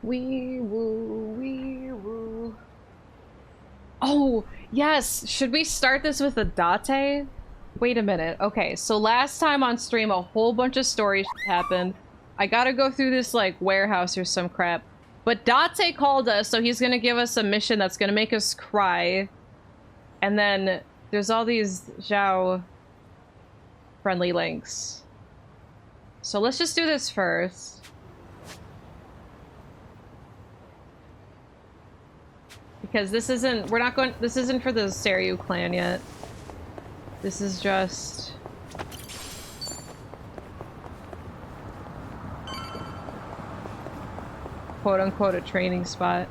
Wee woo, wee woo. Oh, yes! Should we start this with a date? Wait a minute. Okay, so last time on stream, a whole bunch of stories happened. I gotta go through this, like, warehouse or some crap. But Date called us, so he's gonna give us a mission that's gonna make us cry. And then there's all these Zhao friendly links. So let's just do this first. Because this isn't, we're not going, this isn't for the Seryu clan yet. This is just... quote-unquote a training spot.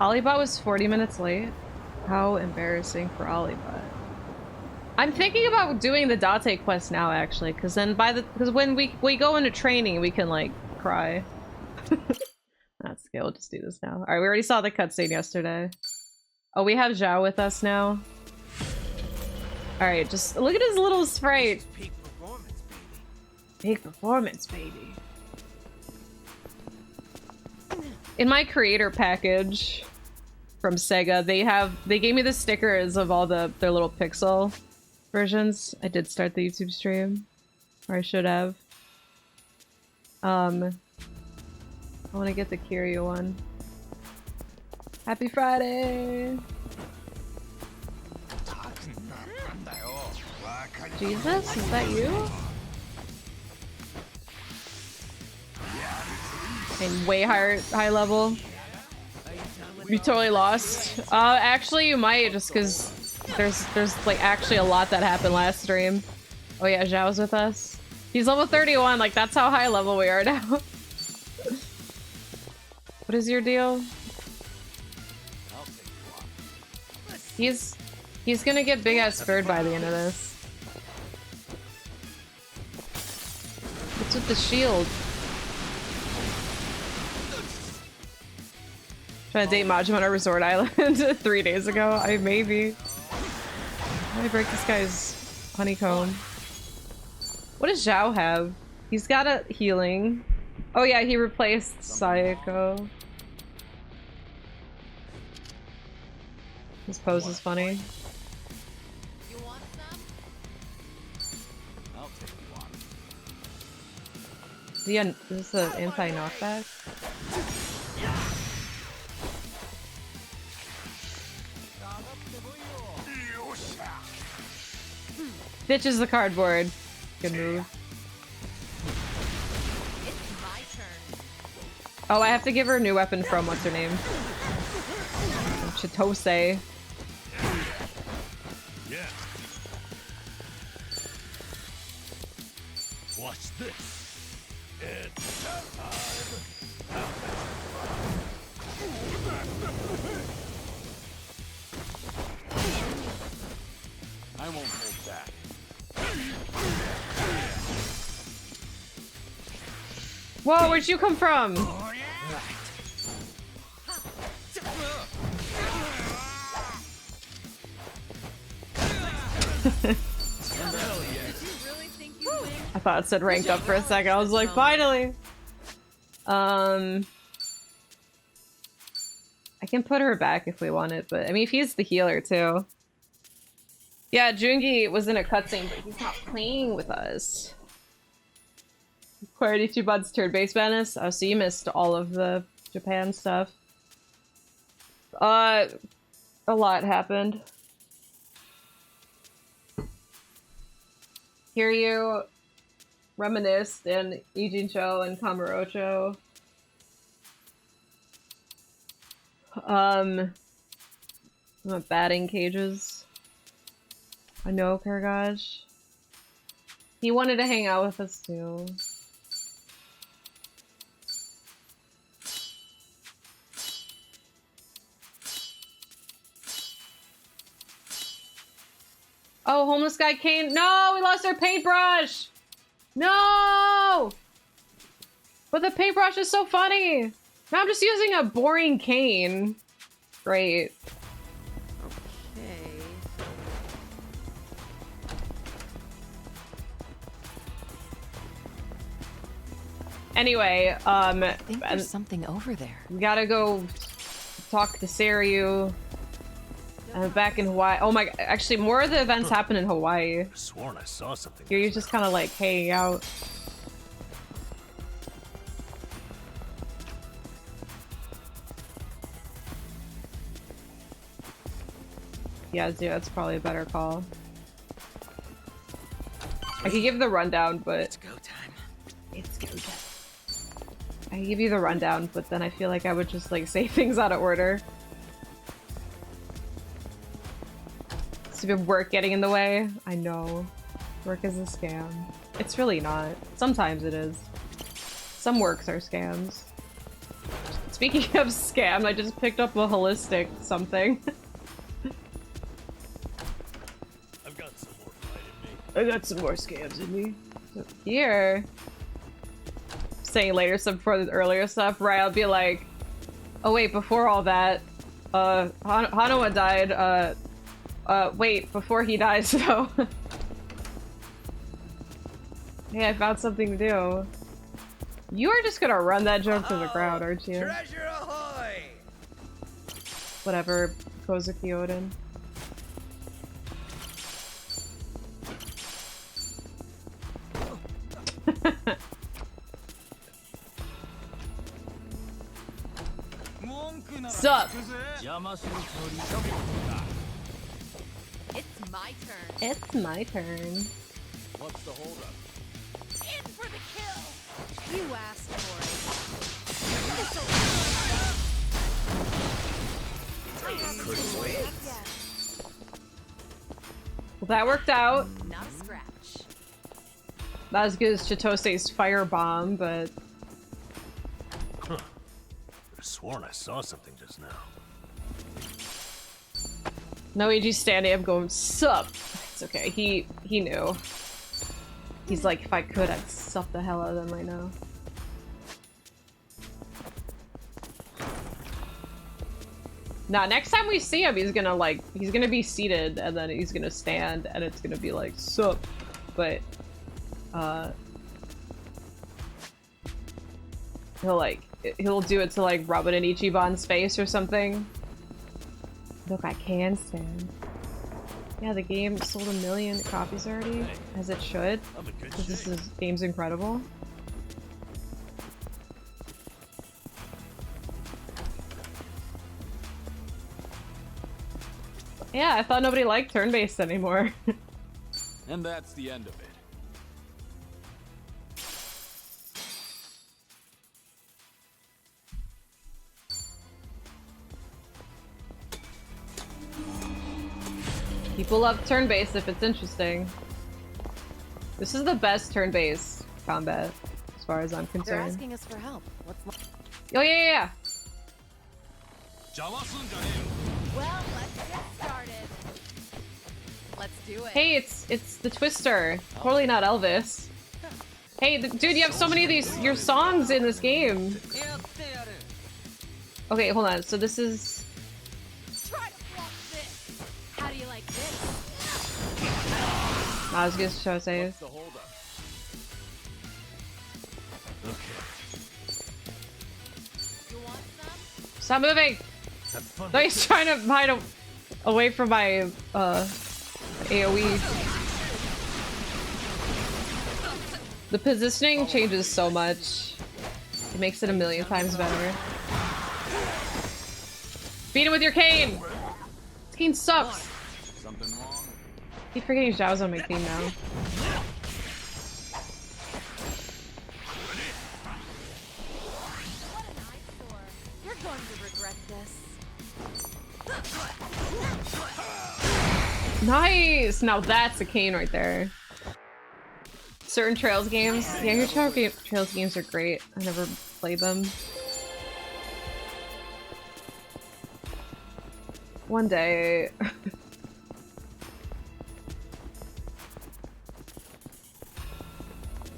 Olibot was 40 minutes late? How embarrassing for Olibot. I'm thinking about doing the Date quest now, actually, because then because when we go into training, we can, like, cry. That's okay, we'll just do this now. Alright, we already saw the cutscene yesterday. Oh, we have Zhao with us now. Alright, just look at his little sprite. Peak performance, baby. Peak performance, baby. In my creator package from Sega, they gave me the stickers of all their little pixel versions. I did start the YouTube stream, or I should have. I want to get the Kiryu one. Happy Friday! Jesus, is that you? And way high level. You totally lost. Actually you might, just because there's like actually a lot that happened last stream. Oh yeah, Zhao's with us. He's level 31, like that's how high level we are now. What is your deal? He's gonna get big ass bird by the end of this. What's with the shield? Trying to date Majima on a resort island 3 days ago. Maybe. How do I break this guy's honeycomb? What does Zhao have? He's got a healing. Oh yeah, he replaced Sayako. His pose is funny. You want some? I'll take one. Is this an anti-knockback? Ditches the cardboard. Good move. It's my turn. Oh, I have to give her a new weapon from what's her name? Chitose. Yeah. Watch this. It's showtime. I won't hold back. Whoa, where'd you come from? Oh, yeah. I thought it said ranked up for a second. I was like, finally! I can put her back if we want it, but I mean, if he's the healer too. Yeah, Jungi was in a cutscene, but he's not playing with us. Acquired Ichiban's turn-based madness. Oh, so you missed all of the Japan stuff. A lot happened. Kiryu, Reminisced, and Ijincho and Kamurocho. Batting cages. I know Kargaj. He wanted to hang out with us too. Oh, homeless guy Kane. No, we lost our paintbrush. No! But the paintbrush is so funny. Now I'm just using a boring cane. Great. Okay. Anyway, I think and there's something over there. we gotta go talk to Saryu. Back in Hawaii. Oh my, actually more of the events happen in Hawaii. I sworn I saw something. Here you just kind of like hanging out. Yeah, dude, that's probably a better call. I could give the rundown, but It's go time. it's go time. I could give you the rundown, but then I feel like I would just like say things out of order. Stupid work getting in the way. I know. Work is a scam. It's really not. Sometimes it is. Some works are scams. Speaking of scam, I just picked up a holistic something. I've got some more fight in me. I got some more scams in me. So here. Saying later stuff before the earlier stuff, right? I'll be like, oh wait, before all that, Hanawa died, wait, before he dies though. Hey, I found something to do. You are just gonna run that joke to the ground, aren't you? Treasure ahoy! Whatever, Kozuki Odin. Sup? It's my turn. It's my turn. What's the holdup? In for the kill. You asked for Well, that worked out. it. Not a scratch. Not as good as Chitose's firebomb, but I sworn I saw something just now. Noiji's standing up going, sup? It's okay, he knew. He's like, if I could, I'd sup the hell out of them right now. Nah, next time we see him, he's gonna be seated, and then he's gonna stand, and it's gonna be like, sup? But, he'll do it to like rub it in Ichiban's face or something. Look, I can stand. Yeah, the game sold 1 million copies already, as it should. I'm a good Because this shape. game's incredible. Yeah, I thought nobody liked turn-based anymore. And that's the end of it. People love turn-based if it's interesting. This is the best turn-based combat, as far as I'm They're concerned. asking us for help. What's Oh yeah. well, let's get started. Let's do it. Hey, it's the Twister. Totally not Elvis. Hey, dude, you have so many of your songs in this game. Okay, hold on. So this is. Try to block this. How do you like this? Not as good as Chitose. What's the holdup? Okay. You want some? Stop moving! Have fun. No, he's trying to hide away from my AoE. The positioning changes so much. It makes it 1,000,000 times better. Beat him with your cane! This cane sucks! Something wrong? Keep forgetting Zhao's on my team now. What an eyesore. You're going to regret this. Nice! Now that's a cane right there. Certain Trails games. Yeah, your Trails games are great. I never played them. One day.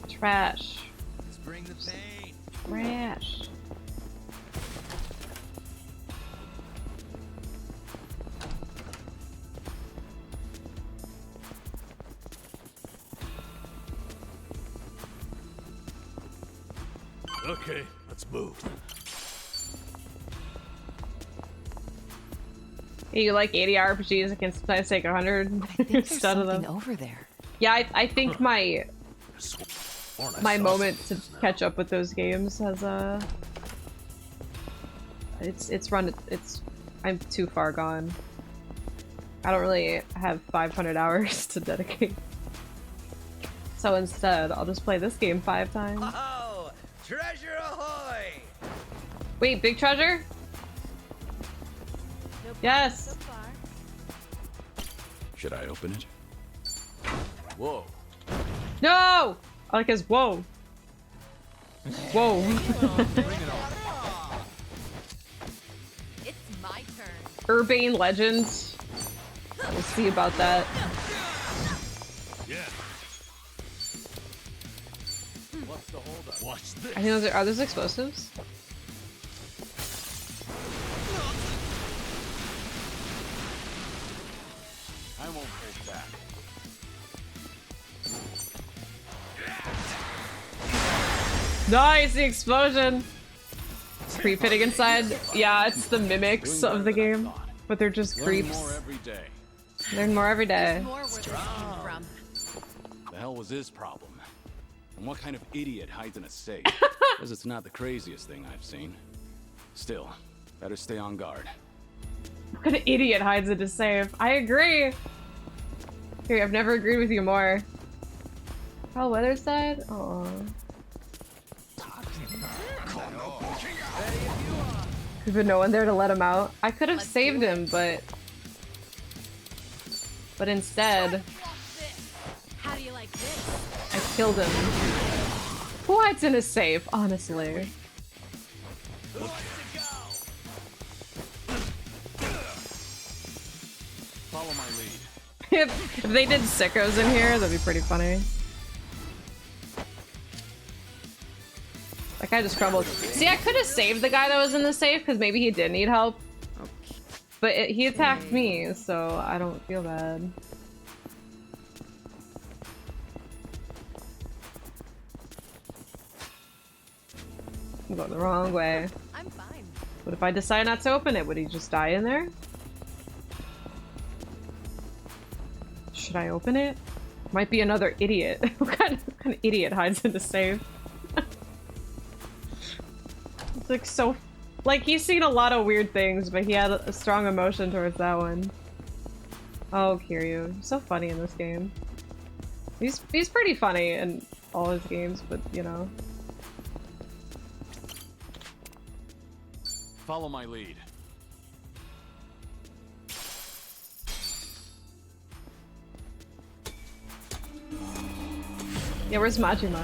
Trash. Let's bring the pain. Trash. Okay, let's move. Hey, you like 80 RPGs, I can sometimes take 100 I think there's instead of something them. over there. Yeah, I think my Sworn I my saw moment to something just now. catch up with those games has I'm too far gone. I don't really have 500 hours to dedicate. So instead, I'll just play this game 5 times. Oh, treasure ahoy! Wait, big treasure? No Yes. so far. Should I open it? Whoa. No! I like his whoa. Whoa. It's my turn. Urbane legend. We'll see about that. Yeah, What's the holdup? watch this. I think are those explosives? I won't hold back. Nice, the explosion! Creep hitting inside. Yeah, it's the mimics of the game, but they're just Learn creeps. more every day. Learn more every day. More where this came from. The hell was his problem? And what kind of idiot hides in a safe? Because it's not the craziest thing I've seen. Still, better stay on guard. What kind of idiot hides in a safe? I agree! Here, I've never agreed with you more. Oh, weather side? Aw. There's been no one there to let him out. I could have saved him, but instead, Watch this. How do you like this? I killed him. Who hides in a safe, honestly? Follow my lead. If they did sickos in here, that'd be pretty funny. That guy just crumbled. See, I could have saved the guy that was in the safe because maybe he did need help. But he attacked me, so I don't feel bad. I'm going the wrong way. I'm fine. What if I decide not to open it? Would he just die in there? Should I open it? Might be another idiot. What kind of idiot hides in the safe? It's like so... Like, he's seen a lot of weird things, but he had a strong emotion towards that one. Oh, Kiryu. He's so funny in this game. He's pretty funny in all his games, but, you know. Follow my lead. Yeah, where's Majima?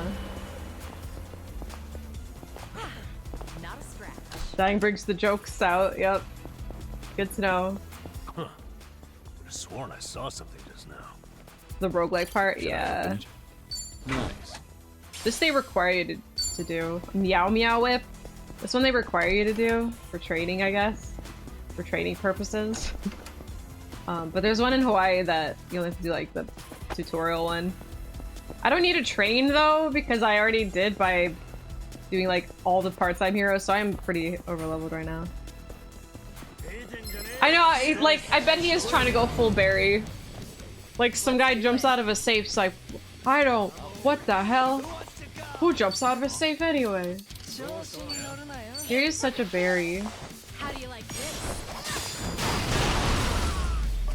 Not a scratch. Dying brings the jokes out, yep. Good to know. Huh. Could have sworn I saw something just now. The roguelike part, Should I yeah. open it? Nice. This they require you to do. Meow Meow Whip. This one they require you to do for training, I guess. For training purposes. But there's one in Hawaii that you only have to do like the tutorial one. I don't need to train though, because I already did by doing like all the part-time heroes, so I'm pretty overleveled right now. I know, I bet he is trying to go full berry. Like some guy jumps out of a safe, so what the hell? Who jumps out of a safe anyway? Here is such a berry. How do you like this?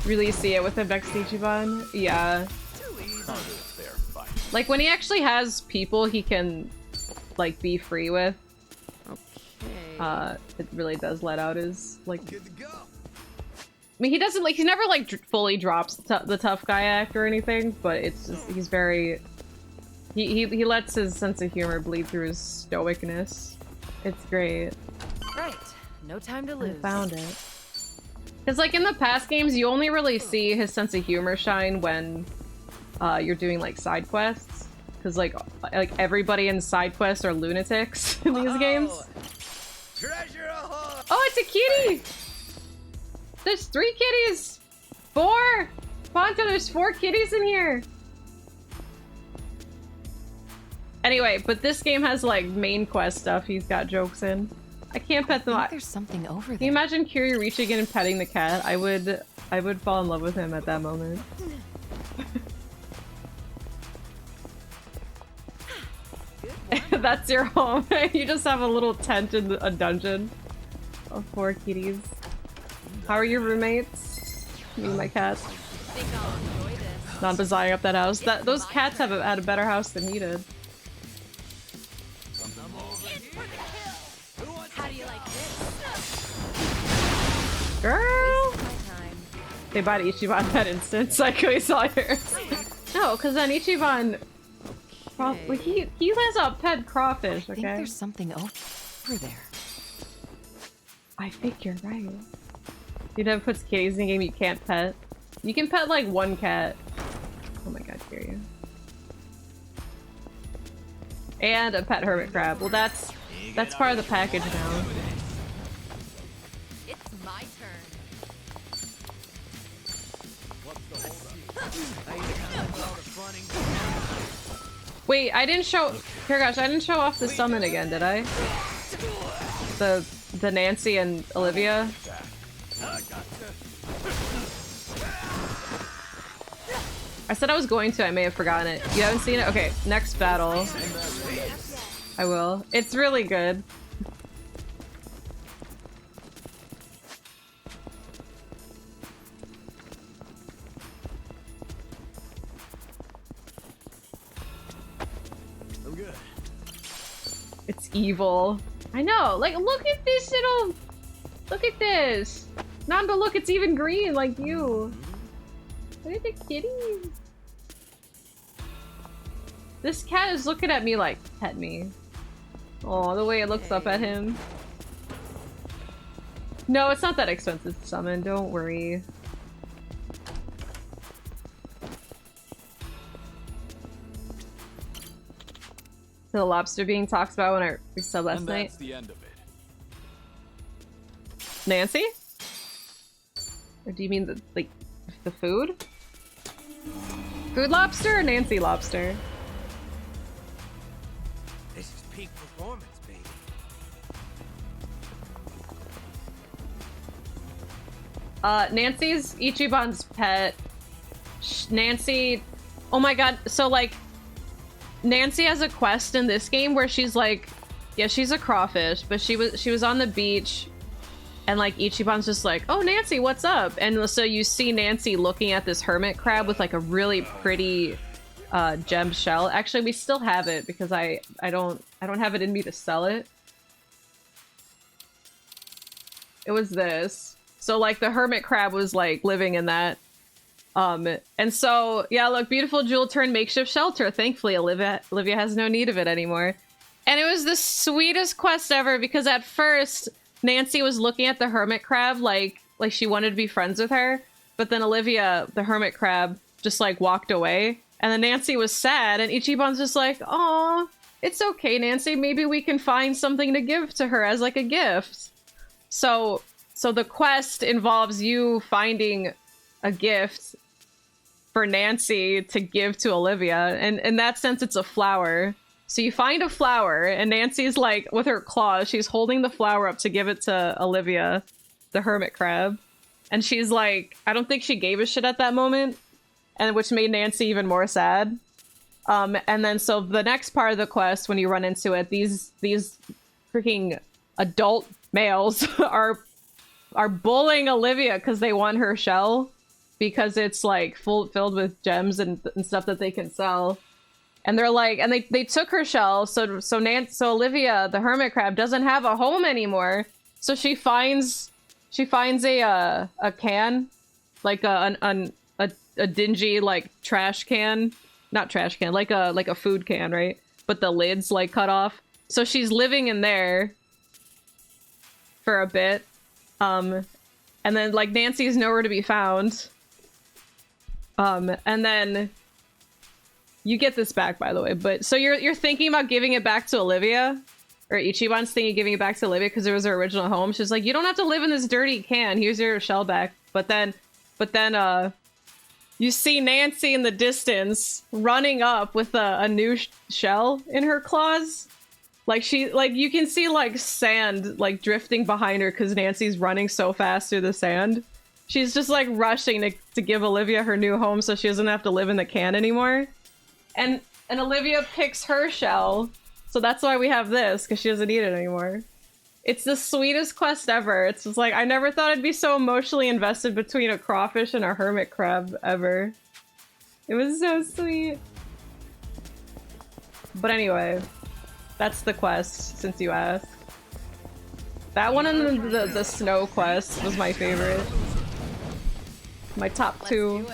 Really see it with the next Ichiban? Yeah. Fair fight. Like when he actually has people he can like be free with, Okay. it really does let out his like. I mean, he doesn't like he never like fully drops the tough guy act or anything, but it's just he's very. He lets his sense of humor bleed through his stoicness. It's great. Right. No time to I lose. found it. Because like in the past games, you only really see his sense of humor shine when you're doing like side quests. Because like everybody in side quests are lunatics in these games. Treasure ahoy! Oh, it's a kitty! There's 3 kitties! 4! Ponto, there's 4 kitties in here! Anyway, but this game has like main quest stuff he's got jokes in. I can't pet them. There's something over there. Can you imagine Kiri reaching in and petting the cat? I would fall in love with him at that moment. That's your home. You just have a little tent in a dungeon of 4 kitties. How are your roommates? Me and my cat. Think I'll enjoy this. Not desiring up that house. Those cats have had a better house than you did. How do you like this? Girl! Waste my time. They bought Ichiban that instant, so I quickly saw yours. No, because then Ichiban... Well, he has a pet crawfish, I okay? think there's something over there. I think you're right. You never puts kitties in a game you can't pet. You can pet like 1 cat. Oh my god, hear you. And a pet hermit crab. Well, that's part of the package now. It's my turn. Wait, I didn't show. Here, gosh, I didn't show off the summon again, did I? The Nancy and Olivia. I said I was going to. I may have forgotten it. You haven't seen it? Okay, next battle. I will. It's really good. I'm good. It's evil. I know. Like, look at this little... Look at this. Nanda, look, it's even green like you. Look at the kitty. This cat is looking at me like, pet me. Oh, the way it looks up at him. No, it's not that expensive to summon. Don't worry. The lobster being talked about when I resub last night. That's the end of it. Nancy? Or do you mean the the food? Food lobster or Nancy lobster? This is peak performance, baby. Nancy's Ichiban's pet. Nancy, oh my god, so like Nancy has a quest in this game where she's like, yeah, she's a crawfish, but she was on the beach and like Ichiban's just like, oh Nancy, what's up? And so you see Nancy looking at this hermit crab with like a really pretty gemmed shell. Actually, we still have it because I don't have it in me to sell it. It was this. So like the hermit crab was like living in that. And so, yeah, look, beautiful jewel turned makeshift shelter. Thankfully, Olivia has no need of it anymore. And it was the sweetest quest ever because at first, Nancy was looking at the hermit crab like she wanted to be friends with her. But then Olivia, the hermit crab, just like walked away. And then Nancy was sad and Ichiban's just like, "Aw, it's okay, Nancy. Maybe we can find something to give to her as like a gift." So the quest involves you finding a gift for Nancy to give to Olivia, and in that sense it's a flower. So you find a flower and Nancy's like with her claws, she's holding the flower up to give it to Olivia, the hermit crab, and she's like, I don't think she gave a shit at that moment, and which made Nancy even more sad. And then so the next part of the quest, when you run into it, these freaking adult males are bullying Olivia because they want her shell, because it's like filled with gems and stuff that they can sell. And they're like, and they took her shell, so Olivia, the hermit crab, doesn't have a home anymore. So she finds a can, like a dingy like trash can, not trash can, like a food can, right? But the lid's like cut off. So she's living in there for a bit. And then like Nancy's nowhere to be found. And then you get this back, by the way. But so you're thinking about giving it back to Olivia, or Ichiban's thinking of giving it back to Olivia because it was her original home. She's like, you don't have to live in this dirty can. Here's your shell back. But then You see Nancy in the distance running up with a new shell in her claws. Like you can see like sand like drifting behind her because Nancy's running so fast through the sand. She's just like rushing to give Olivia her new home so she doesn't have to live in the can anymore. And Olivia picks her shell, so that's why we have this, because she doesn't need it anymore. It's the sweetest quest ever. It's just like, I never thought I'd be so emotionally invested between a crawfish and a hermit crab ever. It was so sweet. But anyway, that's the quest, since you asked. That one and the snow quest was my favorite. My top two.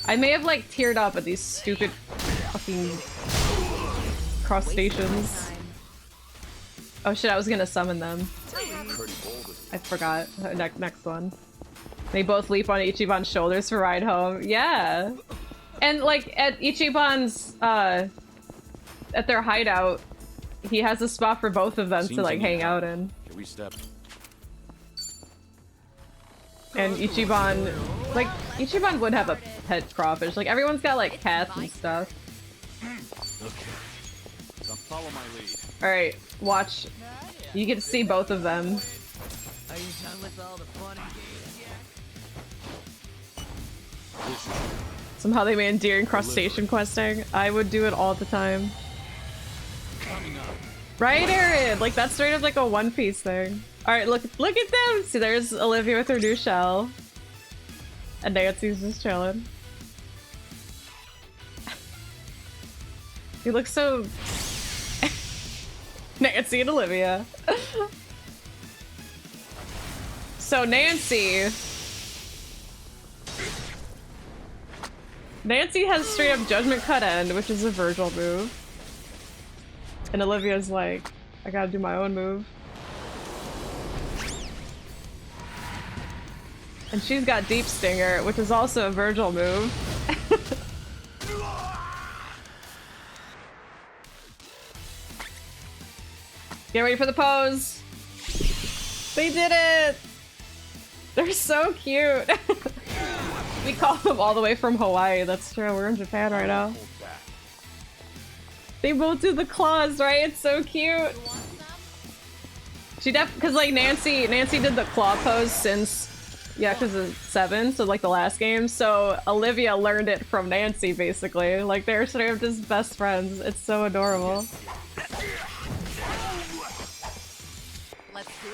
I may have like teared up at these stupid fucking crustaceans. Oh shit, I was gonna summon them. I forgot. Next one. They both leap on Ichiban's shoulders for ride home. Yeah! And like at Ichiban's, at their hideout, he has a spot for both of them to like hang out in. Can we step? And Ichiban, like, Ichiban would have a pet crawfish. Like, everyone's got, like, cats and stuff. Okay. Now follow my lead. Alright, watch. You get to see both of them. Are you done with all the fun and games yet? Somehow they made endearing crustacean questing. I would do it all the time. Right, Aaron? Like, that's straight up like a One Piece thing. Alright, look at them! See, there's Olivia with her new shell. And Nancy's just chilling. You look so... Nancy and Olivia. So Nancy has straight up Judgment Cut End, which is a Virgil move. And Olivia's like, I gotta do my own move. And she's got Deep Stinger, which is also a Virgil move. Get ready for the pose! They did it! They're so cute! We call them all the way from Hawaii, that's true, we're in Japan right now. They both do the claws, right? It's so cute! She cause like Nancy did the claw pose since, yeah, cause of 7, so like the last game, so Olivia learned it from Nancy basically. Like they're straight up just best friends, it's so adorable. Let's do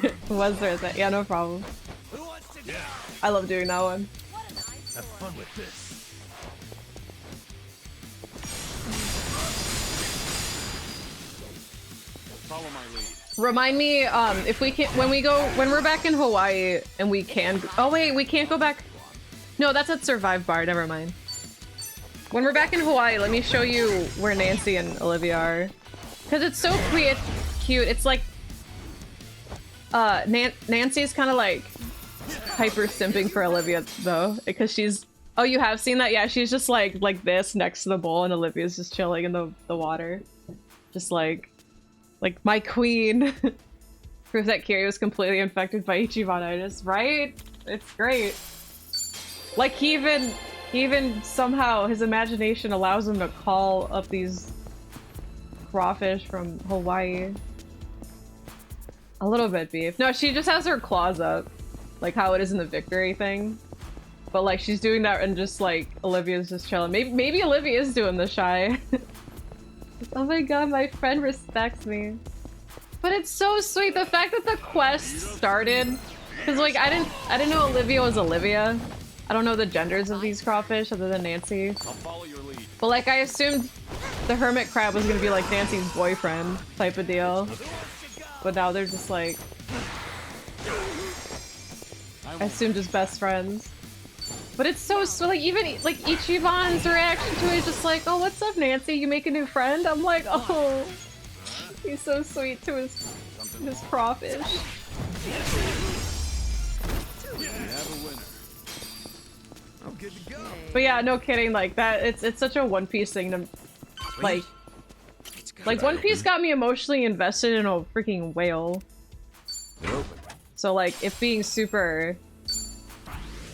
it. Was there that? Yeah, no problem. Who wants to go? I love doing that one. Have fun with this. Follow my lead. Remind me, if we can, when we're back in Hawaii and we can, oh wait, we can't go back. No, that's at Survive Bar, never mind. When we're back in Hawaii, let me show you where Nancy and Olivia are. Cause it's so cute, it's like, Nancy's kind of like hyper simping for Olivia though, because she's, oh, you have seen that? Yeah, she's just like this next to the bowl and Olivia's just chilling in the water. Just like my queen. Proof that Kiri was completely infected by Ichibanitis, right? It's great. Like he even somehow, his imagination allows him to call up these crawfish from Hawaii. A little bit beef. No, she just has her claws up. Like how it is in the victory thing. But like she's doing that and just like Olivia's just chilling. Maybe Olivia is doing the shy. Oh my god, my friend respects me. But it's so sweet, the fact that the quest started. Cause like I didn't know Olivia was Olivia. I don't know the genders of these crawfish other than Nancy. I'll follow your lead. But like I assumed the hermit crab was gonna be like Nancy's boyfriend type of deal. But now they're just like, I assume just best friends. But it's so sweet, like even like Ichiban's reaction to it is just like, oh, what's up, Nancy? You make a new friend? I'm like, oh, he's so sweet to his crawfish. We have a winner. I'm good to go. But yeah, no kidding, like that, it's such a One Piece thing to, like, Like, One Piece got me emotionally invested in a freaking whale. They're open. So, like, if being super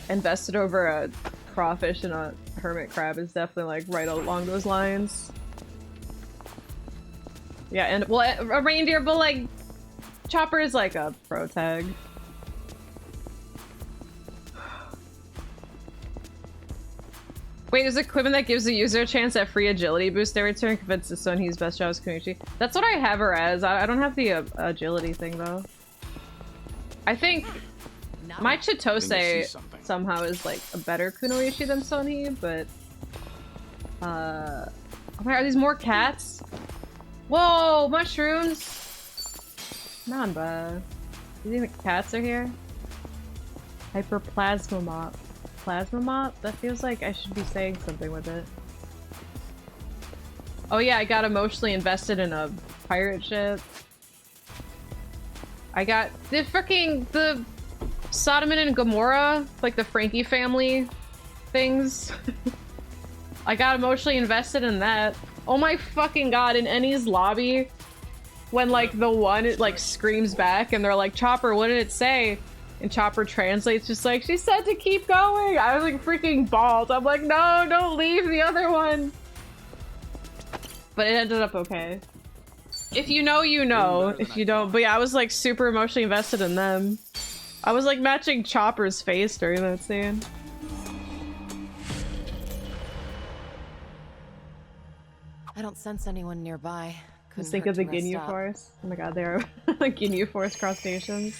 invested over a crawfish and a hermit crab is definitely, like, right along those lines. Yeah, and, well, a reindeer, but, like, Chopper is, like, a pro tag. Wait, there's equipment that gives the user a chance at free agility boost every turn, convince the son he's best job as Kunichi. That's what I have her as. I don't have the agility thing, though. I think my Chitose somehow is, like, a better Kunoichi than Sonny, but... oh my god, are these more cats? Whoa, mushrooms! Nanba. Do you think the cats are here? Hyperplasma mop. Plasma mop? That feels like I should be saying something with it. Oh yeah, I got emotionally invested in a pirate ship. I got the Sodom and Gomorrah, like the Frankie family things. I got emotionally invested in that. Oh my fucking god, in Ennie's lobby, when like the one like screams back and they're like, Chopper, what did it say? And Chopper translates just like, she said to keep going. I was like freaking bald. I'm like, no, don't leave the other one. But it ended up okay. If you know, you know. If you don't, but yeah, I was like super emotionally invested in them. I was like matching Chopper's face during that scene. I don't sense anyone nearby. Just think of the Ginyu Forest. Oh my god, they are Ginyu Forest crustaceans.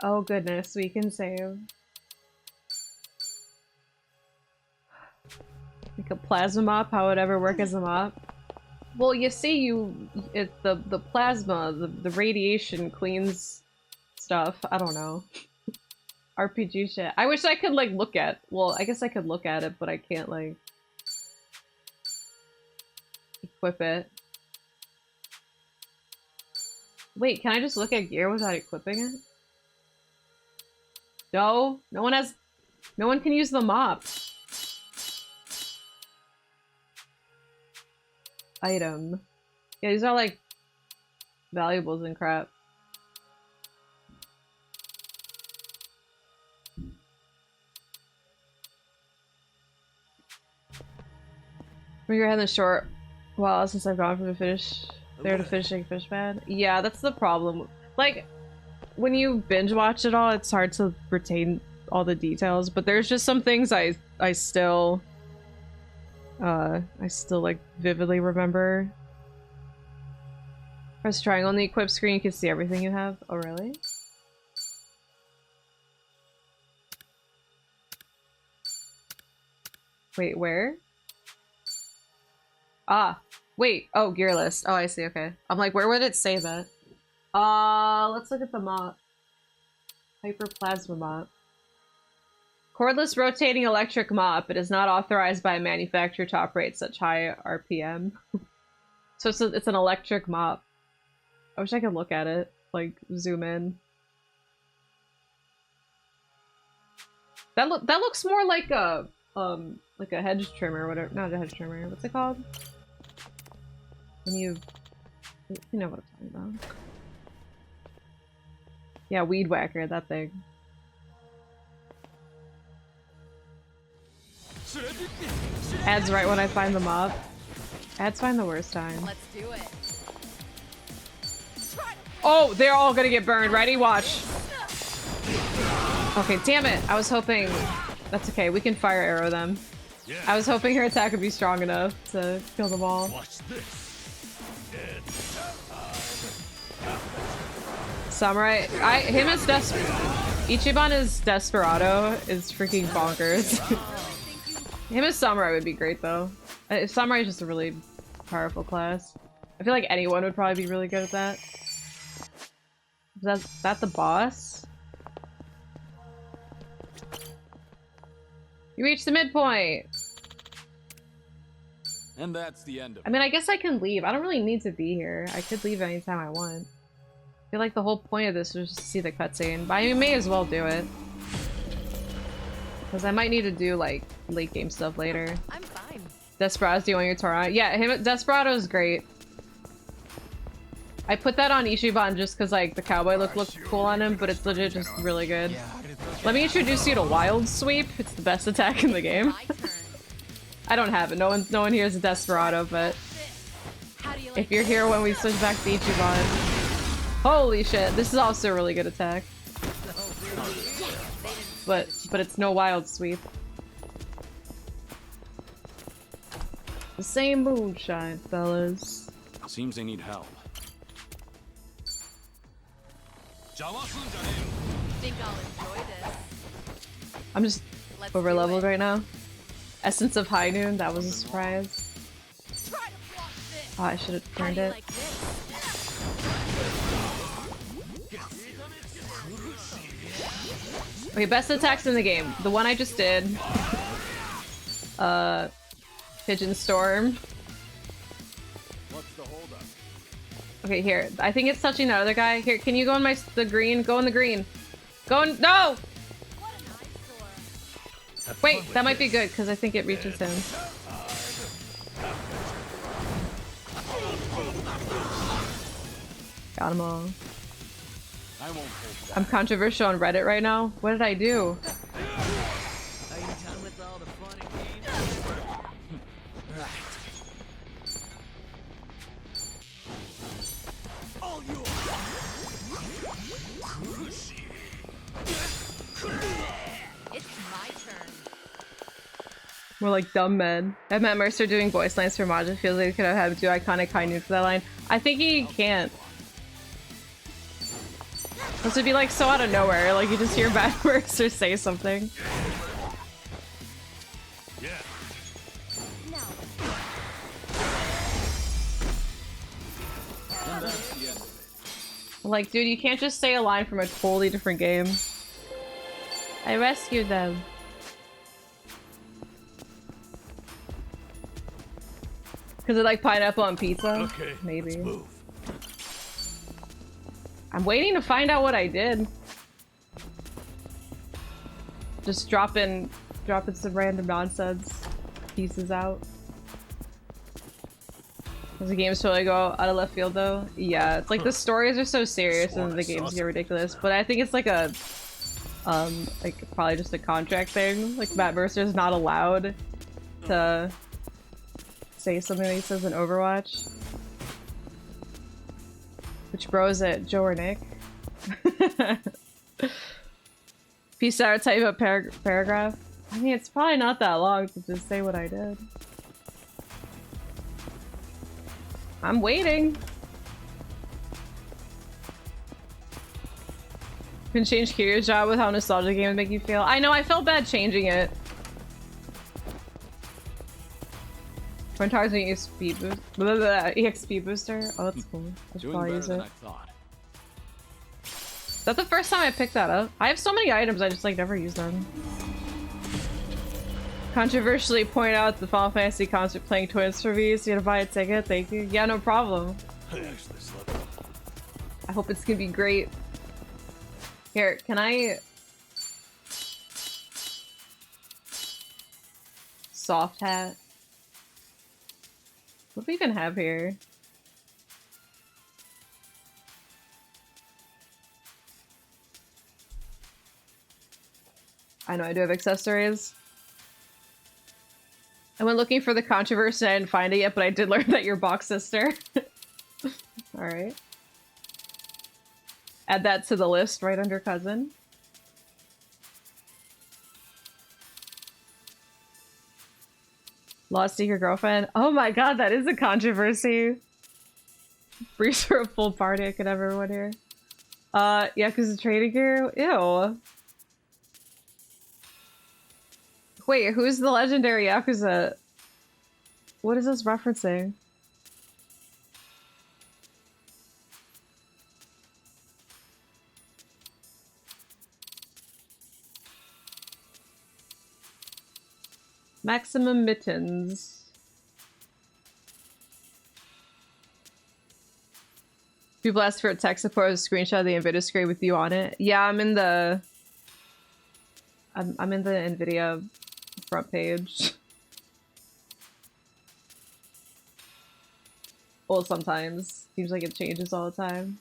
Oh goodness, we can save. Like a plasma mop, how would it ever work as a mop? Well, you see, it's the plasma, the radiation cleans stuff. I don't know. RPG shit. I wish I could like look at. Well, I guess I could look at it, but I can't like equip it. Wait, can I just look at gear without equipping it? No, no one can use the mop. Item. Yeah, these are like valuables and crap. You're having a short while since I've gone from the finish there to finishing fish bad. Yeah, that's the problem. Like, when you binge watch it all, it's hard to retain all the details, but there's just some things I still like vividly remember. Press triangle on the equip screen, you can see everything you have. Oh really? Wait, where? Ah, wait. Oh, gear list. Oh, I see. Okay. I'm like, where would it say that? Let's look at the mop. Hyperplasma mop. Cordless rotating electric mop. It is not authorized by a manufacturer to operate such high RPM. So it's an electric mop. I wish I could look at it. Like, zoom in. That looks more like a hedge trimmer or whatever. Not a hedge trimmer. What's it called? When you know what I'm talking about. Yeah, weed whacker, that thing. Ads right when I find the mop. Ads find the worst time. Let's do it. Oh, they're all gonna get burned. Ready? Watch. Okay, damn it. I was hoping... That's okay, we can fire arrow them. Yeah. I was hoping her attack would be strong enough to kill them all. Watch this. Samurai, him as Ichiban as Desperado is freaking bonkers. Him as Samurai would be great though. Samurai is just a really powerful class. I feel like anyone would probably be really good at that. Is that the boss? You reached the midpoint! And that's the end of it. I mean, I guess I can leave. I don't really need to be here. I could leave anytime I want. I feel like the whole point of this was just to see the cutscene, but I may as well do it. Because I might need to do, like, late game stuff later. I'm fine. Desperado's the one you're torn on. Yeah, Desperado is great. I put that on Ichiban just because like the cowboy look looked cool on him, but it's legit just really good. Let me introduce you to Wild Sweep. It's the best attack in the game. I don't have it. No one here is a Desperado, but if you're here when we switch back to Ichiban, holy shit, this is also a really good attack. But it's no Wild Sweep. The same moonshine, fellas. Seems they need help. Think I'll enjoy this. I'm just Let's over do leveled it. right now. Essence of High Noon, that was a surprise. Try to block this. Oh, I should have How do turned you it. like this? Okay, best attacks in the game. The one I just did. Pigeon Storm. What's the holdup? Okay, here. I think it's touching that other guy. Here, can you go in the green? Go in the green. Go in. No! What an eyesore. Have fun Wait, with that might be this. good because I think it reaches him. Got them all. I won't hold back. I'm controversial on Reddit right now. What did I do? Are you done with all the fun and games? Right. All yours. It's my turn. More like dumb men. I met Mercer doing voice lines for Maja. Feels like we could have had him do iconic high noon for that line. I think he can't. This would be like so out of nowhere. Like you just hear Matt Mercer say something. Yeah. Now, And that's the end of it. Like, dude, you can't just say a line from a totally different game. I rescued them. Cause it like pineapple on pizza? Okay. Maybe. Let's move. I'm waiting to find out what I did. Just dropping some random nonsense pieces out. Does the games totally go out of left field though? Yeah, it's like the stories are so serious and the games get ridiculous. But I think it's like a like probably just a contract thing. Like Matt Mercer's not allowed to say something that he says in Overwatch. Which bro is it? Joe or Nick? Peace out, type up paragraph. I mean, it's probably not that long to just say what I did. I'm waiting. Can change Kirio's job with how nostalgic game would make you feel. I know, I felt bad changing it. When Tarzan use speed boost, EXP booster. Oh, that's cool. I should Doing probably better use than it. I thought. Is that the first time I picked that up? I have so many items, I just like never use them. Controversially point out the Final Fantasy concert playing Twins for me, so you gotta buy a ticket. Thank you. Yeah, no problem. I actually slept. I hope it's gonna be great. Here, can I... Soft hat. What do we even have here? I know I do have accessories. I went looking for the controversy and I didn't find it yet, but I did learn that you're Bach's sister. Alright. Add that to the list right under cousin. Lost your girlfriend. Oh my god, that is a controversy. Briefs for a full party. I could have everyone here. Yakuza trading gear? Ew. Wait, who's the legendary Yakuza? What is this referencing? Maximum mittens. People ask for a tech support, a screenshot of the NVIDIA screen with you on it. Yeah, I'm in the NVIDIA front page. Well, sometimes. Seems like it changes all the time.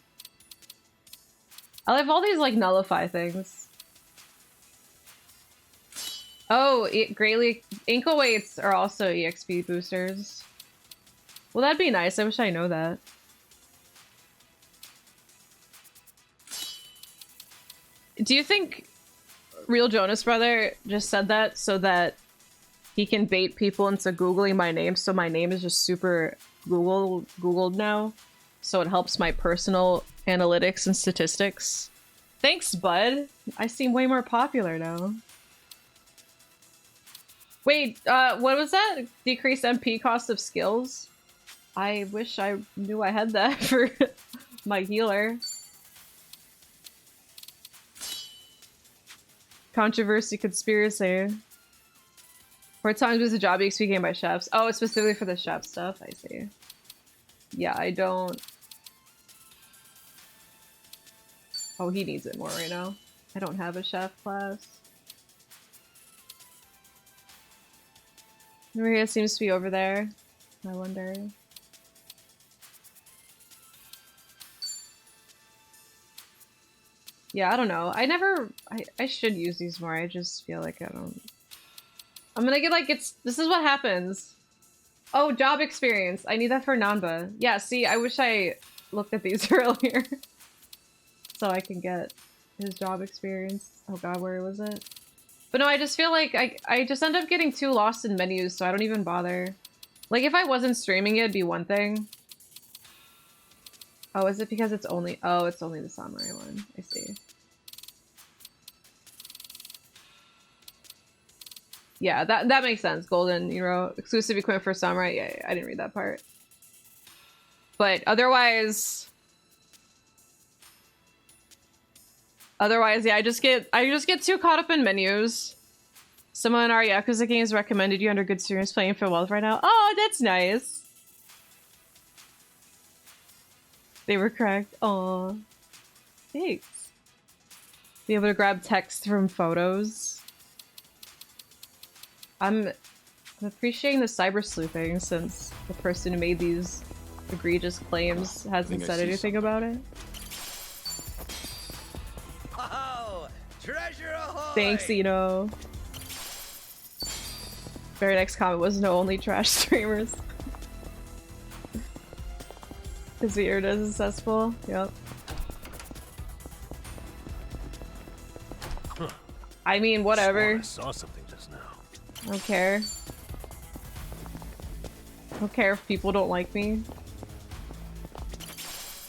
I have all these, like, nullify things. Oh, greatly ankle weights are also EXP boosters. Well, that'd be nice. I wish I know that. Do you think Real Jonas Brother just said that so that he can bait people into Googling my name, so my name is just super Googled now, so it helps my personal analytics and statistics? Thanks, bud. I seem way more popular now. Wait, what was that? Decreased MP cost of skills? I wish I knew I had that for my healer. Controversy, conspiracy. 4 times was a job XP game by chefs. Oh, it's specifically for the chef stuff. I see. Yeah, I don't... Oh, he needs it more right now. I don't have a chef class. Maria seems to be over there. I wonder. Yeah, I don't know. I should use these more. I just feel like I don't... I'm gonna get like, this is what happens. Oh, job experience. I need that for Namba. Yeah, see, I wish I looked at these earlier. So I can get his job experience. Oh god, where was it? But no, I just feel like I just end up getting too lost in menus, so I don't even bother. Like, if I wasn't streaming, it'd be one thing. Oh, is it because it's only... Oh, it's only the samurai one. I see. Yeah, that makes sense. Golden, you know, exclusive equipment for samurai. Yeah, I didn't read that part. But otherwise, yeah, I just get too caught up in menus. Someone in our Yakuza games recommended you under good streamers playing for wealth right now. Oh, that's nice. They were correct. Aw. Thanks. Be able to grab text from photos. I'm appreciating the cyber sleuthing since the person who made these egregious claims hasn't said anything about it. Oh, treasure ahoy! Thanks, Eno. Very next comment was no only trash streamers. Because the internet is cesspool. Yep. Huh. I mean, whatever. I saw something just now. I don't care. I don't care if people don't like me.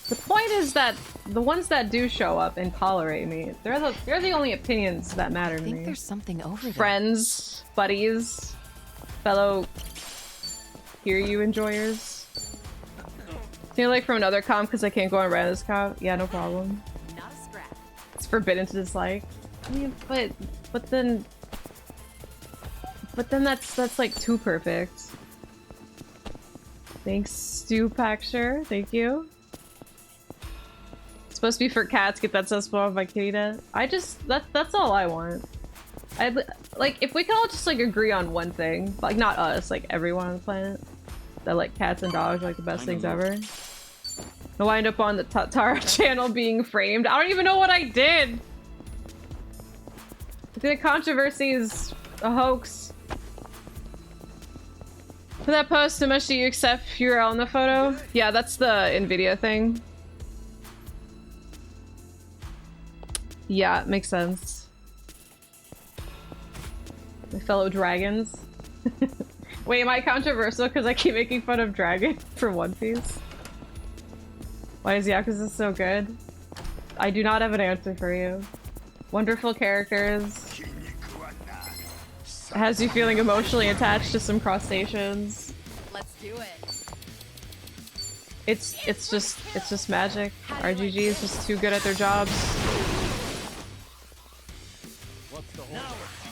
The point is that the ones that do show up and tolerate me, they're the only opinions that matter I to think me. there's something over there. Friends, buddies, fellow hear you enjoyers. Do you like from another comp because I can't go on Randa's comp? Yeah, no problem. Not a scrap. It's forbidden to dislike. I mean, but then that's like too perfect. Thanks, Stu Paxture. Thank you. It's supposed to be for cats. Get that cesspool off my kitty net. That's all I want. Like, if we could all just like agree on one thing, like not us, like everyone on the planet, that like cats and dogs are like the best things ever. I'll wind up on the Tara channel being framed. I don't even know what I did. I think the controversy is a hoax. For that post, how much do you accept URL in the photo? Yeah, that's the NVIDIA thing. Yeah, it makes sense. My fellow dragons. Wait, am I controversial because I keep making fun of Dragon for One Piece? Why is Yakuza so good? I do not have an answer for you. Wonderful characters. Has you feeling emotionally attached to some crustaceans. Let's do it. It's just magic. RGG is just too good at their jobs.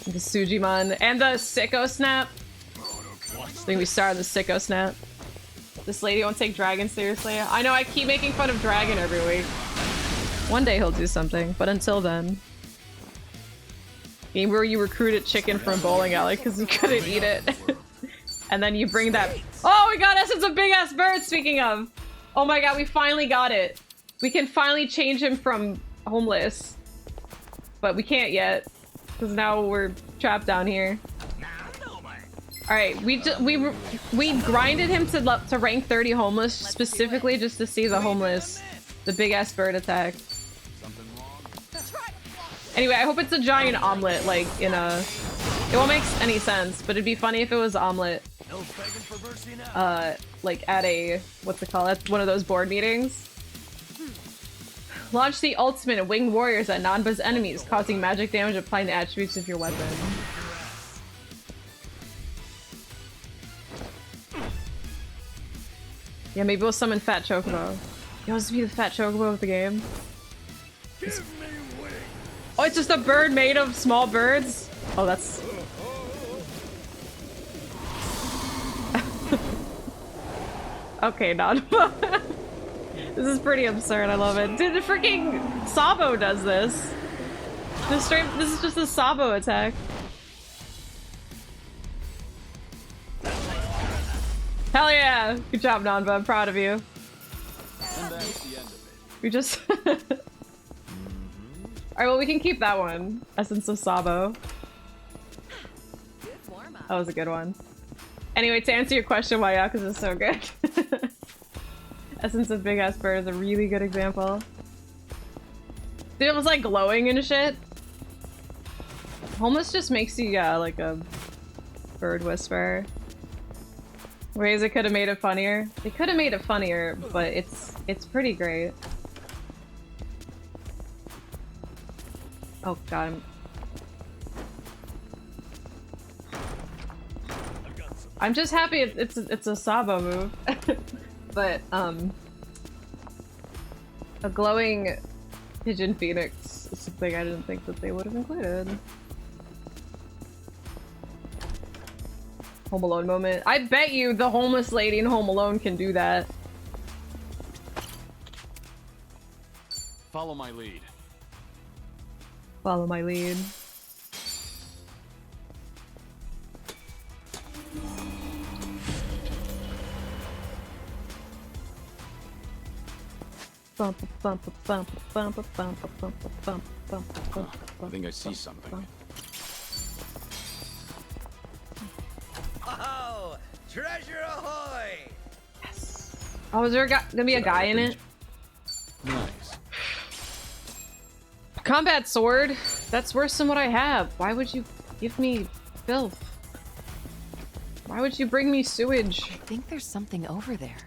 The Sujiman and the Sicko Snap. I think we started the Sicko Snap. This lady won't take Dragon seriously. I know I keep making fun of Dragon every week. One day he'll do something, but until then. Game where you recruited chicken from a bowling alley because you couldn't eat it. And then you bring that. Oh, we got Essence of Big Ass Bird, speaking of. Oh my god, we finally got it. We can finally change him from homeless. But we can't yet. Because now we're trapped down here. Alright, we grinded him to rank 30 homeless specifically just to see the homeless. The big ass bird attack. Anyway, I hope it's a giant omelet, like in a... It won't make any sense, but it'd be funny if it was omelet. Like at a... What's it called? At one of those board meetings. Launch the ultimate winged warriors at Nanba's enemies, causing magic damage applying the attributes of your weapon. Yeah, maybe we'll summon Fat Chocobo. You want to be the Fat Chocobo of the game? Oh, it's just a bird made of small birds? Oh, that's... Okay, Nanba. This is pretty absurd, I love it. Dude, the freaking Sabo does this. This is just a Sabo attack. Hell yeah! Good job, Nanba. I'm proud of you. And that's the end of it. We just... Alright, well we can keep that one. Essence of Sabo. That was a good one. Anyway, to answer your question why Yakuza is so good. Essence of Big Ass Bird is a really good example. Dude, it was like glowing and shit. Homeless just makes you, yeah, like a bird whisperer. Ways it could have made it funnier. They could have made it funnier, but it's pretty great. Oh god. I'm just happy it's a Sabo move. But a glowing pigeon phoenix is something I didn't think that they would have included. Home Alone moment. I bet you the homeless lady in Home Alone can do that. Follow my lead. Follow my lead. I think I see something. Oh, treasure ahoy! Yes. Oh, is there gonna be a guy in it? Nice. Combat sword? That's worse than what I have. Why would you give me filth? Why would you bring me sewage? I think there's something over there.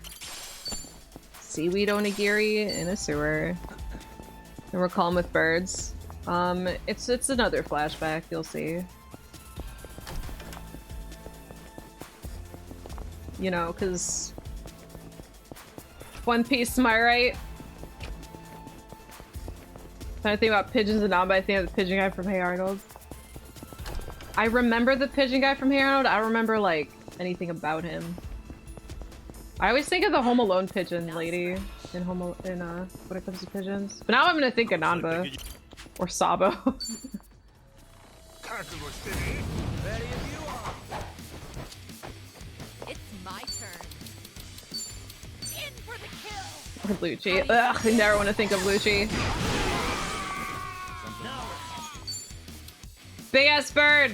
Seaweed onigiri in a sewer. And we're calm with birds. It's another flashback, you'll see. You know, cause One Piece, am I right? Trying to think about pigeons and Nanba, I think of the pigeon guy from Hey Arnold. I remember the pigeon guy from Hey Arnold, I don't remember like anything about him. I always think of the Home Alone pigeon lady in when it comes to pigeons. But now I'm gonna think of Nanba. Or Sabo. Ready if you are. It's my turn. In for the kill. Or Lucci. Ugh, I never want to think of Lucci. Big ass bird!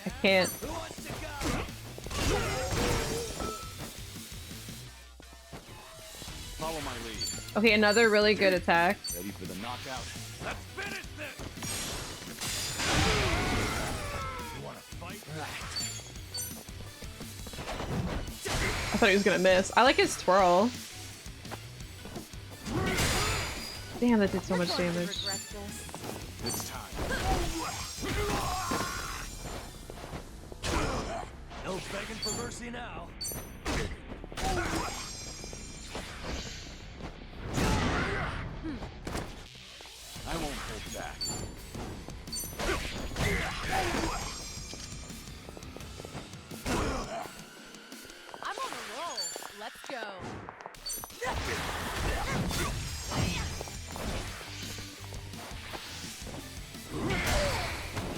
I can't. Who wants to go? Follow my lead. Okay, another really good attack. Ready for the knockout. Let's finish this! You wanna fight? I thought he was gonna miss. I like his twirl. Damn, that did so much damage. It's time. No begging for mercy now. I won't hold back. I'm on a roll. Let's go.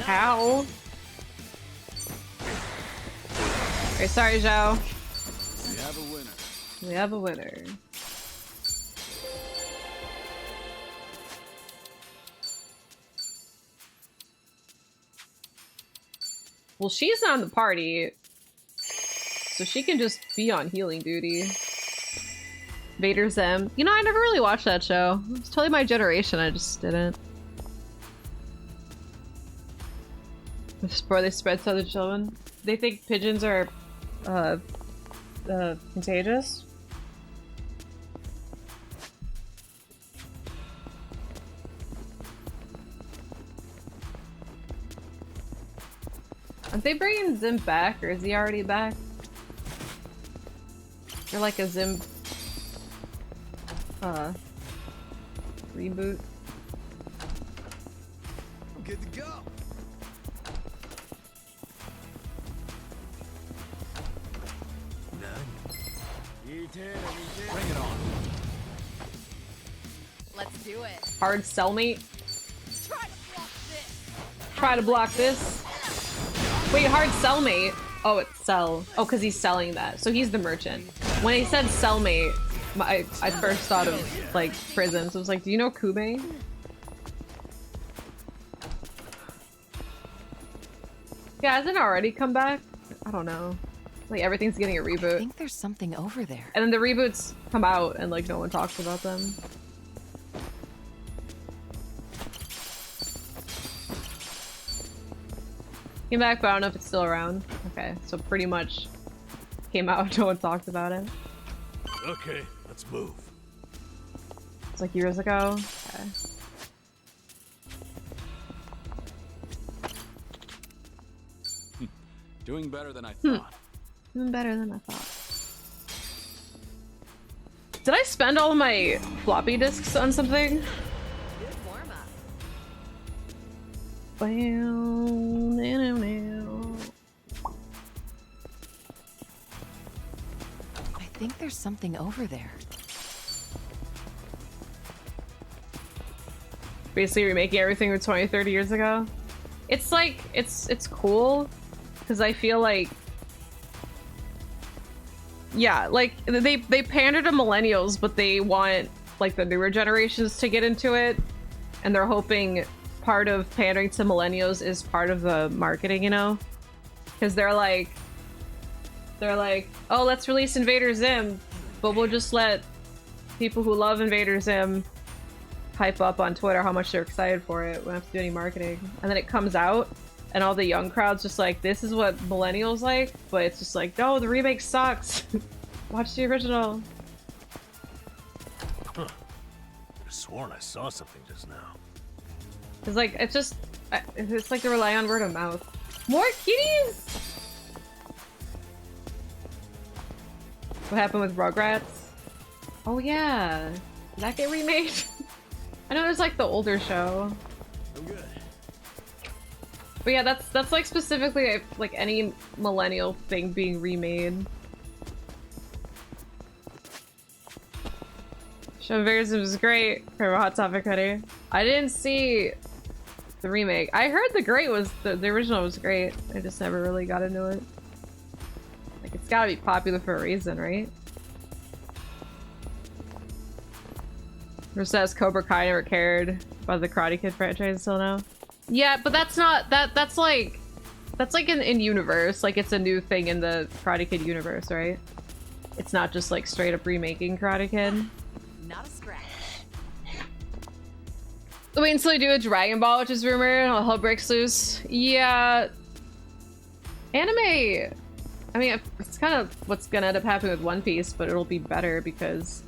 How? Alright, sorry, Zhao. We have a winner. We have a winner. Well, she's not in the party, so she can just be on healing duty. Vader Zim. You know, I never really watched that show. It's totally my generation, I just didn't. Before they spread to other children. They think pigeons are, contagious? Aren't they bringing Zim back, or is he already back? Or like a Zim, reboot? I'm good to go. Bring it on. Let's do it. Hard cellmate? Try to block this. Try to block this. Wait, hard cellmate? Oh, it's sell. Oh, because he's selling that. So he's the merchant. When he said cellmate, I first thought of, like, prison. So I was like, do you know Kube? Yeah, hasn't it already come back? I don't know. Like, everything's getting a I reboot. think there's something over there. And then the reboots come out and, like, no one talks about them. Came back, but I don't know if it's still around. Okay, so pretty much came out, no one talked about it. Okay, let's move. It's like years ago. Okay. Doing better than I thought. Even better than I thought. Did I spend all of my floppy disks on something? Good warm up. I think there's something over there. Basically remaking everything from 20, 30 years ago. It's like, it's cool, because I feel like, yeah, like, they pander to millennials, but they want, like, the newer generations to get into it, and they're hoping part of pandering to millennials is part of the marketing, you know? Because they're like, oh, let's release Invader Zim, but we'll just let people who love Invader Zim hype up on Twitter how much they're excited for it. We don't have to do any marketing. And then it comes out, and all the young crowd's just like, this is what millennials like, but it's just like, no, the remake sucks. Watch the original. Huh. I've sworn I saw something just now. It's like, it's just, it's like they rely on word of mouth. More kitties! What happened with Rugrats? Oh yeah, did that get remade? I know there's like the older show. I'm good. But yeah, that's like specifically like any millennial thing being remade. Show Bears was great for a Hot Topic hoodie. I didn't see the remake. I heard the original was great. I just never really got into it. Like, it's gotta be popular for a reason, right? Or says Cobra Kai never cared about the Karate Kid franchise until now. Yeah, but that's not that's like in universe. Like, it's a new thing in the Karate Kid universe, right? It's not just like straight up remaking Karate Kid. Not a scratch. Wait until they do a Dragon Ball, which is rumored, and all hell breaks loose. Yeah. Anime, I mean, it's kind of what's gonna end up happening with One Piece, but it'll be better because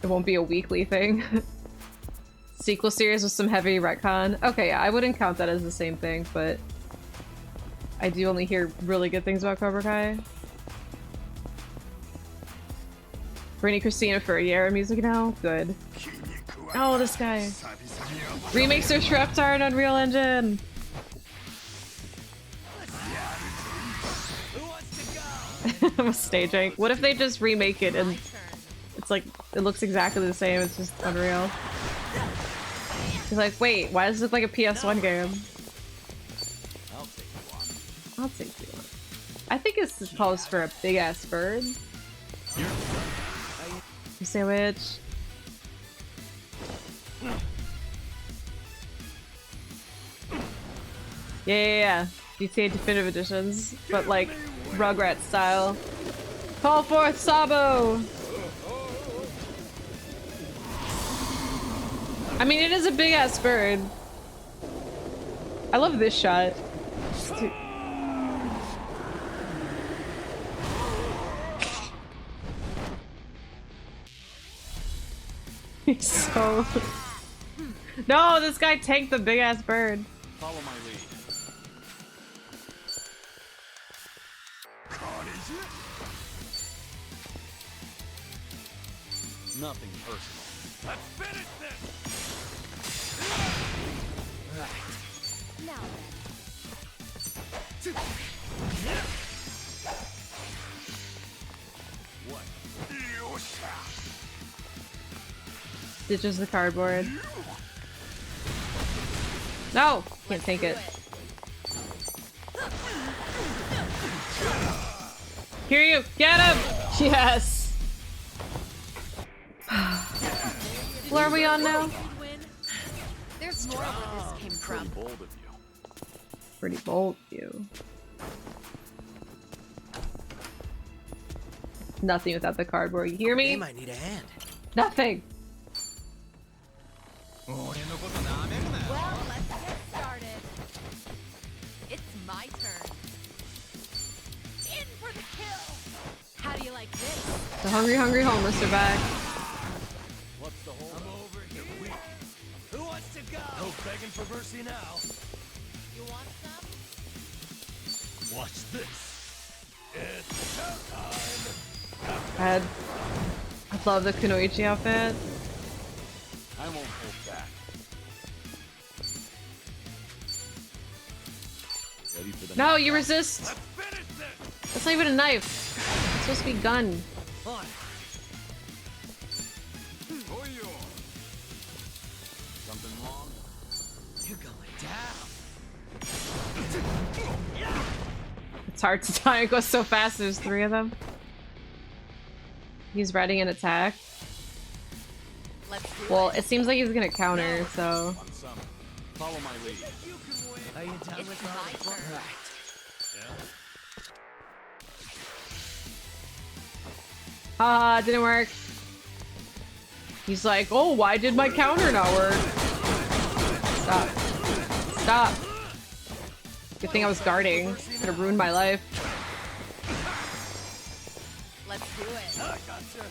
it won't be a weekly thing. Sequel series with some heavy retcon. Okay, yeah, I wouldn't count that as the same thing, but I do only hear really good things about Cobra Kai. Britney Christina for a year of music now? Good. Oh, this guy. Remakes their Shreft art on Unreal Engine! I'm staging. What if they just remake it and it's like, it looks exactly the same, it's just Unreal? He's like, wait, why does it look like a PS1 game? I'll take one. I'll take you one. I think this calls for a big ass bird. Sandwich. Yeah. GTA Definitive Editions, but like Rugrat style. Call forth Sabo! I mean, it is a big ass bird. I love this shot. He's so... No, this guy tanked the big ass bird. Follow my lead. Nothing personal. Let's finish this! Now What? Ditches the cardboard. No! Can't take it. Hear you! Get him! Yes! What are we on now? there's more where this came from. Bold of you. Pretty bold, you. Nothing without the cardboard. You hear They me? might need a hand. Nothing! Well, let's get started. It's my turn. In for the kill. How do you like this? The hungry homeless are back. What's the hold? I'm over here. Who wants to go? No begging for mercy now. You want some? Watch this. It's showtime. I love the Kunoichi outfit. I won't hold back. Ready for the No, you resist! Let's finish this! That's not even a knife. It's supposed to be gun. On. something wrong? You're going down. It's hard to die. It goes so fast. There's 3 of them. He's ready an attack. Let's do Well, it. it seems like he's gonna counter, so... On some. Follow my lead. You can win. Are you done It's with all my the fun? turn. Right. Ah, didn't work. He's like, oh, why did my counter not work? Stop. Stop. Good thing I was guarding. Could have ruined my life. Let's do it. I gotcha.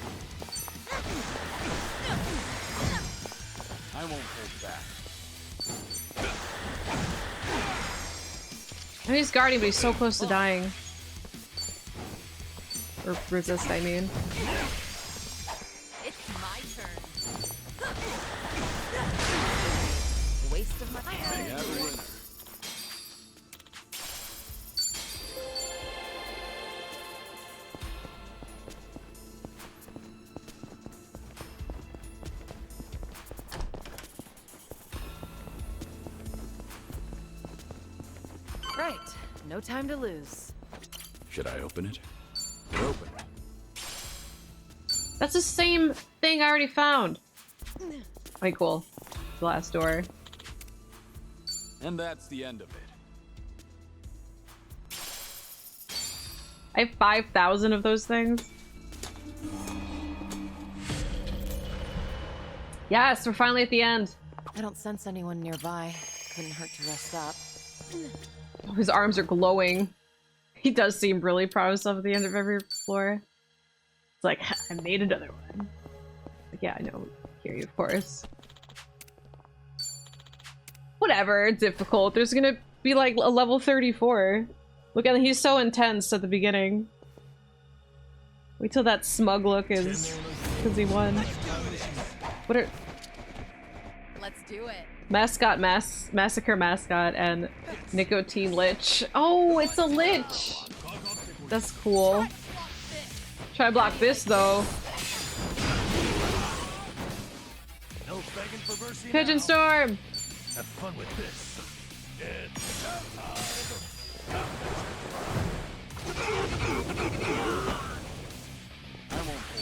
I won't hold back. I know he's guarding, but he's so close to dying. Or resist, I mean. It's my turn. Waste of my We have a winner. Right. No time to lose. Should I open it? Open it. That's the same thing I already found. Okay, cool. The last door. And that's the end of it. I have 5,000 of those things. Yes, we're finally at the end. I don't sense anyone nearby. Couldn't hurt to rest up. Oh, his arms are glowing. He does seem really proud of himself at the end of every floor. It's like, I made another one. Like, yeah, I know. Hear you, of course. Whatever, difficult. There's gonna be like a level 34. Look at him, he's so intense at the beginning. Wait till that smug look is because he won. What are Let's do it. mascot massacre mascot and nicotine lich? Oh, it's a lich. That's cool. Try to block this though. No begging for mercy Pigeon now. storm. Have fun with this. It's showtime.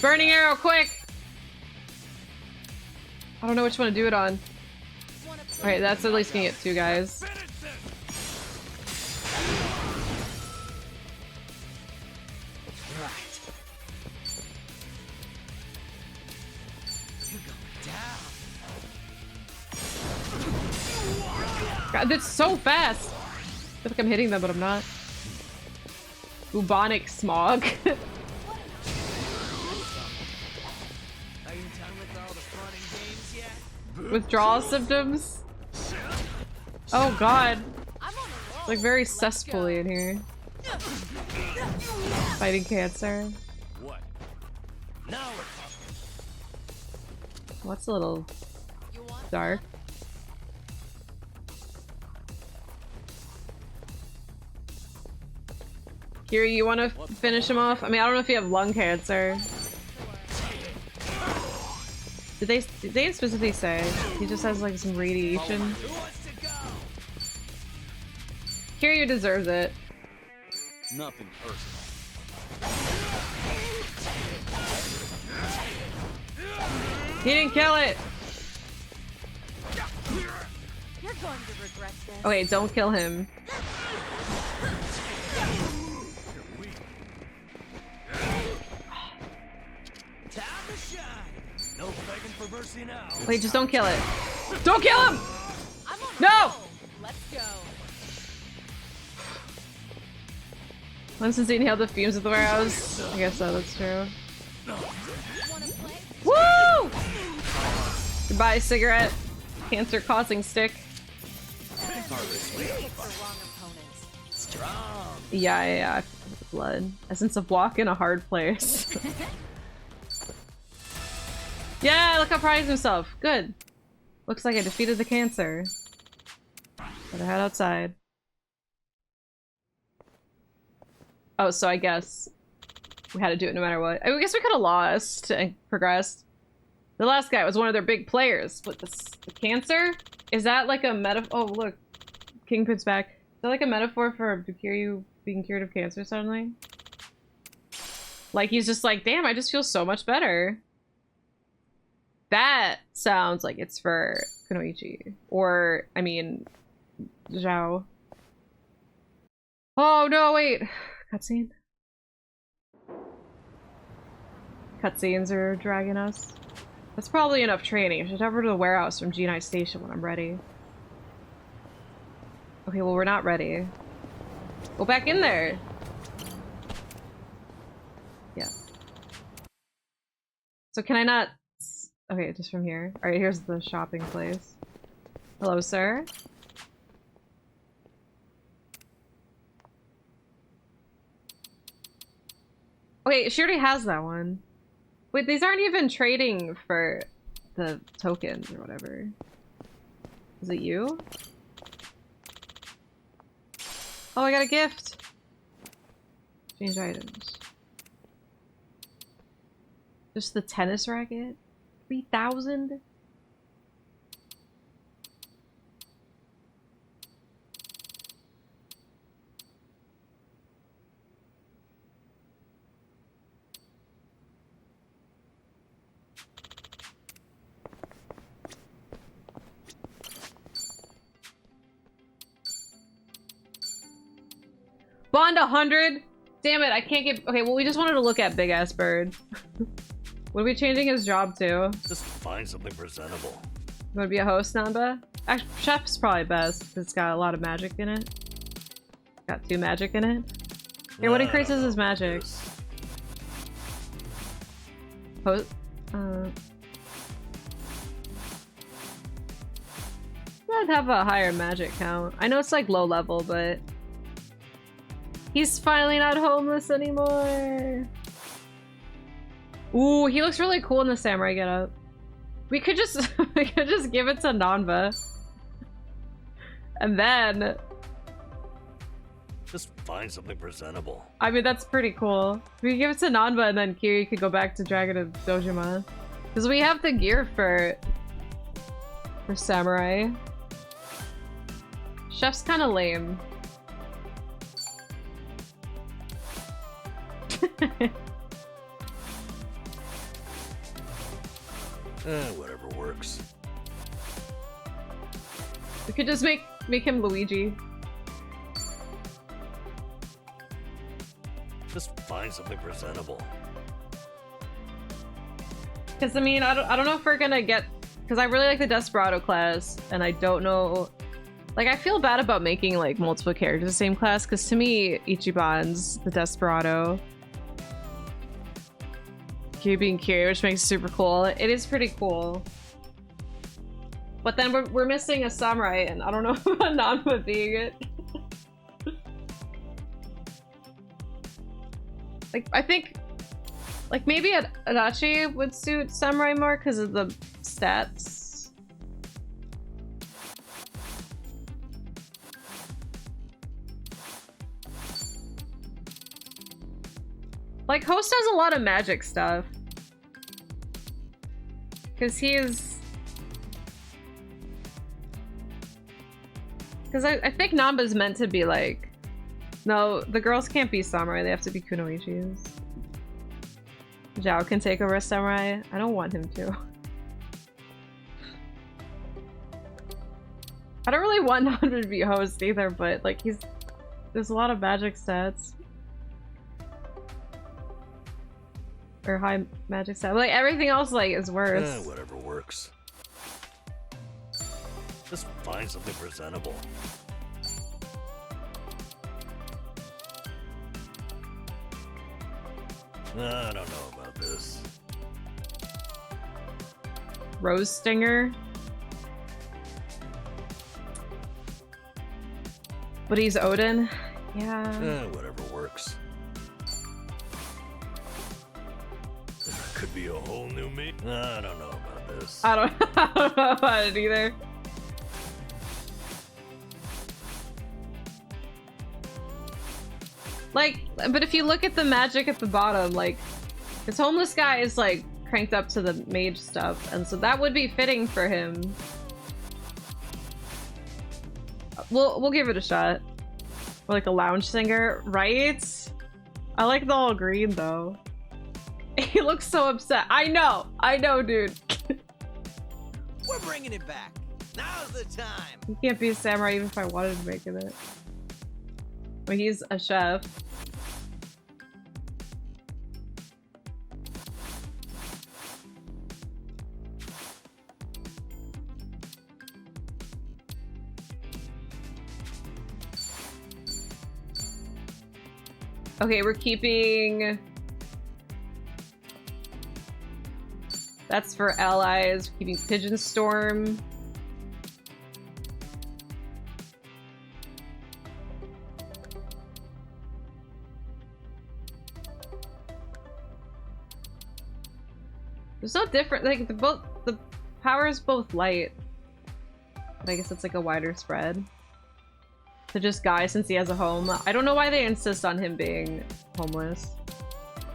Burning arrow, quick! I don't know which one to do it on. Alright, that's at least gonna get 2 guys. Right. You're going down. God, that's so fast! I feel like I'm hitting them, but I'm not. Bubonic smog. Are you done with all the fun and games yet? Withdrawal symptoms? Oh god. I'm on a roll. It's like very Let's go. cesspool-y in here. Fighting cancer. What? Now we're talking. What's a little You want dark? Kiri, you want to finish him off? I mean, I don't know if you have lung cancer. Did they specifically say? He just has like some radiation. Who wants to go? Kiryu deserves it. Nothing personal. He didn't kill it! You're going to regret this. Okay, don't kill him. Time to shine. No begging for mercy now. Wait, just don't kill it. Don't kill him! I'm on a No! roll. Let's go. Once since he inhaled the fumes of the warehouse. I guess so, that's true. Want to play? Woo! Goodbye, cigarette. Cancer-causing stick. Pick the wrong opponents. Strong. Yeah, I feel the blood. Essence of walk in a hard place. Yeah, look how proud of himself. Good. Looks like I defeated the cancer. Better head outside. Oh, so I guess we had to do it no matter what. I guess we could have lost and progressed. The last guy was one of their big players. But the cancer? Is that like a metaphor? Oh, look. Kingpin's back. Is that like a metaphor for Kiryu being cured of cancer suddenly? Like he's just like, damn, I just feel so much better. That sounds like it's for Kunoichi. Or, I mean, Zhao. Oh, no, wait. Cutscene? Cutscenes are dragging us. That's probably enough training. I should head over to the warehouse from G9 Station when I'm ready. Okay, well, we're not ready. Go back in there. Yeah. So can I not... Okay, just from here. Alright, here's the shopping place. Hello, sir. Okay, she already has that one. Wait, these aren't even trading for the tokens or whatever. Is it you? Oh, I got a gift! Change items. Just the tennis racket? 3,000? Bond 100? Damn it, I can't get... Okay, well, we just wanted to look at Big Ass Bird. What are we changing his job to? Just find something presentable. You want to be a host, Namba? Actually, chef's probably best, because it's got a lot of magic in it. Got 2 magic in it. Here, what increases his magic? Host? I'd have a higher magic count. I know it's like low level, but... He's finally not homeless anymore! Ooh, he looks really cool in the samurai getup. We could just we could just give it to Nanba. And then Just find something presentable. I mean that's pretty cool. We could give it to Nanba and then Kiri could go back to Dragon of Dojima. Because we have the gear for samurai. Chef's kinda lame. Whatever works. We could just make him Luigi. Just find something presentable. Because I mean, I don't know if we're gonna get, because I really like the Desperado class, and I don't know, like I feel bad about making like multiple characters the same class, because to me Ichiban's the Desperado. Being Kiryu, which makes it super cool. It is pretty cool. But then we're missing a samurai, and I don't know about Nanba being it. Like, I think, like maybe Adachi would suit samurai more because of the stats. Like, Host has a lot of magic stuff. Because he's... Because I think Namba's meant to be like... No, the girls can't be samurai, they have to be kunoichis. Zhao can take over as samurai. I don't want him to. I don't really want Namba to be Host either, but like he's... There's a lot of magic stats. Or high magic stat. Like everything else like is worse. Whatever works. Just find something presentable. I don't know about this. Rose Stinger. But he's Odin. Yeah. Whatever works. There could be a whole new me. I don't know about this. I don't know about it either. Like, but if you look at the magic at the bottom, like, this homeless guy is like cranked up to the mage stuff, and so that would be fitting for him. We'll give it a shot. Or like a lounge singer, right? I like the all green though. He looks so upset. I know, dude. We're bringing it back. Now's the time. He can't be a samurai even if I wanted to make it. But he's a chef. Okay, we're keeping... That's for allies. We're keeping Pigeon Storm. There's no different, like the power is both light. But I guess it's like a wider spread. To just Guy since he has a home. I don't know why they insist on him being homeless.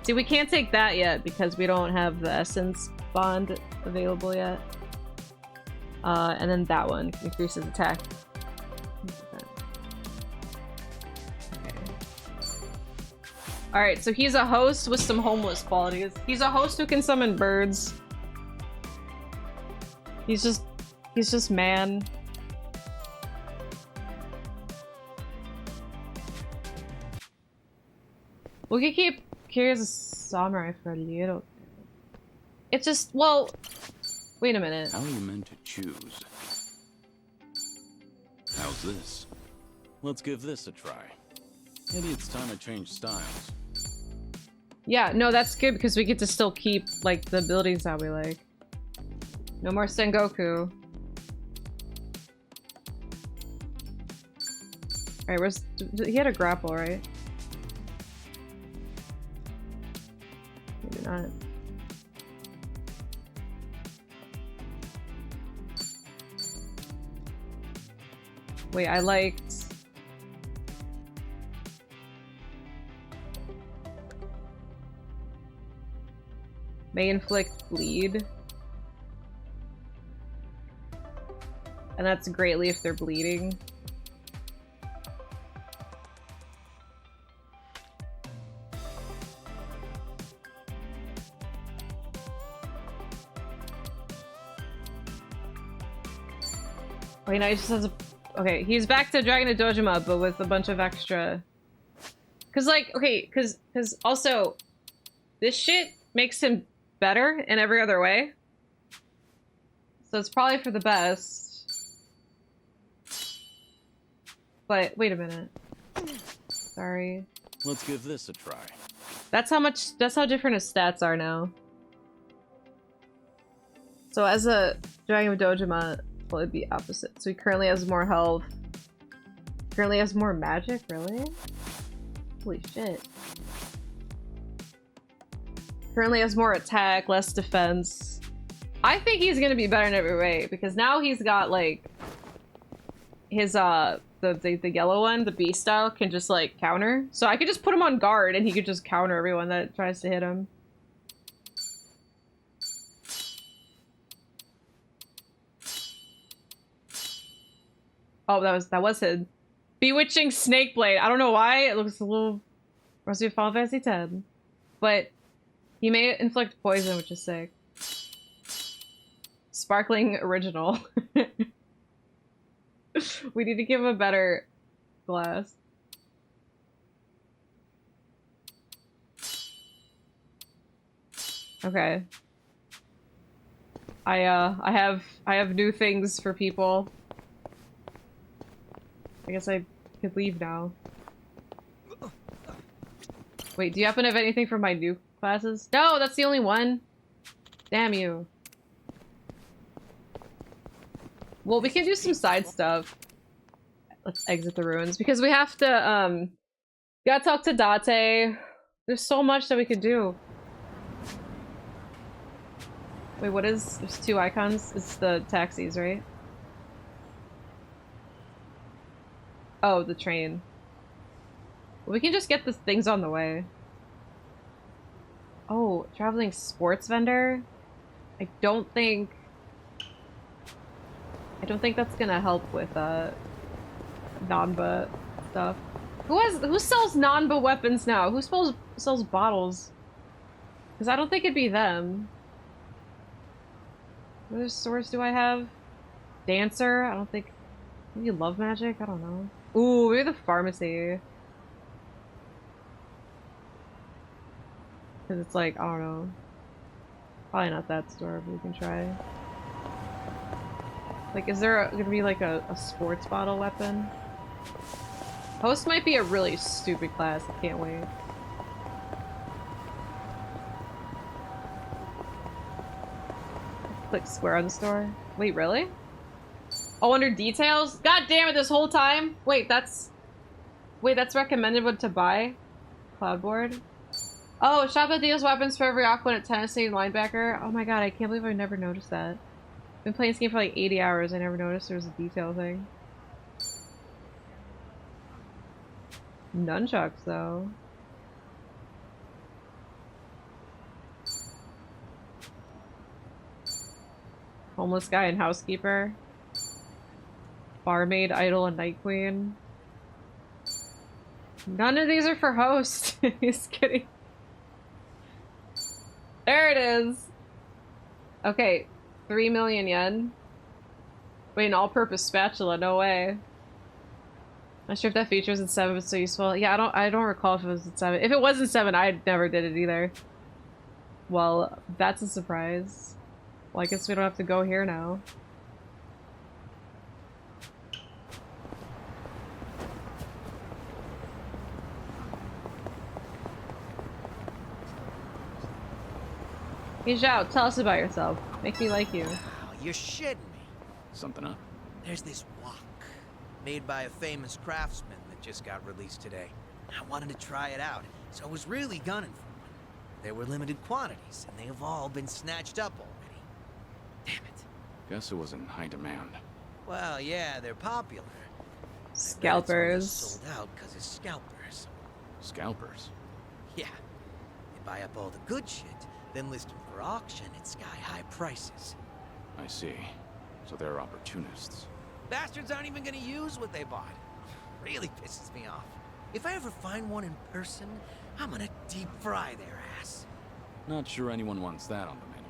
See, we can't take that yet because we don't have the essence bond available yet. And then that one increases attack. Okay. Alright, so he's a host with some homeless qualities. He's a host who can summon birds. He's just man. We could keep Kiryu as a samurai for a little bit. It's just, well, wait a minute. How are you meant to choose? How's this? Let's give this a try. Maybe it's time to change styles. Yeah, no, that's good because we get to still keep, like, the abilities that we like. No more Sengoku. Alright, where's... He had a grapple, right? Maybe not. Wait, I liked... May inflict bleed. And that's greatly if they're bleeding. Wait, now he just has a... Okay, he's back to Dragon of Dojima, but with a bunch of extra... Cause like, okay, cause also, this shit makes him better in every other way. So it's probably for the best. But, wait a minute. Sorry. Let's give this a try. That's how different his stats are now. So as a Dragon of Dojima, well, it'd be opposite. So he currently has more health. Currently has more magic, really? Holy shit. Currently has more attack, less defense. I think he's gonna be better in every way, because now he's got, like, his, the yellow one, the beast style, can just, like, counter. So I could just put him on guard, and he could just counter everyone that tries to hit him. Oh, that was his. Bewitching Snakeblade. I don't know why, it looks a little Resident Final Fantasy X. But he may inflict poison, which is sick. Sparkling original. We need to give him a better glass. Okay. I have new things for people. I guess I could leave now. Wait, do you happen to have anything for my new classes? No, that's the only one. Damn you. Well, we can do some side stuff. Let's exit the ruins because we have to, gotta talk to Date. There's so much that we could do. Wait, what is... There's two icons? It's the taxis, right? Oh, the train. Well, we can just get the things on the way. Oh, traveling sports vendor? I don't think that's gonna help with, Nanba stuff. Who sells Nanba weapons now? Who sells bottles? Because I don't think it'd be them. What other stores do I have? Dancer? I don't think... Maybe Love Magic? I don't know. Ooh, maybe the pharmacy. Because it's like, I don't know. Probably not that store, but we can try. Like, is there gonna be like a sports bottle weapon? Host might be a really stupid class. I can't wait. Click square on the store. Wait, really? Oh, under details? God damn it, this whole time? Wait, that's recommended what to buy? Cloudboard? Oh, shop that deals weapons for every Aquan at Tennessee linebacker. Oh my god, I can't believe I never noticed that. Been playing this game for like 80 hours, I never noticed there was a detail thing. Nunchucks, though. Homeless guy and housekeeper. Barmaid, idol, and night queen. None of these are for host. He's kidding. There it is. Okay, 3 million yen. Wait, an all-purpose spatula? No way. Not sure if that feature was in 7, but it's so useful. Yeah, I don't recall if it was in 7. If it was in 7, I never did it either. Well, that's a surprise. Well, I guess we don't have to go here now. Hey Zhao, tell us about yourself. Make me like you. Oh, you're shitting me. Something up? There's this wok, made by a famous craftsman that just got released today. I wanted to try it out, so I was really gunning for one. There were limited quantities, and they have all been snatched up already. Damn it. Guess it was in high demand. Well, yeah, they're popular. Scalpers. Sold out because it's scalpers. Scalpers? Yeah. They buy up all the good shit, then list them for auction at sky-high prices. I see. So they're opportunists. Bastards aren't even gonna use what they bought. Really pisses me off. If I ever find one in person, I'm gonna deep fry their ass. Not sure anyone wants that on the menu.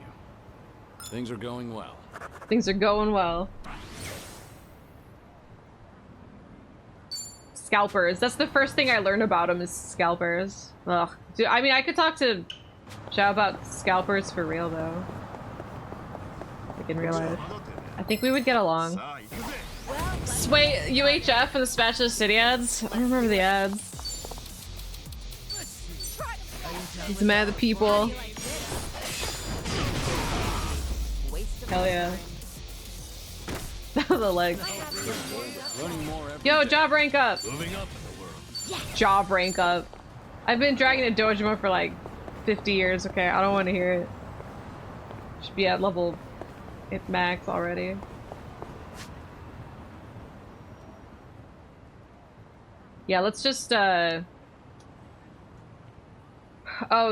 Things are going well. Things are going well. Scalpers. That's the first thing I learned about them is scalpers. Ugh. Dude, I mean, I could talk to Zhao about scalpers for real, though. Like in real life. I think we would get along. Sway UHF and the Smash the City ads? I don't remember the ads. He's mad at the people. Hell yeah. The leg. Yo, job rank up! Moving up in the world. Job rank up. I've been dragging a Dojima for like 50 years, okay? I don't want to hear it. Should be at level max already. Yeah, let's just oh,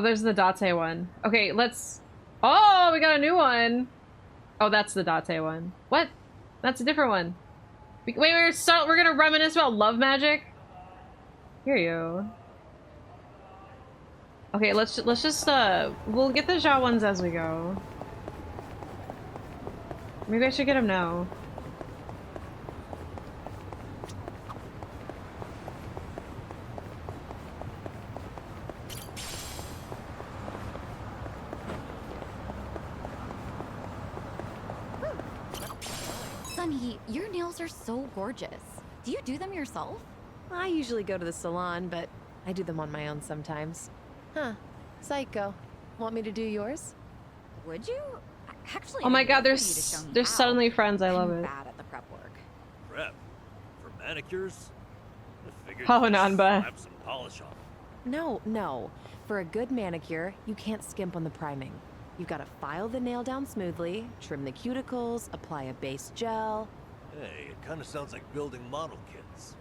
there's the Date one. Okay, let's... Oh, we got a new one! Oh, that's the Date one. What? That's a different one. Wait, we're gonna reminisce about love magic? Hear you. Okay, let's just we'll get the Zhao ones as we go. Maybe I should get them now. Sunny, your nails are so gorgeous. Do you do them yourself? I usually go to the salon, but I do them on my own sometimes. Huh. Psycho. Want me to do yours? Would you? Actually, Oh my I'd god, love they're for you to show me they're how. suddenly friends. I love I'm it. bad at the prep work. Prep. For manicures? I figured Oh, you'd Nanba. slap some polish on. No. For a good manicure, you can't skimp on the priming. You've got to file the nail down smoothly, trim the cuticles, apply a base gel. Hey, it kind of sounds like building model kits.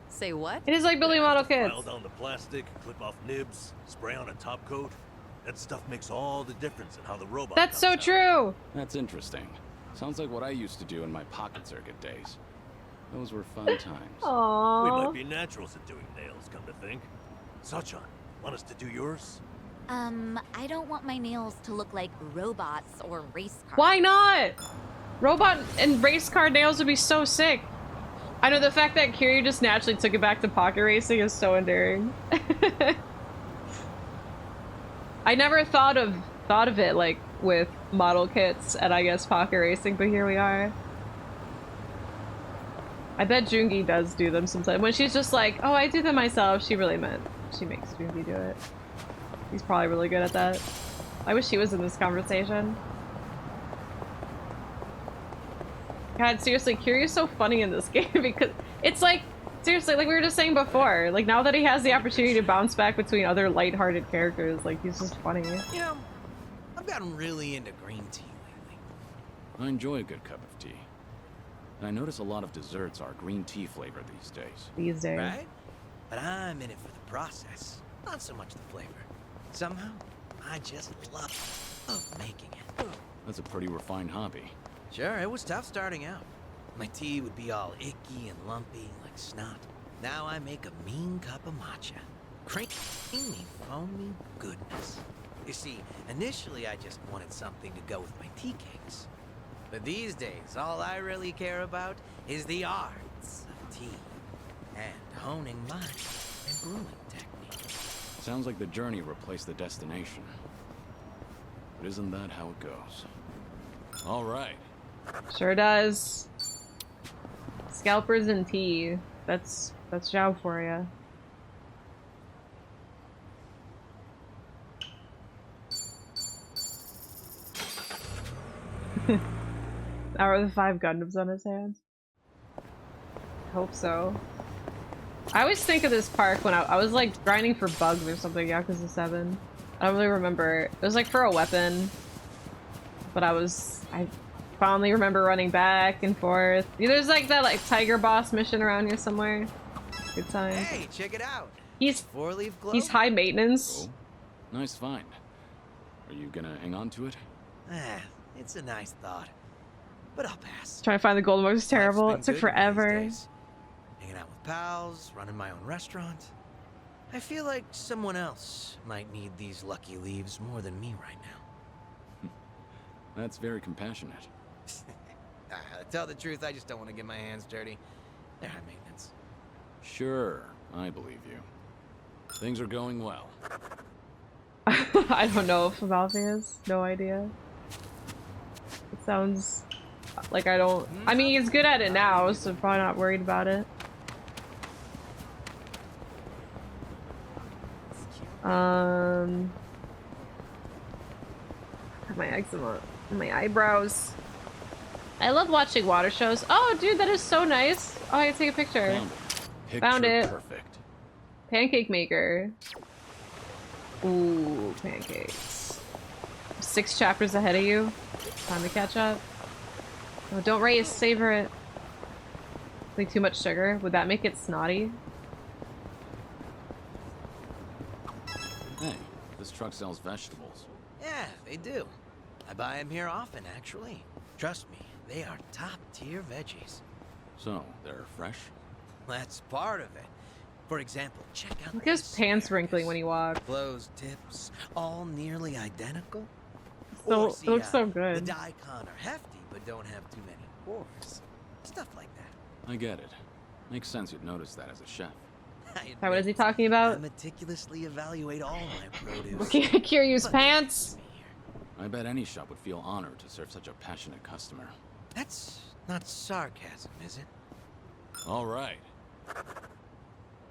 Say what? It is like building model kits. File down the plastic, clip off nibs, spray on a top coat. That stuff makes all the difference in how the robot That's so comes out. true. That's interesting. Sounds like what I used to do in my pocket circuit days. Those were fun times. We Aww. might be naturals at doing nails, come to think. Sachan, want us to do yours? I don't want my nails to look like robots or race cars. Why not? Robot and race car nails would be so sick. I know the fact that Kiryu just naturally took it back to pocket racing is so endearing. I never thought of it like with model kits and I guess pocket racing, but here we are. I bet Jungi does do them sometimes. When she's just like, oh, I do them myself, she really meant she makes Jungi do it. He's probably really good at that. I wish he was in this conversation. God, seriously, Kiryu's so funny in this game because it's like, seriously, like we were just saying before, like now that he has the opportunity to bounce back between other lighthearted characters, like he's just funny. You know, I've gotten really into green tea lately. I enjoy a good cup of tea. And I notice a lot of desserts are green tea flavored these days. These days. Right? But I'm in it for the process, not so much the flavor. Somehow, I just love making it. That's a pretty refined hobby. Sure, it was tough starting out. My tea would be all icky and lumpy like snot. Now I make a mean cup of matcha. Creamy, foamy goodness. You see, initially I just wanted something to go with my tea cakes. But these days, all I really care about is the arts of tea. And honing mine and brewing technique. Sounds like the journey replaced the destination. But isn't that how it goes? All right. Sure does. Scalpers and tea. That's Zhao for ya. Now are the 5 Gundams on his hands? Hope so. I always think of this park when I was like grinding for bugs or something, Yakuza 7. I don't really remember. It was like for a weapon. But I fondly remember running back and forth. There's like that like tiger boss mission around here somewhere. Good time. Hey, check it out. He's 4-leaf glow. he's high maintenance. Oh, nice find. Are you gonna hang on to it? Ah, it's a nice thought. But I'll pass. Trying to find the golden book is terrible. It Life's took been good forever. these days. Hanging out with pals, running my own restaurant. I feel like someone else might need these lucky leaves more than me right now. That's very compassionate. To tell the truth, I just don't want to get my hands dirty. They're high maintenance. Sure, I believe you. Things are going well. I don't know if Amalfi is. No idea. It sounds like I don't. I mean, he's good at it now, so probably not worried about it. My eczema, my eyebrows. I love watching water shows. Oh, dude, that is so nice. Oh, I can take a picture. Found it. Perfect. Pancake maker. Ooh, pancakes. 6 chapters ahead of you. Time to catch up. Oh, don't race. Savor it. Like too much sugar. Would that make it snotty? Hey, this truck sells vegetables. Yeah, they do. I buy them here often, actually. Trust me, they are top-tier veggies. So, they're fresh? That's part of it. For example, check out Look at his this pants asparagus. wrinkling when he walks. Closed tips, all nearly identical. So, Or it looks so the good. daikon are hefty, but don't have too many pores. Stuff like that. I get it. Makes sense you'd notice that as a chef. What is he admit, talking I about? meticulously evaluate all my produce. Looking at Kiryu's But pants. I bet any shop would feel honored to serve such a passionate customer. That's not sarcasm, is it? All right.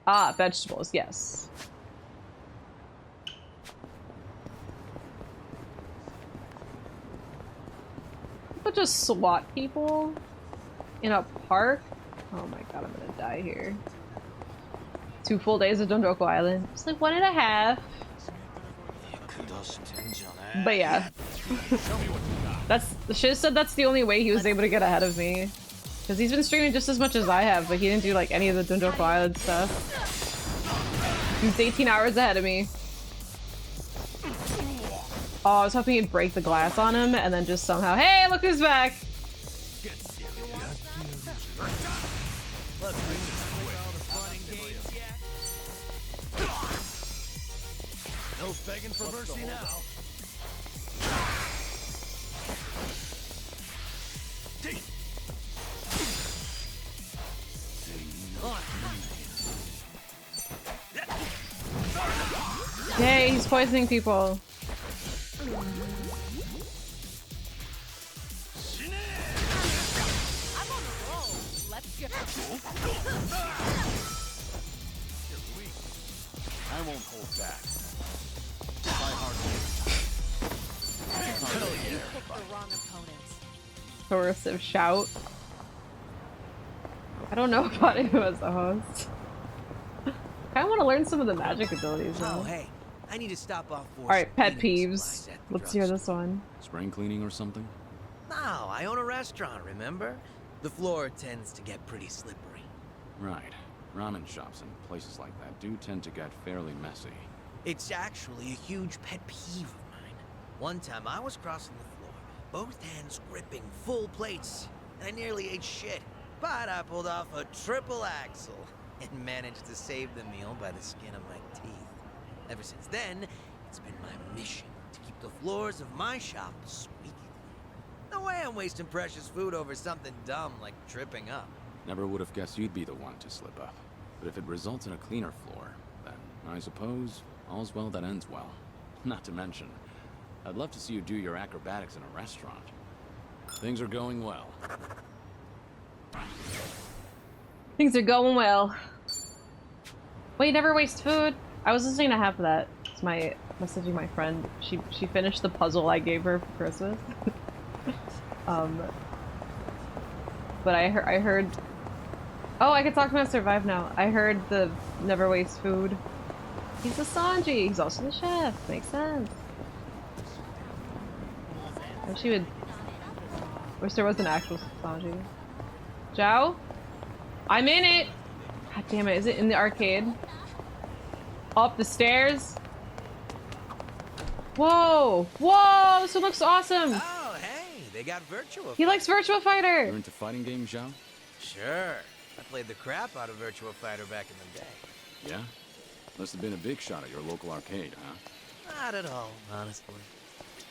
Ah, vegetables, yes. But just SWAT people in a park? Oh my god, I'm gonna die here. 2 full days of Dondoko Island. It's like 1.5. But yeah. That's the shit said that's the only way he was able to get ahead of me. Because he's been streaming just as much as I have, but he didn't do like any of the Dondoko Island stuff. He's 18 hours ahead of me. Oh, I was hoping he'd break the glass on him and then just somehow, hey, look who's back! No begging for mercy now. Yay, he's poisoning people. I'm on a roll. Let's go. I won't hold back. Try hard to You picked the wrong opponent. Coercive shout. I don't know about him as a host. I want to learn some of the magic abilities though. Oh, hey, I need to stop off for Alright, pet cleaning peeves. supplies at the Let's hear drugstore. this one. Spring cleaning or something? No, I own a restaurant, remember? The floor tends to get pretty slippery. Right. Ramen shops and places like that do tend to get fairly messy. It's actually a huge pet peeve of mine. One time I was crossing the floor, both hands gripping full plates, and I nearly ate shit. But I pulled off a triple axle and managed to save the meal by the skin of my teeth. Ever since then, it's been my mission to keep the floors of my shop squeaky clean. No way I'm wasting precious food over something dumb like tripping up. Never would have guessed you'd be the one to slip up. But if it results in a cleaner floor, then I suppose all's well that ends well. Not to mention, I'd love to see you do your acrobatics in a restaurant. Things are going well. Things are going well. Wait, never waste food. I was listening to half of that. It's my messaging my friend. She finished the puzzle I gave her for Christmas. But I heard. Oh, I can talk about Survive now. I heard the never waste food. He's a Sanji. He's also the chef. Makes sense. I wish he would. Wish there was an actual Sanji. Zhao? I'm in it! God damn it, is it in the arcade? Up the stairs? Whoa! Whoa! This one looks awesome! Oh, hey, they got Virtua. He likes Virtua Fighter! You're into fighting games, Zhao? Sure. I played the crap out of Virtua Fighter back in the day. Yeah? Must have been a big shot at your local arcade, huh? Not at all, honestly.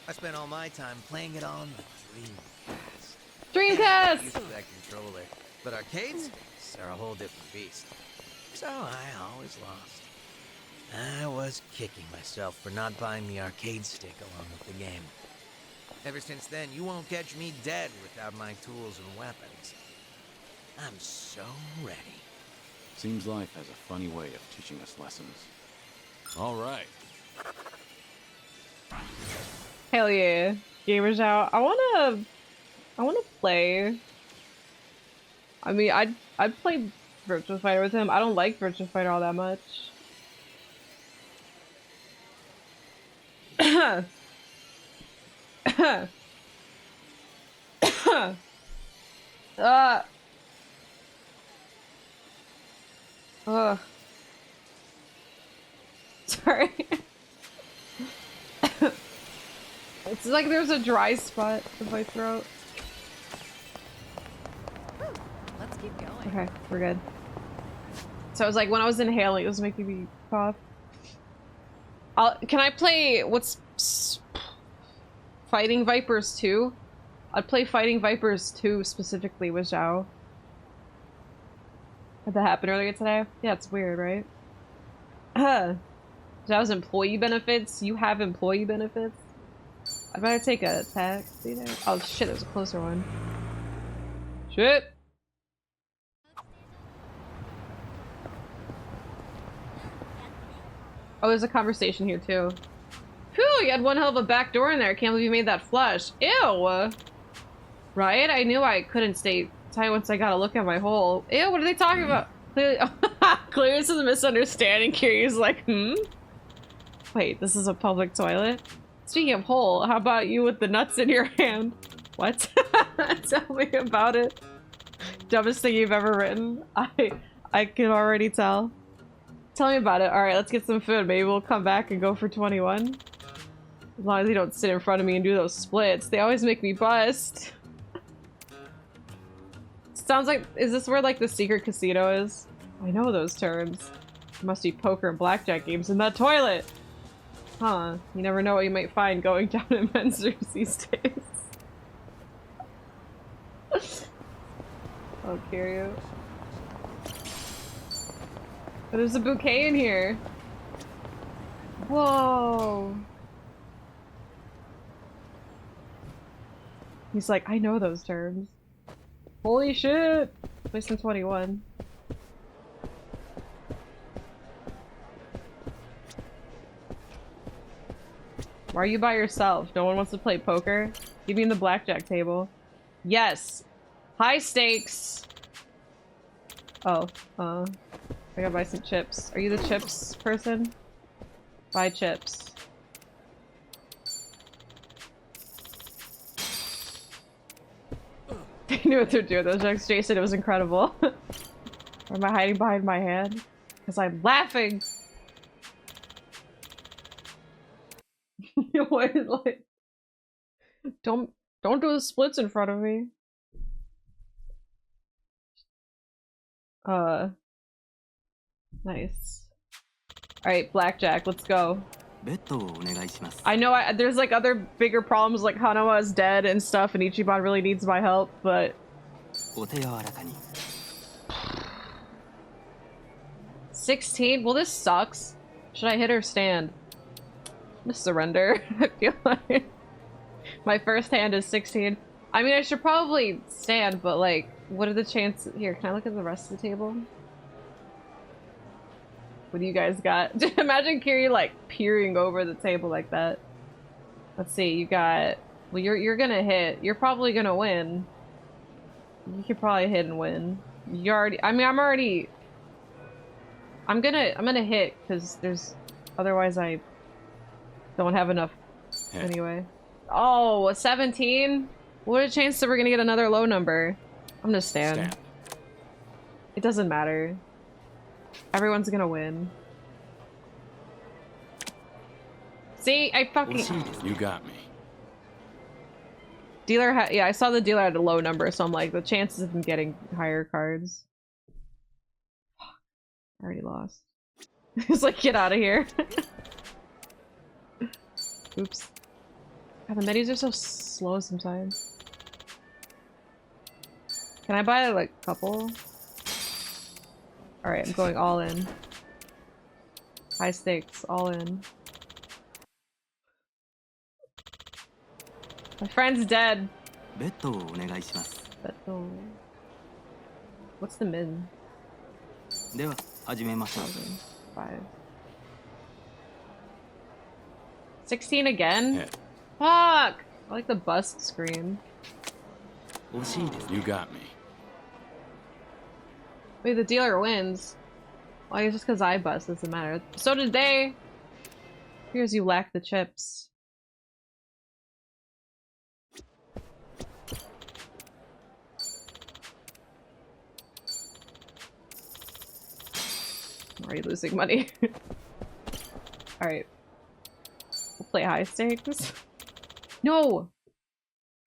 I spent all my time playing it on the Dreamcast. I Dreamcast! used that controller, but arcade sticks are a whole different beast. So I always lost. I was kicking myself for not buying the arcade stick along with the game. Ever since then, you won't catch me dead without my tools and weapons. I'm so ready. Seems life has a funny way of teaching us lessons. All right. Hell yeah. Gamers out. I wanna play. I mean, I'd play Virtua Fighter with him. I don't like Virtua Fighter all that much. Sorry. It's like there's a dry spot in my throat. Let's keep going. Okay, we're good. So I was like, when I was inhaling, it was making me cough. Can I play Fighting Vipers 2? I'd play Fighting Vipers 2 specifically with Zhao. Did that happen earlier today? Yeah, it's weird, right? Zhao's employee benefits? You have employee benefits? I'd better take a taxi there. Oh shit, there's a closer one. Shit! Oh, there's a conversation here too. Phew, you had one hell of a back door in there. Can't believe you made that flush. Ew! Right? I knew I couldn't stay tight once I got a look at my hole. Ew, what are they talking about? Clearly, clearly this is a misunderstanding. Kiryu's like, Wait, this is a public toilet? Speaking of hole, how about you with the nuts in your hand? What? Tell me about it. Dumbest thing you've ever written. I can already tell. Tell me about it. Alright, let's get some food. Maybe we'll come back and go for 21. As long as you don't sit in front of me and do those splits. They always make me bust. Sounds like- is this where like the secret casino is? I know those terms. There must be poker and blackjack games in that toilet! Huh. You never know what you might find going down in Menzies these days. Oh, Kiryu. But there's a bouquet in here. Whoa. He's like, I know those terms. Holy shit! Placed in 21. Why are you by yourself? No one wants to play poker? Give me the blackjack table. Yes! High stakes! Oh, I gotta buy some chips. Are you the chips person? Buy chips. They knew what they're doing. Those jokes, Jason, it was incredible. Or am I hiding behind my hand? Because I'm laughing! What is like? Don't do the splits in front of me. Nice. Alright, blackjack, let's go. I know there's like other bigger problems like Hanawa is dead and stuff and Ichiban really needs my help, but 16? Well, this sucks. Should I hit or stand? I'm gonna surrender. I feel like my first hand is 16. I mean, I should probably stand, but like, what are the chances? Here, can I look at the rest of the table? What do you guys got? Imagine Kiryu like peering over the table like that. Let's see, you got. Well, you're gonna hit. You're probably gonna win. You could probably hit and win. You already. I mean, I'm gonna hit because there's. Otherwise, I don't have enough. Anyway. Oh, a 17? What a chance that we're gonna get another low number. I'm gonna stand. It doesn't matter. Everyone's gonna win. See, I fucking. You got me. Dealer yeah, I saw the dealer had a low number, so I'm like, the chances of him getting higher cards. Fuck. I already lost. He's like, get out of here. Oops. God, the menus are so slow sometimes. Can I buy like a couple? Alright, I'm going all in. High stakes, all in. My friend's dead. Beto. What's the min? では始めましょう。 5. 16 again? Hit. Fuck! I like the bust screen. 惜しいですね。 You got me. Wait, the dealer wins. Well, I guess just because I bust doesn't matter. So did they. Here's you lack the chips. Are you losing money? Alright. We'll play high stakes. No!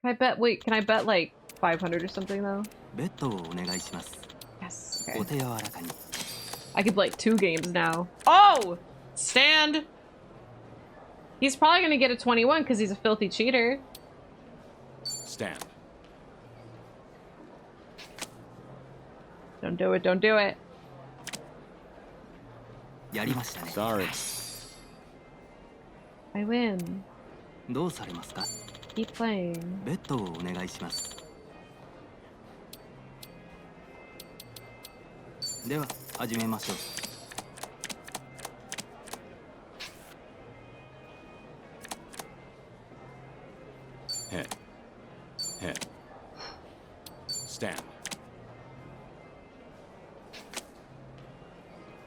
Can I bet- wait, can I bet like 500 or something though? ベットをお願いします。 Yes, お okay. 手柔らかに。 I could play 2 games now. Oh! Stand! He's probably gonna get a 21 because he's a filthy cheater. Stand. Don't do it, don't do it. やりましたね。 Sorry. I win. どうされますか？ Keep playing. ベットをお願いします。では始めましょう。 Hit. Hit. Stand.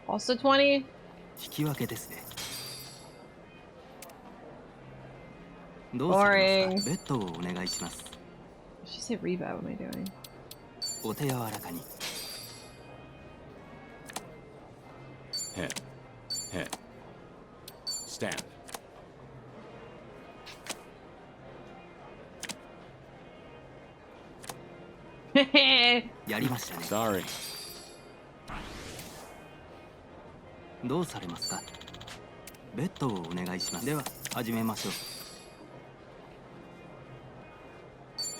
Also 20? 引き分けですね。どうされますか？ベットをお願いします。 Did she say rebound? What am I doing? お手柔らかに。 Hit. Hit. Stand. やりましたね。 Sorry. どうされますか？ベットをお願いします。では始めましょう。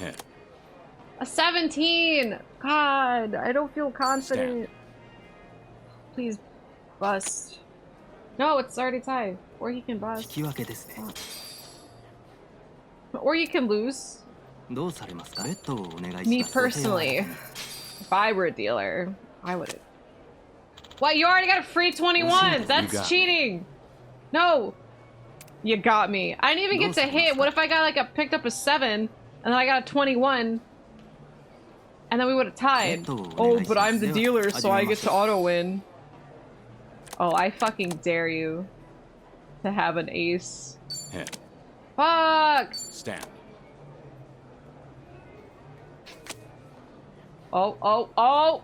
Hit. A 17! God, I don't feel confident. Please bust. No, it's already tied. Or he can 引 bust. き分けですね。 Or you can lose. どうされますか？ベットをお願いし Me ます。 personally, if I were a dealer, I wouldn't. What? You already got a free 21! That's got me. cheating! No! You got me. I didn't even get to hit. What if I got like picked up a 7 and then I got a 21 and then we would have tied? Oh, but I'm the dealer, so I get to auto win. Oh, I fucking dare you to have an ace. Hit. Fuck! Stand. Oh, oh, oh!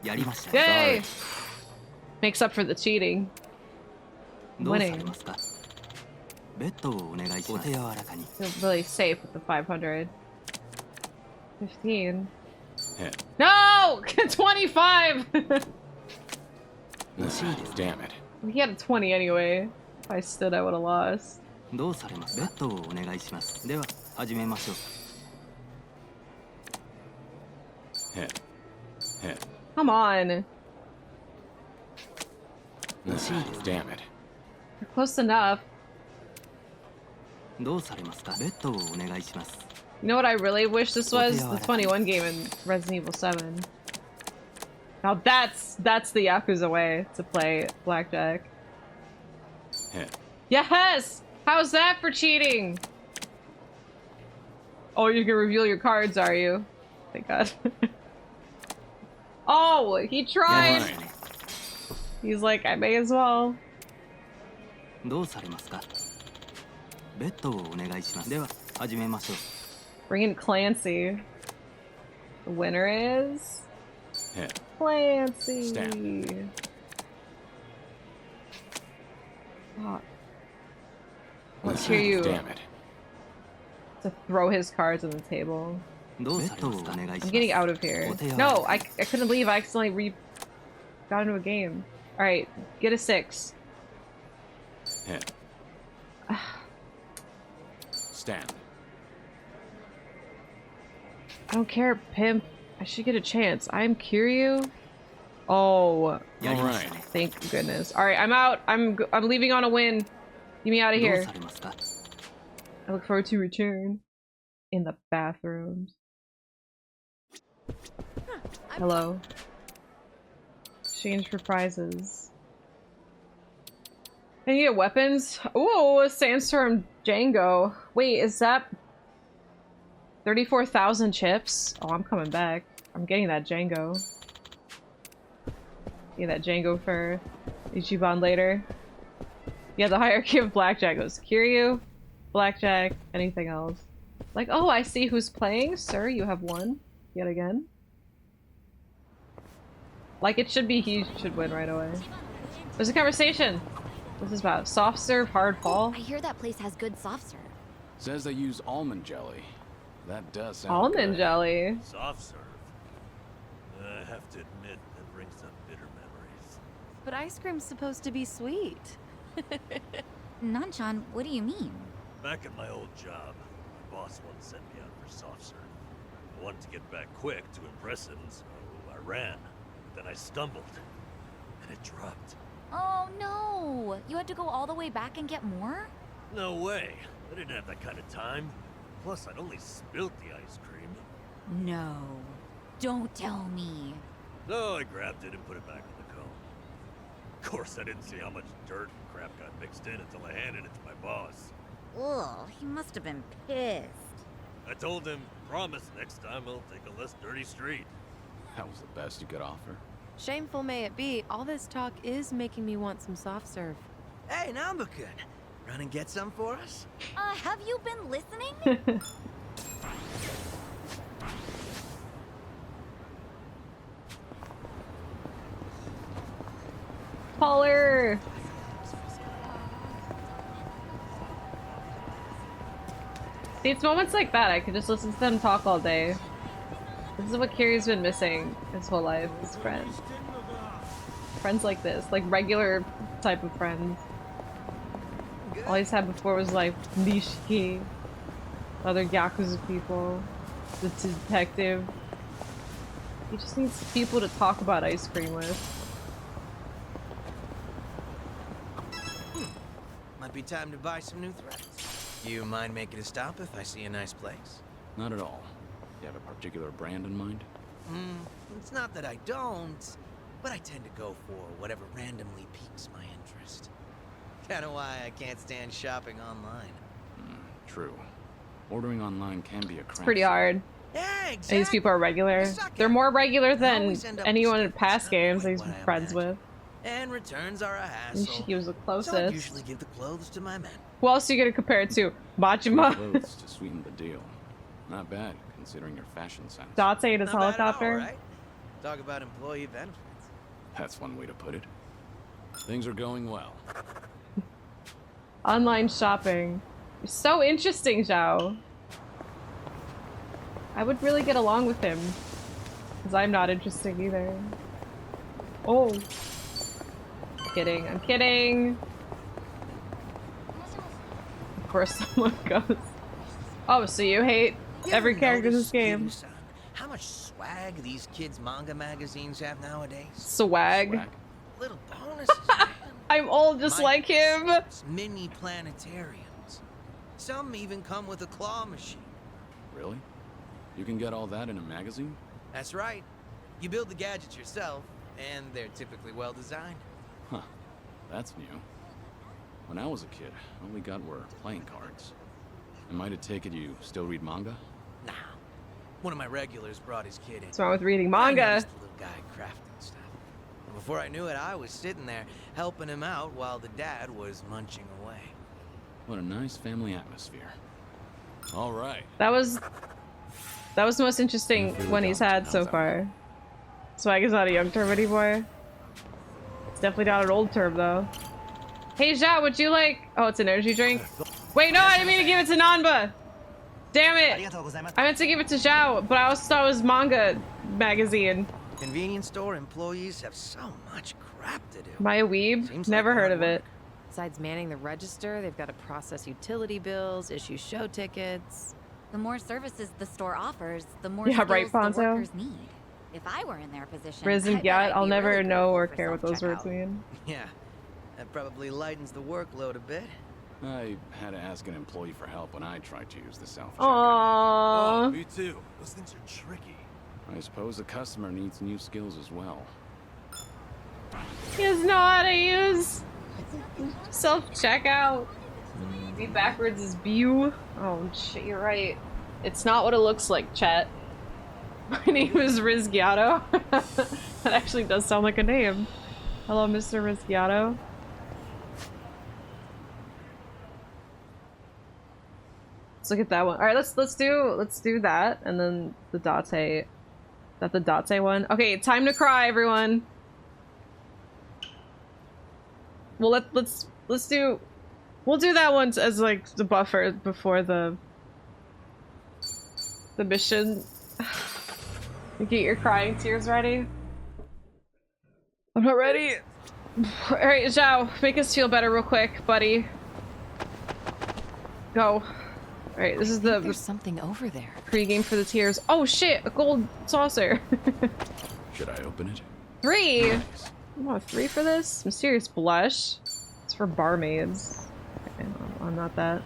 やりましたね。 Yay! Makes up for the cheating. どうされますか？ベットをお願いします。お手柔らかに。 Feel really safe with the 500. 15. Hit. No! 25! Damn it. He had a 20 anyway. If I stood, I would have lost. どうされますか？ベットをお願いします。では始めましょう。 Hit. Hit. Come on. Damn it. You're close enough. どうされますか？ベットをお願いします。 You know what I really wish this was? The 21 game in Resident Evil 7. Now that's the Yakuza way to play blackjack. Hit. Yes! How's that for cheating? Oh, you can reveal your cards, are you? Thank God. Oh, he tried! Fine. He's like, I may as well. どうされますか？ベットをお願いします。では始めましょう。 Bring in Clancy. The winner is... Hit. Clancy! Stand. Oh. Let's hear you Damn it. to throw his cards on the table. どうされますか？ I'm getting out of here. No, I couldn't leave. I accidentally got into a game. Alright, get a 6. Hit. Stand. I don't care, pimp. I should get a chance. I'm Kiryu. Oh, All right. thank goodness. All right, I'm out. I'm leaving on a win. Get me out of here. I look forward to return in the bathrooms. Hello. Exchange for prizes. Can you get weapons? Ooh, a Sandstorm Django. Wait, is that 34,000 chips? Oh, I'm coming back. I'm getting that Django. Get that Django for Ichiban later. Yeah, the hierarchy of blackjack goes Kiryu, blackjack, anything else. Like, oh, I see who's playing. Sir, you have won. Yet again. Like, it should be he should win right away. There's a conversation. What's this about? Soft serve, hard fall? I hear that place has good soft serve. Says they use almond jelly. That does sound Almond good. jelly. Soft serve. I have to admit, that brings up bitter memories. But ice cream's supposed to be sweet. Nanchan, what do you mean? Back at my old job, my boss once sent me out for soft serve. I wanted to get back quick to impress him, so I ran. Then I stumbled, and it dropped. Oh no! You had to go all the way back and get more? No way. I didn't have that kind of time. Plus, I'd only spilt the ice cream. No. Don't tell me. So I grabbed it and put it back in the cone. Of course, I didn't see how much dirt and crap got mixed in until I handed it to my boss. Ugh, he must have been pissed. I told him, promise next time I'll take a less dirty street. That was the best you could offer. Shameful may it be, all this talk is making me want some soft serve. Hey, Nambu-kun. Run and get some for us? Have you been listening? Caller! See, it's moments like that. I could just listen to them talk all day. This is what Kiryu's been missing his whole life, his friends. Friends like this, like regular type of friends. All he's had before was like Nishiki, other Yakuza people, the detective. He just needs people to talk about ice cream with. Might be time to buy some new threads. You mind making a stop if I see a nice place? Not at all. You have a particular brand in mind? It's not that I don't, but I tend to go for whatever randomly piques my interest. Kinda why I can't stand shopping online. True. Ordering online can be a crap. It's pretty hard. Yeah, And exactly. these people are regular. They're more regular than anyone in past games he's been friends with. And returns are a hassle. Nishiki was the So I closest. usually give the clothes to my men. Who else are you gonna compare it to? Majima? Clothes to sweeten the deal. Not bad, considering your fashion sense. Date in his Not bad at all, helicopter? right? Talk about employee benefits. That's one way to put it. Things are going well. Online shopping. You're so interesting, Zhao. I would really get along with him. Because I'm not interesting either. Oh. I'm kidding. I'm kidding. Of course someone goes. Oh, so you hate You every ever character in notice, this game? Kiryu-san, how much swag these kids' manga magazines have nowadays? Swag. Swag. Little bonuses, man. I'm old just like him. Mini planetariums. Some even come with a claw machine. Really? You can get all that in a magazine? That's right. You build the gadgets yourself, and they're typically well designed. Huh. That's new. When I was a kid, all we got were playing cards. Am I to take it you still read manga? Nah. One of my regulars brought his kid in. What's wrong with reading I manga? noticed the little guy crafting stuff. And before I knew it, I was sitting there helping him out while the dad was munching away. What a nice family atmosphere. All right. That was the most interesting one he's had so far. Swag is not a young term anymore. It's definitely not an old term though. Hey Zhao, would you like? Oh, it's an energy drink. Wait, no, I didn't mean to give it to Nanba. Damn it! I meant to give it to Zhao, but I also thought it was manga magazine. Convenience store employees have so much crap to do. Am I a weeb? Seems Never like heard hard of it. work. Besides manning the register, they've got to process utility bills, issue show tickets. The more services the store offers, the more Yeah, skills right, the Fonzo? workers need. If I were in their position, Risen I bet Yacht, I'd I'll be never really know or grateful for care what those words self-checkout. mean. Yeah, that probably lightens the workload a bit. I had to ask an employee for help when I tried to use the self-checkout. Aww. Oh, me too. Those things are tricky. I suppose the customer needs new skills as well. He doesn't know how to use self-checkout. B backwards is Bew. Oh shit, you're right. It's not what it looks like, chat. My name is Rizgiato. That actually does sound like a name. Hello, Mr. Rizgiato. Let's look at that one. All right, let's do that, and then the Date. Is that the Date one? Okay, time to cry, everyone. Well, let's do. We'll do that one as like the buffer before the mission. You get your crying tears ready. I'm not ready. All right, Zhao, make us feel better real quick, buddy. Go. All right, this is There's something over there. pre-game for the tears. Oh shit, a gold saucer. Should I open it? 3. Nice. You want 3 for this? Mysterious blush. It's for barmaids. Okay, I'm not that.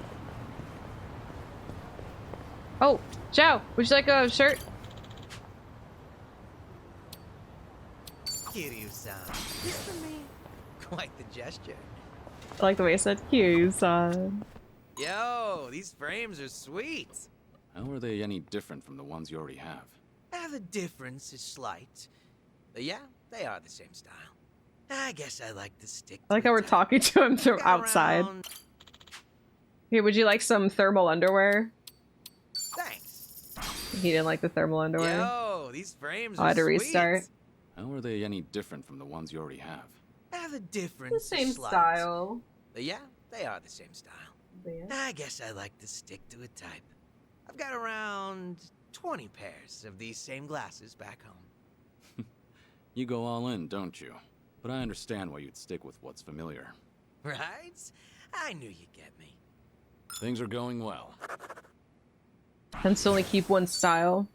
Oh, Zhao, would you like a shirt? Kiryu-san. This for me. Quite the gesture. I like the way I said Kiryu-san. Yo, these frames are sweet. How are they any different from the ones you already have? The difference is slight. But yeah, they are the same style. I guess I like to stick I like to how the we're type. talking to him from Got outside. around- Hey, would you like some thermal underwear? Thanks. He didn't like the thermal underwear. Yo, these frames I are had to sweet. restart. How are they any different from the ones you already have? The difference The is same slight. style. But yeah, they are the same style. I guess I like to stick to a type. I've got around 20 pairs of these same glasses back home. You go all in, don't you? But I understand why you'd stick with what's familiar. Right? I knew you'd get me. Things are going well. Tends to only keep one style.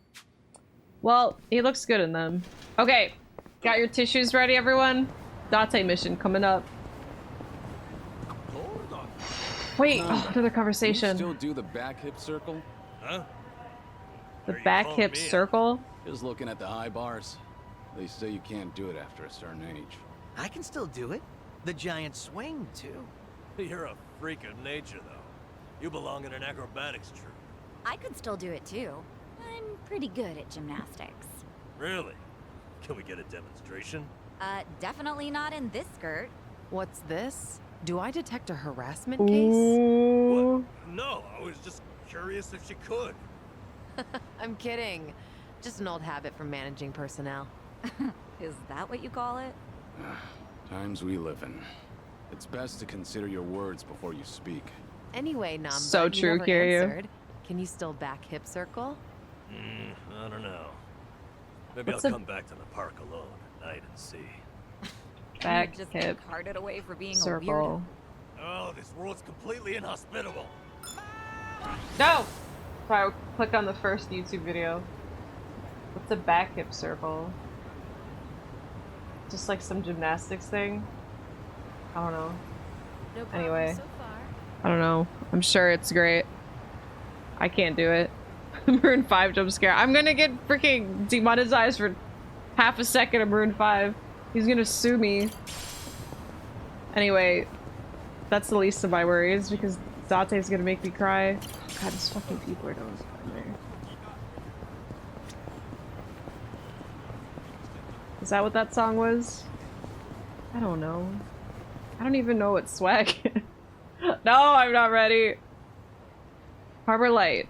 Well, he looks good in them. Okay, got your tissues ready, everyone? Date mission coming up. Hold on. Wait, No. oh, another Can conversation. you still do the back hip circle? Huh? The Are you back calling hip me out? circle? Just looking at the high bars. They say you can't do it after a certain age. I can still do it. The giant swing, too. You're a freak of nature, though. You belong in an acrobatics troupe. I could still do it too. I'm pretty good at gymnastics. Really? Can we get a demonstration? Definitely not in this skirt. What's this? Do I detect a harassment case? Ooh. What? No, I was just curious if she could. I'm kidding. Just an old habit from managing personnel. Is that what you call it? Times we live in. It's best to consider your words before you speak. Anyway, Namba, So you true, never Kiryu. answered. Can you still back hip circle? I don't know. Maybe What's I'll a- come back to the park alone at night and see. Back You just hip get carted away for being a circle. Oh, this world's completely inhospitable. No! So I click on the first YouTube video. What's a back hip circle? Just like some gymnastics thing? I don't know. No problem Anyway. so far. I don't know. I'm sure it's great. I can't do it. Maroon 5 jump scare. I'm gonna get freaking demonetized for half a second of Maroon 5. He's gonna sue me. Anyway, that's the least of my worries because Date's gonna make me cry. Oh god, these fucking people are doing there. Is that what that song was? I don't know. I don't even know what swag is. No, I'm not ready. Harbor Light.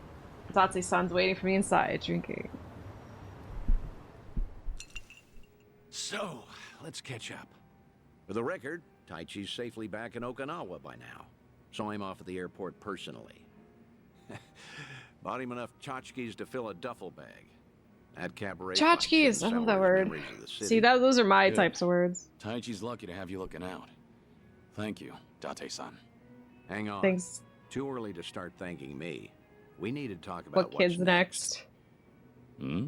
Date-san's waiting for me inside, drinking. So, let's catch up. For the record, Taichi's safely back in Okinawa by now. Saw him off at the airport personally. Bought him enough tchotchkes to fill a duffel bag. That cabaret Tchotchkes! function I love that sours word. memories of the city. See, those are my Good. types of words. Taichi's lucky to have you looking out. Thank you, Date-san. Hang on. Thanks. Too early to start thanking me. We need to talk about What what's kid's next? Hmm?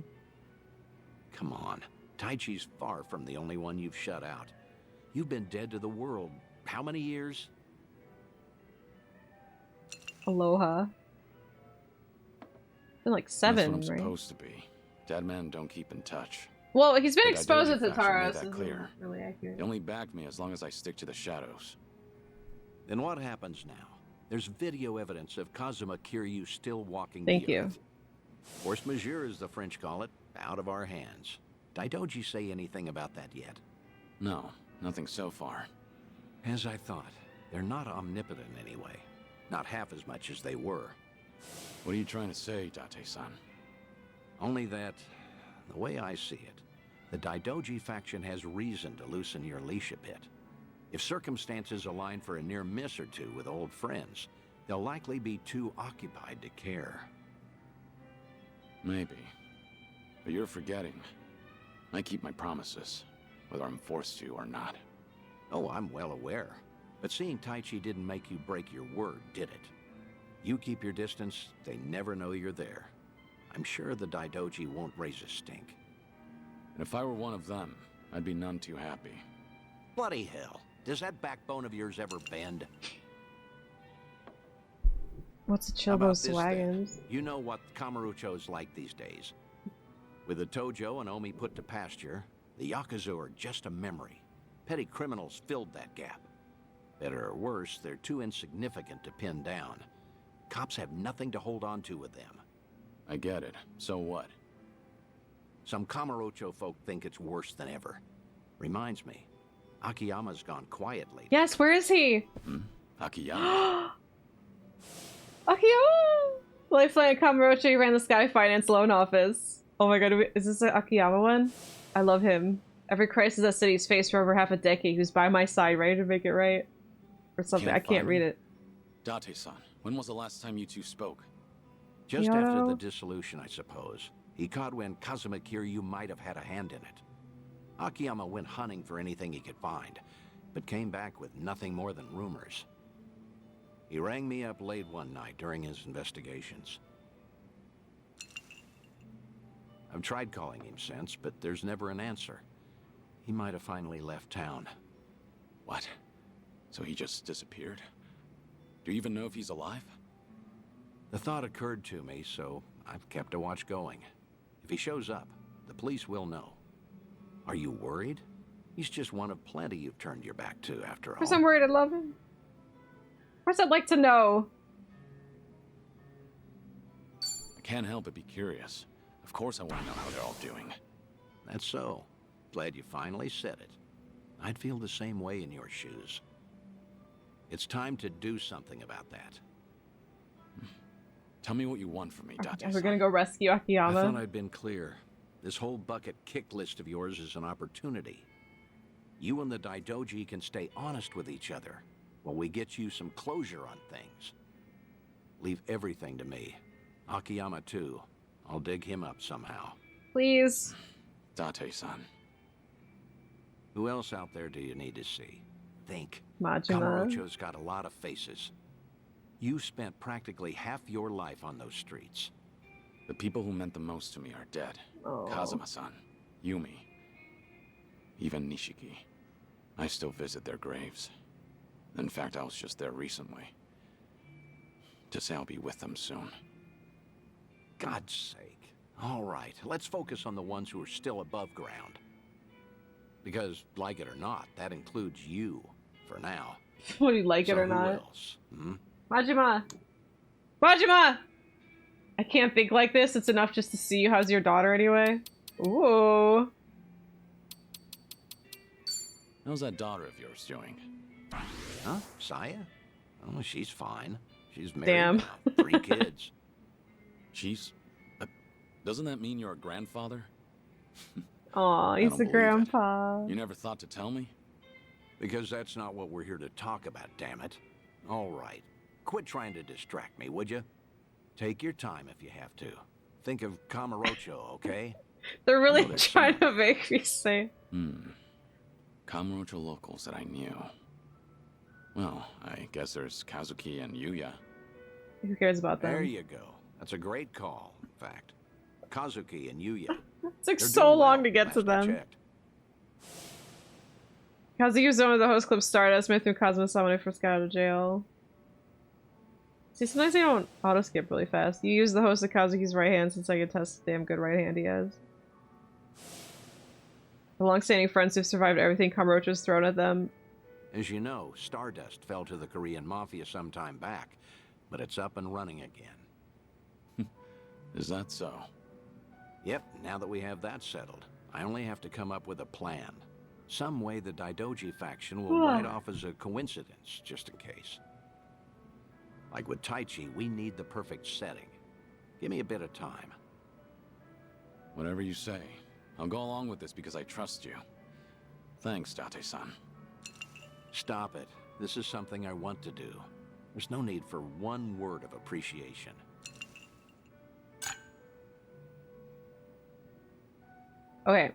Come on. Taichi's far from the only one you've shut out. You've been dead to the world how many years? Aloha. Been like That's 7, what I'm right? supposed to be. Dead men don't keep in touch. Well, he's been The exposed Daidoji to faction Tara, made so that this clear. isn't really accurate. They only back me as long as I stick to the shadows. Then what happens now? There's video evidence of Kazuma Kiryu still walking Thank the you. earth. Force majeure, as the French call it, out of our hands. Daidoji say anything about that yet? No, nothing so far. As I thought, they're not omnipotent anyway. Not half as much as they were. What are you trying to say, Date-san? Only that, the way I see it, the Daidoji faction has reason to loosen your leash a bit. If circumstances align for a near miss or two with old friends, they'll likely be too occupied to care. Maybe. But you're forgetting. I keep my promises, whether I'm forced to or not. Oh, I'm well aware. But seeing Taichi didn't make you break your word, did it? You keep your distance, they never know you're there. I'm sure the Daidoji won't raise a stink. And if I were one of them, I'd be none too happy. Bloody hell. Does that backbone of yours ever bend? What's a How about Chobo's this, wagons? then? You know what Kamurocho's like these days. With the Tojo and Omi put to pasture, the Yakuza are just a memory. Petty criminals filled that gap. Better or worse, they're too insignificant to pin down. Cops have nothing to hold on to with them. I get it. So what? Some Kamurocho folk think it's worse than ever. Reminds me, Akiyama's gone quiet lately. Yes, where is he? Akiyama. Akiyama! Lifeline Kamurocho ran the Sky Finance loan office. Oh my god, is this an Akiyama one? I love him. Every crisis that city's faced for over half a decade, he was by my side, ready to make it right. Or something, I can't find read him? it. Date-san, when was the last time you two spoke? Just after Kyoto? the dissolution, I suppose. He caught when Kazuma Kiryu might have had a hand in it. Akiyama went hunting for anything he could find, but came back with nothing more than rumors. He rang me up late one night during his investigations. I've tried calling him since, but there's never an answer. He might have finally left town. What? So he just disappeared? Do you even know if he's alive? The thought occurred to me, so I've kept a watch going. If he shows up, the police will know. Are you worried? He's just one of plenty you've turned your back to, after all. Of course I'm worried, I love him. Of course I'd like to know. I can't help but be curious. Of course I want to know how they're all doing. That's so. Glad you finally said it. I'd feel the same way in your shoes. It's time to do something about that. Tell me what you want from me, Date-san. We're gonna go rescue I Akiyama. thought I'd been clear. This whole bucket kick list of yours is an opportunity. You and the Daidoji can stay honest with each other while we get you some closure on things. Leave everything to me. Akiyama, too. I'll dig him up somehow. Please. Date-san. Who else out there do you need to see? Think. Majima. Kamurocho's got a lot of faces. You spent practically half your life on those streets. The people who meant the most to me are dead. Oh. Kazuma-san, Yumi, even Nishiki. I still visit their graves. In fact, I was just there recently. To say I'll be with them soon. God's sake. All right, let's focus on the ones who are still above ground. Because, like it or not, that includes you, for now. Whether you like it So or who not. else? Hmm? Majima! Majima! I can't think like this. It's enough just to see you. How's your daughter anyway? Ooh. How's that daughter of yours doing? Huh? Saya? Oh, she's fine. She's married Damn. now. 3 kids. She's... doesn't that mean you're a grandfather? Aw, I he's don't the believe it. grandpa. You never thought to tell me? Because that's not what we're here to talk about, damn it. All right. Quit trying to distract me, would you? Take your time if you have to. Think of Kamurocho, okay? They're really Oh, there's trying to make me say. Kamurocho locals that I knew. Well, I guess there's Kazuki and Yuya. Who cares about them? There you go. That's a great call, in fact. Kazuki and Yuya. It took They're so doing long well, to get to last I them. checked. Kazuki used one of the host clips Stardust made through Cosmo when I first got out of jail. See, sometimes I don't auto-skip really fast. You use the host of Kazuki's right hand since I can test the damn good right hand he has. The long-standing friends who've survived everything Kamurocho was thrown at them. As you know, Stardust fell to the Korean Mafia some time back, but it's up and running again. Is that so? Yep, now that we have that settled, I only have to come up with a plan. Some way the Daidoji faction will write off as a coincidence, just in case. Like with Taichi, we need the perfect setting. Give me a bit of time. Whatever you say. I'll go along with this because I trust you. Thanks, Date-san. Stop it. This is something I want to do. There's no need for one word of appreciation. Okay.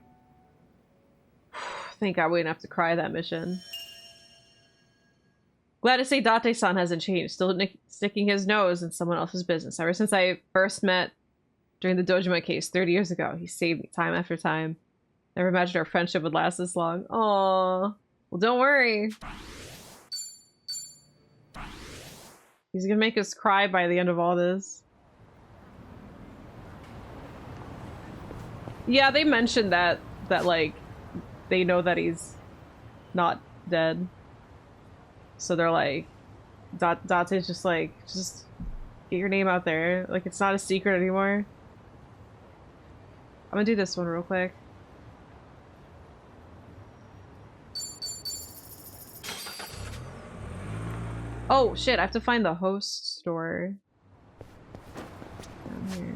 Thank God we didn't have to cry that mission. Glad to say Date-san hasn't changed, still sticking his nose in someone else's business. Ever since I first met during the Dojima case 30 years ago, he saved me time after time. Never imagined our friendship would last this long. Aww. Well, don't worry. He's gonna make us cry by the end of all this. Yeah, they mentioned that like, they know that he's not dead. So they're like, Date's just like, just get your name out there. Like, it's not a secret anymore. I'm gonna do this one real quick. Oh shit, I have to find the host store. Down here.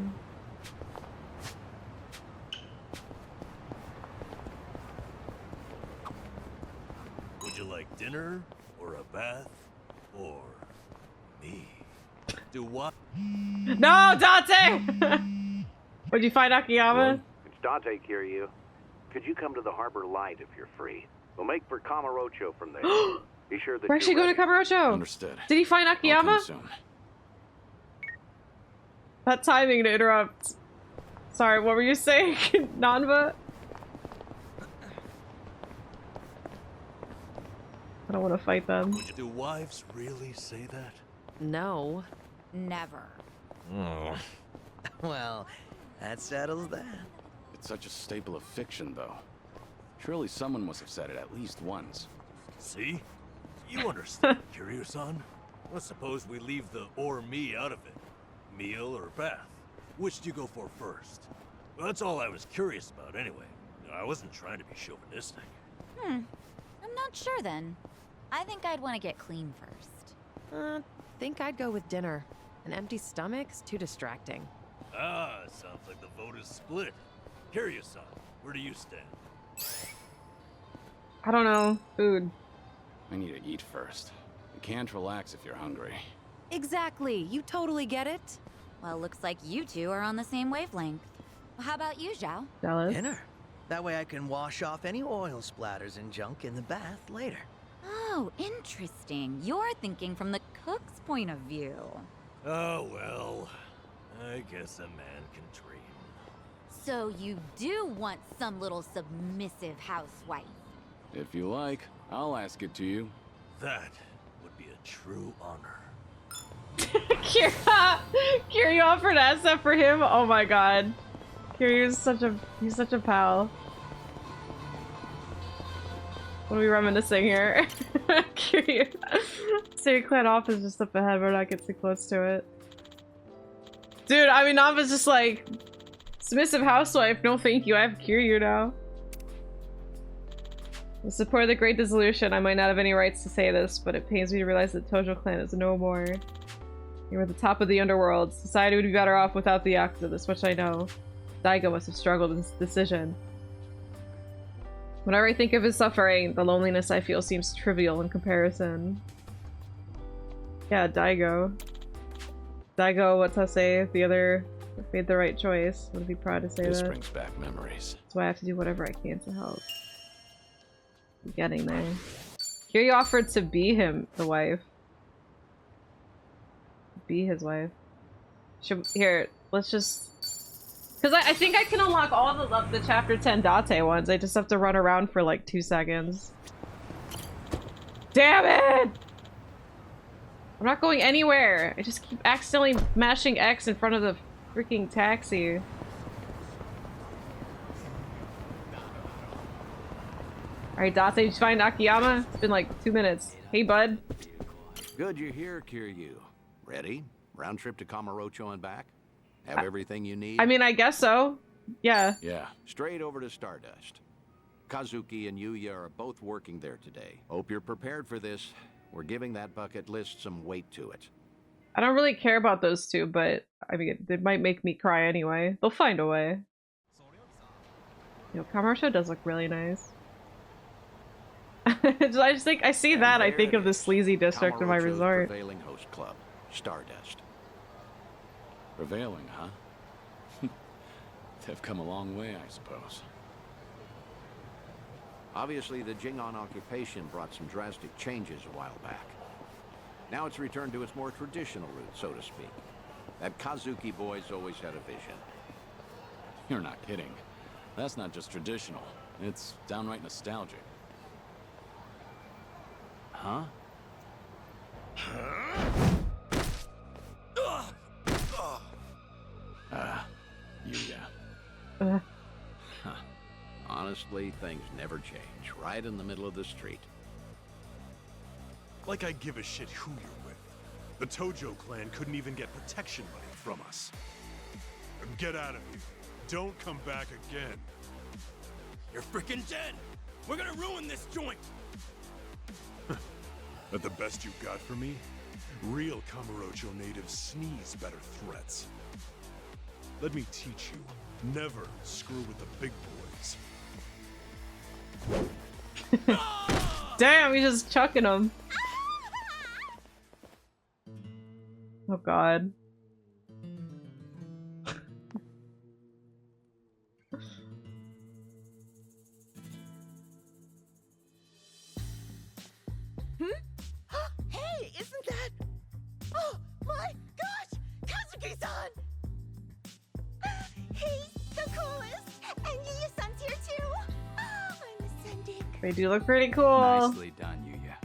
Would you like dinner, or a bath, or me? Do what? No, Date! Would you find Akiyama? It's Date, Kiryu. Could you come to the Harbor Light if you're free? We'll make for Kamurocho from there. Be sure that We're actually going to Kamurocho. Understood. Did he find I'll Akiyama? come soon. That timing to interrupt. Sorry, what were you saying, Nanba? I don't want to fight them. Do wives really say that? No. Never. Oh. Well, that settles that. It's such a staple of fiction, though. Surely someone must have said it at least once. See? You understand, Kiryu-san. Let's suppose we leave the or me out of it. Meal or bath? Which do you go for first? Well, that's all I was curious about anyway. I wasn't trying to be chauvinistic. I'm not sure then. I think I'd want to get clean first. Think I'd go with dinner. An empty stomach's too distracting. Ah, sounds like the vote is split. Kiryu-san, where do you stand? I don't know. Food. I need to eat first. You can't relax if you're hungry. Exactly. You totally get it. Well, looks like you two are on the same wavelength. Well, how about you, Zhao? Jealous. Dinner. That way I can wash off any oil splatters and junk in the bath later. Oh, interesting. You're thinking from the cook's point of view. Oh, well. I guess a man can dream. So you do want some little submissive housewife. If you like, I'll ask it to you. That would be a true honor. Kiryu offered Asa for him. Oh my god. Kiryu's he's such a pal. What are we reminiscing here? Kiryu. City Clan off is just up ahead, we're not getting too close to it. Dude, I mean, Namba's just like, submissive housewife, no thank you, I have Kiryu now. In support of the Great Dissolution, I might not have any rights to say this, but it pains me to realize that Tojo Clan is no more. You were the top of the underworld. Society would be better off without the Yakuza, this much I know. Daigo must have struggled with this decision. Whenever I think of his suffering, the loneliness I feel seems trivial in comparison. Yeah, Daigo. Daigo Watase, the other, made the right choice. Would be proud to say This that. brings back memories. That's why I have to do whatever I can to help. I'm getting there. Kiryu offered to be him, the wife. Be his wife. Here, let's just Because I think I can unlock all the chapter 10 Date ones. I just have to run around for like 2 seconds. Damn it! I'm not going anywhere. I just keep accidentally mashing X in front of the freaking taxi. Alright, Date, did you find Akiyama? It's been like 2 minutes. Hey, bud. Good you're here, Kiryu. Ready? Round trip to Kamurocho and back? Have everything you need? I mean, I guess so. Yeah. Yeah. Straight over to Stardust. Kazuki and Yuya are both working there today. Hope you're prepared for this. We're giving that bucket list some weight to it. I don't really care about those two, but I mean, it might make me cry anyway. They'll find a way. You know, Kamurocho does look really nice. I just think I see And that. I there think it of the is. sleazy district of my Kamurocho's resort. prevailing host club, Stardust. Prevailing, huh? They've come a long way, I suppose. Obviously, the Jingon occupation brought some drastic changes a while back. Now it's returned to its more traditional roots, so to speak. That Kazuki boy's always had a vision. You're not kidding. That's not just traditional. It's downright nostalgic. Huh? Yuya. Honestly, things never change. Right in the middle of the street. Like I give a shit who you're with. The Tojo clan couldn't even get protection money from us. Get out of here. Don't come back again. You're freaking dead! We're gonna ruin this joint! But the best you got for me? Real Kamurocho natives sneeze better threats. Let me teach you. Never screw with the big boys. Damn, he's just chucking them. Oh god. Hey, isn't that... Oh my gosh! Kazuki-san! He's the coolest! And Yuya-san's here too! Oh, I'm ascending. They do look pretty cool. Nicely done, Yuya.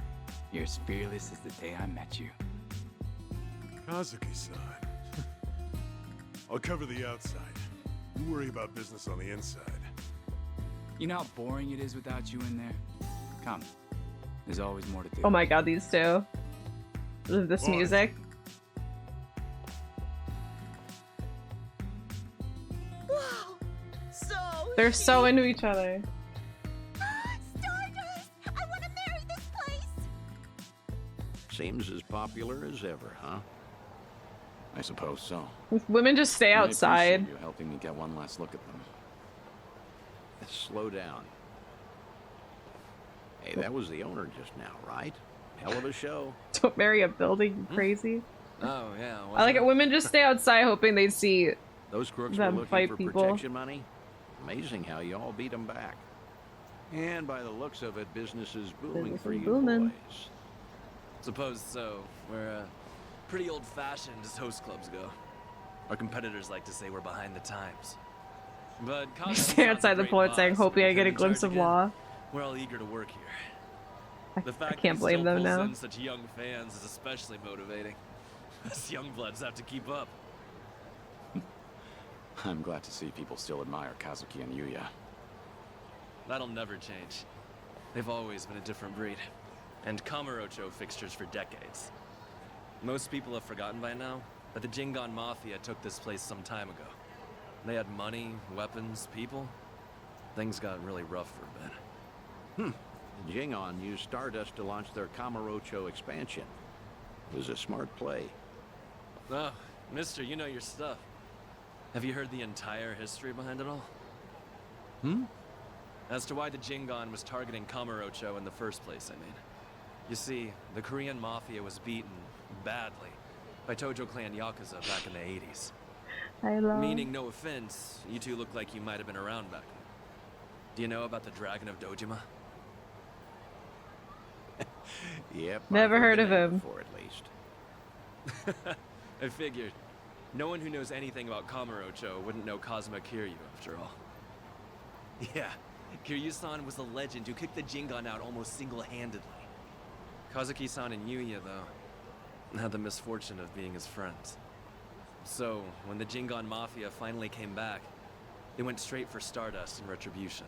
You're as fearless as the day I met you. Kazuki-san. I'll cover the outside. You worry about business on the inside. You know how boring it is without you in there? Come. There's always more to do. Oh my god, these two. This What? music. Wow! So They're so into each other. Stardust! I want to marry this place! Seems as popular as ever, huh? I suppose so. Women just stay I outside. appreciate you helping me get one last look at them. Slow down. Hey, that was the owner just now, right? Hell of a show. Don't marry a building, you crazy. Oh, yeah. I like it. Women just stay outside hoping they see. Those crooks Them were looking fight for people. protection money. Amazing how you all beat them back. And by the looks of it, business is booming Business for is you booming. boys. Suppose so. We're pretty old-fashioned as host clubs go. Our competitors like to say we're behind the times. But They stay outside the port saying, hoping I get a glimpse of law. We're all eager to work here. The I fact can't we blame still them pulls now. in such young fans is especially motivating. Us young bloods have to keep up. I'm glad to see people still admire Kazuki and Yuya. That'll never change. They've always been a different breed. And Kamurocho fixtures for decades. Most people have forgotten by now, but the Jingon Mafia took this place some time ago. They had money, weapons, people. Things got really rough for a bit. The Jingon used Stardust to launch their Kamurocho expansion. It was a smart play. Oh, mister, you know your stuff. Have you heard the entire history behind it all? As to why the Jingon was targeting Kamurocho in the first place, I mean. You see, the Korean Mafia was beaten, badly, by Tojo clan Yakuza back in the 80s. I love. Meaning, no offense, you two look like you might have been around back then. Do you know about the Dragon of Dojima? Yep. Never I've heard the of name him. Before, at least. I figured. No one who knows anything about Kamurocho wouldn't know Kazuma Kiryu, after all. Yeah, Kiryu-san was a legend who kicked the Jingan out almost single-handedly. Kazuki-san and Yuya, though, had the misfortune of being his friends. So, when the Jingan Mafia finally came back, they went straight for Stardust and Retribution.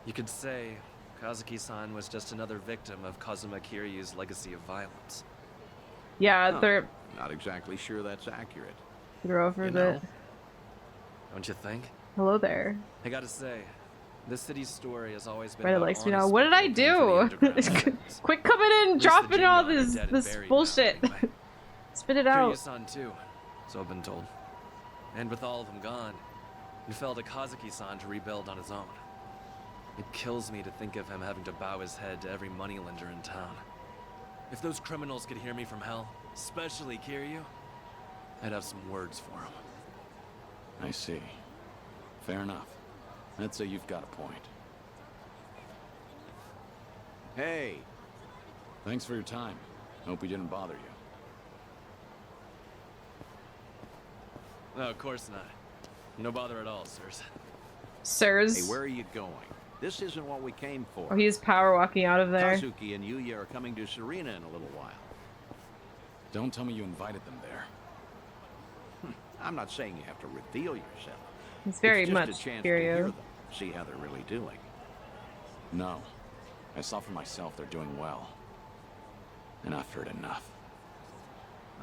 You could say Kazuki-san was just another victim of Kazuma Kiryu's legacy of violence. Yeah, Huh. they're Not exactly sure that's accurate. they're over You a know? bit. Don't you think? Hello there. I gotta say, this city's story has always been Right, about likes me now. honest What did I people going for the do? underground things. Quit coming in, At least the dropping all Jingan are this dead and this buried now, bullshit. anyway. Spit it out. Kiryu-san too, so I've been told. And with all of them gone, it fell to Kazuki-san to rebuild on his own. It kills me to think of him having to bow his head to every moneylender in town. If those criminals could hear me from hell, especially Kiryu, I'd have some words for him. I see. Fair enough. I'd say you've got a point. Hey, Thanks for your time. Hope we didn't bother you. No, of course not. No bother at all, sirs. Sirs. hey, where are you going? This isn't what we came for. Oh, he's power walking out of there. Kazuki and Yuya are coming to Serena in a little while. Don't tell me you invited them there. I'm not saying you have to reveal yourself. He's very it's just much a chance to hear Kiryu. them, see how they're really doing. No. I saw for myself they're doing well. And I've heard enough.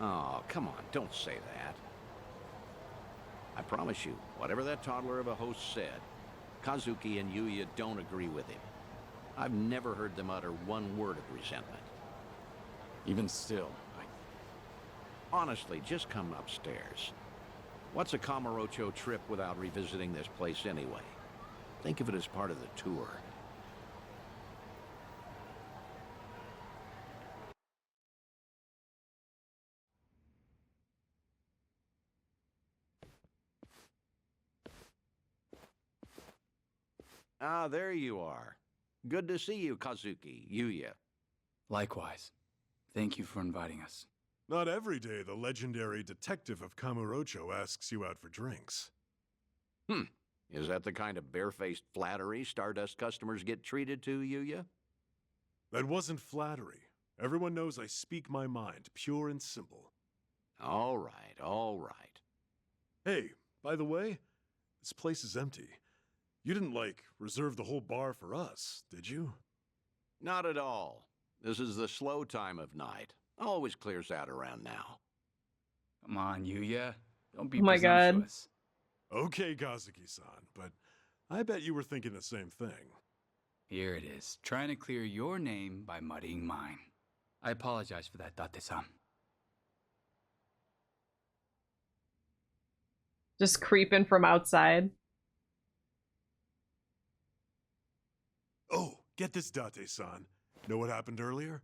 Oh, come on, don't say that. I promise you, whatever that toddler of a host said, Kazuki and Yuya don't agree with him. I've never heard them utter one word of resentment. Even still, Honestly, just come upstairs. What's a Kamurocho trip without revisiting this place anyway? Think of it as part of the tour. Ah, there you are. Good to see you, Kazuki, Yuya. Likewise. Thank you for inviting us. Not every day the legendary detective of Kamurocho asks you out for drinks. Is that the kind of barefaced flattery Stardust customers get treated to, Yuya? That wasn't flattery. Everyone knows I speak my mind, pure and simple. All right, all right. Hey, by the way, this place is empty. You didn't, reserve the whole bar for us, did you? Not at all. This is the slow time of night. Always clears out around now. Come on, Yuya. Don't be Oh my God. presumptuous. Okay, Kazuki-san, but I bet you were thinking the same thing. Here it is, trying to clear your name by muddying mine. I apologize for that, Date-san. Just creeping from outside. Oh, get this, Date-san. Know what happened earlier?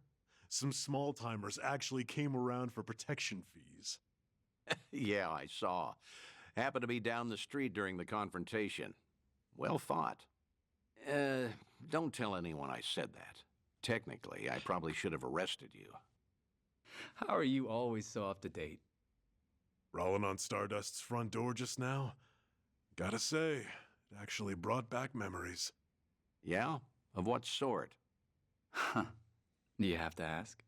Some small-timers actually came around for protection fees. Yeah, I saw. Happened to be down the street during the confrontation. Well fought. Don't tell anyone I said that. Technically, I probably should have arrested you. How are you always so up to date? Rolling on Stardust's front door just now? Gotta say, it actually brought back memories. Yeah? Of what sort? Huh. Do you have to ask?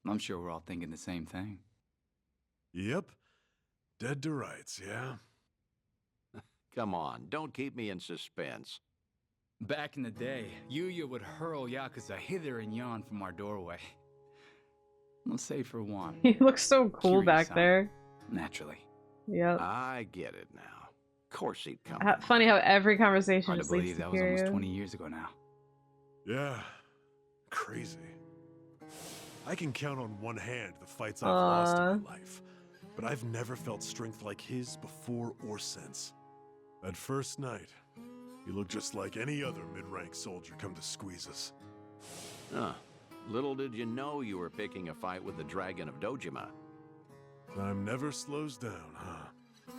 I'm sure we're all thinking the same thing. Yep. Dead to rights, yeah? Come on, don't keep me in suspense. Back in the day, Yuya would hurl Yakuza hither and yon from our doorway. Let's say for one. He looks so cool back Kiryu-san. there. Naturally. Yep. I get it now. Of course he'd come. Funny how every conversation Hard to just leads believe to that was almost Kiryu. 20 years ago now. Yeah. Crazy. I can count on one hand the fights I've lost in my life, but I've never felt strength like his before or since. That first night, he looked just like any other mid-rank soldier come to squeeze us. Huh. Little did you know you were picking a fight with the Dragon of Dojima. Time never slows down, huh?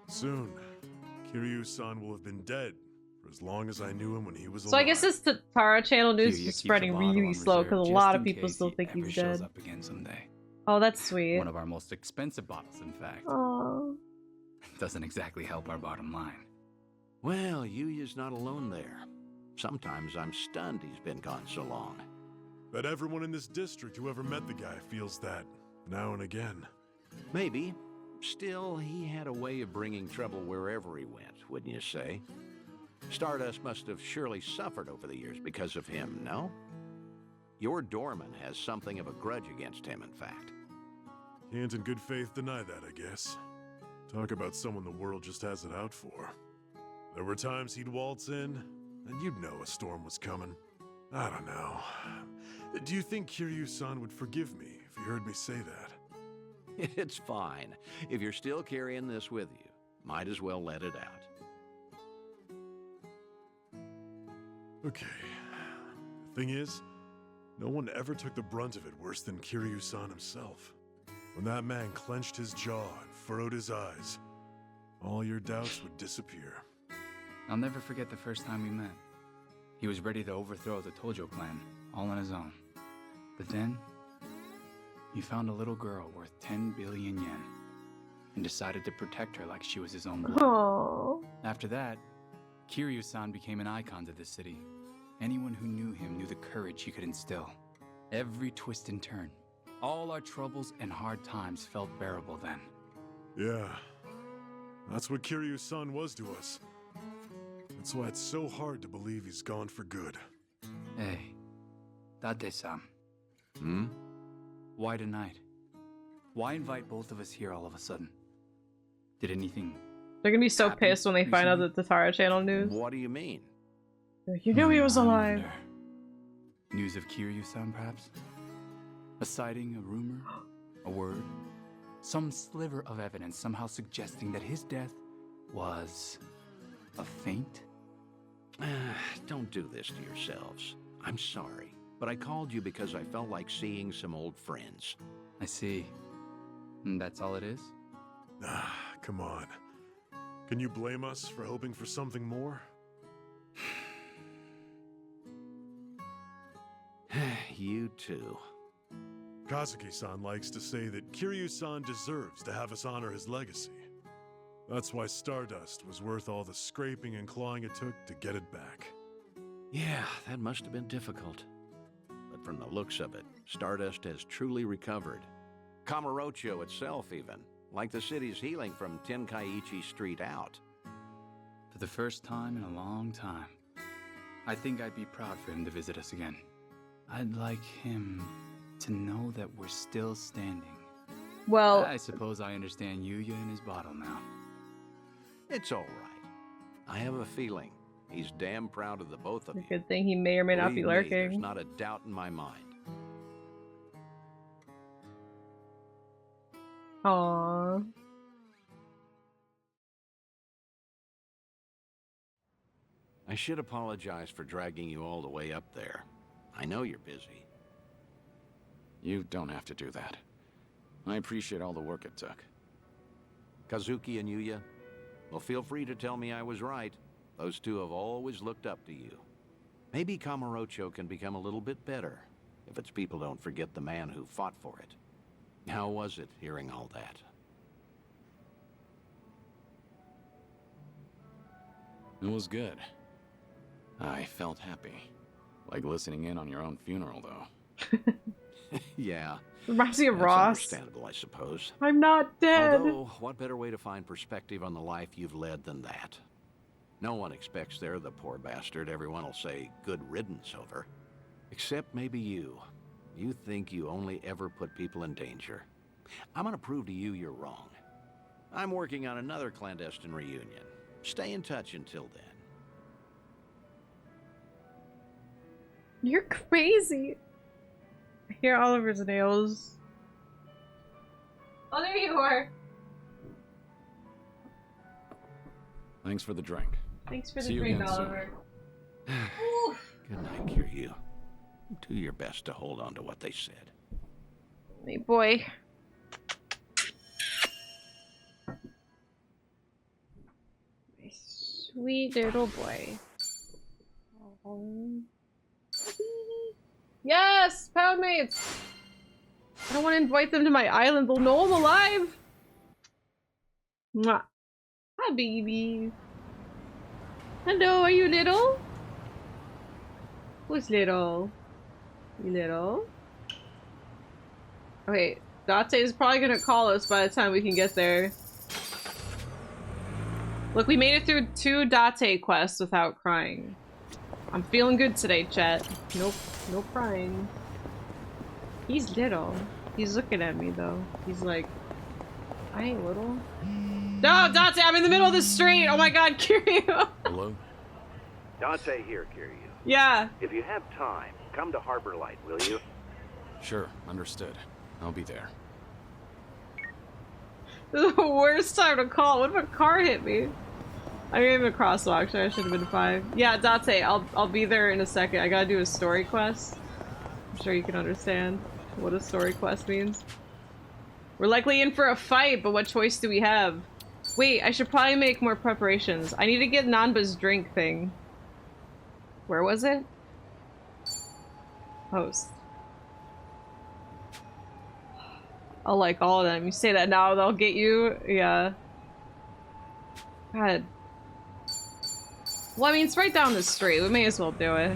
Soon, Kiryu-san will have been dead for as long as I knew him when he was alive. So I guess this Tara channel news Yuya is keeps spreading a bottle really on slow reserve because a just lot of in people case still he think ever he's shows dead. up again someday. Oh, that's sweet. One of our most expensive bottles, in fact. Oh. Doesn't exactly help our bottom line. Well, Yuya's not alone there. Sometimes I'm stunned he's been gone so long. Bet everyone in this district who ever met the guy feels that, now and again. Maybe. Still, he had a way of bringing trouble wherever he went, wouldn't you say? Stardust must have surely suffered over the years because of him, no? Your doorman has something of a grudge against him, in fact. Can't in good faith deny that, I guess. Talk about someone the world just has it out for. There were times he'd waltz in, and you'd know a storm was coming. I don't know. Do you think Kiryu-san would forgive me if he heard me say that? It's fine. If you're still carrying this with you, might as well let it out. Okay. The thing is, no one ever took the brunt of it worse than Kiryu-san himself. When that man clenched his jaw and furrowed his eyes, all your doubts would disappear. I'll never forget the first time we met. He was ready to overthrow the Tojo clan, all on his own. But then, he found a little girl worth 10 billion yen, and decided to protect her like she was his own blood. Aww. After that, Kiryu-san became an icon to the city. Anyone who knew him knew the courage he could instill. Every twist and turn, all our troubles and hard times felt bearable then. Yeah, that's what Kiryu-san was to us. That's why it's so hard to believe he's gone for good. Hey, Date-san. Hmm? Why tonight? Why invite both of us here all of a sudden? Did anything... They're gonna be so happen pissed when they find out recently? the Tatara channel news. What do you mean? You knew he was I alive. wonder. News of Kiryu-san, perhaps? A sighting, a rumor, a word? Some sliver of evidence somehow suggesting that his death was... a feint? Don't do this to yourselves. I'm sorry, but I called you because I felt like seeing some old friends. I see. And that's all it is? Ah, come on. Can you blame us for hoping for something more? You too. Kazuki-san likes to say that Kiryu-san deserves to have us honor his legacy. That's why Stardust was worth all the scraping and clawing it took to get it back. Yeah, that must have been difficult. But from the looks of it, Stardust has truly recovered. Kamurocho itself even, like the city's healing from Tenkaichi Street out. For the first time in a long time. I think I'd be proud for him to visit us again. I'd like him to know that we're still standing. Well, I suppose I understand Yuya and his bottle now. It's all right. I have a feeling he's damn proud of the both of you. good thing he may or may not be Believe me, there's lurking. not a doubt in my mind. Aww. I should apologize for dragging you all the way up there. I know you're busy. You don't have to do that. I appreciate all the work it took. Kazuki and Yuya, well, feel free to tell me I was right. Those two have always looked up to you. Maybe Kamurocho can become a little bit better if its people don't forget the man who fought for it. How was it hearing all that? It was good. I felt happy. Like listening in on your own funeral, though. Yeah. Reminds me of That's Ross. understandable, I suppose. I'm not dead. Although, what better way to find perspective on the life you've led than that? No one expects they're the poor bastard everyone will say good riddance over. Except maybe you. You think you only ever put people in danger. I'm gonna prove to you you're wrong. I'm working on another clandestine reunion. Stay in touch until then. You're crazy. I hear Oliver's nails. Oh, there you are. Thanks for the drink. Thanks for See the you drink, again soon. Oliver. Good night, Kiryu. Do your best to hold on to what they said. Hey, boy. My sweet little boy. Yes! Pound mates! I don't want to invite them to my island. They'll know I'm alive. Mwah. Hi, baby. Hello, are you little? Who's little? You little? Okay, Date is probably gonna call us by the time we can get there. Look, we made it through 2 Date quests without crying. I'm feeling good today, chat. Nope, no crying. He's little. He's looking at me though. He's like, I ain't little. No, Date, I'm in the middle of the street. Oh my god, Kiryu. Hello? Dante here, Kiryu. Yeah. If you have time, come to Harbor Light, will you? Sure, understood. I'll be there. This is the worst time to call. What if a car hit me? I didn't even crosswalk, so I should have been 5. Yeah, Date, I'll be there in a second. I gotta do a story quest. I'm sure you can understand what a story quest means. We're likely in for a fight, but what choice do we have? Wait, I should probably make more preparations. I need to get Nanba's drink thing. Where was it? Host. I'll like all of them. You say that now, they'll get you? Yeah. God. Well, I mean, it's right down the street. We may as well do it.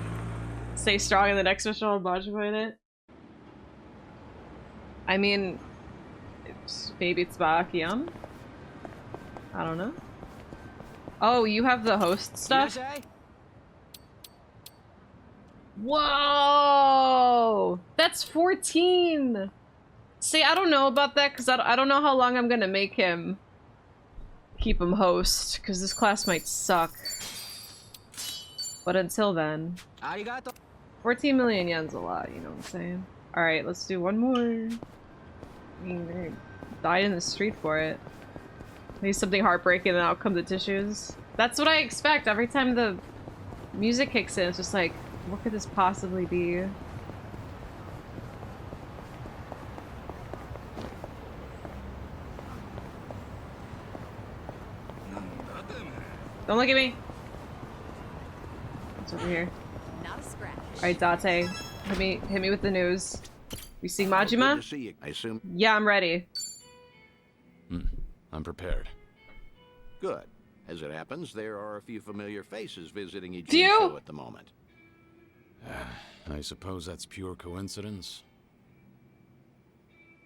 Stay strong in the next mission, I'll modify it. I mean, maybe it's Bakiam. I don't know. Oh, you have the host stuff? Whoa! That's 14! See, I don't know about that because I don't know how long I'm gonna make him keep him host, because this class might suck. But until then, 14 million yen's a lot, you know what I'm saying? Alright, let's do one more. I mean, they died in the street for it. Maybe something heartbreaking, then out come the tissues. That's what I expect every time the music kicks in. It's just like, what could this possibly be? Don't look at me. It's over here. Not a scratch. Alright, Date. Hit me with the news. You see Majima? Good to see you, I assume. Yeah, I'm ready. I'm prepared. Good. As it happens, there are a few familiar faces visiting each Do you? show at the moment. I suppose that's pure coincidence.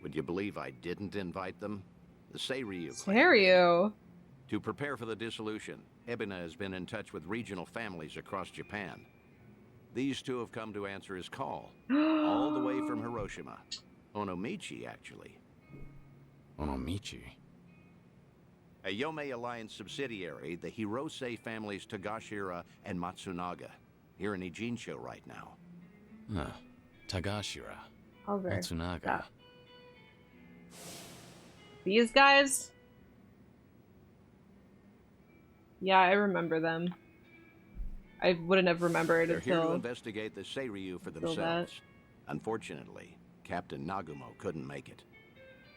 Would you believe I didn't invite them? The Seiryu clan. Seiryu? To prepare for the dissolution, Ebina has been in touch with regional families across Japan. These two have come to answer his call, all the way from Hiroshima. Onomichi, actually. Onomichi? A Yomei Alliance subsidiary, the Hirose families Tagashira and Matsunaga. Here in Ijincho right now. Huh. Tagashira. Over. Matsunaga. Yeah. These guys? Yeah, I remember them. I wouldn't have remembered They're here to until... investigate the Seiryu for themselves. Unfortunately, Captain Nagumo couldn't make it.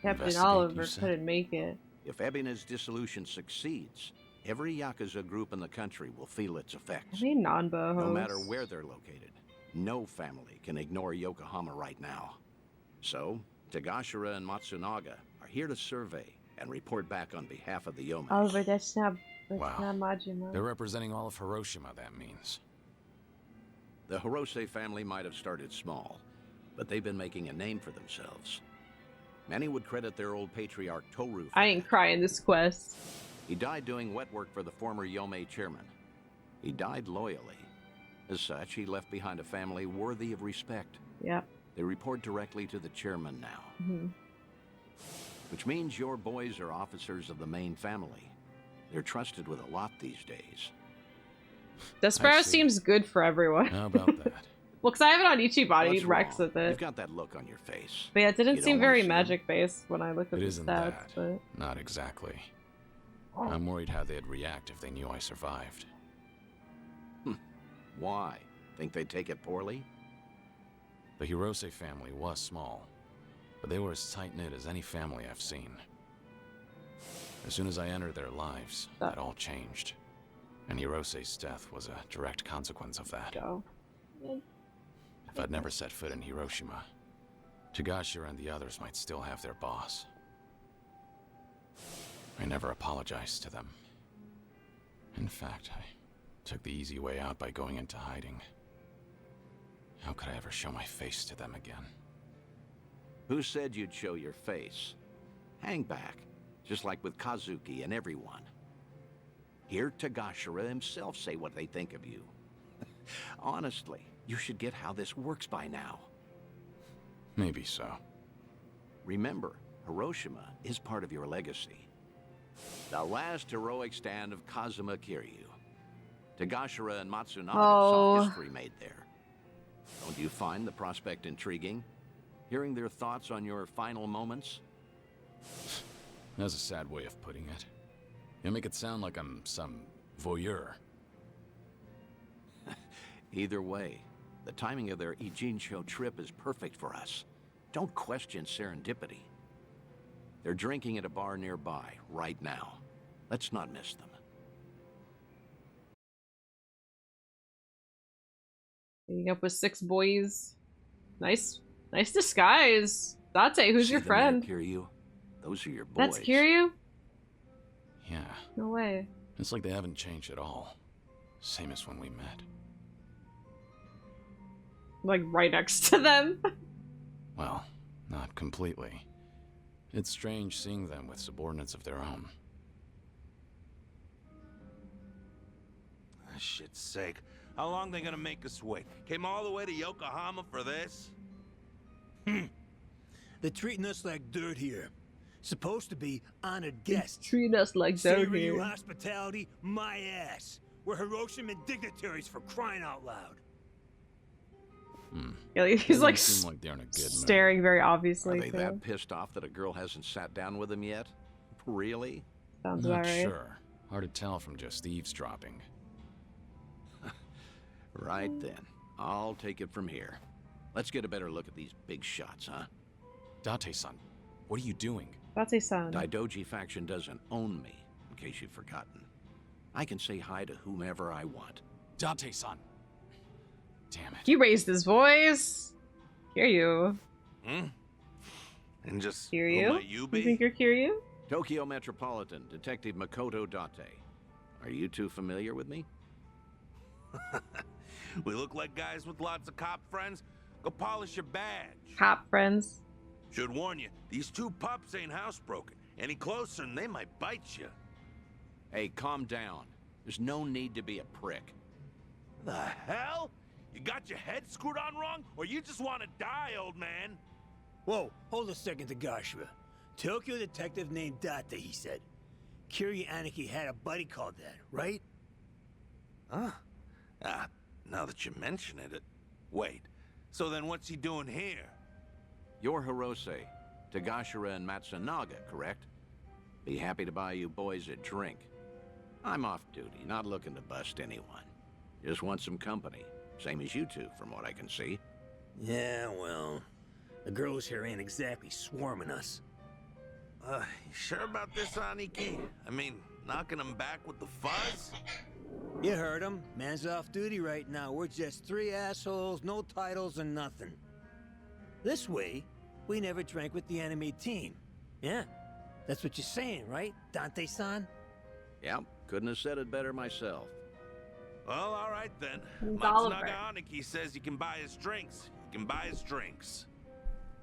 Captain Investigate, Oliver you said? couldn't make it. If Ebina's dissolution succeeds, every Yakuza group in the country will feel its effects. I mean Nanba host. No matter where they're located, no family can ignore Yokohama right now. So, Tagashira and Matsunaga are here to survey and report back on behalf of the Yomei. Oliver, that's not Wow. Majima. They're representing all of Hiroshima, that means. The Hirose family might have started small, but they've been making a name for themselves. Many would credit their old patriarch Toru for I ain't that. crying this quest. He died doing wet work for the former Yomei chairman. He died loyally. As such, he left behind a family worthy of respect. Yep. They report directly to the chairman now. Mm-hmm. Which means your boys are officers of the main family. They're trusted with a lot these days. Desperado see. seems good for everyone. How about that? Well, because I have it on Ichibody, What's he Rex wrong? with it. You've got that look on your face. But yeah, it didn't You seem don't wanna very see him? magic-based when I looked at It the isn't stats, that. but... Not exactly. I'm worried how they'd react if they knew I survived. Why? Think they'd take it poorly? The Hirose family was small, but they were as tight-knit as any family I've seen. As soon as I entered their lives, that all changed. And Hirose's death was a direct consequence of that. Go. If I'd never set foot in Hiroshima, Chigashira and the others might still have their boss. I never apologized to them. In fact, I took the easy way out by going into hiding. How could I ever show my face to them again? Who said you'd show your face? Hang back, just like with Kazuki and everyone. Hear Tagashira himself say what they think of you. Honestly, you should get how this works by now. Maybe so. Remember, Hiroshima is part of your legacy. The last heroic stand of Kazuma Kiryu. Tagashira and Matsunaga saw history made there. Don't you find the prospect intriguing? Hearing their thoughts on your final moments? That's a sad way of putting it. You make it sound like I'm some voyeur. Either way, the timing of their Ijincho trip is perfect for us. Don't question serendipity. They're drinking at a bar nearby, right now. Let's not miss them. Meeting up with 6 boys. Nice disguise. Date, who's your friend? Kiryu? Those are your boys. That's Kiryu? Yeah. No way. It's like they haven't changed at all. Same as when we met. Like right next to them. Well, not completely. It's strange seeing them with subordinates of their own. For shit's sake. How long they gonna make us wait? Came all the way to Yokohama for this? They're treating us like dirt here. Supposed to be honored guests. Treating us like dirt Ryu here. hospitality, my ass. We're Hiroshima dignitaries for crying out loud. Yeah, he's Doesn't like, seem like they're in a good mood. staring very obviously. Are they too. that pissed off that a girl hasn't sat down with them yet? Really? Sounds Not about right. sure. Hard to tell from just eavesdropping. Right then. I'll take it from here. Let's get a better look at these big shots, huh? Date-san, what are you doing? Date-san. Daidoji faction doesn't own me, in case you've forgotten. I can say hi to whomever I want. Date-san! Damn it. He raised his voice. Kiryu. And just Kiryu? who might you be? You think you're Kiryu? Tokyo Metropolitan Detective Makoto Date. Are you two familiar with me? We look like guys with lots of cop friends. Go polish your badge. Cop friends. Should warn you, these 2 pups ain't housebroken. Any closer and they might bite you. Hey, calm down. There's no need to be a prick. The hell? You got your head screwed on wrong, or you just want to die, old man? Whoa, hold a second, Tagashira. Tokyo detective named Date, he said. Kiryu Aniki had a buddy called that, right? Huh? Now that you mention it. Wait, so then what's he doing here? You're Hirose, Tagashira and Matsunaga, correct? Be happy to buy you boys a drink. I'm off duty, not looking to bust anyone. Just want some company. Same as you two, from what I can see. Yeah, well, the girls here ain't exactly swarming us. You sure about this, Aniki? I mean, knocking them back with the fuzz? You heard him. Man's off duty right now. We're just 3 assholes, no titles and nothing. This way, we never drank with the enemy team. Yeah, that's what you're saying, right, Dante-san? Yep, couldn't have said it better myself. Well, all right then. Oliver. Matsunaga Aniki says you can buy his drinks. You can buy his drinks.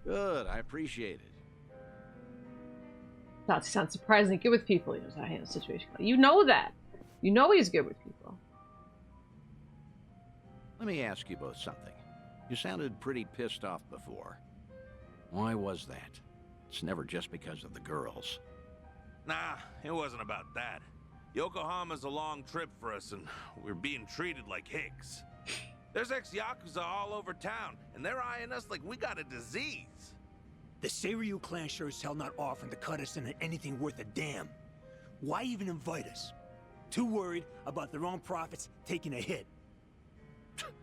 Good, I appreciate it. Date-san surprisingly good with people. He knows how to handle a situation. You know that. You know he's good with people. Let me ask you both something. You sounded pretty pissed off before. Why was that? It's never just because of the girls. Nah, it wasn't about that. Yokohama's a long trip for us, and we're being treated like hicks. There's ex-Yakuza all over town, and they're eyeing us like we got a disease. The Seiryu clan sure as hell not offering to cut us into anything worth a damn. Why even invite us? Too worried about their own profits taking a hit.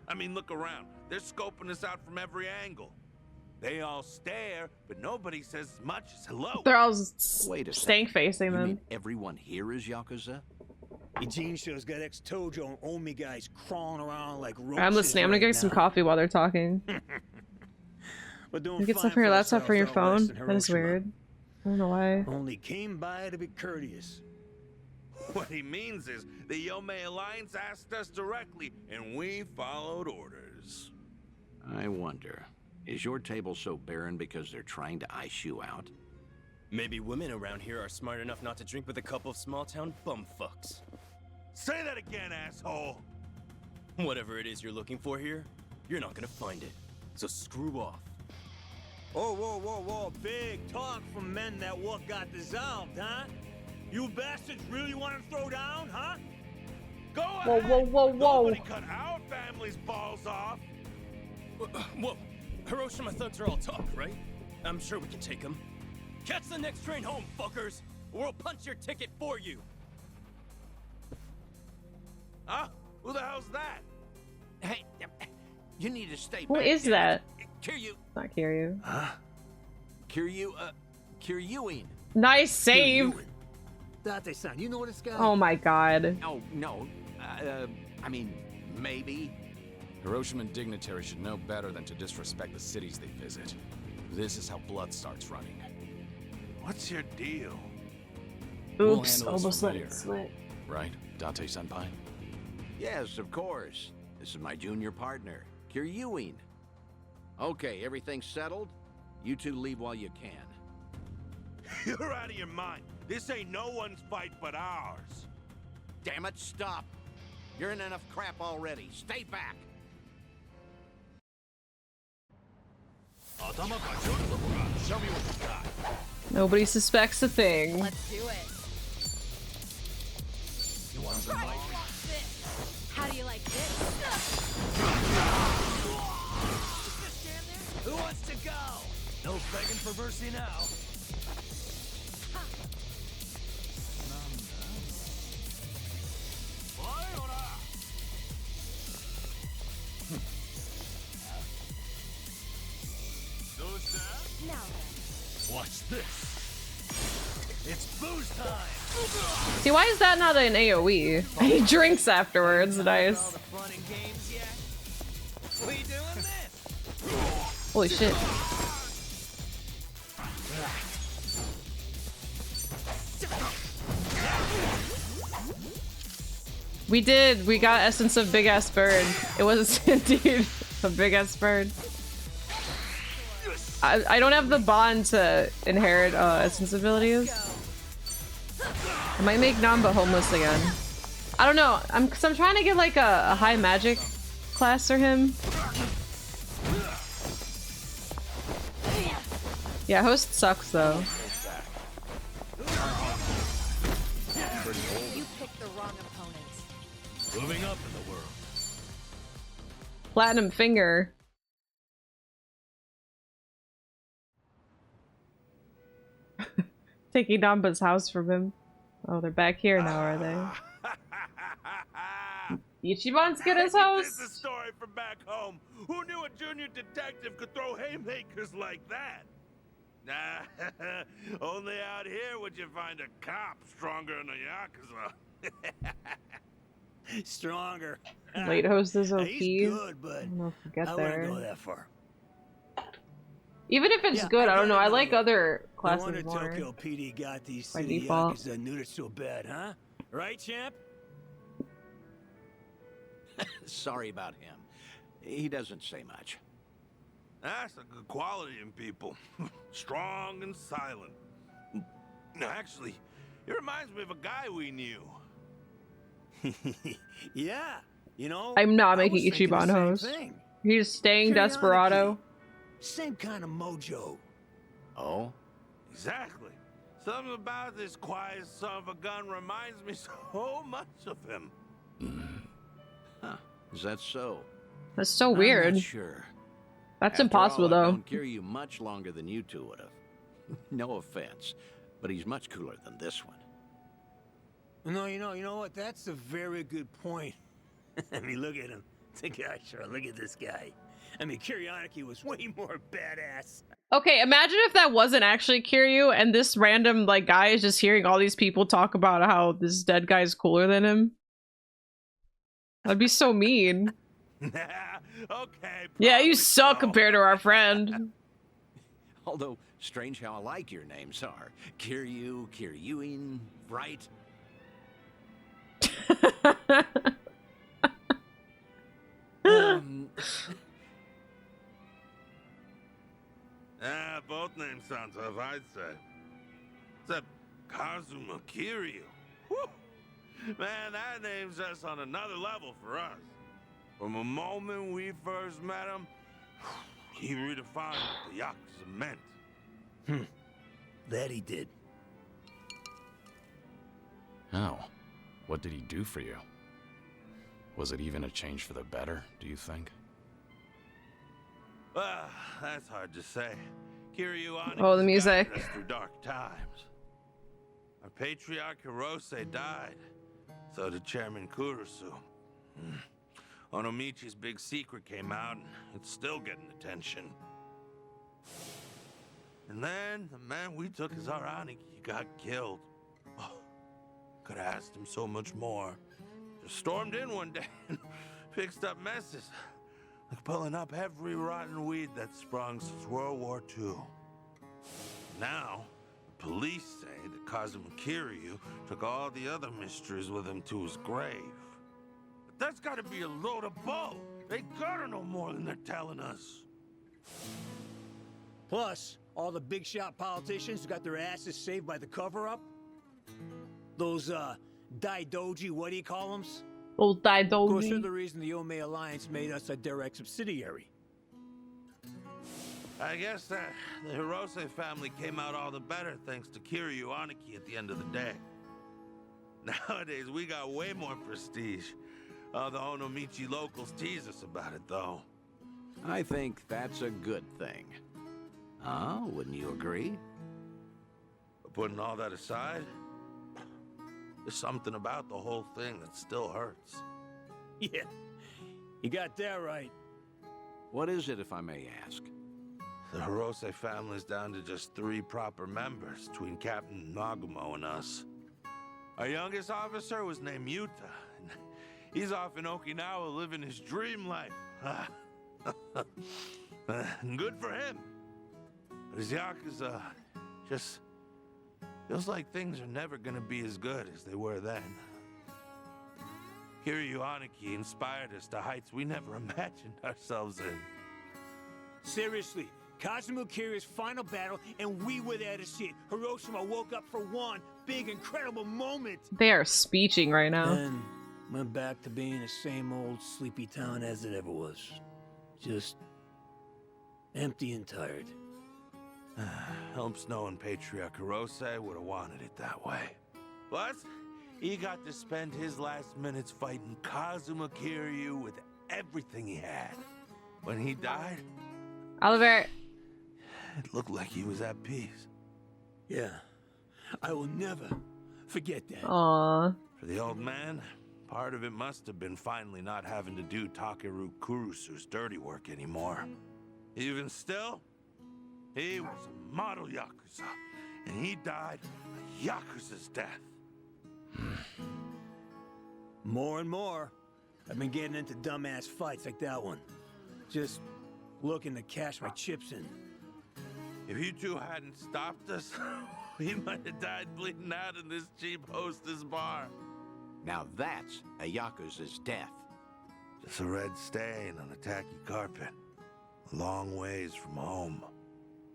I mean, look around. They're scoping us out from every angle. They all stare, but nobody says as much as hello. They're all Wait a stank facing You them. mean everyone here is Yakuza? Eugene shows got ex-Tojo and Omi guys crawling around like roaches. I'm listening. I'm gonna right get some now. coffee while they're talking. We're doing You get fine stuff from your for laptop for your ourselves out west phone? in That is Hiroshima. weird. I don't know why. Only came by to be courteous. What he means is the Yomei Alliance asked us directly, and we followed orders. I wonder, is your table so barren because they're trying to ice you out? Maybe women around here are smart enough not to drink with a couple of small-town bumfucks. Say that again, asshole! Whatever it is you're looking for here, you're not gonna find it. So screw off. Oh, whoa, whoa, whoa. Big talk from men that what got dissolved, huh? You bastards really want to throw down, huh? Go Whoa, ahead! whoa, whoa, whoa! Nobody cut our family's balls off! Whoa, Hiroshima thugs are all tough, right? I'm sure we can take them. Catch the next train home, fuckers! Or we'll punch your ticket for you! Huh? Who the hell's that? Hey, you need to stay Who back. is that? Kiryu. Not Kiryu. Huh? Kiryuin. Nice save! Date-san, you know this guy? Oh my god. Oh, no. I mean, maybe. Hiroshiman dignitaries should know better than to disrespect the cities they visit. This is how blood starts running. What's your deal? Oops, handle this almost from let here. it slip. Right, Date-senpai? Yes, of course. This is my junior partner, Kiryuin. Okay, everything's settled? You two leave while you can. You're out of your mind. This ain't no one's fight but ours. Damn it, stop. You're in enough crap already. Stay back. Show me what you got. Nobody suspects a thing. Let's do it. You want some Try light? to watch this. How do you like this? Who wants to go? No begging for mercy now. Now Watch this. It's booze time. See, why is that not an AoE? He drinks afterwards, All nice. the fun and games yet? We doing this? Holy shit. We got Essence of Big Ass Bird. It was indeed a big ass bird. I don't have the bond to inherit Essence abilities. I might make Namba homeless again. I don't know. I'm trying to get like a high magic class for him. Yeah, host sucks though. you picked the wrong opponent. Moving up in the world. Platinum finger. Taking Namba's house from him. Oh, they're back here now, are they? Ichiban's get his This house? is the story from back home. Who knew a junior detective could throw haymakers like that? Nah, only out here would you find a cop stronger than a Yakuza. Stronger. Late host is OP. He's good, but I don't know if we get I wouldn't there. go that far. Even if it's Yeah, good, I don't know. I gotta like other No classes wonder more. Tokyo PD got these By city default. Yakuza neutered so bad, huh? Right, champ? Sorry about him. He doesn't say much. That's a good quality in people. Strong and silent. No, actually, it reminds me of a guy we knew. Yeah, you know. I'm not I making was thinking the Ichiban same host. thing. He's staying Curiosity. Desperado. Same kind of mojo. Oh? Exactly. Something about this quiet son of a gun reminds me so much of him. Huh. Is that so? That's so I'm weird. not sure. That's After impossible, all, I've though. known Kiryu much longer than you two would have. No offense, but he's much cooler than this one. No, you know what? That's a very good point. I mean, look at him. The guy, sure. Look at this guy. I mean, Kiryanaki was way more badass. Okay, imagine if that wasn't actually Kiryu and this random like guy is just hearing all these people talk about how this dead guy is cooler than him. That'd be so mean. Okay. Yeah, you probably suck so. compared to our friend. Although, strange how alike your names are. Kiryu, Kiryuin, right? Both names sound tough, I'd say. Except Kazuma Kiryu. Whew. Man, that name's just on another level for us. From the moment we first met him, he redefined what the Yakuza meant. That he did. How? What did he do for you? Was it even a change for the better, do you think? Well, that's hard to say. Kiryu Aniki Oh, the music. guided us through dark times. Our patriarch Hirose died. So did Chairman Kurusu. Onomichi's big secret came out, and it's still getting attention. And then the man we took as our Aniki got killed. Oh, could have asked him so much more. Just stormed in one day and fixed up messes. Like pulling up every rotten weed that's sprung since World War II. Now, the police say that Kazuma Kiryu took all the other mysteries with him to his grave. But that's gotta be a load of bull. They gotta know more than they're telling us. Plus, all the big shot politicians got their asses saved by the cover-up. Those, Daidoji, what do you call them? Old Of course, they're Daidoji. the reason the Ome Alliance made us a direct subsidiary. I guess that the Hirose family came out all the better thanks to Kiryu Aniki at the end of the day. Nowadays, we got way more prestige. All the Onomichi locals tease us about it, though. I think that's a good thing. Oh, wouldn't you agree? But putting all that aside, there's something about the whole thing that still hurts. Yeah, you got that right. What is it, if I may ask? The Hirose family's down to just 3 proper members between Captain Nagumo and us. Our youngest officer was named Yuta, and he's off in Okinawa living his dream life. Good for him. But his Yakuza just feels like things are never gonna be as good as they were then. Kiryu Aniki inspired us to heights we never imagined ourselves in. Seriously, Kazuma Kiryu's final battle, and we were there to see it. Hiroshima woke up for one big, incredible moment. They are speeching right now. And went back to being the same old sleepy town as it ever was. Just empty and tired. Helps knowing Patriarch Hirose would have wanted it that way. Plus, he got to spend his last minutes fighting Kazuma Kiryu with everything he had. When he died, Oliver. it looked like he was at peace. Yeah, I will never forget that. Aww. For the old man, part of it must have been finally not having to do Takeru Kurusu's dirty work anymore. Even still, he was a model Yakuza, and he died a Yakuza's death. More and more, I've been getting into dumbass fights like that one. Just looking to cash my chips in. If you two hadn't stopped us, we might have died bleeding out in this cheap hostess bar. Now that's a Yakuza's death. Just a red stain on a tacky carpet. A long ways from home.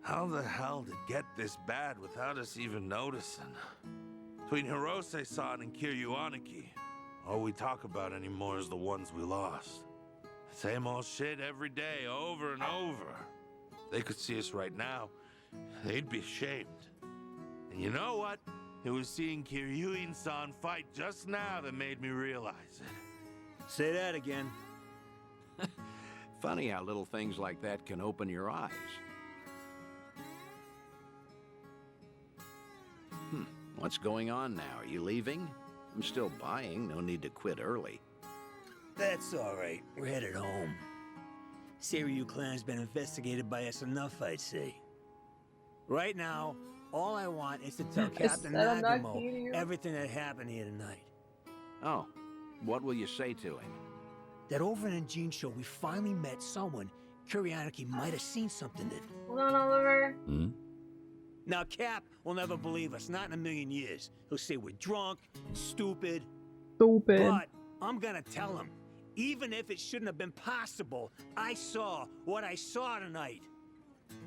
How the hell did it get this bad without us even noticing? Between Hirose-san and Kiryu Aniki, all we talk about anymore is the ones we lost. Same old shit every day, over and over. If they could see us right now, they'd be ashamed. And you know what? It was seeing Kiryuin-san fight just now that made me realize it. Say that again. Funny how little things like that can open your eyes. What's going on now? Are you leaving? I'm still buying. No need to quit early. That's all right. We're headed home. Seiryu clan's been investigated by us enough, I'd say. Right now, all I want is to tell Captain Nagumo everything that happened here tonight. Oh, what will you say to him? That over in Jincho, we finally met someone Kuryaniki might have seen something that... Hold on, Oliver. Hmm? Now, Cap will never believe us, not in a million years. He'll say we're drunk, stupid. Stupid. But I'm gonna tell him, even if it shouldn't have been possible, I saw what I saw tonight.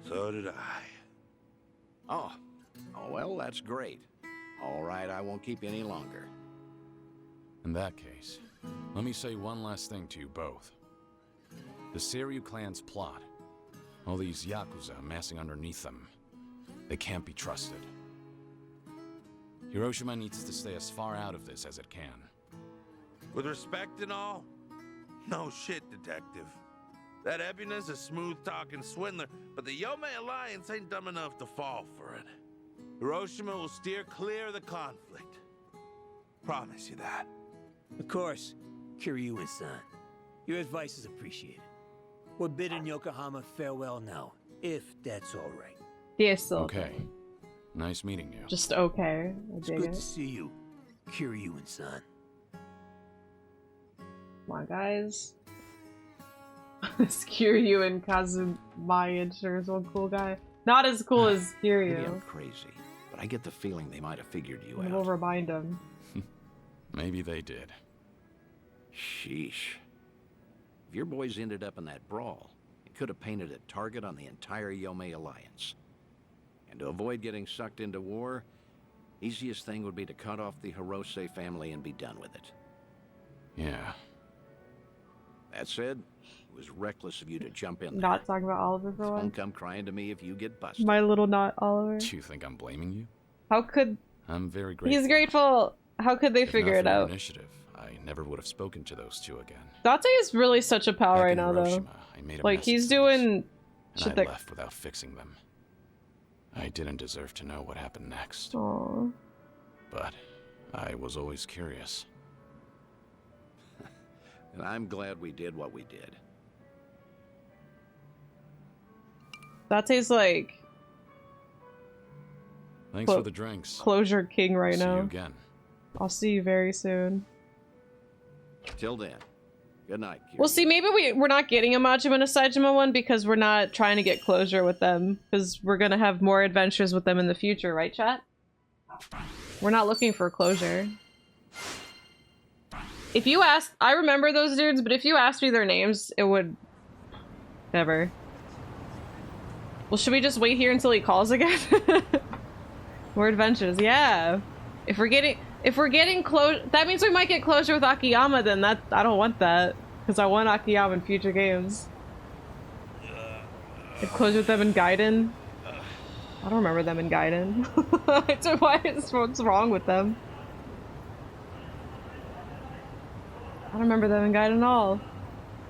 So did I. Oh, well, that's great. All right, I won't keep you any longer. In that case, let me say one last thing to you both. The Seiryu clan's plot, all these Yakuza amassing underneath them, they can't be trusted. Hiroshima needs to stay as far out of this as it can. With respect and all, no shit, Detective. That Ebina's a smooth-talking swindler, but the Yomei Alliance ain't dumb enough to fall for it. Hiroshima will steer clear of the conflict. Promise you that. Of course, Kiryu-san. Your advice is appreciated. We're bidding Yokohama farewell now, if that's all right. Yes, okay. Nice meeting you. Just okay. It's good to see you, Kiryu-san. Come on, guys. This Kiryu and Kazumaya sure is one cool guy. Not as cool as Maybe Kiryu. I'm crazy, but I get the feeling they might have figured you We'll out. remind him. Maybe they did. Sheesh. If your boys ended up in that brawl, it could have painted a target on the entire Yomei Alliance. And to avoid getting sucked into war, easiest thing would be to cut off the Hirose family and be done with it. Yeah. That said, it was reckless of you to jump in there. Not talking about Oliver for Don't one. come crying to me if you get busted. My little not Oliver. Do you think I'm blaming you? How could... I'm very grateful. He's grateful. How could they If figure not it for your out? initiative, I never would have spoken to those two again. Date is really such a pal Back right in now, though. Hiroshima, I made a Like, mess he's of doing things, shit and I that... left without fixing them. I didn't deserve to know what happened next. Aww. But I was always curious. And I'm glad we did what we did. Date's like... Thanks for the drinks. Closure king right See now. you again. I'll see you very soon. Till then, good night. Well, see, maybe we're not getting a Majima and a Saejima one because we're not trying to get closure with them. Because we're gonna have more adventures with them in the future, right, chat? We're not looking for closure. If you asked... I remember those dudes, but if you asked me their names, it would... Never. Well, should we just wait here until he calls again? More adventures, yeah. If we're getting closure... That means we might get closure with Akiyama, then that... I don't want that. Because I want Akiyama in future games. Get closure with them in Gaiden. I don't remember them in Gaiden. What's wrong with them? I don't remember them in Gaiden at all.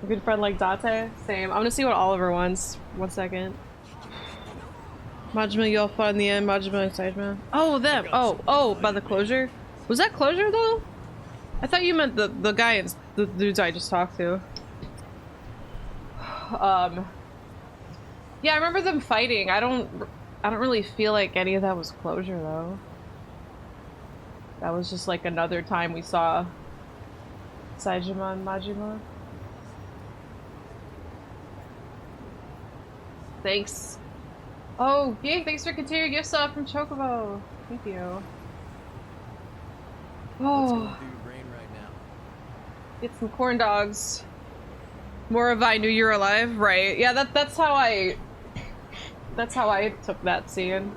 A good friend like Date? Same. I'm gonna see what Oliver wants. 1 second. Majima, you'll find the end. Majima and Saejima. Oh, them. Oh, by the closure? Was that closure, though? I thought you meant the guy, the dudes I just talked to. Yeah, I remember them fighting. I don't really feel like any of that was closure, though. That was just like another time we saw Saejima and Majima. Thanks. Oh, yay, thanks for continuing gift sub from Chocobo. Thank you. What's Oh, going through your brain right now? get some corn dogs. More if I knew you were alive, right? Yeah, that's how I took that scene.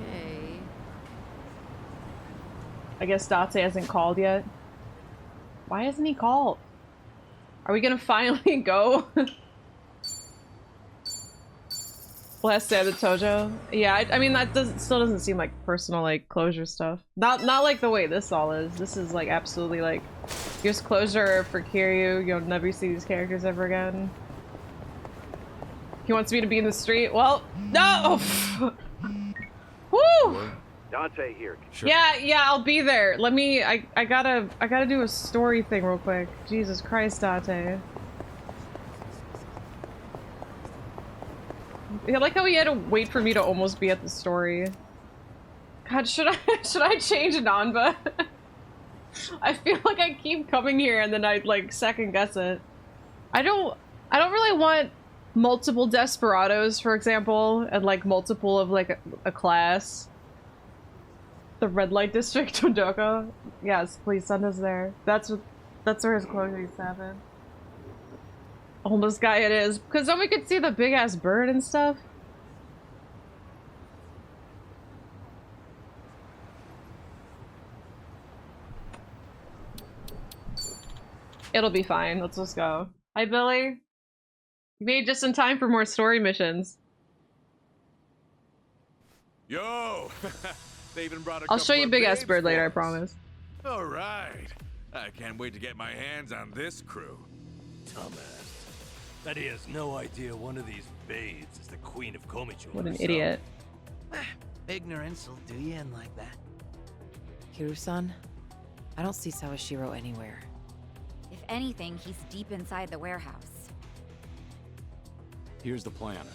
Okay. I guess Date hasn't called yet. Why hasn't he called? Are we gonna finally go? Last day of the Tojo. Yeah, I mean that still doesn't seem like personal like closure stuff. Not like the way this all is. This is like absolutely like here's closure for Kiryu. You'll never see these characters ever again. He wants me to be in the street. Well, no. Woo! Dante here. Sure. Yeah, I'll be there. Let me. I gotta do a story thing real quick. Jesus Christ, Date. I like how he had to wait for me to almost be at the story. God, should I change Nanba? I feel like I keep coming here and then I like second guess it. I don't really want multiple desperados, for example, and like multiple of like a class. The red light district, Todoko. Yes, please send us there. That's where his closings happen. Homeless guy it is. Because then we could see the big ass bird and stuff. It'll be fine. Let's just go. Hi, Billy. You made just in time for more story missions. Yo! They even brought a I'll show couple you of big ass babes bird later, I for us. promise. All right. I can't wait to get my hands on this crew. Dumbass. That he has no idea one of these babes is the queen of Komicho. What an herself. idiot. Ignorance will do you in like that. Kiru-san, I don't see Sawashiro anywhere. If anything, he's deep inside the warehouse. Here's the plan.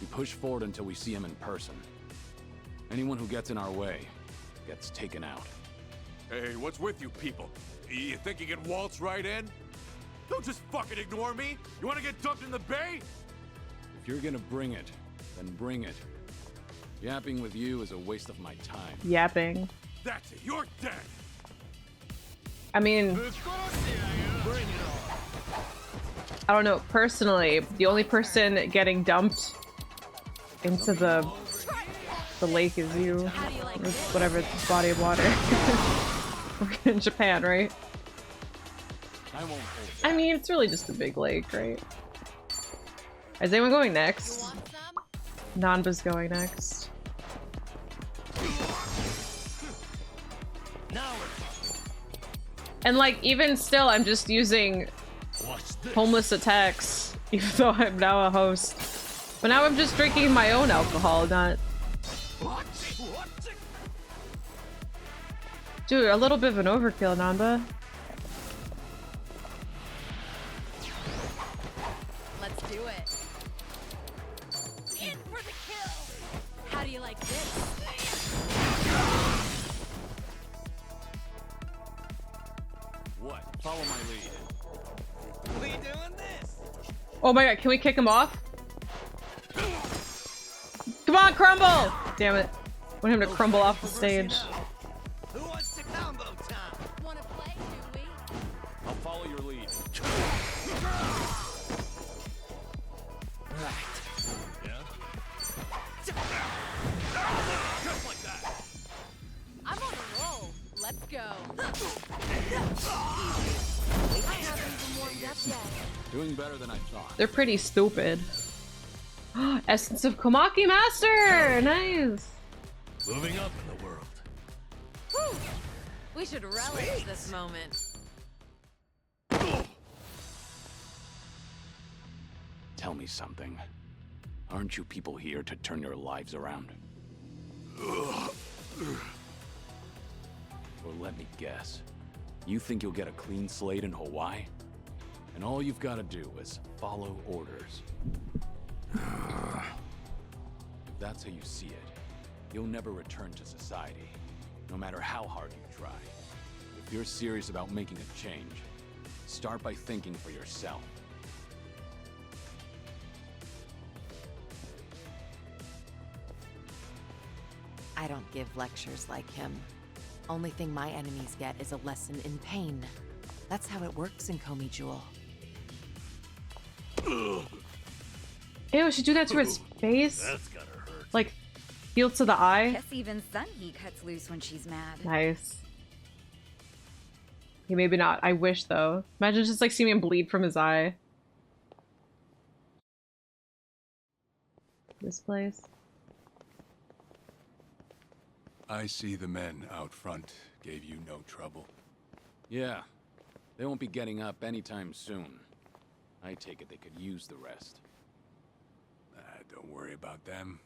We push forward until we see him in person. Anyone who gets in our way gets taken out. Hey, what's with you people? You think you can waltz right in? Don't just fucking ignore me! You wanna get dumped in the bay? If you're gonna bring it, then bring it. Yapping with you is a waste of my time. Yapping. That's it, you're dead! I mean, I don't know, personally, the only person getting dumped into the lake is you. Or whatever body of water. We're in Japan, right? I mean, it's really just a big lake, right? Is anyone going next? Nanba's going next. And like, even still, I'm just using homeless attacks, even though I'm now a host. But now I'm just drinking my own alcohol, not... Dude, a little bit of an overkill, Nanba. Let's do it. In for the kill. How do you like this? What? Follow my lead. We doing this? Oh my god, can we kick him off? Come on, crumble! Damn it. I want him to crumble off the stage. Who wants to combo time? Wanna play, do we? I'll follow your lead. Just like that! I'm on a roll. Let's go. I haven't even warmed up yet. Doing better than I thought. They're pretty stupid. Essence of Komaki Master! Nice! Moving up in the world. Whew. We should relish this moment. Tell me something. Aren't you people here to turn your lives around? Well, let me guess. You think you'll get a clean slate in Hawaii? And all you've got to do is follow orders. If that's how you see it, you'll never return to society, no matter how hard you try. If you're serious about making a change, start by thinking for yourself. I don't give lectures like him. Only thing my enemies get is a lesson in pain. That's how it works in Komi Jewel. Ew, she do that to his face? That's gotta hurt. Like, healed to the eye? Guess even Sunhee cuts loose when she's mad. Nice. Okay, maybe not. I wish, though. Imagine just, like, seeing him bleed from his eye. This place. I see the men out front gave you no trouble. Yeah, they won't be getting up anytime soon. I take it they could use the rest. Don't worry about them.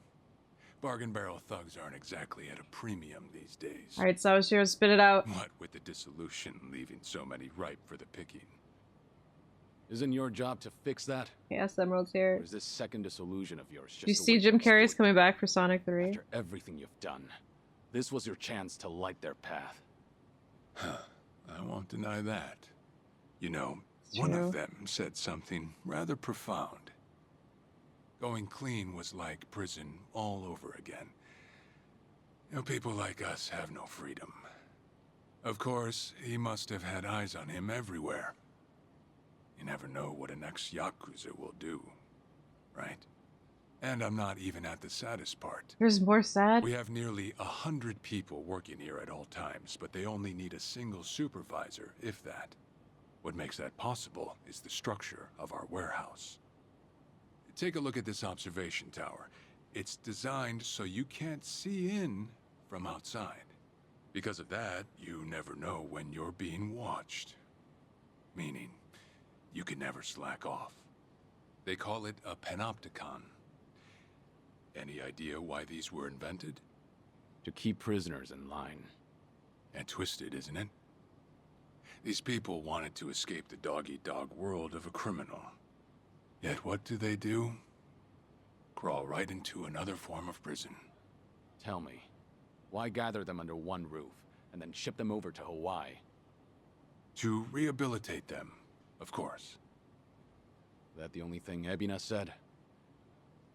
Bargain barrel thugs aren't exactly at a premium these days. Alright, Sawashiro, spit it out. What with the dissolution leaving so many ripe for the picking. Isn't your job to fix that? Yes, Emerald's here. Or is this second disillusion of yours just Do you a see way Jim to Carrey's exploit coming back for Sonic 3? After everything you've done, this was your chance to light their path. I won't deny that. You know, It's one true. of them said something rather profound. Going clean was like prison all over again. You know, people like us have no freedom. Of course, he must have had eyes on him everywhere. You never know what an ex-Yakuza will do, right? And I'm not even at the saddest part. There's more sad. We have nearly 100 people working here at all times, but they only need a single supervisor, if that. What makes that possible is the structure of our warehouse. Take a look at this observation tower. It's designed so you can't see in from outside. Because of that, you never know when you're being watched. Meaning, you can never slack off. They call it a panopticon. Any idea why these were invented? To keep prisoners in line. And twisted, isn't it? These people wanted to escape the dog-eat-dog world of a criminal. Yet what do? Crawl right into another form of prison. Tell me, why gather them under one roof and then ship them over to Hawaii? To rehabilitate them, of course. That the only thing Ebina said?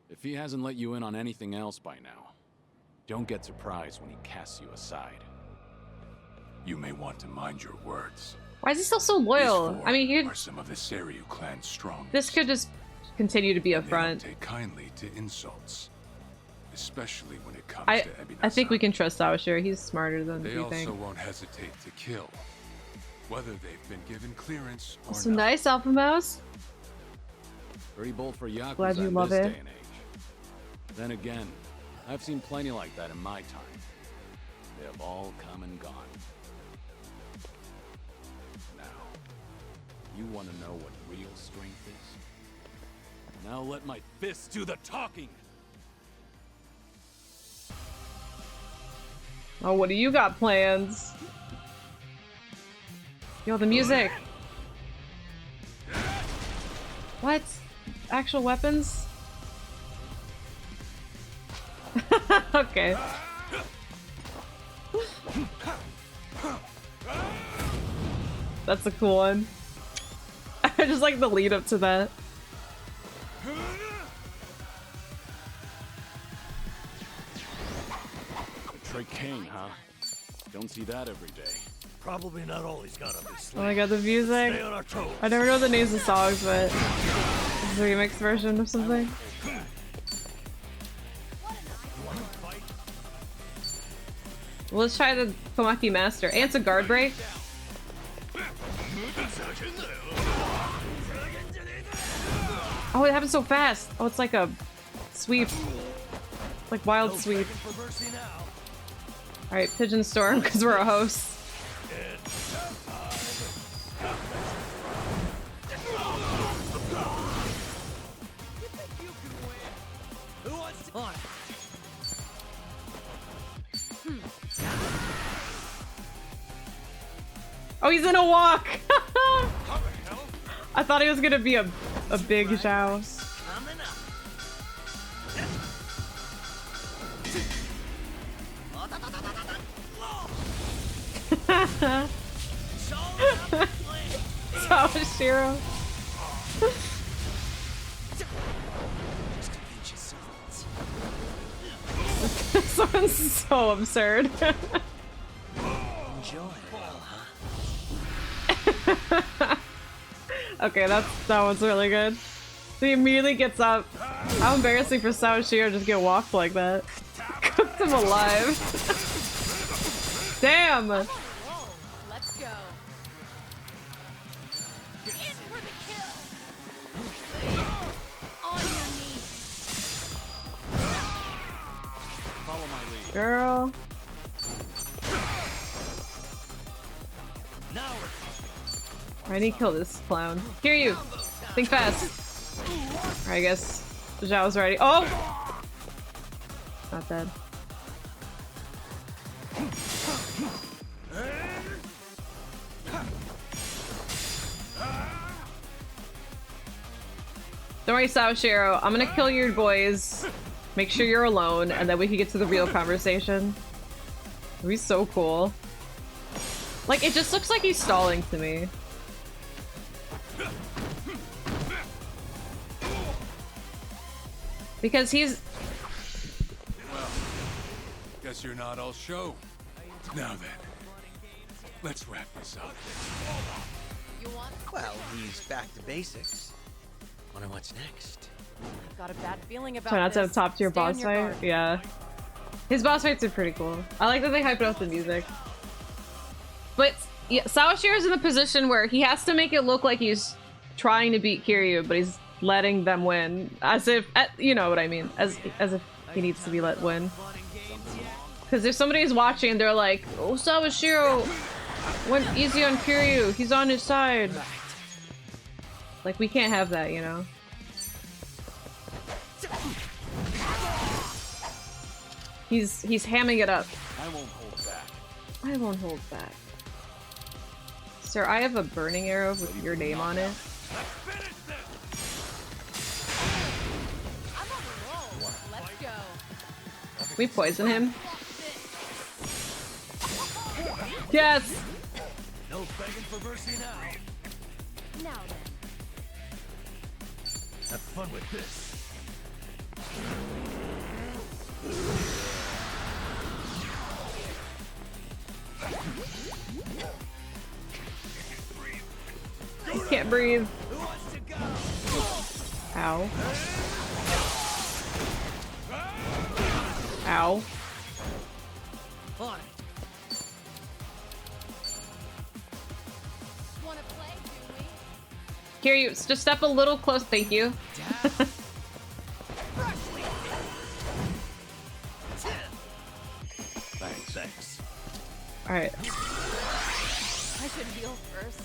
If he hasn't let you in on anything else by now, don't get surprised when he casts you aside. You may want to mind your words. Why is he still so loyal? I mean, Are some of the Seiryu clan's strongest. this could just continue to be a They front. don't take kindly to insults, especially when it comes I to Ebina. I think we can trust Sawashiro. He's smarter than They we also think. won't hesitate to kill, whether they've been given clearance or So not. nice, Alpha Mouse. Pretty bold for Yakuza Glad you in love this it. day and age. Then again, I've seen plenty like that in my time. They have all come and gone. Now, you want to know what real strength is? Now let my fists do the talking! Oh, what do you got plans? Yo, the music. What? Actual weapons? Okay. That's a cool one. I just like the lead up to that. Trey Kane, huh? Don't see that every day. Probably not all he's got up his Oh sleeve. my god, the music. Stay on our toes. I never know the names of songs, but it's a remix version of something. Well, let's try the Komaki Master. And it's a guard break. Oh, it happens so fast. Oh, it's like a sweep. Like wild sweep. Alright, Pigeon Storm, because we're a host. Oh, he's in a walk! I thought he was gonna be a big Zhao. Sawashiro. Someone's so absurd. Enjoy it, huh? Okay, that one's really good. He immediately gets up. How embarrassing for Sawashiro to just get walked like that. Cooked him alive. Damn! Let's go. In for the kill. On your knees. Follow my lead. Girl. I need to kill this clown. Hear you! Think fast. Alright, I guess Zhao's ready. Oh! Not dead. Don't worry, Sawashiro. I'm gonna kill your boys. Make sure you're alone, and then we can get to the real conversation. It'd be so cool. Like, it just looks like he's stalling to me. Because he's... Well, guess you're not all show. Now then, let's wrap this up. Well, he's back to basics. Wonder what's next. I've got a bad feeling about Try not to have this. top tier Stay on boss your fight. guard. Yeah. His boss fights are pretty cool. I like that they hyped up the music. But yeah, Sawashiro's in the position where he has to make it look like he's trying to beat Kiryu, but he's letting them win. As if, you know what I mean. As if he needs to be let win. Because if somebody's watching, they're like, oh, Sawashiro went easy on Kiryu. He's on his side. Like, we can't have that, you know? He's hamming it up. I won't hold back. I won't hold back. Sir, I have a burning arrow with your name on it. I'm on the roll. Let's go. We poison him. Yes! No begging for mercy now. Now then. Have fun with this. He can't breathe. Ow. Ow. On it. Wanna play, do we? Kiryu, just step a little close. Thank you. Thanks. Alright. I should heal first.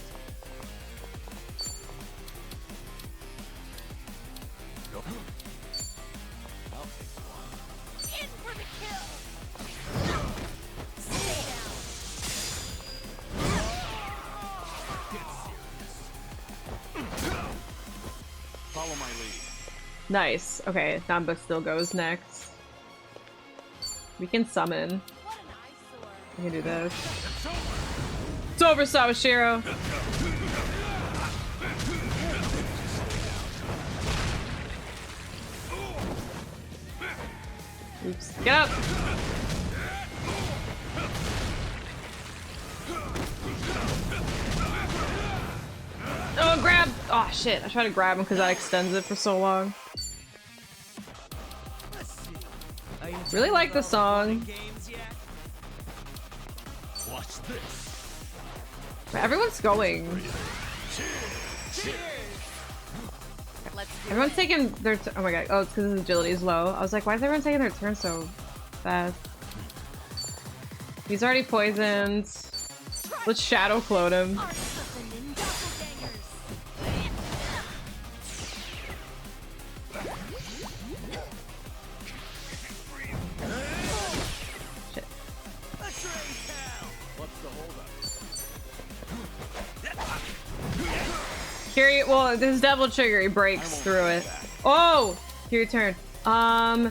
In for the kill. Stay down. Follow my lead. Nice. Okay, Namba still goes next. We can summon. We can do this. It's over, Sawashiro! Oops. Get up! Oh, grab! Oh, shit. I tried to grab him because that extends it for so long. Really like the song. Watch this. Everyone's going. Everyone's taking their oh my god. Oh, it's because his agility is low. I was like, why is everyone taking their turn so fast? He's already poisoned. Let's shadow clone him. Shit. Kiryu, well, this devil trigger, he breaks through it. Oh! Your turn. I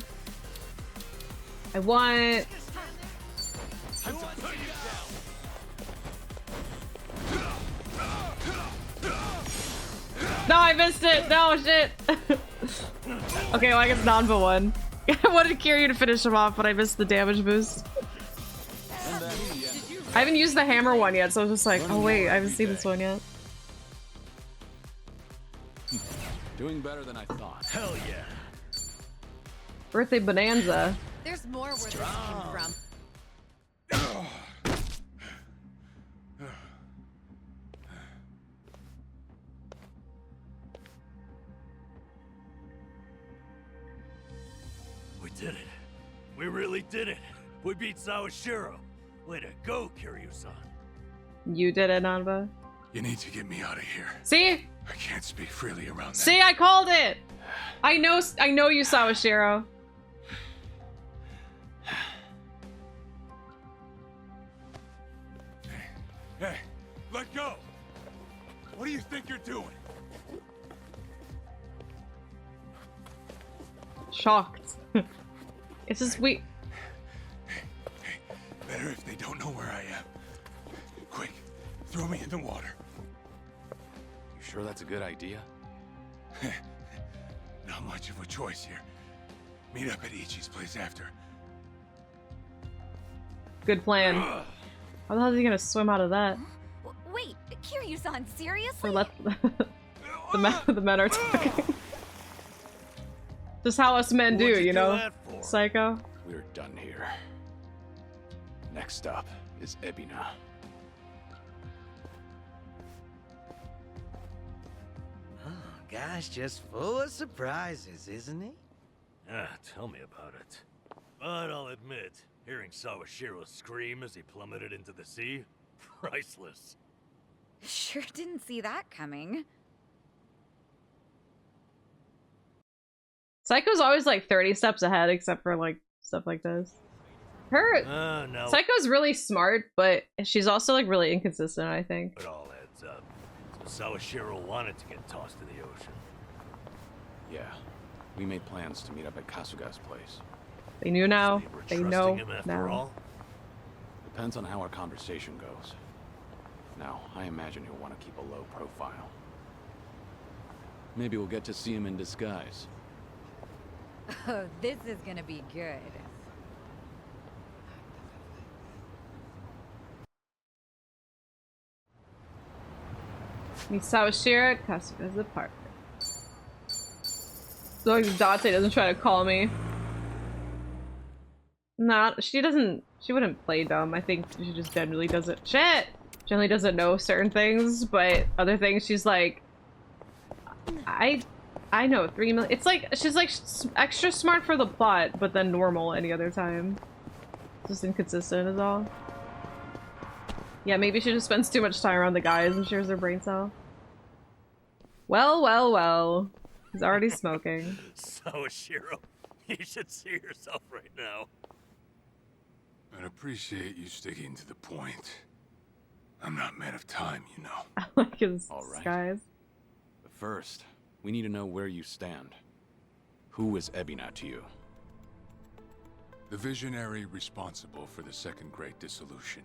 want... No, I missed it! No, shit! Okay, well, I guess Nanba won. I wanted Kiryu to finish him off, but I missed the damage boost. I haven't used the hammer one yet, so I was just like, oh wait, I haven't seen this one yet. Doing better than I thought. Hell yeah. Birthday bonanza. There's more where this came from. We did it. We really did it. We beat Sawashiro. Way to go, Kiryu-san. You did it, Nanba. You need to get me out of here. See? I can't speak freely around that. See, I called it! I know you, Sawashiro. Hey, let go! What do you think you're doing? Shocked. It's just Better if they don't know where I am. Quick, Throw me in the water. You sure that's a good idea? Not much of a choice here. Meet up at Ichi's place after. Good plan. How the hell is he gonna swim out of that? Wait, Kiryu-san, seriously? Or let the men are talking. Just how us men do, you know? Psycho. We're done here. Next up is Ebina. Guy's just full of surprises, isn't he? Tell me about it. But I'll admit, hearing Sawashiro scream as he plummeted into the sea, priceless. Sure didn't see that coming. Psycho's always like 30 steps ahead, except for like stuff like this. No. Psycho's really smart, but she's also like really inconsistent, I think. It all adds up. So Sawashiro wanted to get tossed in the ocean. Yeah, we made plans to meet up at Kasuga's place. They knew now. They know him after now. all? Depends on how our conversation goes. Now, I imagine he'll want to keep a low profile. Maybe we'll get to see him in disguise. Oh, this is gonna be good. Meet Sawashiro at Kasuga's apartment. As long as Date doesn't try to call me. Nah, she wouldn't play dumb. I think she just generally doesn't- shit! Generally doesn't know certain things, but other things she's like, I know 3 million. It's like, she's like extra smart for the plot, but then normal any other time. Just inconsistent is all. Yeah, maybe she just spends too much time around the guys and shares her brain cell. Well, well, well. He's already smoking. Sawashiro, you should see yourself right now. I'd appreciate you sticking to the point. I'm not made of time, you know. I like his All right. guys. But first, we need to know where you stand. Who is Ebina to you? The visionary responsible for the Second Great Dissolution.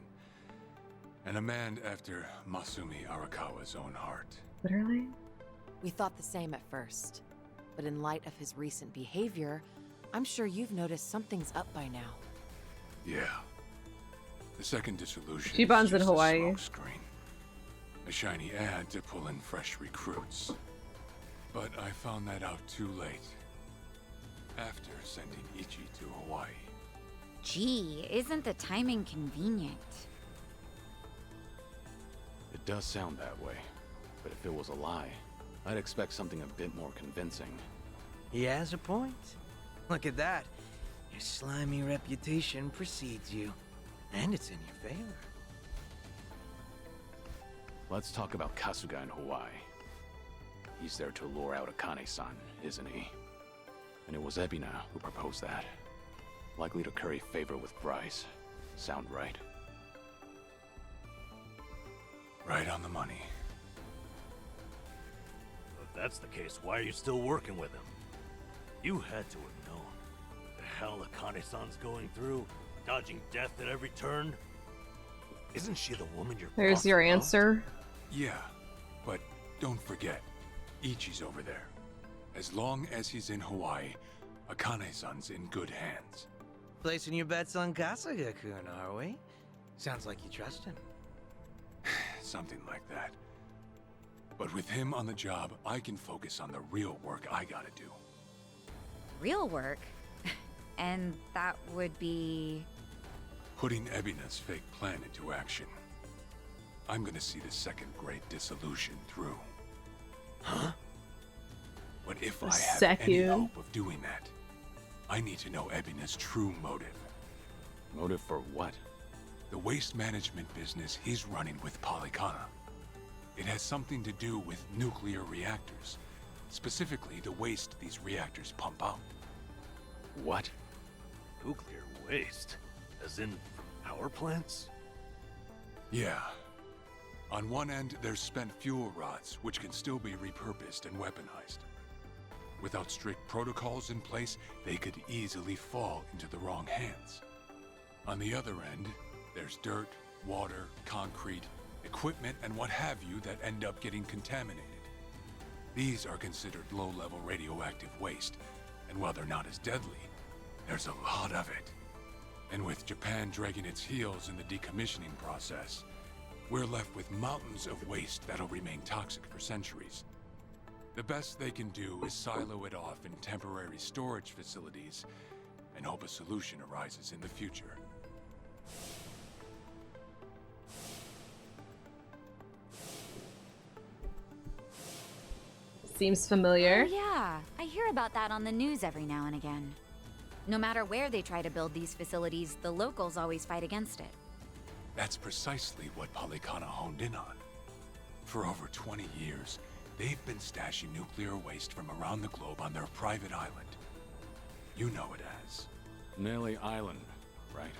And a man after Masumi Arakawa's own heart. Literally? We thought the same at first. But in light of his recent behavior, I'm sure you've noticed something's up by now. Yeah. The Second Dissolution Chiban's is in just Hawaii. a smokescreen. A shiny ad to pull in fresh recruits. But I found that out too late. After sending Ichi to Hawaii. Gee, isn't the timing convenient? It does sound that way. But if it was a lie, I'd expect something a bit more convincing. He has a point. Look at that. Your slimy reputation precedes you. And it's in your favor. Let's talk about Kasuga in Hawaii. He's there to lure out Akane-san, isn't he? And it was Ebina who proposed that. Likely to curry favor with Bryce. Sound right? Right on the money. If that's the case, why are you still working with him? You had to have known. The hell Akane-san's going through, dodging death at every turn. Isn't she the woman you're There's your about? answer. Yeah, but don't forget, Ichi's over there. As long as he's in Hawaii, Akane-san's in good hands. Placing your bets on Kasuga-kun, are we? Sounds like you trust him. Something like that. But with him on the job, I can focus on the real work I gotta do. Real work? And that would be... Putting Ebina's fake plan into action. I'm gonna see the Second Great Dissolution through. Huh? But if I have any Second. hope of doing that, I need to know Ebina's true motive. Motive for what? The waste management business he's running with Polycana. It has something to do with nuclear reactors. Specifically, the waste these reactors pump out. What? Nuclear waste? As in power plants? Yeah. On one end, there's spent fuel rods, which can still be repurposed and weaponized. Without strict protocols in place, they could easily fall into the wrong hands. On the other end, there's dirt, water, concrete, equipment, and what have you that end up getting contaminated. These are considered low-level radioactive waste, and while they're not as deadly, there's a lot of it. And with Japan dragging its heels in the decommissioning process, we're left with mountains of waste that'll remain toxic for centuries. The best they can do is silo it off in temporary storage facilities and hope a solution arises in the future. Seems familiar. Oh, yeah, I hear about that on the news every now and again. No matter where they try to build these facilities, the locals always fight against it. That's precisely what Polycana honed in on. For over 20 years, they've been stashing nuclear waste from around the globe on their private island. You know it as Nelly Island, right?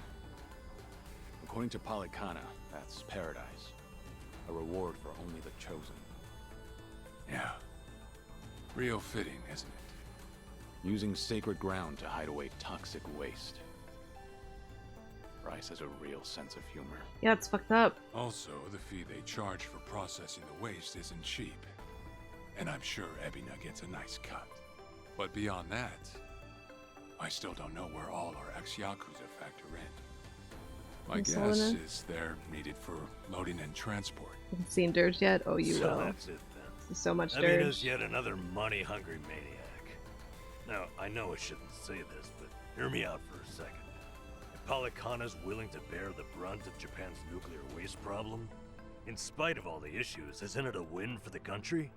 According to Polycana, that's paradise. A reward for only the chosen. Yeah. Real fitting, isn't it? Using sacred ground to hide away toxic waste. Bryce has a real sense of humor. Yeah, it's fucked up. Also, the fee they charge for processing the waste isn't cheap. And I'm sure Ebina gets a nice cut. But beyond that, I still don't know where all our ex-Yakuza factor in. My guess is they're needed for loading and transport. Haven't seen Dirge yet? Oh, you So will. that's it then. So much Ebina's Dirge. yet another money-hungry maniac. Now, I know I shouldn't say this, but hear me out for a second. If Polycana's willing to bear the brunt of Japan's nuclear waste problem, in spite of all the issues, isn't it a win for the country?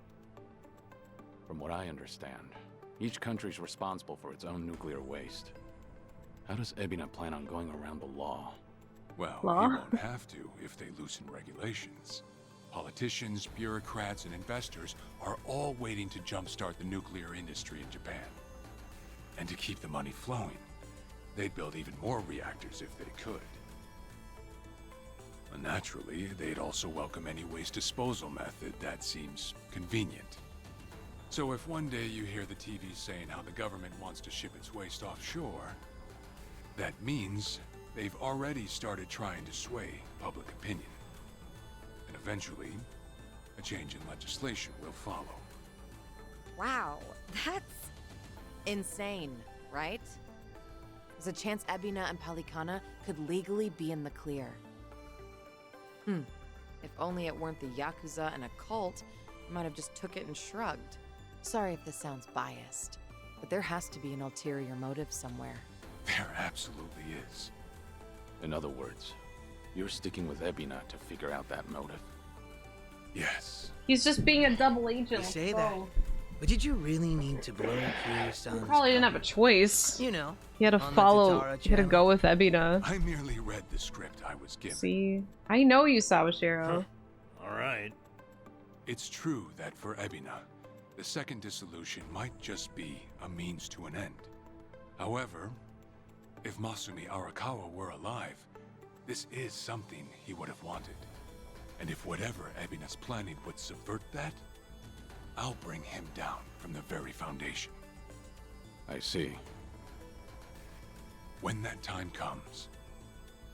From what I understand, each country's responsible for its own nuclear waste. How does Ebina plan on going around the law? Well, he won't have to if they loosen regulations. Politicians, bureaucrats, and investors are all waiting to jumpstart the nuclear industry in Japan. And to keep the money flowing, they'd build even more reactors if they could. And naturally, they'd also welcome any waste disposal method that seems convenient. So if one day you hear the TV saying how the government wants to ship its waste offshore, that means they've already started trying to sway public opinion. And eventually, a change in legislation will follow. Wow, that's insane, right? There's a chance Ebina and Polycana could legally be in the clear. If only it weren't the Yakuza and a cult, I might have just took it and shrugged. Sorry if this sounds biased, but there has to be an ulterior motive somewhere. There absolutely is. In other words, you're sticking with Ebina to figure out that motive. Yes. He's just being a double agent. You say that, but did you really need to blow Kiryu-san's? He probably didn't have a choice. You know, he had to on the follow. Tatara He had to channel. go with Ebina. I merely read the script I was given. See, I know you, Sawashiro. All right. It's true that for Ebina, the second dissolution might just be a means to an end. However, if Masumi Arakawa were alive, this is something he would have wanted. And if whatever Ebina's planning would subvert that, I'll bring him down from the very foundation. I see. When that time comes,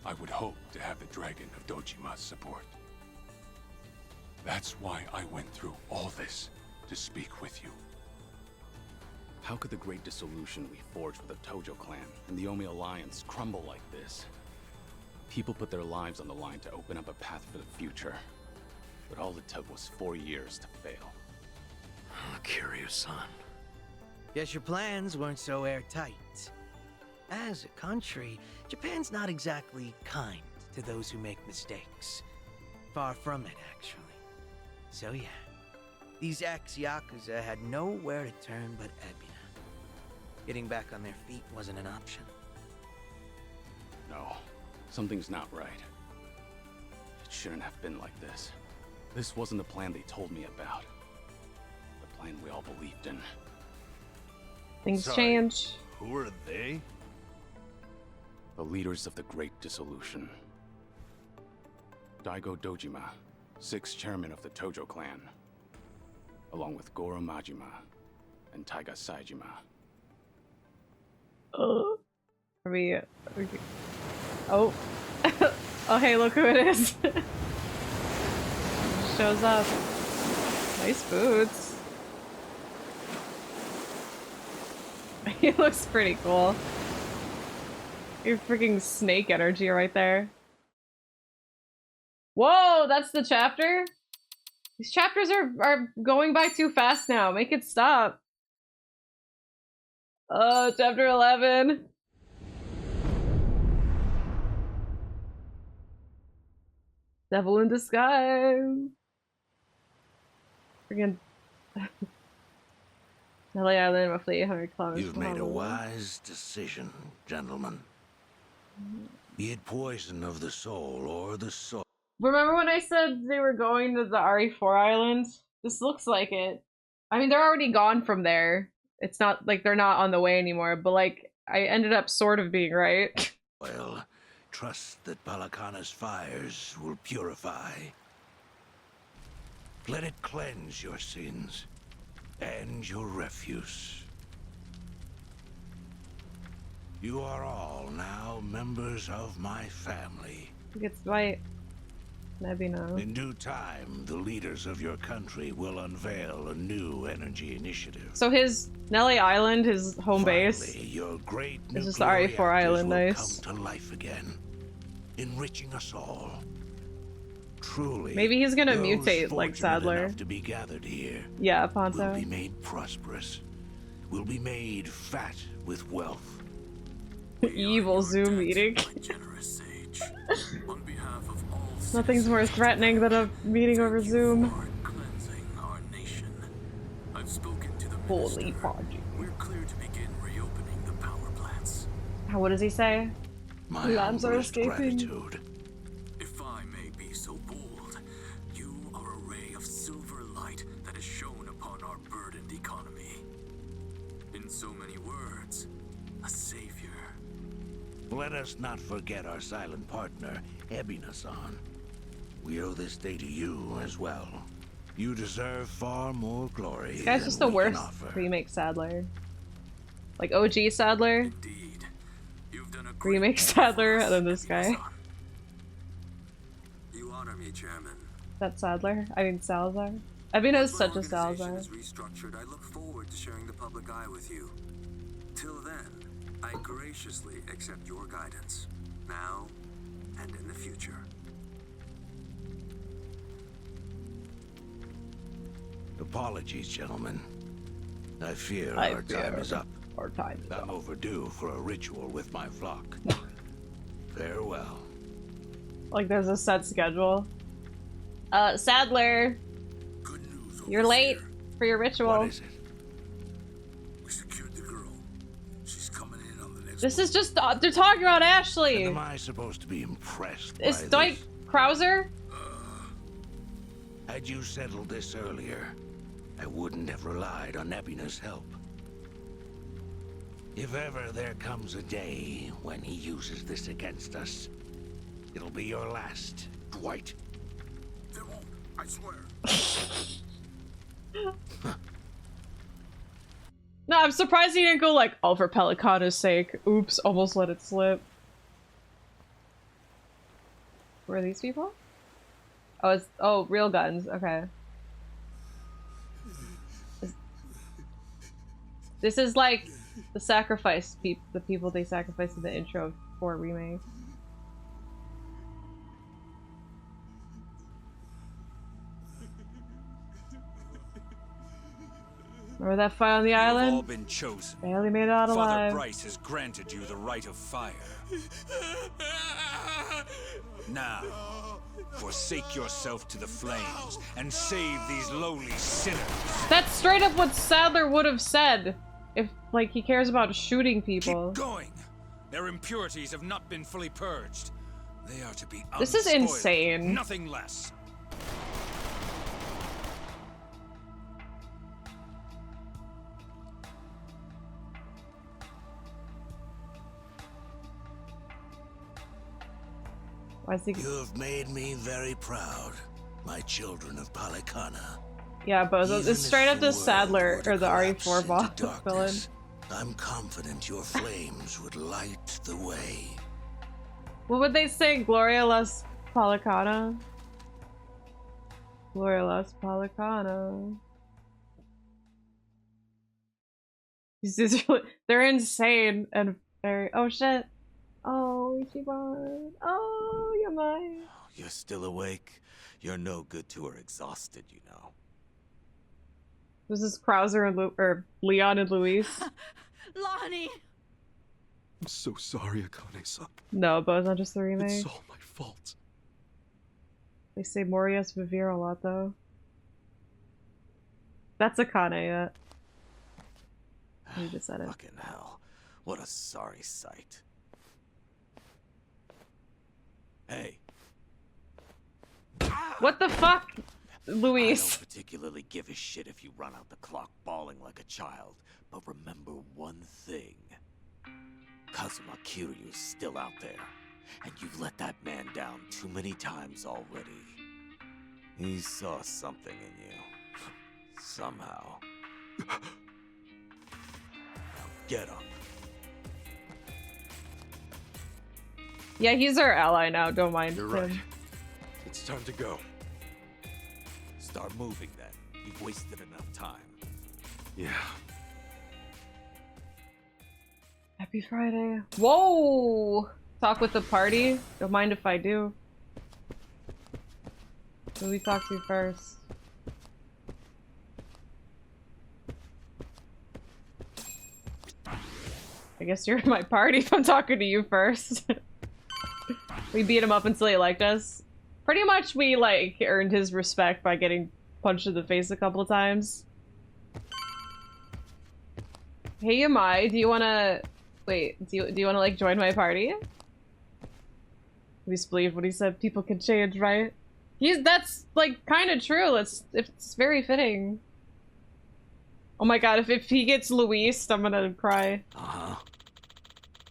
I would hope to have the Dragon of Dojima's support. That's why I went through all this to speak with you. How could the great dissolution we forged with the Tojo clan and the Omi Alliance crumble like this? People put their lives on the line to open up a path for the future. But all it took was 4 years to fail. Kiryu-san. Guess your plans weren't so airtight. As a country, Japan's not exactly kind to those who make mistakes. Far from it, actually. So yeah, these ex-Yakuza had nowhere to turn but Ebina. Getting back on their feet wasn't an option. No, something's not right. It shouldn't have been like this. This wasn't the plan they told me about. The plan we all believed in. Things change. Who are they? The leaders of the Great Dissolution. Daigo Dojima, 6th chairman of the Tojo clan, along with Goro Majima and Taiga Saejima. Are we... Oh. Oh, hey, look who it is. shows up. Nice boots. He looks pretty cool. Your freaking snake energy right there. Whoa, that's the chapter? These chapters are going by too fast now. Make it stop. Oh, chapter 11. Devil in disguise. Freaking LA Island, roughly 800 kilometers. You've made a wise decision, gentlemen. Be it poison of the soul or the soul. Remember when I said they were going to the RE4 island? This looks like it. I mean, they're already gone from there. It's not like they're not on the way anymore, but like, I ended up sort of being right. Well, trust that Palakana's fires will purify. Let it cleanse your sins and your refuse. You are all now members of my family. He gets white. Nebino. In due time, the leaders of your country will unveil a new energy initiative. So his Nelly Island, his home base, your great is just the RE4 island. Nice. Come to life again, enriching us all. Truly, maybe he's gonna those mutate like Sadler. enough to be gathered here. Yeah, Ponto. Will be made prosperous. Will be made fat with wealth. Evil Zoom meeting. Nothing's more threatening than a meeting over Zoom. I've spoken to the Holy Podgy. We're clear to begin reopening the power plants. What does he say? My Lambs are escaping. gratitude. If I may be so bold, you are a ray of silver light that has shone upon our burdened economy. In so many words, a savior. Let us not forget our silent partner, Ebina-san. We owe this day to you as well. You deserve far more glory. This guy's just the worst remake Sadler. Like OG Sadler. Remake Sadler, and then this guy. You honor me, Chairman. That's Sadler? I mean Salazar? Ebina is such a Salazar. Is restructured, I look forward to sharing the public eye with you. Till then, I graciously accept your guidance, now and in the future. Apologies, gentlemen. I fear our time is up. Our time is I'm overdue for a ritual with my flock. Farewell. Like there's a set schedule. Sadler. You're late for your ritual. What is it? We secured the girl. She's coming in on the next. This is just they're talking about Ashley. And am I supposed to be impressed Is by Dwight this? Krauser? Had you settled this earlier, I wouldn't have relied on Ebina's help. If ever there comes a day when he uses this against us, it'll be your last, Dwight. There won't, I swear. No, I'm surprised he didn't go like, oh, for Pelicana's sake. Oops, almost let it slip. Where are these people? Oh, it's real guns. Okay. This is like the sacrifice the people they sacrificed in the intro for remake. Remember that fight on the island? You've all been chosen. Barely made it out alive. Father Bryce has granted you the right of fire. Now, forsake yourself to the flames and save these lowly sinners. That's straight up what Sadler would have said if, like, he cares about shooting people. Keep going. Their impurities have not been fully purged. They are to be This is unspoiled, insane. Nothing less. You've made me very proud, my children of Palikana. Yeah, Bozo. It's straight up the Sadler, or the RE4 boss villain. I'm confident your flames would light the way. What would they say? Gloria Las Palicana? Gloria Las Policano. They're insane and very. Oh shit. Oh, Ichiban. Oh, Yamai. You're still awake. You're no good to her exhausted, you know. This is Krauser and or Leon and Luis. Lonnie! I'm so sorry, Akane-san. No, but it's not just the remake. It's all my fault. They say Morias Vivir a lot though. That's Akane, yeah. You just said it. Fucking hell. What a sorry sight. Hey. What the fuck, I Luis? don't particularly give a shit if you run out the clock bawling like a child, but remember one thing. Kazuma Kiryu's still out there, and you've let that man down too many times already. He saw something in you. Somehow. Now get up. Yeah, he's our ally now. Don't mind You're him. right. It's time to go. Start moving then. You've wasted enough time. Yeah. Happy Friday. Whoa! Talk with the party? Don't mind if I do. Who we talk to first? I guess you're in my party if I'm talking to you first. We beat him up until he liked us. Pretty much we, like, earned his respect by getting punched in the face a couple of times. Hey, Yamai, do you wanna... Wait, do you wanna, like, join my party? We believe what he said, people can change, right? That's, like, kinda true. It's very fitting. Oh my god, if he gets Luis, I'm gonna cry. Uh-huh.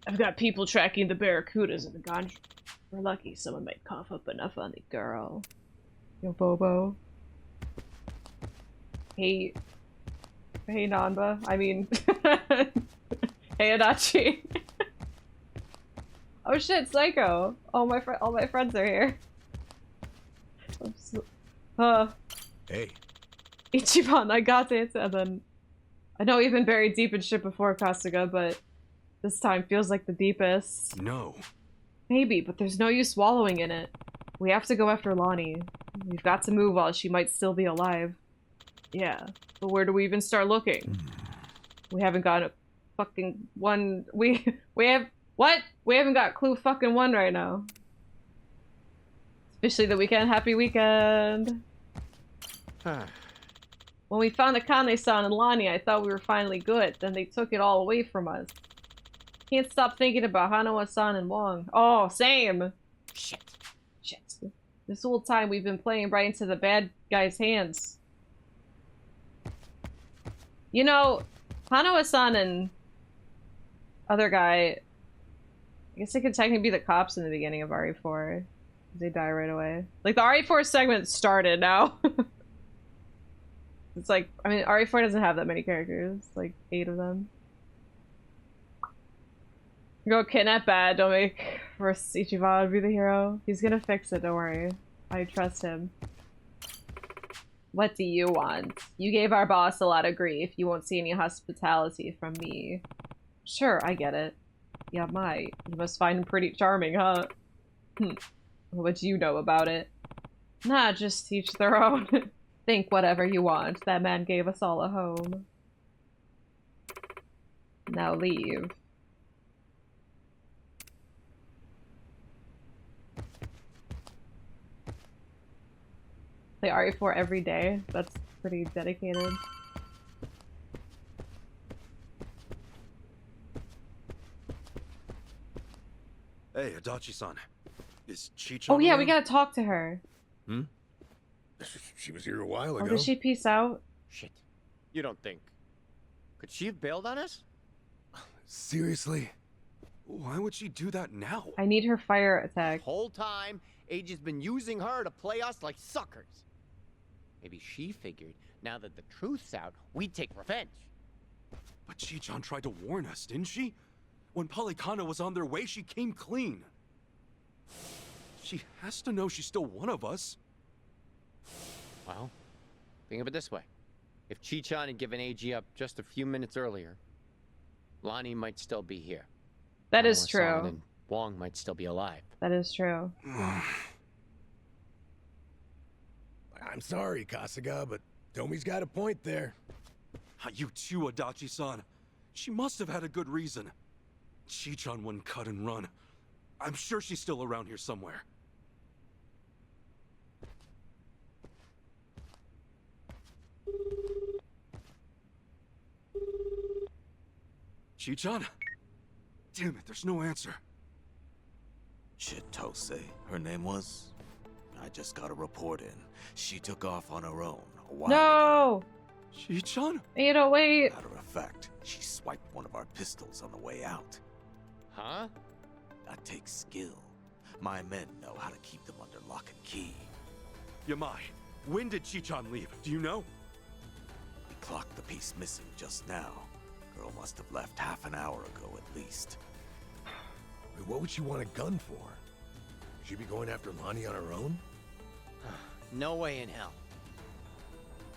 I've got people tracking the barracudas in the gondra. We're lucky someone might cough up enough on the girl. Yo, Bobo. Hey... Hey, Nanba. I mean... Hey, Adachi. Oh shit, Psycho. All my friends are here. Hey. Ichiban, I got it. And then... I know we've been buried deep in shit before, Kasuga, but... This time feels like the deepest. No. Maybe, but there's no use wallowing in it. We have to go after Lonnie. We've got to move while she might still be alive. Yeah, but where do we even start looking? We haven't got a fucking one. We have what? We haven't got clue fucking one right now. Especially the weekend. Happy weekend. When we found Akane-san and Lonnie, I thought we were finally good. Then they took it all away from us. Can't stop thinking about Hanawa-san and Wong. Oh, same. Shit. This whole time we've been playing right into the bad guy's hands. You know, Hanawa-san and other guy, I guess they could technically be the cops in the beginning of RE4. They die right away. Like, the RE4 segment started now. It's like, I mean, RE4 doesn't have that many characters. Like, 8 of them. Go kidnap bad, don't make Ichiban be the hero. He's gonna fix it, don't worry. I trust him. What do you want? You gave our boss a lot of grief. You won't see any hospitality from me. Sure, I get it. Yeah, you must find him pretty charming, huh? What do you know about it? Nah, just each their own. Think whatever you want. That man gave us all a home. Now leave. Play RE4 every day. That's pretty dedicated. Hey, Adachi-san. Is Chicho? Oh yeah, we gotta talk to her. She was here a while ago. Oh, did she peace out? Shit. You don't think... Could she have bailed on us? Seriously? Why would she do that now? I need her fire attack. Whole time, Age has been using her to play us like suckers. Maybe she figured, now that the truth's out, we'd take revenge. But Chi-chan tried to warn us, didn't she? When Polycana was on their way, she came clean. She has to know she's still one of us. Well, think of it this way. If Chichan had given AG up just a few minutes earlier, Lonnie might still be here. That is Hassan true. And Wong might still be alive. That is true. I'm sorry, Kasuga, but Tomi's got a point there. You too, Adachi-san. She must have had a good reason. Chichan wouldn't cut and run. I'm sure she's still around here somewhere. Chichan? Damn it, there's no answer. Chitose, her name was? I just got a report in. She took off on her own a while No! Chichan? 808. Matter of fact, she swiped one of our pistols on the way out. Huh? That takes skill. My men know how to keep them under lock and key. Yamai, when did Chichan leave? Do you know? We clocked the piece missing just now. Girl must have left half an hour ago at least. Wait, what would she want a gun for? She'd be going after Lonnie on her own? No way in hell.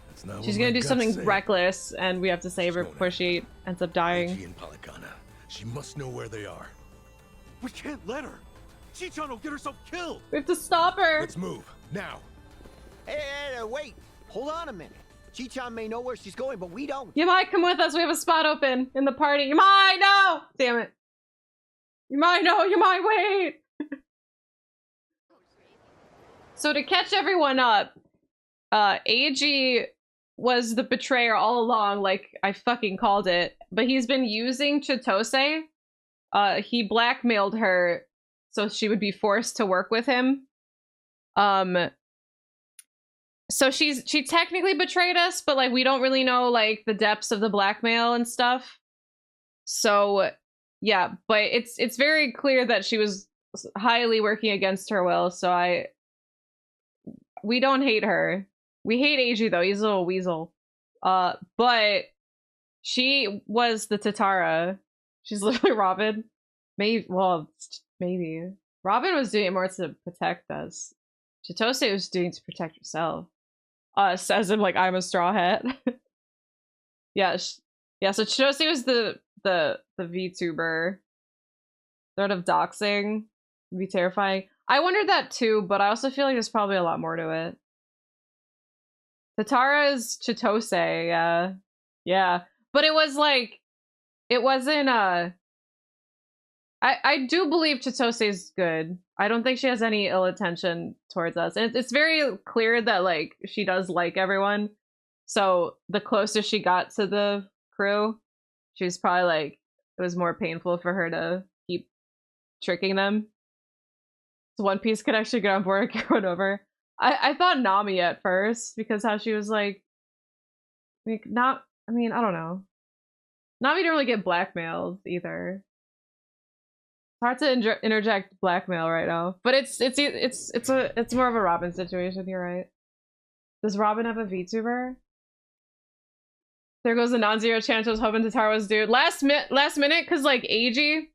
That's not She's what gonna my do gut something say. reckless, and we have to save her before she ends up dying. AG and Palicana. She must know where they are. We can't let her. Chichan will get herself killed. We have to stop her. Let's move, now. Hey, wait. Hold on a minute. Chichan may know where she's going, but we don't. You might come with us. We have a spot open in the party. You might no. Damn it. You might know. You might wait. So to catch everyone up, AG was the betrayer all along, like I fucking called it. But he's been using Chitose. He blackmailed her so she would be forced to work with him. So she technically betrayed us, but like we don't really know like the depths of the blackmail and stuff. So yeah, but it's very clear that she was highly working against her will. So we don't hate her. We hate AG though. He's a little weasel. But she was the Tatara. She's literally Robin. Maybe Robin was doing it more to protect us. Chitose was doing it to protect herself. Says him like I'm a straw hat. Yeah, so Chitose was the VTuber. Threat of doxing would be terrifying. I wondered that too, but I also feel like there's probably a lot more to it. Tatara is Chitose, yeah. But it was like, it wasn't, I do believe Chitose is good. I don't think she has any ill intention towards us. And it's very clear that, like, she does like everyone. So the closer she got to the crew, she was probably like, it was more painful for her to keep tricking them. So One Piece could actually get on board and get run over. I thought Nami at first, because how she was like I don't know. Nami didn't really get blackmailed either. Hard to interject blackmail right now, but it's more of a Robin situation. You're right. Does Robin have a VTuber? There goes the non-zero chance I was hoping Tatara was dude. Last minute, because like AG,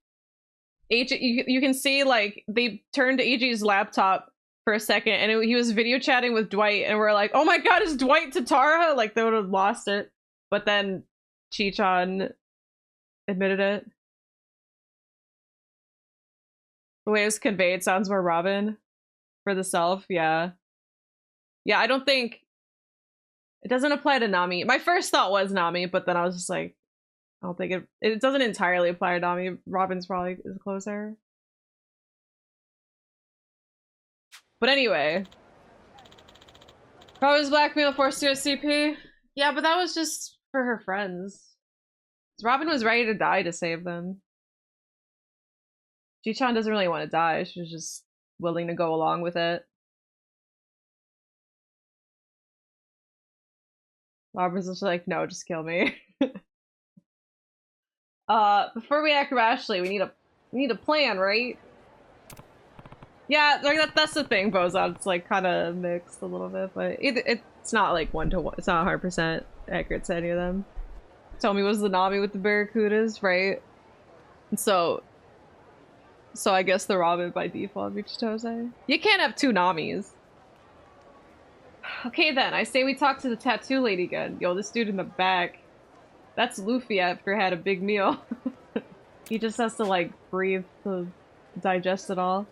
you can see like they turned AG's laptop for a second, and he was video chatting with Dwight, and we're like, oh my god, is Dwight Tatara? Like they would have lost it, but then Chichan admitted it. The way it was conveyed sounds more Robin for the self. Yeah, I don't think it doesn't apply to Nami. My first thought was Nami, but then I was just like, I don't think it doesn't entirely apply to Nami. Robin's probably is closer. But anyway, Robin's blackmail forced to CP. Yeah, but that was just for her friends. Robin was ready to die to save them. Chichan doesn't really want to die. She was just willing to go along with it. Robin's just like, no, just kill me. Before we act rashly, we need a plan, right? Yeah, like that's the thing, Bozon. It's like kind of mixed a little bit, but it's not like 1-to-1. It's not 100% accurate to any of them. Tomi was the Nami with the Barracudas, right? And so I guess the Robin by default would be Chitose. You can't have two Namis. Okay then, I say we talk to the tattoo lady again. Yo, this dude in the back. That's Luffy after had a big meal. He just has to like breathe to digest it all.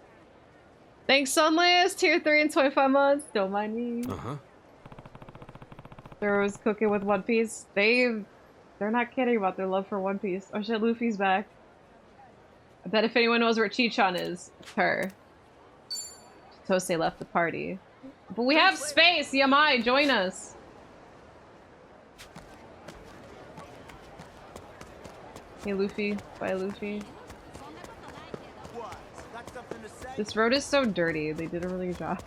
Thanks, Sunless! Tier 3 in 25 months. Don't mind me. Uh-huh. There was cooking with One Piece. They're not kidding about their love for One Piece. Oh shit, Luffy's back. I bet if anyone knows where Chichan is, it's her. Chitose left the party. But we have space! Yamai, join us! Hey Luffy, bye Luffy. This road is so dirty, they did a really good job.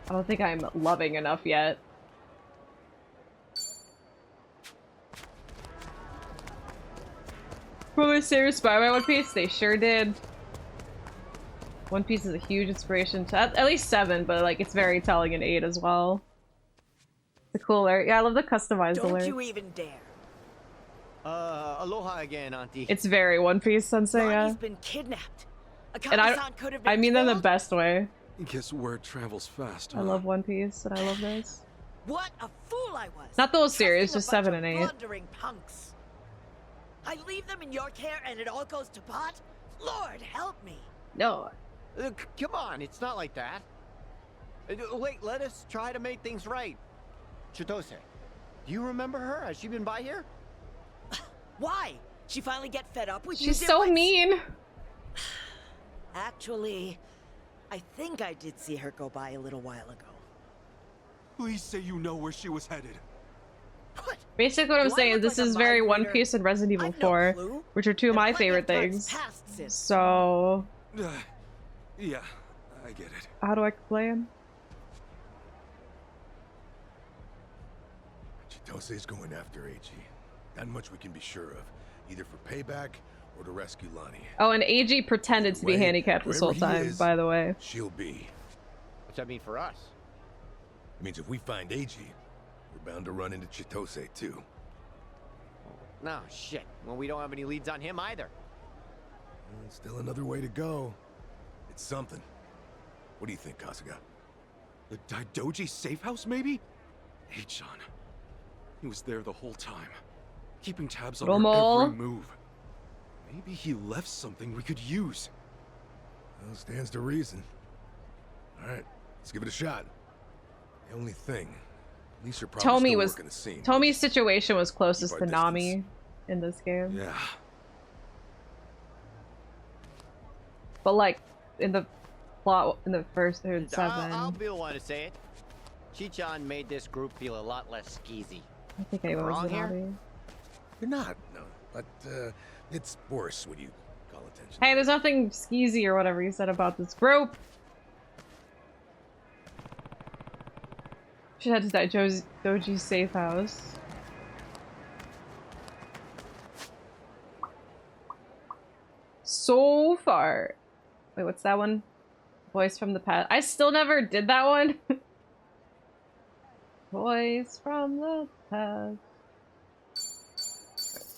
I don't think I'm loving enough yet. Will they say inspired by One Piece? They sure did. One Piece is a huge inspiration to at least 7, but like it's very telling in 8 as well. The cool alert. Yeah, I love the customized alert. Don't you even dare. Aloha again, Auntie. It's very One Piece, Sensei, yeah. He's been kidnapped. And I mean that in the best way. Guess word travels fast, I love One Piece, and I love this. What a fool I was. Not the whole series, just 7 and 8. Blundering punks. I leave them in your care and it all goes to pot? Lord, help me. No. Come on, it's not like that. Wait, let us try to make things right. Chitose, do you remember her? Has she been by here? Why? She finally get fed up with you? She's so mean. Actually, I think I did see her go by a little while ago. Please say you know where she was headed. Basically what I'm saying is this is very One Piece and Resident Evil 4, which are 2 of my favorite things. So... yeah, I get it. How do I explain? Chitose's going after AG. Not much we can be sure of, either for payback or to rescue Lonnie. Oh, and AG pretended to be handicapped this whole time, by the way. She'll be. What's that mean for us? It means if we find AG, we're bound to run into Chitose too. No, shit. Well, we don't have any leads on him either. Still another way to go. It's something. What do you think, Kasuga? The Daidoji safe house, maybe? Hey, John. He was there the whole time, keeping tabs on her every move. Maybe he left something we could use. Well, stands to reason. All right, let's give it a shot. The only thing, Lisa probably still working the scene. Tomi's situation was closest to Nami in this game. Yeah. But like in the plot in the first or 7. I'll be the one to say it. Chichan made this group feel a lot less skeezy. I think I was the Nami. You're not, no. But it's worse when you call attention. Hey, there's nothing skeezy or whatever you said about this group. Should head to that Doji's safe house. So far. Wait, what's that one? Voice from the past. I still never did that one. Voice from the past.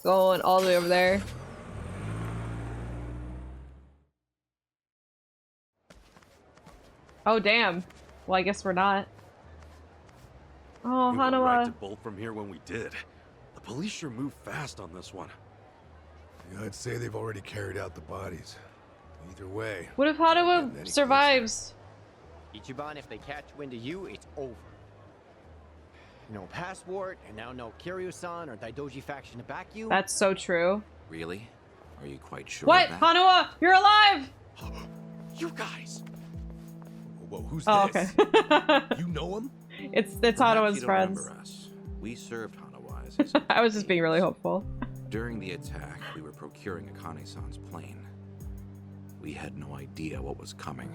Going all the way over there. Oh, damn. Well, I guess we're not. Oh, We were Hanawa. right to bolt from here when we did. The police sure moved fast on this one. Yeah, I'd say they've already carried out the bodies. Either way. What if Hanawa survives? Ichiban, if they catch wind of you, it's over. No passport, and now no Kiryu-san or Daidoji faction to back you. That's so true. Really? Are you quite sure What? of that? Hanawa, you're alive! You guys! Whoa, who's Oh, this? okay. You know him? It's Perhaps Hanawa's you don't friends. remember us. We served Hanawa as his I was just being really hopeful. During the attack, we were procuring Akane-san's plane. We had no idea what was coming.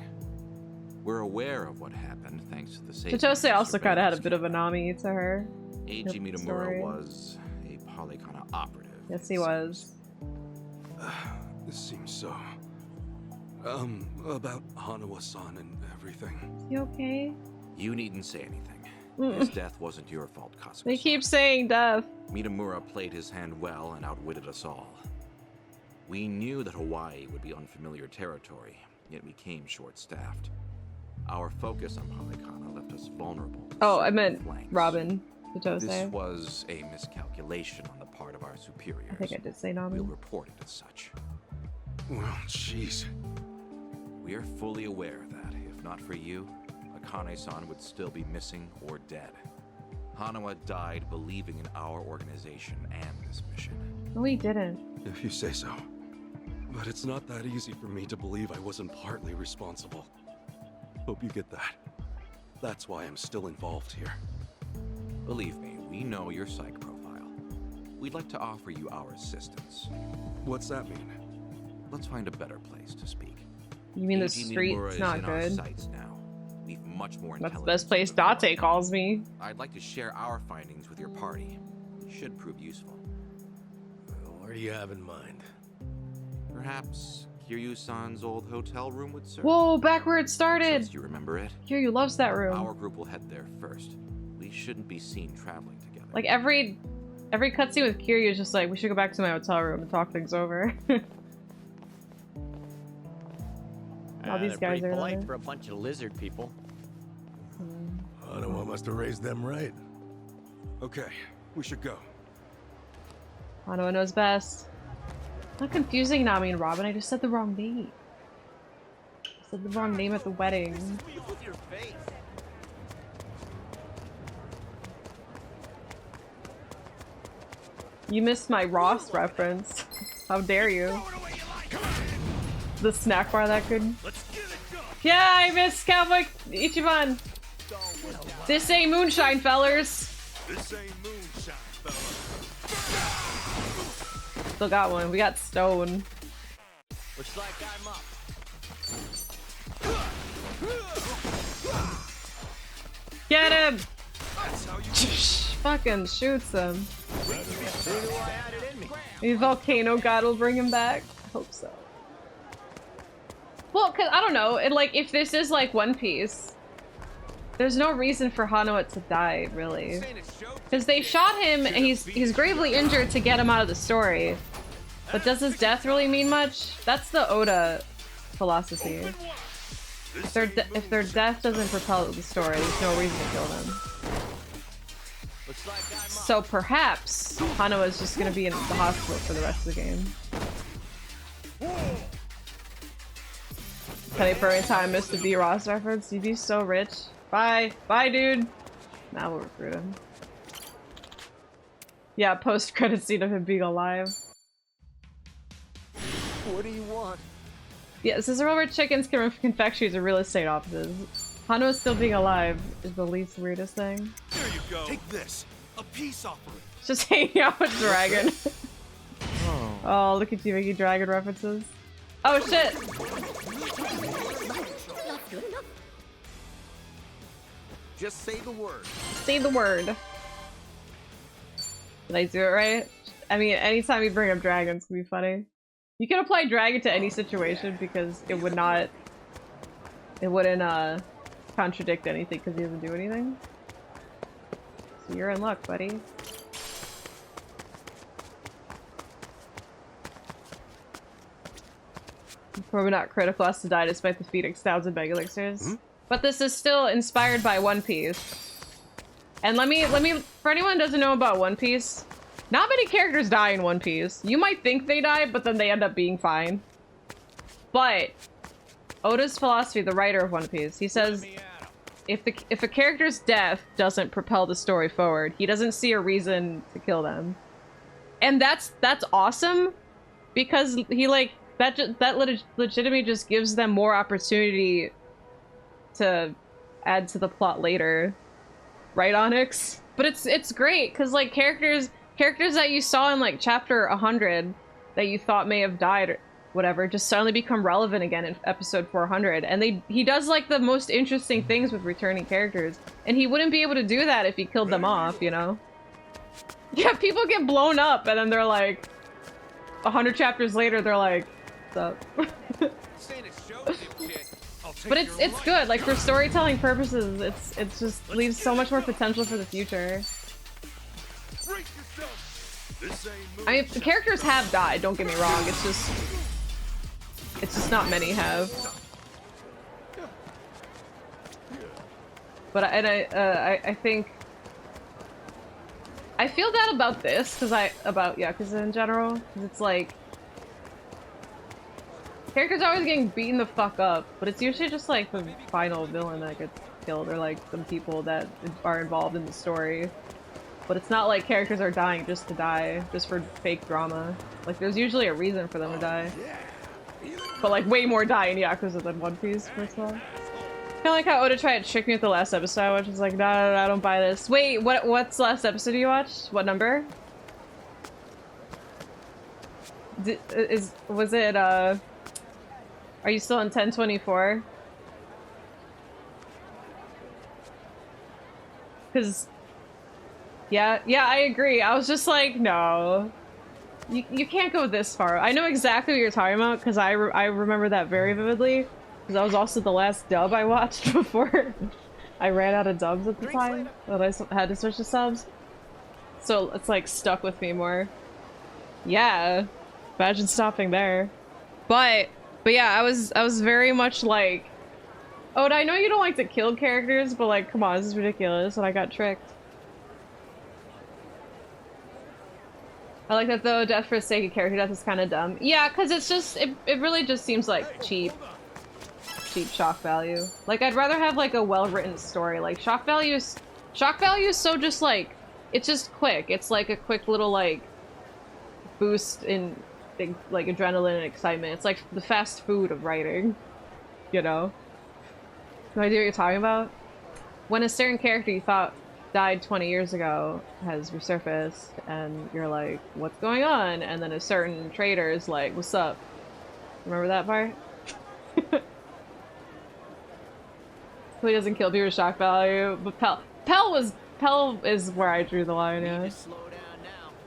We're aware of what happened thanks to the safety. Chitose also kind of had a bit of a Nami to her. Eiji Yep, Mitamura story. was a Polykana operative. Yes, he was. This seems so... about Hanawa-san and everything. Is he okay? You needn't say anything. His death wasn't your fault, Kasuga. They keep saying death. Mitamura played his hand well and outwitted us all. We knew that Hawaii would be unfamiliar territory, yet we came short-staffed. Our focus on Polycana left us vulnerable. Oh, I meant Robin. This Chitose. was a miscalculation on the part of our superiors. I think I did say Nami. We'll report it as such. Well, jeez. We are fully aware that, if not for you, Akane-san would still be missing or dead. Hanawa died believing in our organization and this mission. No, he didn't. If you say so. But it's not that easy for me to believe I wasn't partly responsible. Hope you get that. That's why I'm still involved here. Believe me, we know your psych profile. We'd like to offer you our assistance. What's that mean? Let's find a better place to speak. You mean the Eiji street's Nimura is not in our good? sights now. We've much more That's the intelligence best place than before. Date calls me. I'd like to share our findings with your party. It should prove useful. What do you have in mind? Perhaps Kiryu-san's old hotel room would serve. Whoa, back where it started. Trust you remember it? Kiryu loves that room. Our group will head there first. We shouldn't be seen traveling together. Like every cutscene with Kiryu is just like, we should go back to my hotel room and talk things over. All these They're guys pretty are polite there. for a bunch of lizard people. Hanawa must have raised them right. Okay, we should go. Hanawa knows best. Not confusing Nami and Robin, I just said the wrong name. I said the wrong name at the wedding. With your face. You missed my Ross reference. How dare you? The snack bar that good. Yeah, I missed Cowboy Ichiban. This ain't moonshine, fellers. This ain't moonshine, fella. Still got one. We got stone. Looks like I'm up. Get him! Fucking shoots him. Maybe Volcano God will bring him back. Hope so. Well, cause I don't know. If this is like One Piece, there's no reason for Hanawa to die, really. Because they shot him and he's gravely injured to get him out of the story. But does his death really mean much? That's the Oda philosophy. If their death doesn't propel the story, there's no reason to kill them. So perhaps Hanawa is just gonna be in the hospital for the rest of the game. Penny for any time missed the B Ross reference. You'd be so rich. Bye. Bye, dude. Now we'll recruit him. Yeah, post-credit scene of him being alive. What do you want? Yeah, this is a world where chickens can run for confectionaries or real estate offices. Hanawa still being alive is the least weirdest thing. There you go. Take this. A peace offering. Just hanging out with Dragon. Oh, look at you making Dragon references. Oh shit! Just say the word. Say the word. Did I do it right? I mean, anytime you bring up dragons, it's gonna be funny. You can apply dragon to any situation because it wouldn't contradict anything because he doesn't do anything. So you're in luck, buddy. Probably not critical has to die despite the Phoenix 1000 Mega Elixirs. But this is still inspired by One Piece. And let me, for anyone who doesn't know about One Piece, not many characters die in One Piece. You might think they die, but then they end up being fine. But Oda's philosophy, the writer of One Piece, he says if a character's death doesn't propel the story forward, he doesn't see a reason to kill them. And that's awesome because he legitimately just gives them more opportunity to add to the plot later. Right, Onyx? But it's great because like characters that you saw in like chapter 100 that you thought may have died or whatever just suddenly become relevant again in episode 400, and he does like the most interesting things with returning characters, and he wouldn't be able to do that if he killed them off, you know? Yeah, people get blown up and then they're like 100 chapters later they're like, what's up? But it's good, like for storytelling purposes, it's just leaves so much more potential for the future. I mean, the characters have died, don't get me wrong, it's just not many have. But I think I feel that about this about Yakuza in general, because it's like characters are always getting beaten the fuck up, but it's usually just like the final villain that gets killed, or like some people that are involved in the story. But it's not like characters are dying just to die, just for fake drama. Like there's usually a reason for them to die. But like way more die in Yakuza than One Piece, first of all. Kinda like how Oda tried to trick me with the last episode, which is like, no, I don't buy this. Wait, what's the last episode you watched? What number? Was it, are you still in 1024? Cause, yeah, I agree. I was just like, no. You can't go this far. I know exactly what you're talking about, because I remember that very vividly. Because that was also the last dub I watched before I ran out of dubs at the time. But I had to switch to subs. So it's like stuck with me more. Yeah. Imagine stopping there. But yeah, I was very much like, Oda, I know you don't like to kill characters, but like, come on, this is ridiculous, and I got tricked. I like that though, death for the sake of character death is kind of dumb. Yeah, because it's just, it really just seems like cheap shock value. Like, I'd rather have like a well-written story. Like, shock value is so just like, it's just quick. It's like a quick little like boost in like adrenaline and excitement. It's like the fast food of writing, you know? No idea what you're talking about? When a certain character you thought died 20 years ago has resurfaced and you're like, what's going on? And then a certain traitor is like, what's up? Remember that part? He doesn't kill people with shock value, but Pell is where I drew the line, yeah.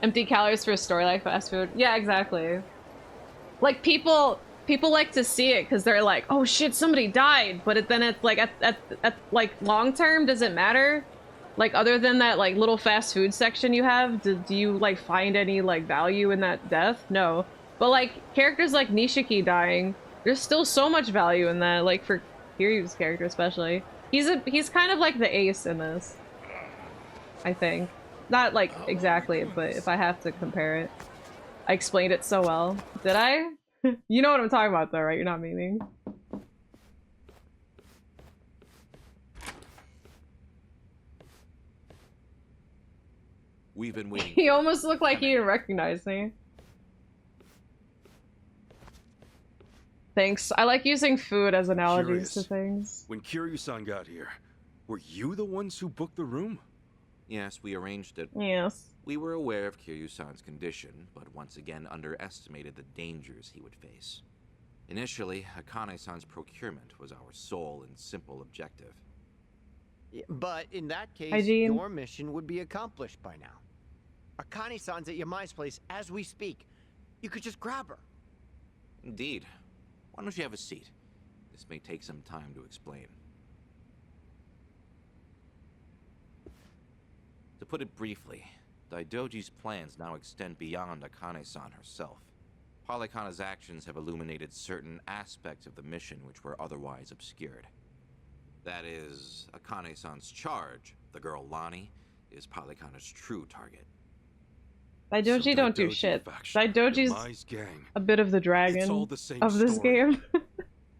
Empty calories for a story like fast food. Yeah, exactly. Like people like to see it because they're like, oh shit, somebody died, but then it's like at like long term, does it matter? Like other than that like little fast food section you have, do you like find any like value in that death? No. But like characters like Nishiki dying, there's still so much value in that, like for Kiryu's character especially. He's kind of like the ace in this, I think. Not like exactly, but if I have to compare it. I explained it so well. Did I? You know what I'm talking about though, right? You're not memeing. We've been waiting. He almost looked like he didn't recognize me. Thanks. I like using food as analogies to things. When Kiryu-san got here, were you the ones who booked the room? Yes, we arranged it. Yes. We were aware of Kiryu-san's condition, but once again underestimated the dangers he would face. Initially, Akane-san's procurement was our sole and simple objective. But in that case, Hygiene. your mission would be accomplished by now. Akane-san's at Yamai's place as we speak. You could just grab her. Indeed. Why don't you have a seat? This may take some time to explain. To put it briefly, Daidoji's plans now extend beyond Akane-san herself. Polykhana's actions have illuminated certain aspects of the mission which were otherwise obscured. That is, Akane-san's charge, the girl Lani, is Polykhana's true target. Daidoji don't do shit. Daidoji's a bit of the dragon of this game.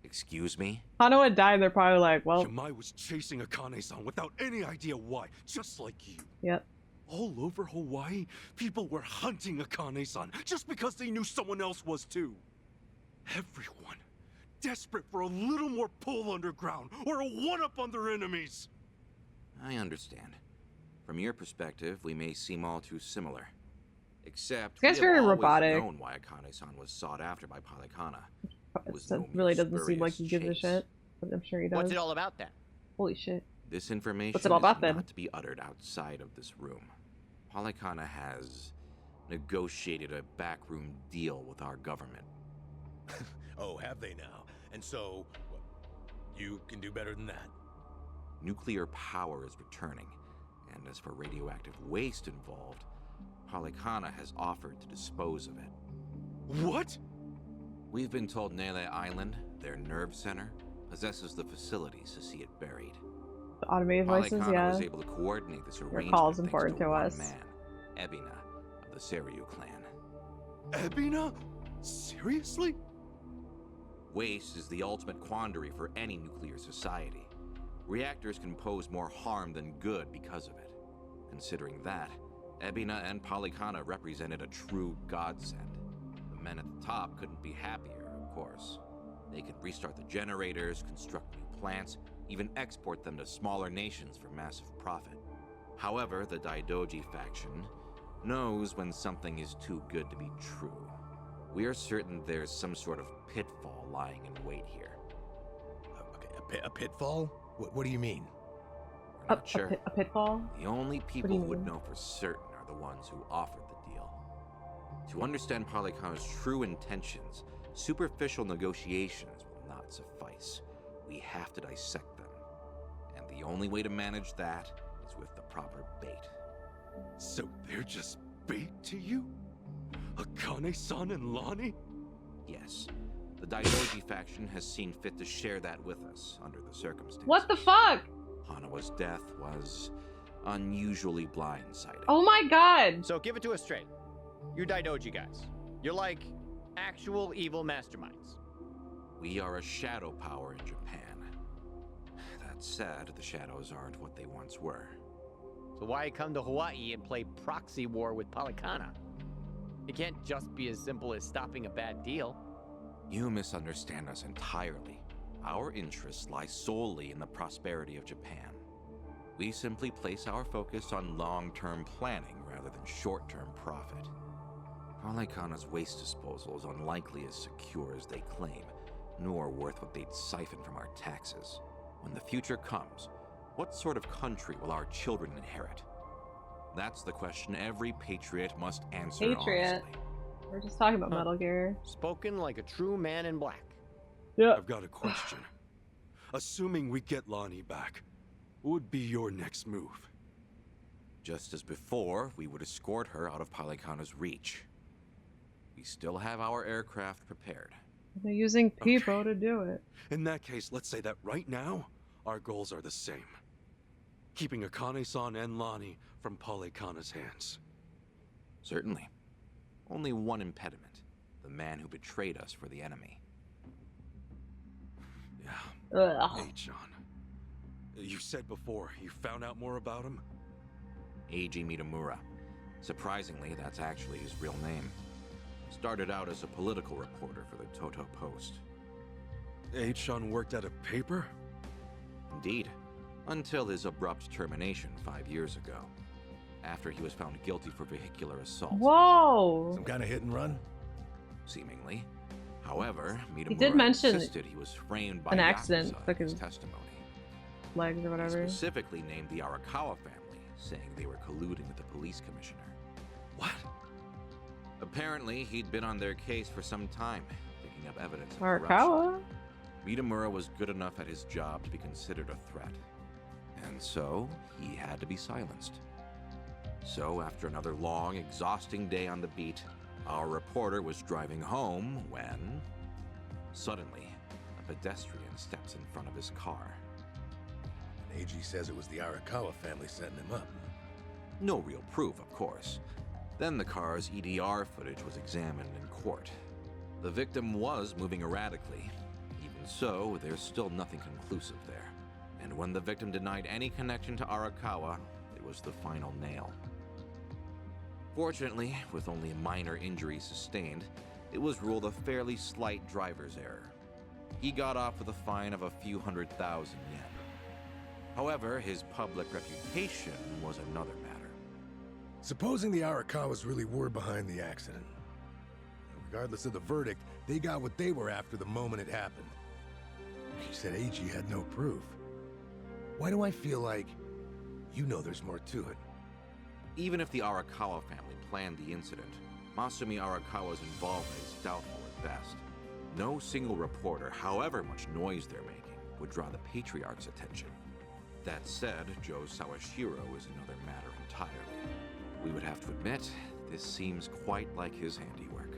Excuse me? Hanawa died, they're probably like, well... Yamai was chasing Akane-san without any idea why, just like you. Yep. All over Hawaii, people were hunting Akane-san just because they knew someone else was too. Everyone, desperate for a little more pull underground or a one-up on their enemies. I understand. From your perspective, we may seem all too similar. Except, this guy's we have very always robotic. known why Akane-san was sought after by Polykhana. That really doesn't seem like he gives a shit, but I'm sure he does. What's it all about then? Holy shit. This information What's it all about, is then? not to be uttered outside of this room. Polykhana has negotiated a backroom deal with our government. Oh, have they now? And so, what, you can do better than that? Nuclear power is returning, and as for radioactive waste involved, Polykhana has offered to dispose of it. What? We've been told Nele Island, their nerve center, possesses the facilities to see it buried. The automated voices, Palikana yeah. was able to coordinate this Your arrangement call's thanks important to one us. man, Ebina, of the Seryu clan. Ebina? Seriously? Waste is the ultimate quandary for any nuclear society. Reactors can pose more harm than good because of it. Considering that, Ebina and Palikana represented a true godsend. The men at the top couldn't be happier, of course. They could restart the generators, construct new plants, even export them to smaller nations for massive profit. However, the Daidoji faction knows when something is too good to be true. We are certain there's some sort of pitfall lying in wait here. Okay, a pitfall? What do you mean? We're not sure. A pitfall? The only do people you who would mean? know for certain are the ones who offered the deal. To understand Palikana's true intentions, superficial negotiations will not suffice. We have to dissect them. And the only way to manage that is with the proper bait. So they're just bait to you? Akane-san and Lonnie? Yes. The Daidoji faction has seen fit to share that with us under the circumstances. What the fuck? Hanawa's death was unusually blindsiding. Oh my god! So give it to us straight. You Daidoji guys. You're like actual evil masterminds. We are a shadow power in Japan. That said, the shadows aren't what they once were. So why come to Hawaii and play proxy war with Palikana? It can't just be as simple as stopping a bad deal. You misunderstand us entirely. Our interests lie solely in the prosperity of Japan. We simply place our focus on long-term planning rather than short-term profit. Palikana's waste disposal is unlikely as secure as they claim, nor worth what they'd siphon from our taxes. When the future comes, what sort of country will our children inherit? That's the question every patriot must answer Patriot. honestly. We're just talking about Metal Gear. Spoken like a true man in black. Yeah. I've got a question. Assuming we get Lonnie back, what would be your next move? Just as before, we would escort her out of Palikana's reach. We still have our aircraft prepared. They're using people to do it. In that case, let's say that right now, our goals are the same. Keeping Akane-san and Lonnie from Palikana's hands. Certainly. Only one impediment. The man who betrayed us for the enemy. Yeah. Ugh. Hey, John. You said before, you found out more about him? Eiji Mitamura. Surprisingly, that's actually his real name. Started out as a political reporter for the Toto Post. H-Shun worked at a paper? Indeed. Until his abrupt termination 5 years ago. After he was found guilty for vehicular assault. Whoa! Some kind of hit and run? Seemingly. However, Mitamura did mention insisted he was framed by an accident, Yakuza took in his his testimony. legs or He whatever. specifically named the Arakawa family, saying they were colluding with the police commissioner. What? Apparently, he'd been on their case for some time, picking up evidence of Arakawa? corruption. Mitamura was good enough at his job to be considered a threat. And so, he had to be silenced. So, after another long, exhausting day on the beat, our reporter was driving home when... Suddenly, a pedestrian steps in front of his car. And AG says it was the Arakawa family setting him up. No real proof, of course. Then the car's EDR footage was examined in court. The victim was moving erratically. Even so, there's still nothing conclusive there. And when the victim denied any connection to Arakawa, it was the final nail. Fortunately, with only minor injuries sustained, it was ruled a fairly slight driver's error. He got off with a fine of a few 100,000 yen. However, his public reputation was another matter. Supposing the Arakawas really were behind the accident. Regardless of the verdict, they got what they were after the moment it happened. You said AG had no proof. Why do I feel like you know there's more to it? Even if the Arakawa family planned the incident, Masumi Arakawa's involvement is doubtful at best. No single reporter, however much noise they're making, would draw the Patriarch's attention. That said, Joe Sawashiro is another matter entirely. We would have to admit, this seems quite like his handiwork.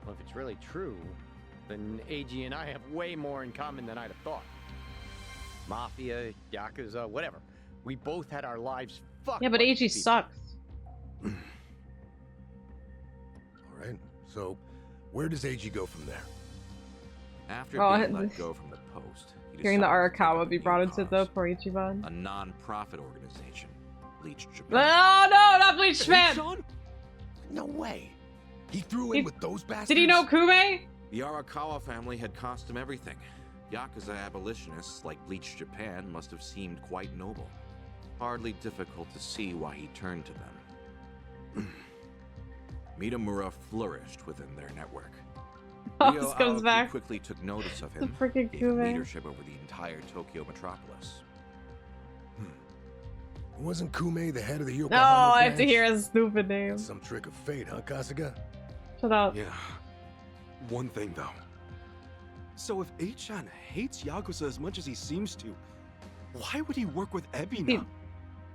Well, if it's really true, then AG and I have way more in common than I'd have thought. Mafia, Yakuza, whatever. We both had our lives fucked. Yeah, but by AG these people. sucks. All right, so where does AG go from there? After Oh, being let go from the post, he Hearing the decided to take Arakawa up be a new brought into cause, the poor Ichiban. a non-profit organization, Bleach Japan. Oh no, not Bleach Japan! No way. He threw in with those bastards? Did he know Kume? The Arakawa family had cost him everything. Yakuza abolitionists like Bleach Japan must have seemed quite noble. Hardly difficult to see why he turned to them. Mitamura flourished within their network. Oh, Ryo this comes Aoki back. quickly took notice of The him, freaking gave him Kume. leadership over the entire Tokyo metropolis. Wasn't Kume the head of the Yokohama No, I have to branch? hear his stupid name. Some trick of fate, huh, Kasuga? Shut up. Yeah. One thing, though. So if A-chan hates Yakuza as much as he seems to, why would he work with Ebina?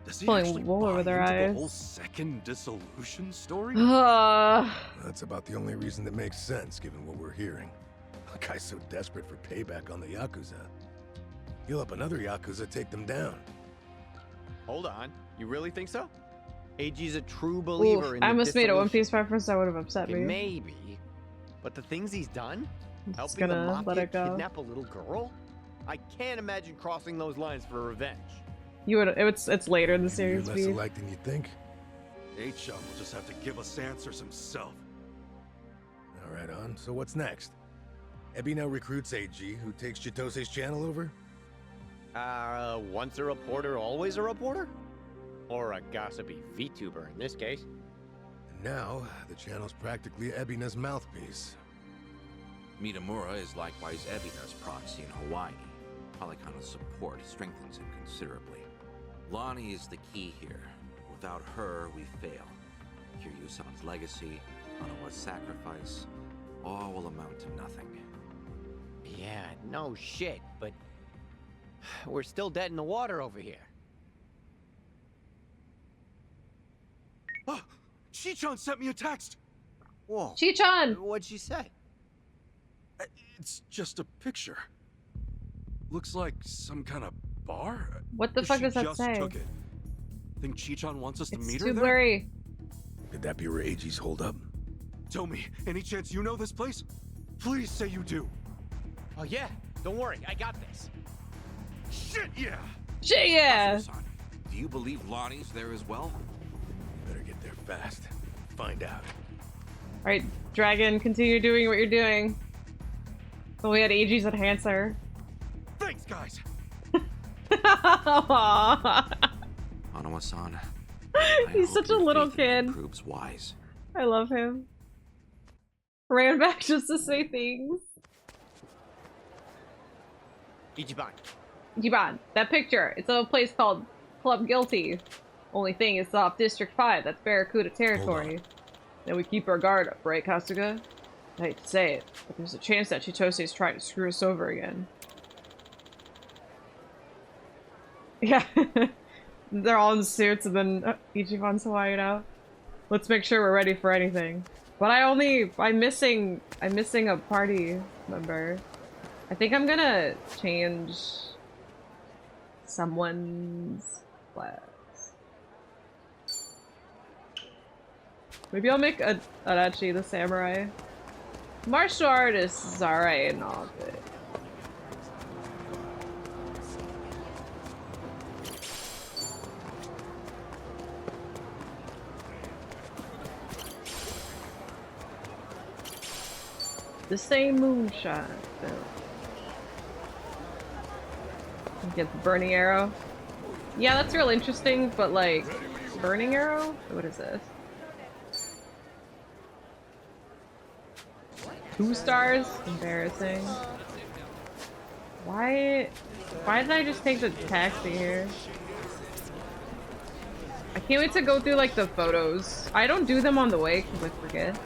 Does he pulling actually wool buy over their into eyes. the whole second dissolution story? That's about the only reason that makes sense, given what we're hearing. A guy's so desperate for payback on the Yakuza. He'll help another Yakuza take them down. Hold on. You really think so? AG's a true believer in I the almost made a One dissolution. Piece reference that would have upset me. Maybe. But the things he's done? I'm just Helping the gonna let mafia it go. kidnap a little girl? I can't imagine crossing those lines for revenge. You would. It's later in the You're series. less B. alike than you think. A-chan will just have to give us answers himself. All right, on. So what's next? Ebi now recruits AG, who takes Chitose's channel over? Once a reporter, always a reporter? Or a gossipy VTuber in this case. And now, the channel's practically Ebina's mouthpiece. Mitamura is likewise Ebina's proxy in Hawaii. Polycona's support strengthens him considerably. Lonnie is the key here. Without her, we fail. Kiryu-san's legacy, Hanawa's sacrifice, all will amount to nothing. Yeah, no shit, but we're still dead in the water over here. Oh, Chi-chan sent me a text! Whoa. Chi-chan! What'd she say? It's just a picture. Looks like some kind of bar? What the fuck She does that just say? took it. Think Chi-chan wants us to It's meet too her there? blurry. Could that be where AG's hold up? Tell me, any chance you know this place? Please say you do. Oh yeah, don't worry, I got this. Shit, yeah! Shit, yeah! Kazuma-san, do you believe Lonnie's there as well? Better get there fast. Find out. Alright, Dragon, continue doing what you're doing. But we had AG's enhancer. Thanks, guys! Hanawa-san, He's such a little kid. proves wise. I love him. Ran back just to say things. Ichiban. Ichiban, that picture. It's of a place called Club Guilty. Only thing is off District 5. That's Barracuda territory. Then we keep our guard up, right, Kasuga? I hate to say it, but there's a chance that Chitose is trying to screw us over again. Yeah. They're all in suits and then Ichiban's Hawaiian out. Let's make sure we're ready for anything. But I'm missing a party member. I think I'm gonna change someone's class. Maybe I'll make Adachi the samurai. Martial artist is alright and all, but the same moonshine. So. Get the burning arrow. Yeah, that's real interesting, but like, burning arrow? What is this? 2 stars? Embarrassing. Why did I just take the taxi here? I can't wait to go through like the photos. I don't do them on the way because I forget.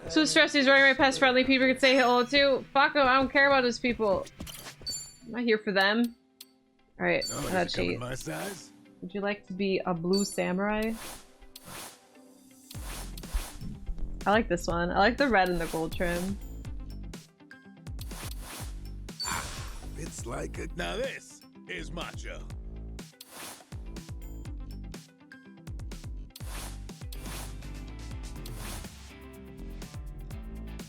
So stressed he's running right past friendly people could say hello to. Fuck them, I don't care about those people. I'm not here for them. Alright, Adachi. My size? Would you like to be a blue samurai? I like this one. I like the red and the gold trim. It's like a... Now this is macho.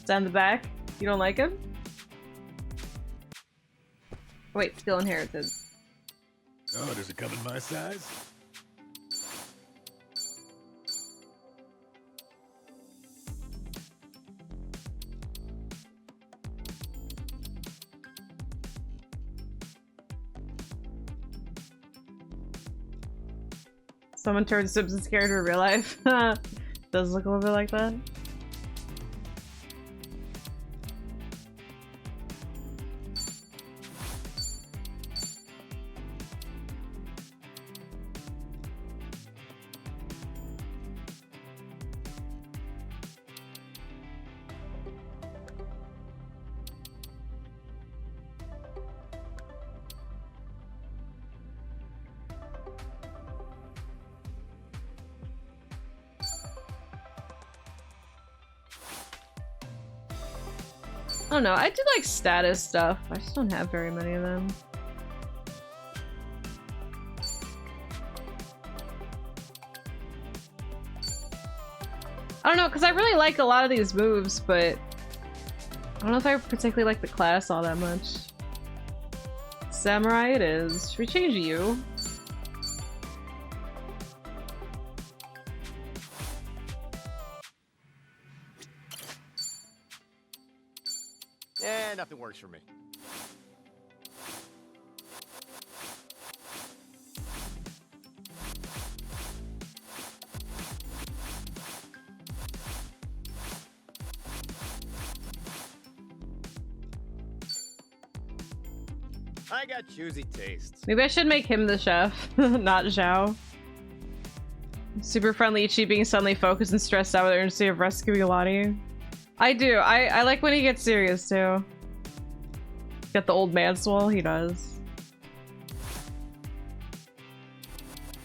Down the back. You don't like him? Wait, still inherited. Oh, does it come in my size? Someone turns Simpsons character in real life. Does look a little bit like that. I don't know, I do like status stuff. I just don't have very many of them. I don't know, because I really like a lot of these moves, but I don't know if I particularly like the class all that much. Samurai it is. Should we change you? Eh, nothing works for me. I got choosy tastes. Maybe I should make him the chef, not Zhao. Super friendly Ichi being suddenly focused and stressed out with the urgency of rescuing Lottie. I do. I like when he gets serious too. Got the old man swole? He does.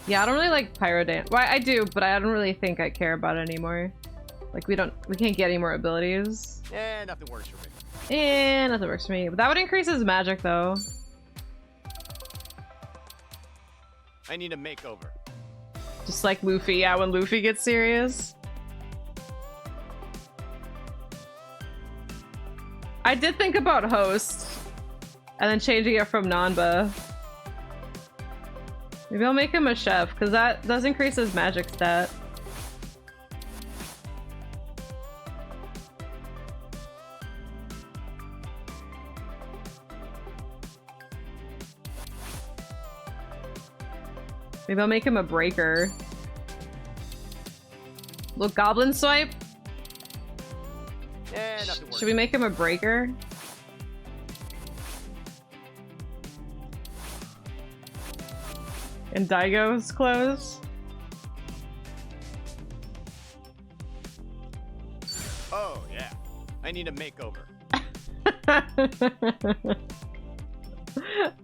Yeah, I don't really like Pyro Dance. Well, I do, but I don't really think I care about it anymore. Like we can't get any more abilities. Eh, nothing works for me. Nothing works for me. But that would increase his magic though. I need a makeover. Just like Luffy, yeah, when Luffy gets serious. I did think about host and then changing it from Nanba. Maybe I'll make him a chef because that does increase his magic stat. Maybe I'll make him a breaker. Look, goblin swipe. Eh, nothing works. Should we make him a breaker? And Daigo's clothes? Oh, yeah. I need a makeover.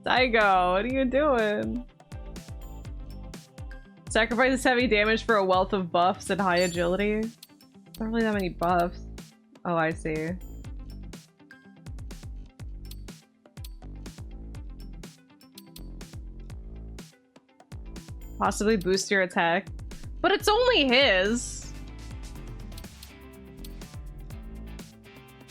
Daigo, what are you doing? Sacrifices heavy damage for a wealth of buffs and high agility. Not really that many buffs. Oh, I see. Possibly boost your attack. But it's only his.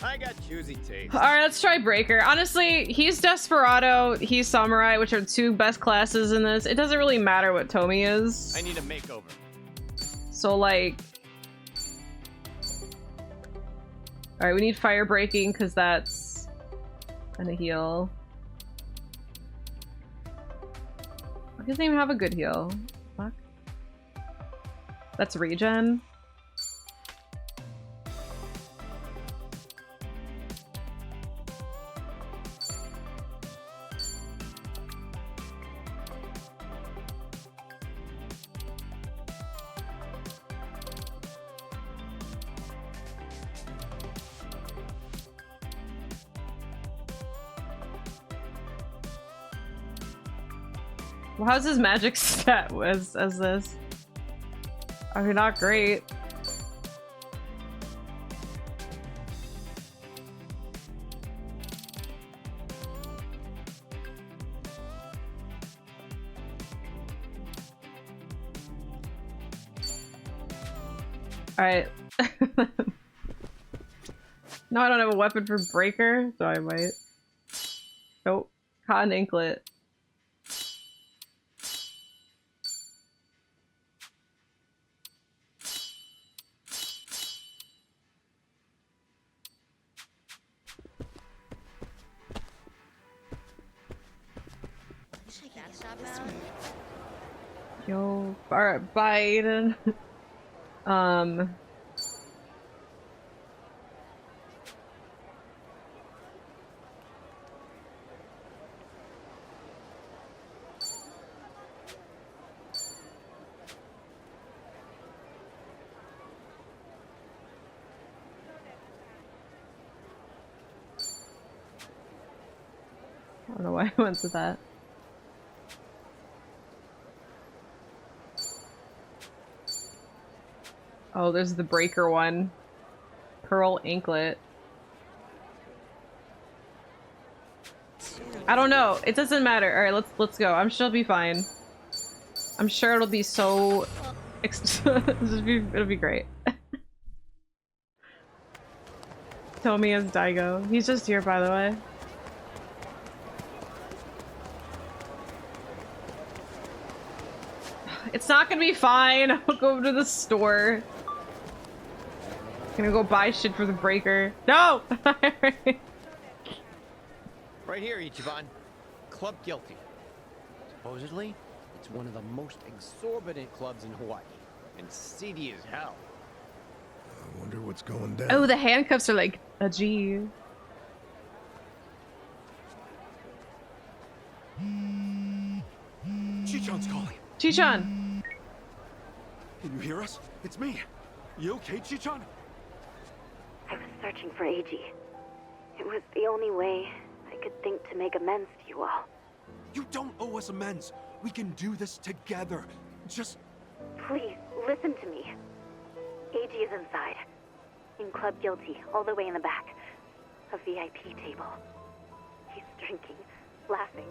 I got choosy taste. Alright, let's try Breaker. Honestly, he's Desperado, he's Samurai, which are two best classes in this. It doesn't really matter what Tomi is. I need a makeover. So, like... Alright, we need Fire Breaking, because that's... and a heal. He doesn't even have a good heal. Fuck. That's regen. Well, how's his magic stat as this? I mean, not great. Alright. No, I don't have a weapon for breaker, so I might. Nope. Cotton anklet. Yo, alright, bye, Aiden. I don't know why I went to that. Oh, there's the breaker one. Pearl anklet. I don't know. It doesn't matter. All right, let's go. I'm sure it'll be fine. I'm sure it'll be so. It'll be great. Tomi as Daigo. He's just here, by the way. It's not gonna be fine. I'll go to the store. Gonna go buy shit for the breaker. No! Right here, Ichiban. Club Guilty. Supposedly, it's one of the most exorbitant clubs in Hawaii. And seedy as hell. I wonder what's going down. Oh, the handcuffs are like a G. Chichan's calling. Chichan! Can you hear us? It's me. You okay, Chichan? I was searching for Eiji. It was the only way I could think to make amends to you all. You don't owe us amends. We can do this together. Just... Please, listen to me. Eiji is inside. In Club Guilty, all the way in the back. A VIP table. He's drinking, laughing.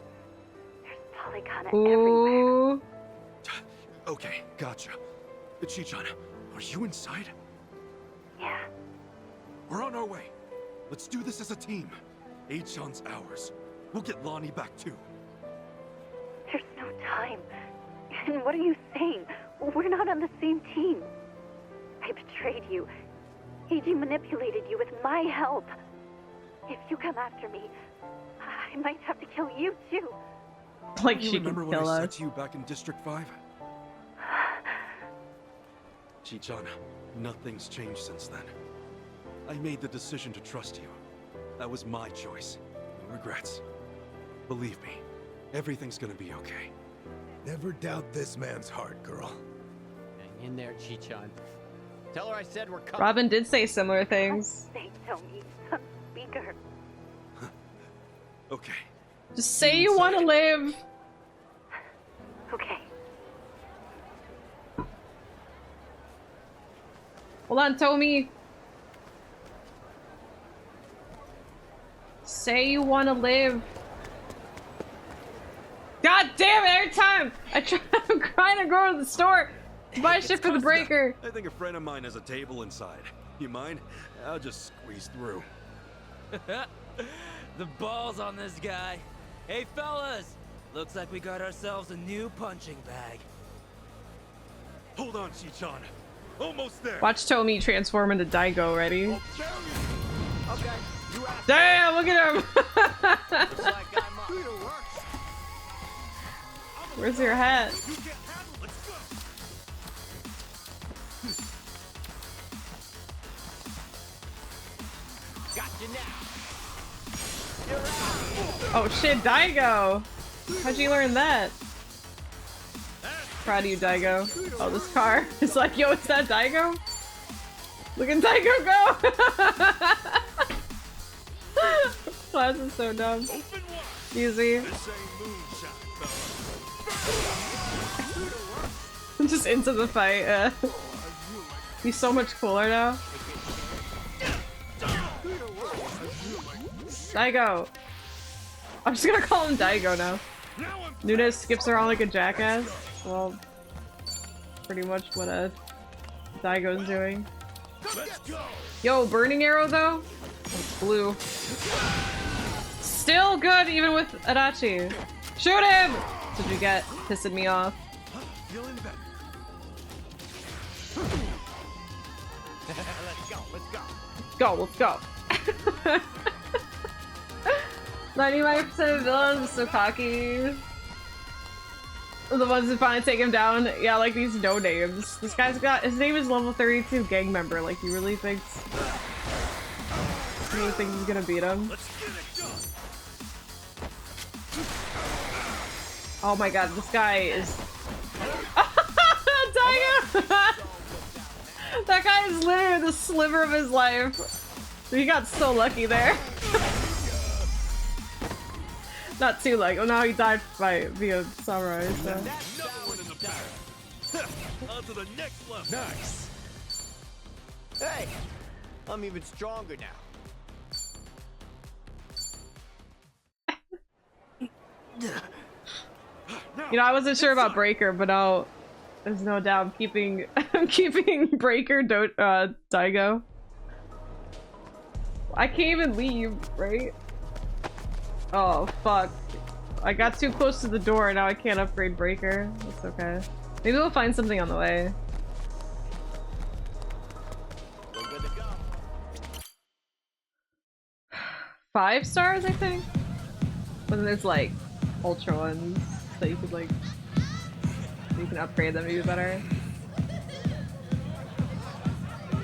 There's Polygana everywhere. Okay, gotcha. Chichan, are you inside? Yeah. We're on our way. Let's do this as a team. Eichan's ours. We'll get Lonnie back too. There's no time. And what are you saying? We're not on the same team. I betrayed you. Eiji manipulated you with my help. If you come after me, I might have to kill you too. Like you she remember could when kill I us. said to you back in District 5? Chichan, nothing's changed since then. I made the decision to trust you. That was my choice. No regrets. Believe me, everything's gonna be okay. Never doubt this man's heart, girl. Hang in there, Chichan. Tell her I said we're coming. Robin did say similar things. Say Tomi, on speaker. Okay. Just say you want to live. Okay. Hold on, Tomi. Say you want to live. God damn it, every time I'm trying to go to the store to buy shit for the breaker. I think a friend of mine has a table inside. You mind? I'll just squeeze through. The balls on this guy. Hey fellas, looks like we got ourselves a new punching bag. Hold on, Chichan. Almost there. Watch Tomi transform into Daigo. Ready? Okay. Damn, look at him. Where's your hat? Got you now. Oh shit, Daigo! How'd you learn that? Proud of you, Daigo. Oh, this car is like, yo, is that Daigo? Look at Daigo go! Class is so dumb. Easy. Just into the fight. He's so much cooler now. Daigo. I'm just gonna call him Daigo now. Nunez skips around like a jackass. Well, pretty much what a Daigo's doing. Yo, burning arrow though? It's blue. Still good even with Adachi. Shoot him! Did you get pissing me off? Feeling better. Let's go. 95% of villains are so cocky. The ones who finally take him down, yeah, like these no names. This guy's got his name is level 32 gang member. Like he really thinks he's gonna beat him. Oh my god, this guy is Daigo! That guy is literally the sliver of his life. He got so lucky there. Not too lucky. Oh, now he died via samurai. So. On to the next level. Nice. Hey, I'm even stronger now. You know, I wasn't sure about Breaker, but now there's no doubt I'm keeping Breaker Daigo. I can't even leave, right? Oh fuck. I got too close to the door and now I can't upgrade Breaker. That's okay. Maybe we'll find something on the way. We're good to go. 5 stars, I think? But then there's like ultra ones that you could like you can upgrade them even better.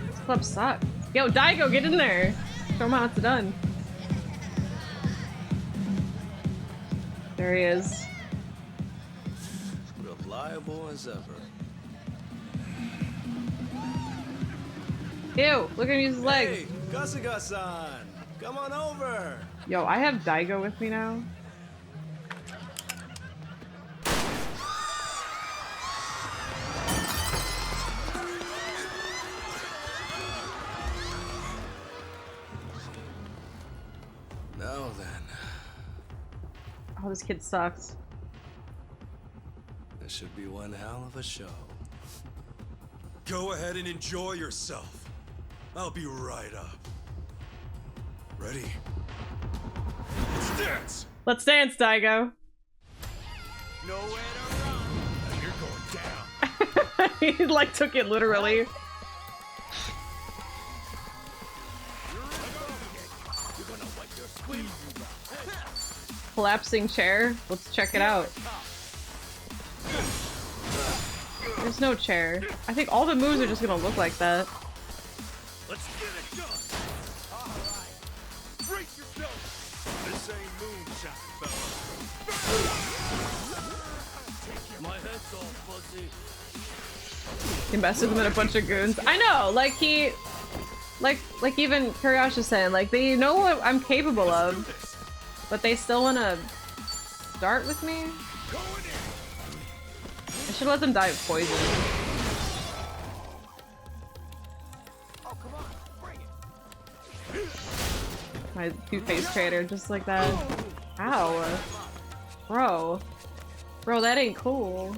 This club sucks. Yo, Daigo, get in there! Show him how it's done. There he is. Reliable as ever. Ew, look at him use his legs. Hey, Kasuga-san, come on over. Yo, I have Daigo with me now. Now then. Oh, this kid sucks. This should be one hell of a show. Go ahead and enjoy yourself. I'll be right up. Ready? Let's dance! Let's dance, Daigo. Nowhere to run. You're going down. He like took it literally. You're gonna wipe your squeeze. Collapsing chair. Let's check it out. There's no chair. I think all the moves are just gonna look like that. Let's get it done. All right. Brace yourself. This ain't moonshine, fella. My head's all fuzzy. He invested them in a bunch of goons. I know, like he, like even Kuryash is saying, like they know what I'm capable of. But they still want to start with me? I should let them die of poison. Oh, come on, bring it. My two-faced traitor, just like that. Ow. Bro. Bro, that ain't cool.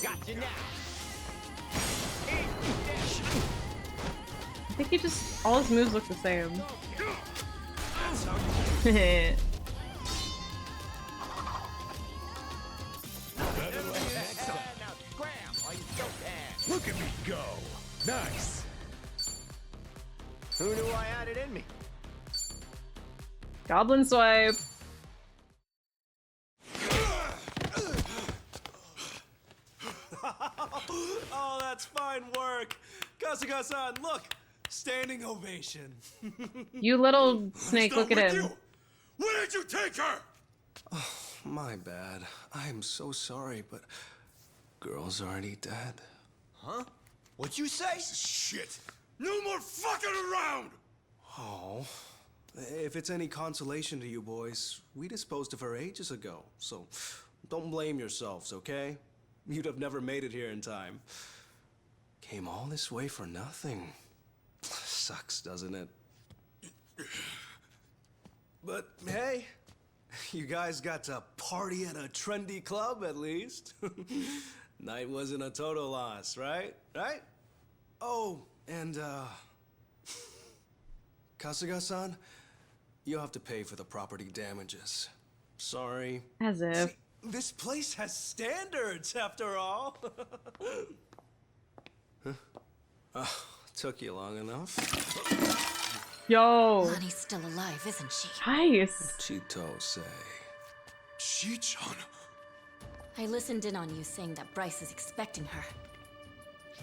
Gotcha now. I think he just... all his moves look the same. Look at me go! Nice! Who knew I had it in me? Goblin swipe. Oh, that's fine work. Kasuga-san, look! Standing ovation. You little snake, look at him. Where did you take her? Oh, my bad. I am so sorry, but girl's already dead. Huh? What'd you say? Shit! No more fucking around! Oh, if it's any consolation to you boys, we disposed of her ages ago, so don't blame yourselves, okay? You'd have never made it here in time. Came all this way for nothing. Sucks, doesn't it? But hey, you guys got to party at a trendy club at least. Night wasn't a total loss, right? Right? Oh, and Kasuga-san, you'll have to pay for the property damages. Sorry. As if. See, this place has standards, after all. Huh? Took you long enough. Yo. Lonnie's still alive, isn't she? Nice. Chitose. Chi-chan. I listened in on you saying that Bryce is expecting her.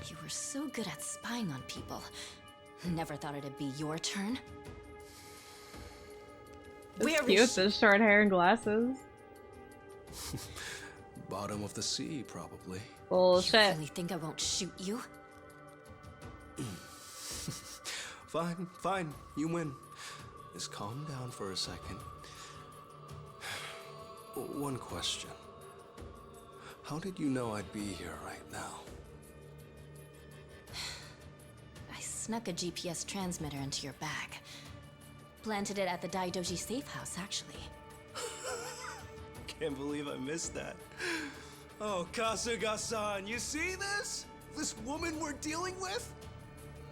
You were so good at spying on people. Never thought it'd be your turn. It's cute, the short hair and glasses. Bottom of the sea, probably. Bullshit. You really think I won't shoot you? Fine, fine. You win. Just calm down for a second. One question. How did you know I'd be here right now? I snuck a GPS transmitter into your bag. Planted it at the Daidoji safe house, actually. Can't believe I missed that. Oh, Kasuga-san, you see this? This woman we're dealing with?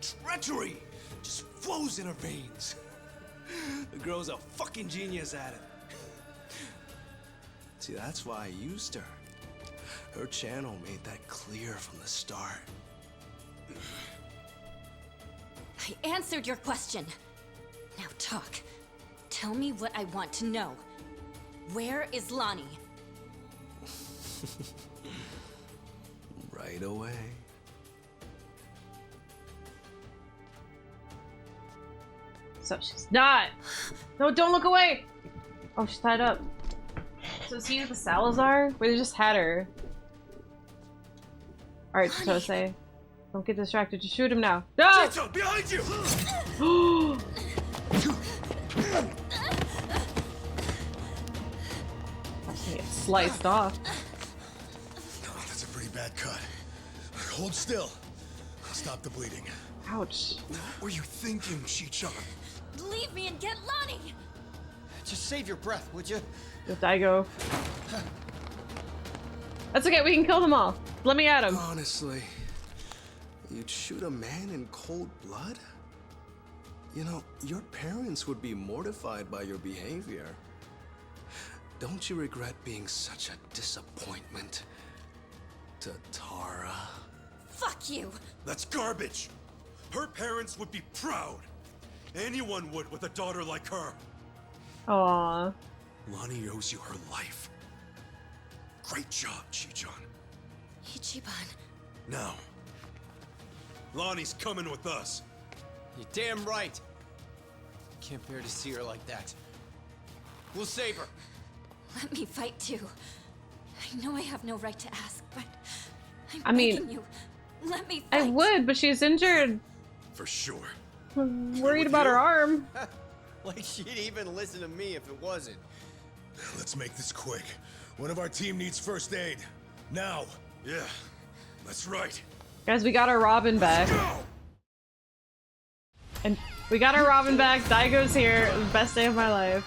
Treachery just flows in her veins. The girl's a fucking genius at it. See, that's why I used her. Her channel made that clear from the start. I answered your question. Now talk. Tell me what I want to know. Where is Lonnie? Right away. So she's not. No, don't look away. Oh, she's tied up. So is he the Salazar? Wait, they just had her. Alright, Chitose. Don't get distracted. Just shoot him now. No! Chito, behind you! Get sliced off. Oh, that's a pretty bad cut. Hold still. Stop the bleeding. Ouch. What were you thinking, Chi-chan? Leave me and get Lonnie! Just save your breath, would you? With Daigo. That's okay, we can kill them all. Let me at him. Honestly, you'd shoot a man in cold blood? You know, your parents would be mortified by your behavior. Don't you regret being such a disappointment to Tara? Fuck you! That's garbage! Her parents would be proud! Anyone would with a daughter like her! Aww. Lonnie owes you her life. Great job, Chi-chan. Ichiban. Now, Lonnie's coming with us. You're damn right. Can't bear to see her like that. We'll save her. Let me fight too. I know I have no right to ask, but I mean, begging you. Let me fight. I would, but she's injured. For sure. I'm worried about her arm. Like she'd even listen to me if it wasn't. Let's make this quick. One of our team needs first aid. Now. Yeah, that's right. Guys, we got our Robin back. And we got our Robin back. Daigo's here. The best day of my life.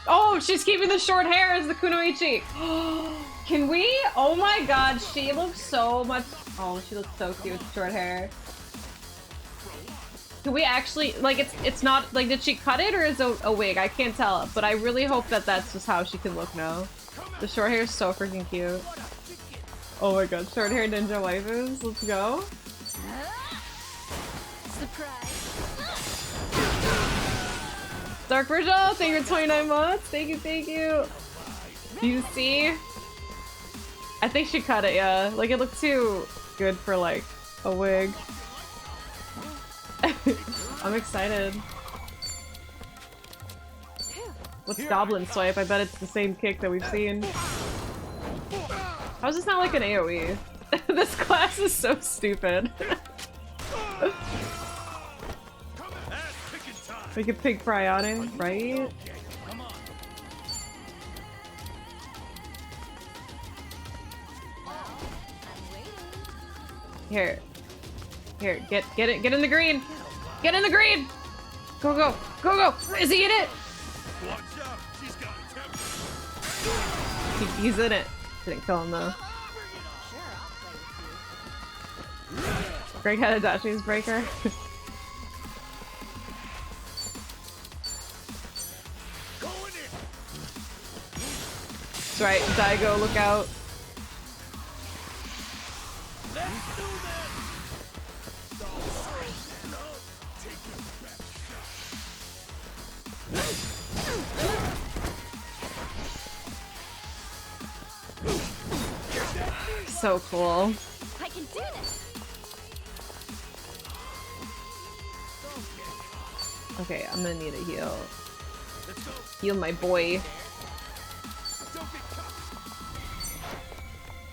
Oh, she's keeping the short hair as the Kunoichi. Can we? Oh my god, she looks so much. Oh, she looks so cute with short hair. Can we actually, like, it's not, like, did she cut it or is it a wig? I can't tell, but I really hope that that's just how she can look now. The short hair is so freaking cute. Oh my god, short hair ninja waifus. Let's go. Dark Virgil, thank you for 29 months. Thank you, thank you. Do you see? I think she cut it, yeah. Like, it looked too good for, like, a wig. I'm excited. What's Goblin Swipe? I bet it's the same kick that we've seen. How is this not like an AoE? This class is so stupid. We could pig fry on him, right? Here. Here, get in the green! Get in the green! Go, go, go, go! Is he in it? Watch out, she's got a temper. He's in it. Didn't kill him though. Greg had a Dachi's breaker. That's right, Daigo, look out. So cool. I can do this. Okay, I'm gonna need a heal. Heal my boy.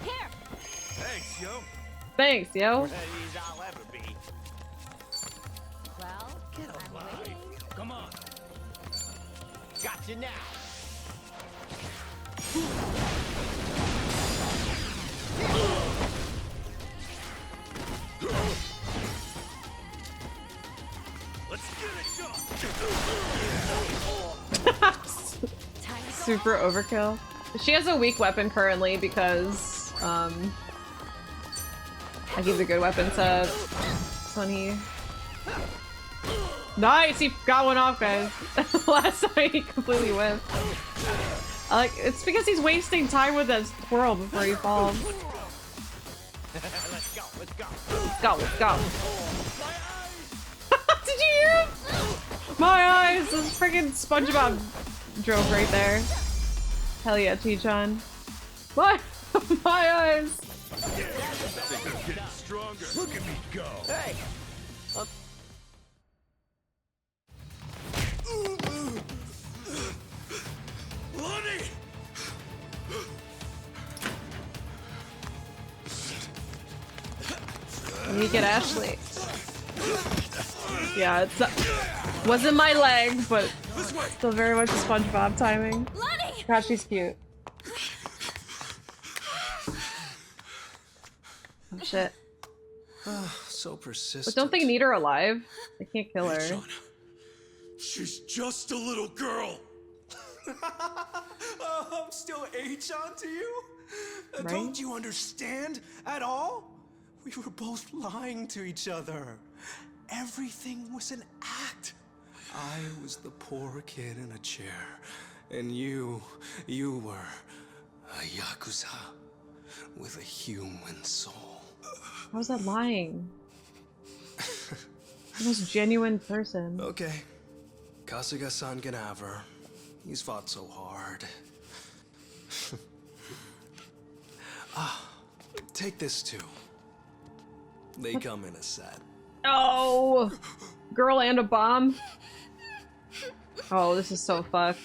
Here. Thanks, yo. Thanks, yo. Ready as I'll ever be. Well, I'm waiting. Come on. Got you now. Let's get it Super overkill. She has a weak weapon currently because I gave the good weapon to Sunny. Nice, he got one off, guys. Last time he completely whiffed. It's because he's wasting time with that squirrel before he falls. Let's go, let's go. Let's go, let's go. Did you hear him? My eyes! This freaking SpongeBob drove right there. Hell yeah, T-Chan. What? My eyes! Getting stronger. Look at me go. Hey! Lonnie! Let me get Ashley. Yeah, it's wasn't my leg, but still very much SpongeBob timing. God, she's cute. Oh shit. So persistent. But don't they need her alive? They can't kill her. John, she's just a little girl. I'm still H-on to you? Right? Don't you understand at all? We were both lying to each other. Everything was an act. I was the poor kid in a chair, and you were a Yakuza with a human soul. How was that lying? The most genuine person. Okay. Kasuga-san can have her. He's fought so hard. Take this too. They come in a set. Oh! Girl and a bomb? Oh, this is so fucked.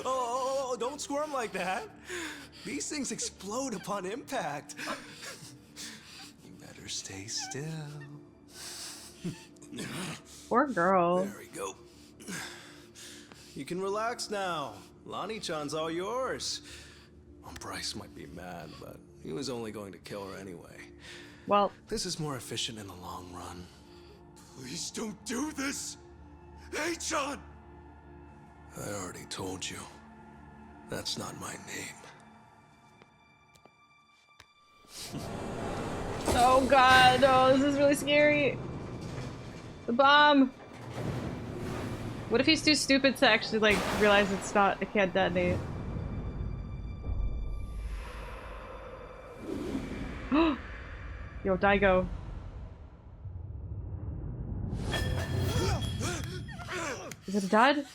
Oh, don't squirm like that. These things explode upon impact. You better stay still. Poor girl. There we go. You can relax now. Lonnie-chan's all yours. Bryce might be mad, but he was only going to kill her anyway. Well, this is more efficient in the long run. Please don't do this! Hey, John! I already told you. That's not my name. Oh god, oh, this is really scary. The bomb. What if he's too stupid to actually like realize it can't detonate? Yo, Daigo. Is it a dud?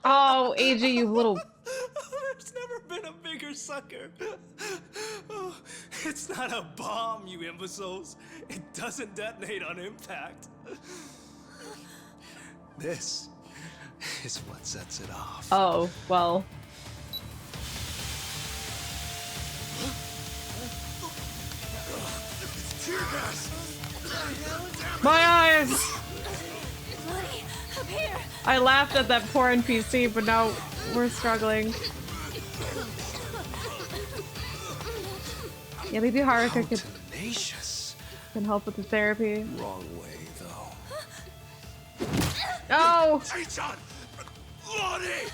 Oh, AJ, you little... There's never been a bigger sucker. Oh, it's not a bomb, you imbeciles. It doesn't detonate on impact. This is what sets it off. Oh, well. My eyes! Bloody, up here. I laughed at that poor NPC, but now we're struggling. Yeah, maybe Haruka can help with the therapy. Wrong way, though. Oh! Hey, John! Lonnie!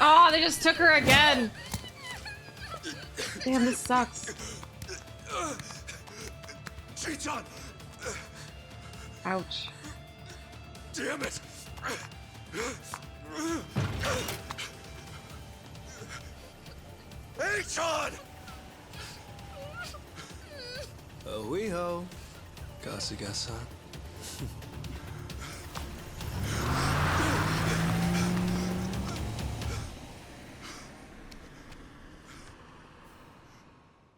Oh, they just took her again. Damn, this sucks. Chiton! Ouch. Damn it! Hey, John! Oh, we ho. Gasa.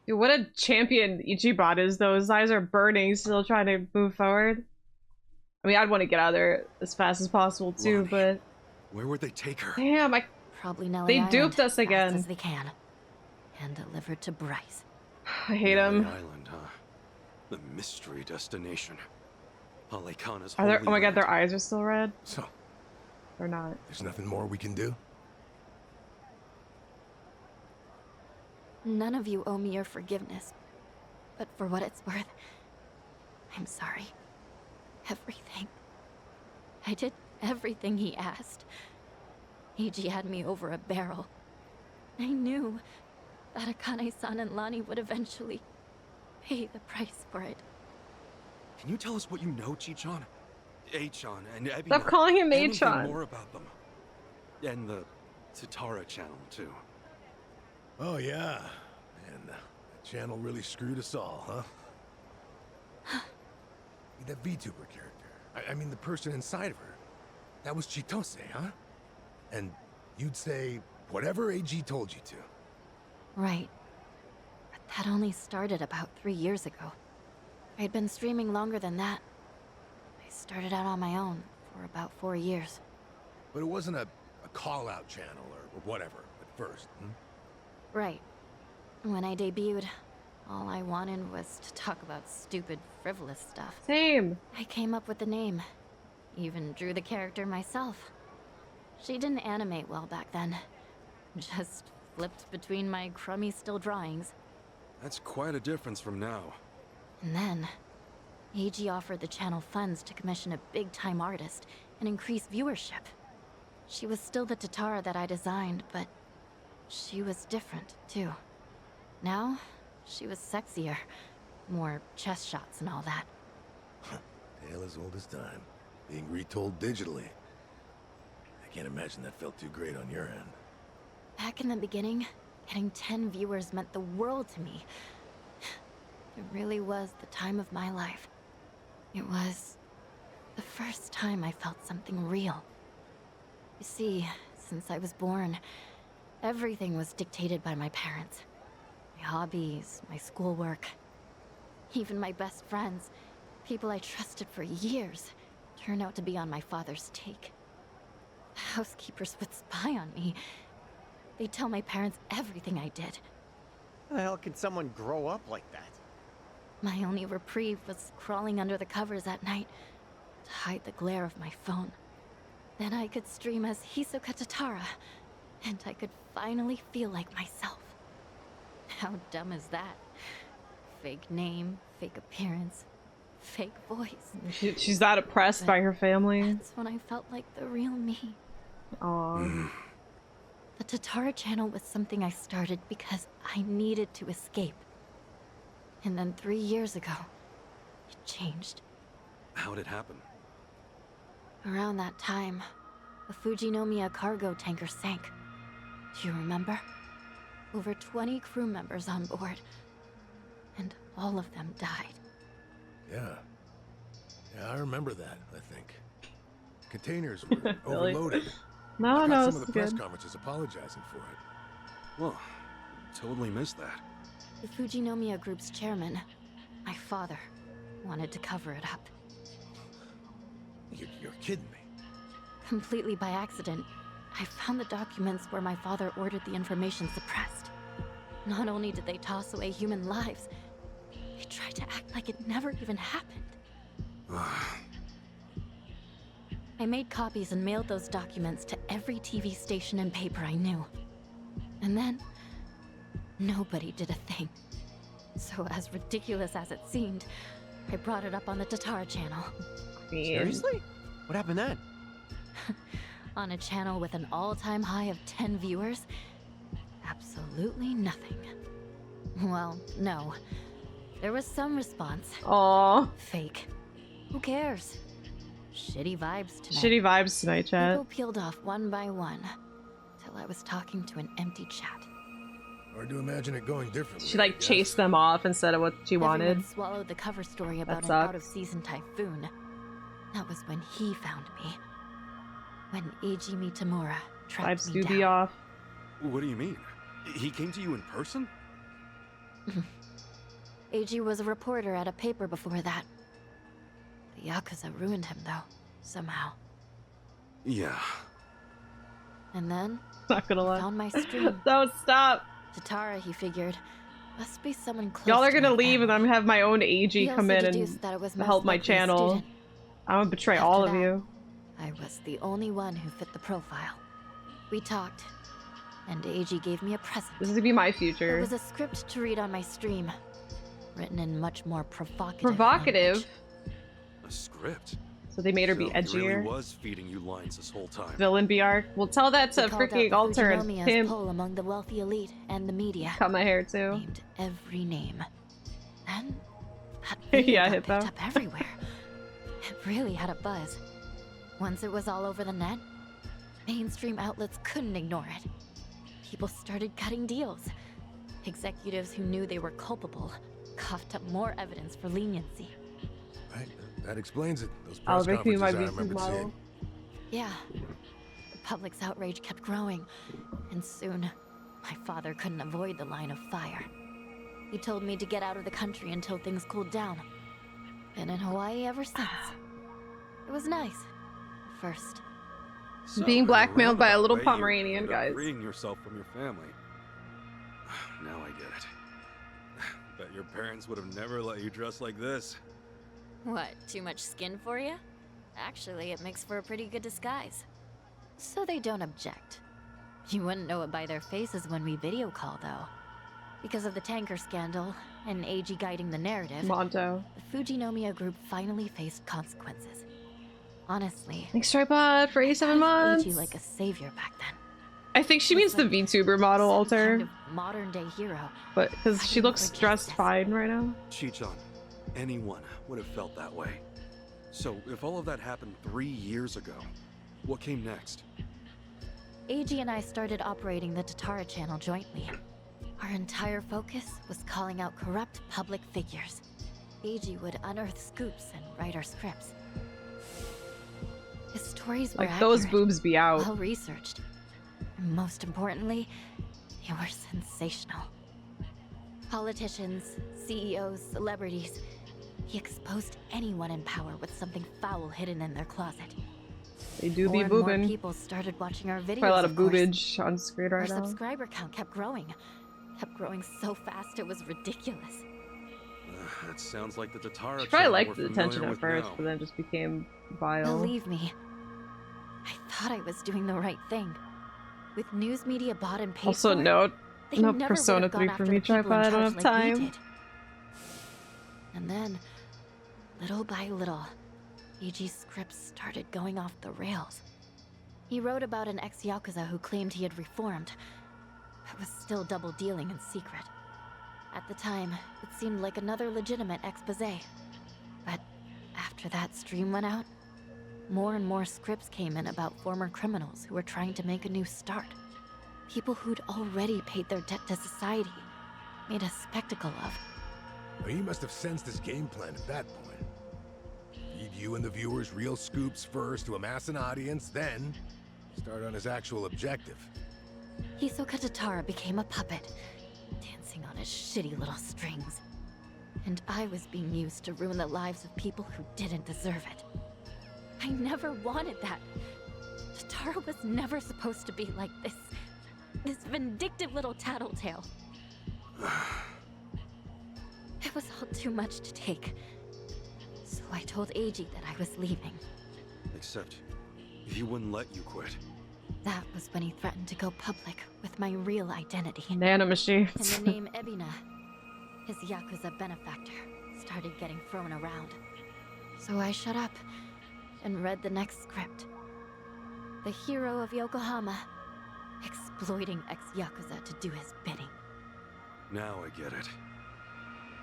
Dude, what a champion Ichiban is, though. His eyes are burning, still trying to move forward. I mean, I'd want to get out of there as fast as possible, too, Lonnie, but... Where would they take her? Damn, Probably Nelly they Island, duped us fast again. as they can. And delivered to Bryce. I hate him. Island, huh? The mystery destination. Alekana's Are there, holy oh my god, land. their eyes are still red? So, Or not. there's nothing more we can do? None of you owe me your forgiveness. But for what it's worth, I'm sorry. Everything. I did everything he asked. Eiji had me over a barrel. I knew that Akane-san and Lani would eventually pay the price for it. Can you tell us what you know, Chichon? Achan and Ebi. Stop calling him Anything Achan. more about them. And the Tatara channel, too. Oh, yeah. And that channel really screwed us all, huh? That VTuber character. I mean, the person inside of her. That was Chitose, huh? And you'd say whatever AG told you to. Right. But that only started about 3 years ago. I'd been streaming longer than that. I started out on my own for about 4 years. But it wasn't a call-out channel or whatever at first, hmm? Right. When I debuted, all I wanted was to talk about stupid, frivolous stuff. Same. I came up with the name. Even drew the character myself. She didn't animate well back then. Just flipped between my crummy still drawings. That's quite a difference from now. And then, AG offered the channel funds to commission a big-time artist and increase viewership. She was still the Tatara that I designed, but she was different, too. Now, she was sexier. More chest shots and all that. Tale as old as time. Being retold digitally. I can't imagine that felt too great on your end. Back in the beginning, getting 10 viewers meant the world to me. It really was the time of my life. It was the first time I felt something real. You see, since I was born, everything was dictated by my parents. My hobbies, my schoolwork, even my best friends, people I trusted for years, turned out to be on my father's take. The housekeepers would spy on me. They'd tell my parents everything I did. How the hell can someone grow up like that? My only reprieve was crawling under the covers at night to hide the glare of my phone. Then I could stream as Hisoka Tatara, and I could finally feel like myself. How dumb is that? Fake name, fake appearance, fake voice. She's that oppressed by her family. That's when I felt like the real me. Aww. The Tatara channel was something I started because I needed to escape. And then 3 years ago, it changed. How'd it happen? Around that time, a Fujinomiya cargo tanker sank. Do you remember? Over 20 crew members on board. And all of them died. Yeah. Yeah, I remember that, I think. Containers were overloaded. No, I got no, some of it's the press good. conferences apologizing for it. Well, totally missed that. The Fujinomiya group's chairman, my father, wanted to cover it up. You're kidding me. Completely by accident, I found the documents where my father ordered the information suppressed. Not only did they toss away human lives, they tried to act like it never even happened. I made copies and mailed those documents to every TV station and paper I knew. And then, nobody did a thing. So as ridiculous as it seemed, I brought it up on the Tatara channel. Seriously? What happened then? On a channel with an all-time high of 10 viewers? Absolutely nothing. Well, no. There was some response. Aww. Fake. Who cares? Shitty vibes tonight. Shitty vibes tonight, chat. People peeled off one by one, till I was talking to an empty chat. Hard to imagine it going differently. She like chased them off instead of what she wanted. Everyone swallowed the cover story about an out-of-season typhoon. That was when he found me. When Eiji Mitamura tracked Vibes me do down. be off. What do you mean? He came to you in person? Eiji was a reporter at a paper before that. The Yakuza ruined him, though, somehow. Yeah. And then, Not gonna lie. found my stream. Don't stop. Tatara, he figured, must be someone close. Y'all are to gonna my leave and I'm gonna have my own AG He come also in deduced that it was and most help my likely a channel. student. I'm gonna betray After all of that, you. I was the only one who fit the profile. We talked, and Eiji gave me a present. This is gonna be my It future. was a script to read on my stream, written in much more provocative. Provocative? A script? So they made her be So he really edgier. was feeding you lines this whole time. Villain BR. We'll tell that to He called out freaking the Alter and Fujinomiya's him. poll among the wealthy elite and the media. Cut my hair too. Named every name. Then that video Yeah, got Hippo. picked up everywhere. It really had a buzz. Once it was all over the net, mainstream outlets couldn't ignore it. People started cutting deals. Executives who knew they were culpable coughed up more evidence for leniency. Right, that explains it. Those I'll press make you my conferences I VC remember model. seeing. Yeah. The public's outrage kept growing, and soon, my father couldn't avoid the line of fire. He told me to get out of the country until things cooled down. Been in Hawaii ever since. It was nice. First. So, Being in a blackmailed by a little roundabout way, you Pomeranian, ended up guys. freeing yourself from your family. Now I get it. Bet your parents would have never let you dress like this. What, too much skin for you? Actually, it makes for a pretty good disguise. So they don't object. You wouldn't know it by their faces when we video call, though. Because of the tanker scandal, and Eiji guiding the narrative, Monto. the Fujinomiya group finally faced consequences. Honestly, Thanks, Tripod, for 87 months. Eiji like a savior back then. I think she means the VTuber model, Alter. Kind of modern-day hero. But, because she looks dressed fine right now. Chichan, anyone would have felt that way. So, if all of that happened 3 years ago, what came next? Eiji and I started operating the Tatara channel jointly. Our entire focus was calling out corrupt public figures. Eiji would unearth scoops and write our scripts. His stories were Like, those accurate, boobs be out. well researched. And most importantly, they were sensational. Politicians, CEOs, celebrities. He exposed anyone in power with something foul hidden in their closet. They do be More and more boobing. people started watching our videos. Quite a lot of of course. boobage on screen Our right now. subscriber count kept growing. Kept growing so fast it was ridiculous. That sounds like the Tatara She probably channel liked we're the attention familiar at with first, now. but then just became vile. Believe me, I thought I was doing the right thing. With news media bought and paid Also, for, no, they no never Persona would've gone 3 after for me, the people in Tripod. I don't charge have like we time. did. And then, little by little, Eiji's scripts started going off the rails. He wrote about an ex-Yakuza who claimed he had reformed, but was still double-dealing in secret. At the time, it seemed like another legitimate exposé. But after that stream went out, more and more scripts came in about former criminals who were trying to make a new start. People who'd already paid their debt to society, made a spectacle of. Well, he must have sensed his game plan at that point. Feed you and the viewers real scoops first to amass an audience, then start on his actual objective. Hisoka Tatara became a puppet, dancing on his shitty little strings. And I was being used to ruin the lives of people who didn't deserve it. I never wanted that. Tatara was never supposed to be like this. This vindictive little tattletale. It was all too much to take. So I told Eiji that I was leaving. Except, he wouldn't let you quit. That was when he threatened to go public with my real identity. Nanomachines. And the name Ebina, his Yakuza benefactor, started getting thrown around. So I shut up and read the next script. The hero of Yokohama, exploiting ex-Yakuza to do his bidding. Now I get it.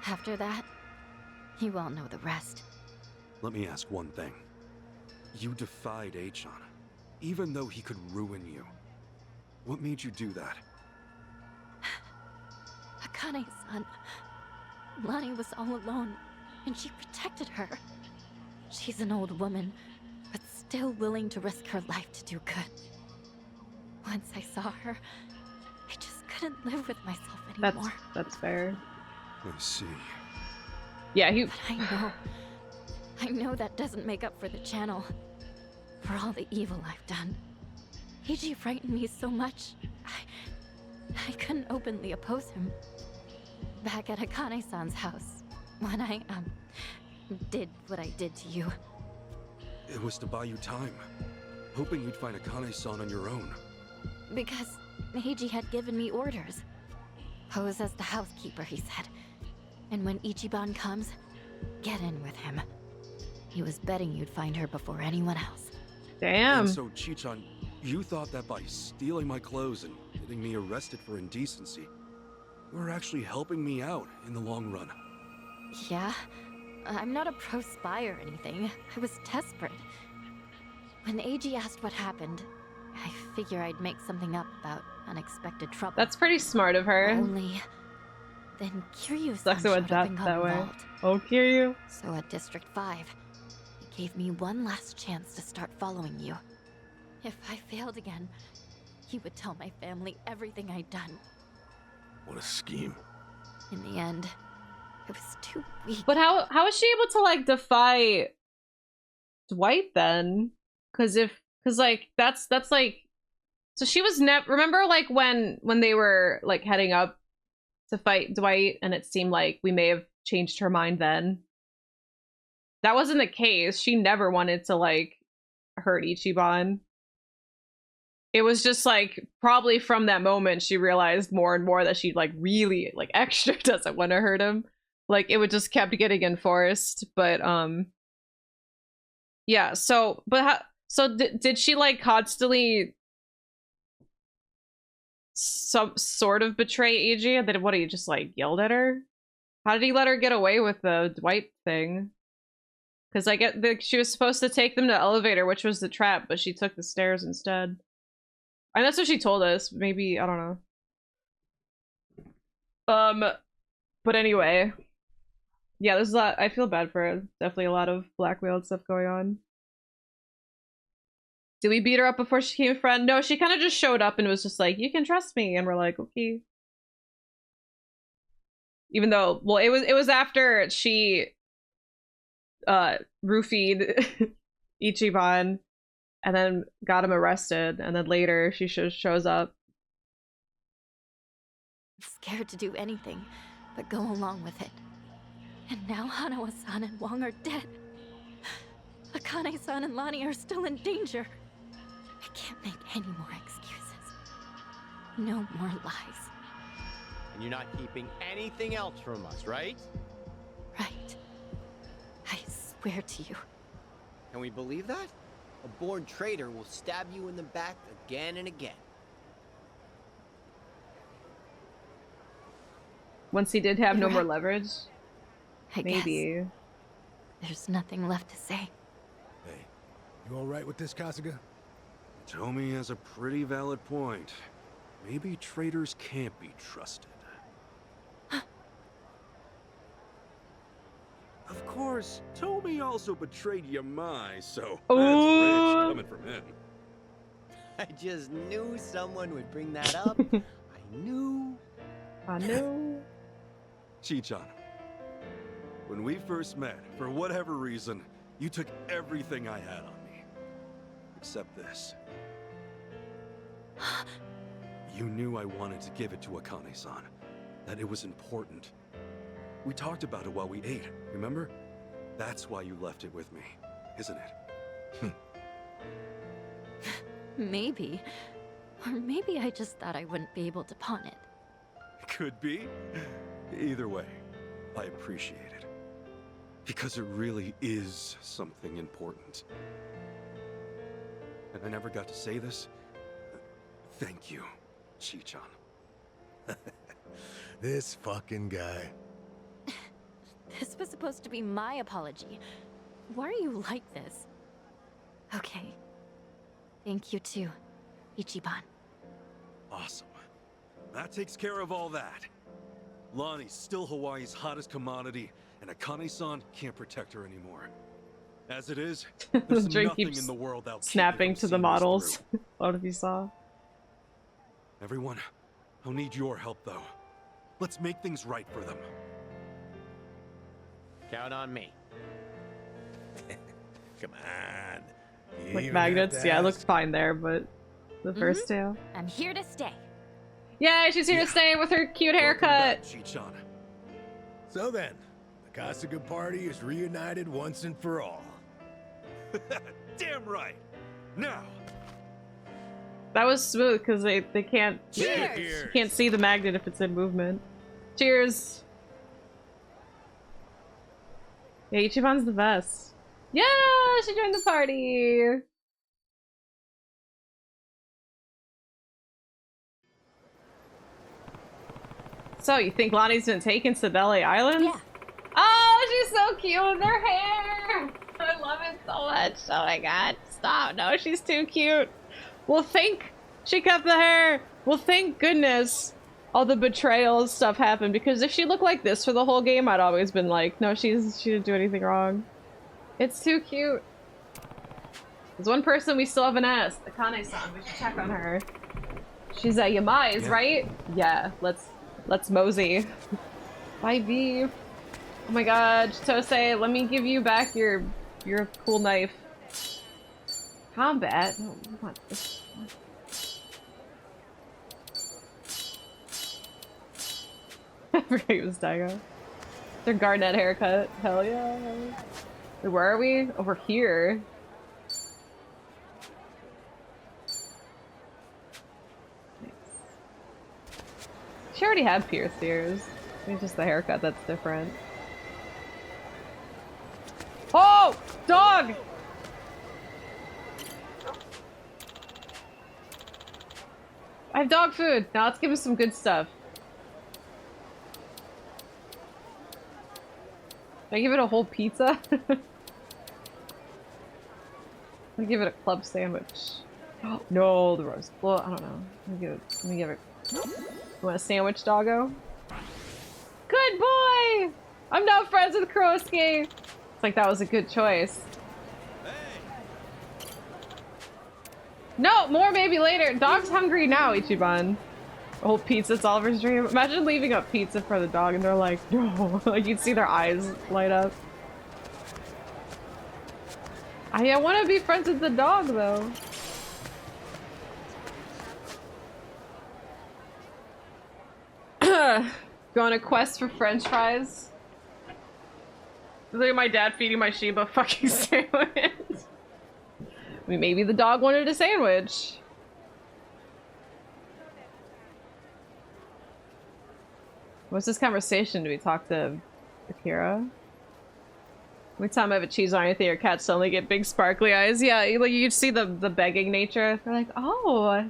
After that, you all know the rest. Let me ask one thing. You defied Achan, even though he could ruin you. What made you do that? Akane-san, Lani was all alone, and she protected her. She's an old woman, but still willing to risk her life to do good. Once I saw her, I just couldn't live with myself anymore. That's fair. I see. Yeah, But I know that doesn't make up for the channel. For all the evil I've done. Eiji frightened me so much, I couldn't openly oppose him. Back at Akane-san's house, when I, did what I did to you. It was to buy you time, hoping you'd find Akane-san on your own. Because Eiji had given me orders. Pose as the housekeeper, he said. And when Ichiban comes, get in with him. He was betting you'd find her before anyone else. Damn. And so, Chichan, you thought that by stealing my clothes and getting me arrested for indecency, you were actually helping me out in the long run. Yeah, I'm not a pro-spy or anything. I was desperate. When Eiji asked what happened, I figure I'd make something up about unexpected trouble. That's pretty smart of her. Only then Kiryu-san Sucks it went showed up and got that way. involved. Oh, Kiryu. So at District 5, he gave me one last chance to start following you. If I failed again, he would tell my family everything I'd done. What a scheme. In the end, it was too weak. But how is she able to like defy Dwight then? Cause like that's like, so she was never, remember like when they were like heading up to fight Dwight and it seemed like we may have changed her mind then. That wasn't the case. She never wanted to like hurt Ichiban. It was just like probably from that moment she realized more and more that she like really like extra doesn't want to hurt him. Like it would just kept getting enforced. But yeah, so did she like constantly some sort of betray Eiji? And then what, he just like yelled at her? How did he let her get away with the Dwight thing? Because I get she was supposed to take them to the elevator, which was the trap, but she took the stairs instead. And that's what she told us. Maybe, I don't know. But anyway. Yeah, there's a lot. I feel bad for her. Definitely a lot of blackmail and stuff going on. Did we beat her up before she became a friend? No, she kind of just showed up and was just like, you can trust me. And we're like, okay. Even though, well, it was after she roofied Ichiban and then got him arrested. And then later she shows up. I'm scared to do anything but go along with it. And now Hanawa-san and Wong are dead. Akane-san and Lani are still in danger. I can't make any more excuses. No more lies. And you're not keeping anything else from us, right? Right. I swear to you. Can we believe that? A born traitor will stab you in the back again and again. Once he did have no more leverage? I maybe. Guess. There's nothing left to say. Hey, you all right with this, Kasuga? Tomi has a pretty valid point. Maybe traitors can't be trusted. Of course, Tomi also betrayed Yamai, so that's rich coming from him. I just knew someone would bring that up. I knew. Chichan, when we first met, for whatever reason, you took everything I had on me. Except this. You knew I wanted to give it to Akane-san, that it was important. We talked about it while we ate, remember? That's why you left it with me, isn't it? Maybe. Or maybe I just thought I wouldn't be able to pawn it. Could be. Either way, I appreciate it. Because it really is something important. and I never got to say this. Thank you, Chi-chan. This fucking guy. This was supposed to be my apology. Why are you like this? Okay. Thank you too, Ichiban. Awesome. That takes care of all that. Lonnie's still Hawaii's hottest commodity, and Akane-san can't protect her anymore. As it is, there's Drake nothing keeps in the world that'll keep me snapping from to the seeing this models. through. A lot of you saw. Everyone, I'll need your help though. Let's make things right for them. Count on me. Come on. You Like even magnets, have to yeah, it ask. looks fine there, but the first two. I'm here to stay. Yeah, she's here to stay with her cute haircut. Chi-chan. So then, the Kasuga party is reunited once and for all. Damn right. Now. That was smooth because they can't Cheers! you can't see the magnet if it's in movement. Cheers. Yeah, Ichiban's the best. Yeah, she joined the party. So you think Lonnie's been taken to Belly Island? Yeah. Oh, she's so cute with her hair. I love it so much. Oh my god. Stop. No, she's too cute. Well, thank she kept the hair. Well, thank goodness all the betrayal stuff happened, because if she looked like this for the whole game, I'd always been like, no, she didn't do anything wrong. It's too cute. There's one person we still haven't asked, Akane-san. We should check on her. She's at Yamai's, right? Yeah, let's mosey. Bye, V. Oh my god, Chitose, let me give you back your cool knife. Combat? No, we want this. I forgot he was Daigo. Their Garnet haircut. Hell yeah. Wait, where are we? Over here. Nice. She already had pierced ears. It's just the haircut that's different. Oh! Dog! I have dog food. Now let's give him some good stuff. Can I give it a whole pizza? I give it a club sandwich. Oh, no, the roast. Well, I don't know. Let me give it. You want a sandwich, doggo? Good boy! I'm now friends with Kroski. It's like that was a good choice. No, more maybe later. Dog's hungry now, Ichiban. A whole pizza's Oliver's dream. Imagine leaving up pizza for the dog and they're like, no. Like you'd see their eyes light up. I want to be friends with the dog though. Go on a quest for french fries. Look at my dad feeding my Shiba a fucking sandwich. I mean, maybe the dog wanted a sandwich. What's this conversation? Do we talk to Akira? Every time I have a cheese on anything, your cats suddenly get big sparkly eyes. Yeah, like you see the begging nature. They're like, oh,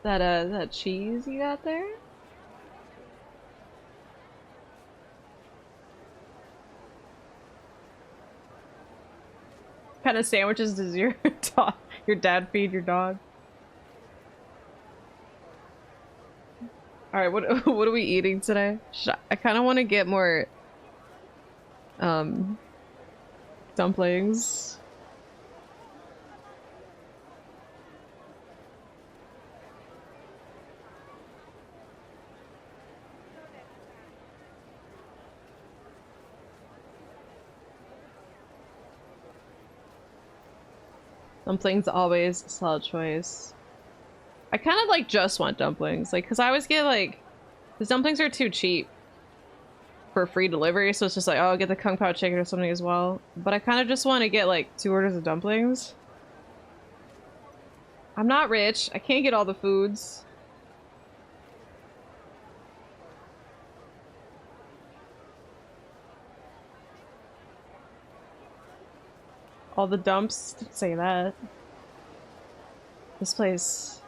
that cheese you got there? What kind of sandwiches does your dad feed your dog? All right, what are we eating today? I kind of want to get more dumplings. Dumplings always a solid choice. I kind of like just want dumplings, like, cause I always get like, cause dumplings are too cheap for free delivery, so it's just like, oh, I'll get the Kung Pao chicken or something as well. But I kind of just want to get like 2 orders of dumplings. I'm not rich. I can't get all the foods. All the dumps. Don't say that. This place.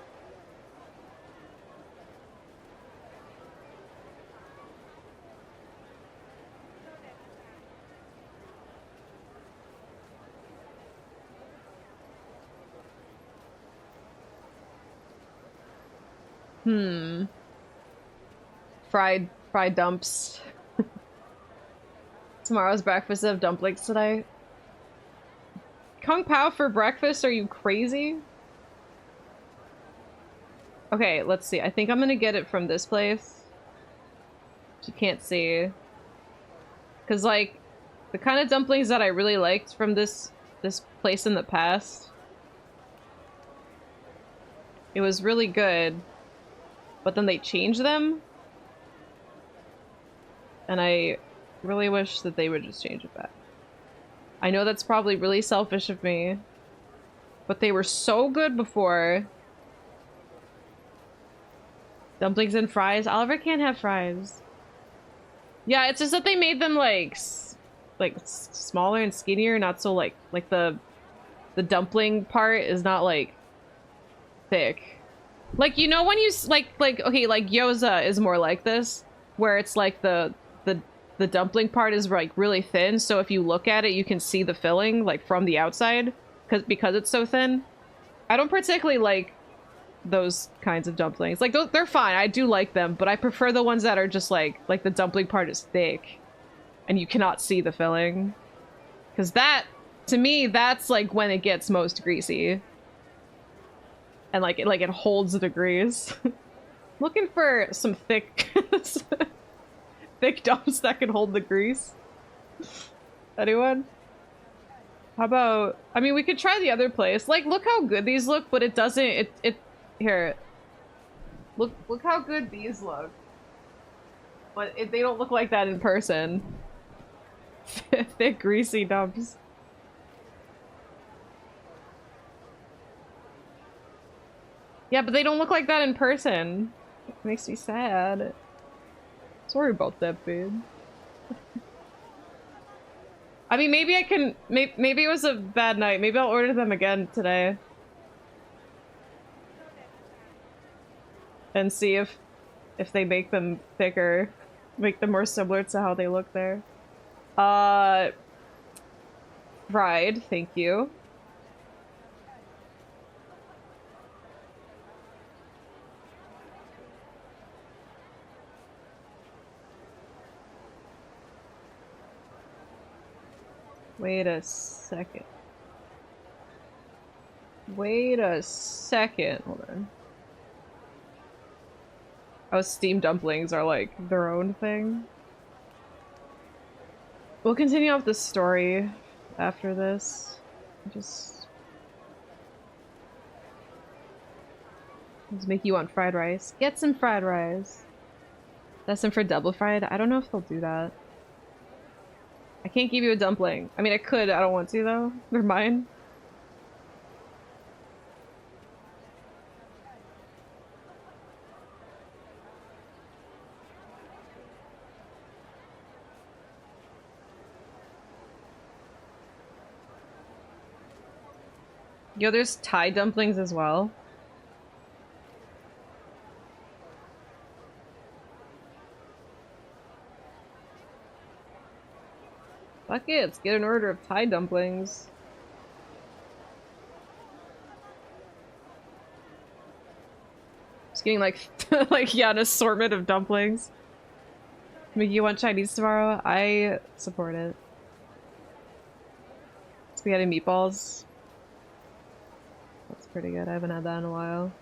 Fried dumps. Tomorrow's breakfast of dumplings tonight. Kung Pao for breakfast? Are you crazy? Okay, let's see. I think I'm gonna get it from this place. You can't see. Cause like, the kind of dumplings that I really liked from this place in the past. It was really good. But then they changed them. And I really wish that they would just change it back. I know that's probably really selfish of me. But they were so good before. Dumplings and fries. Oliver can't have fries. Yeah, it's just that they made them like smaller and skinnier, not so like the dumpling part is not like thick. Like, you know when you like okay, like gyoza is more like this, where it's like the dumpling part is like really thin, so if you look at it you can see the filling like from the outside because it's so thin. I don't particularly like those kinds of dumplings. Like they're fine, I do like them, but I prefer the ones that are just like the dumpling part is thick and you cannot see the filling. Because that, to me, that's like when it gets most greasy. And like it holds the grease. Looking for some thick thick dumps that can hold the grease. Anyone? How about, I mean, we could try the other place. Like, look how good these look, but it doesn't, here. Look how good these look. But they don't look like that in person. Thick, greasy dumps. Yeah, but they don't look like that in person. It makes me sad. Sorry about that, babe. I mean, maybe I can... Maybe it was a bad night. Maybe I'll order them again today. And see if they make them thicker. Make them more similar to how they look there. Fried, thank you. Wait a second. Wait a second. Hold on. Oh, steamed dumplings are like their own thing. We'll continue off the story after this. Just make you want fried rice. Get some fried rice. That's some for double fried. I don't know if they'll do that. I can't give you a dumpling. I mean, I could. I don't want to, though. They're mine. Yo, there's Thai dumplings as well. Fuck it, let's get an order of Thai dumplings. Just getting like, yeah, an assortment of dumplings. Mickey, you want Chinese tomorrow? I support it. Spaghetti meatballs. That's pretty good. I haven't had that in a while.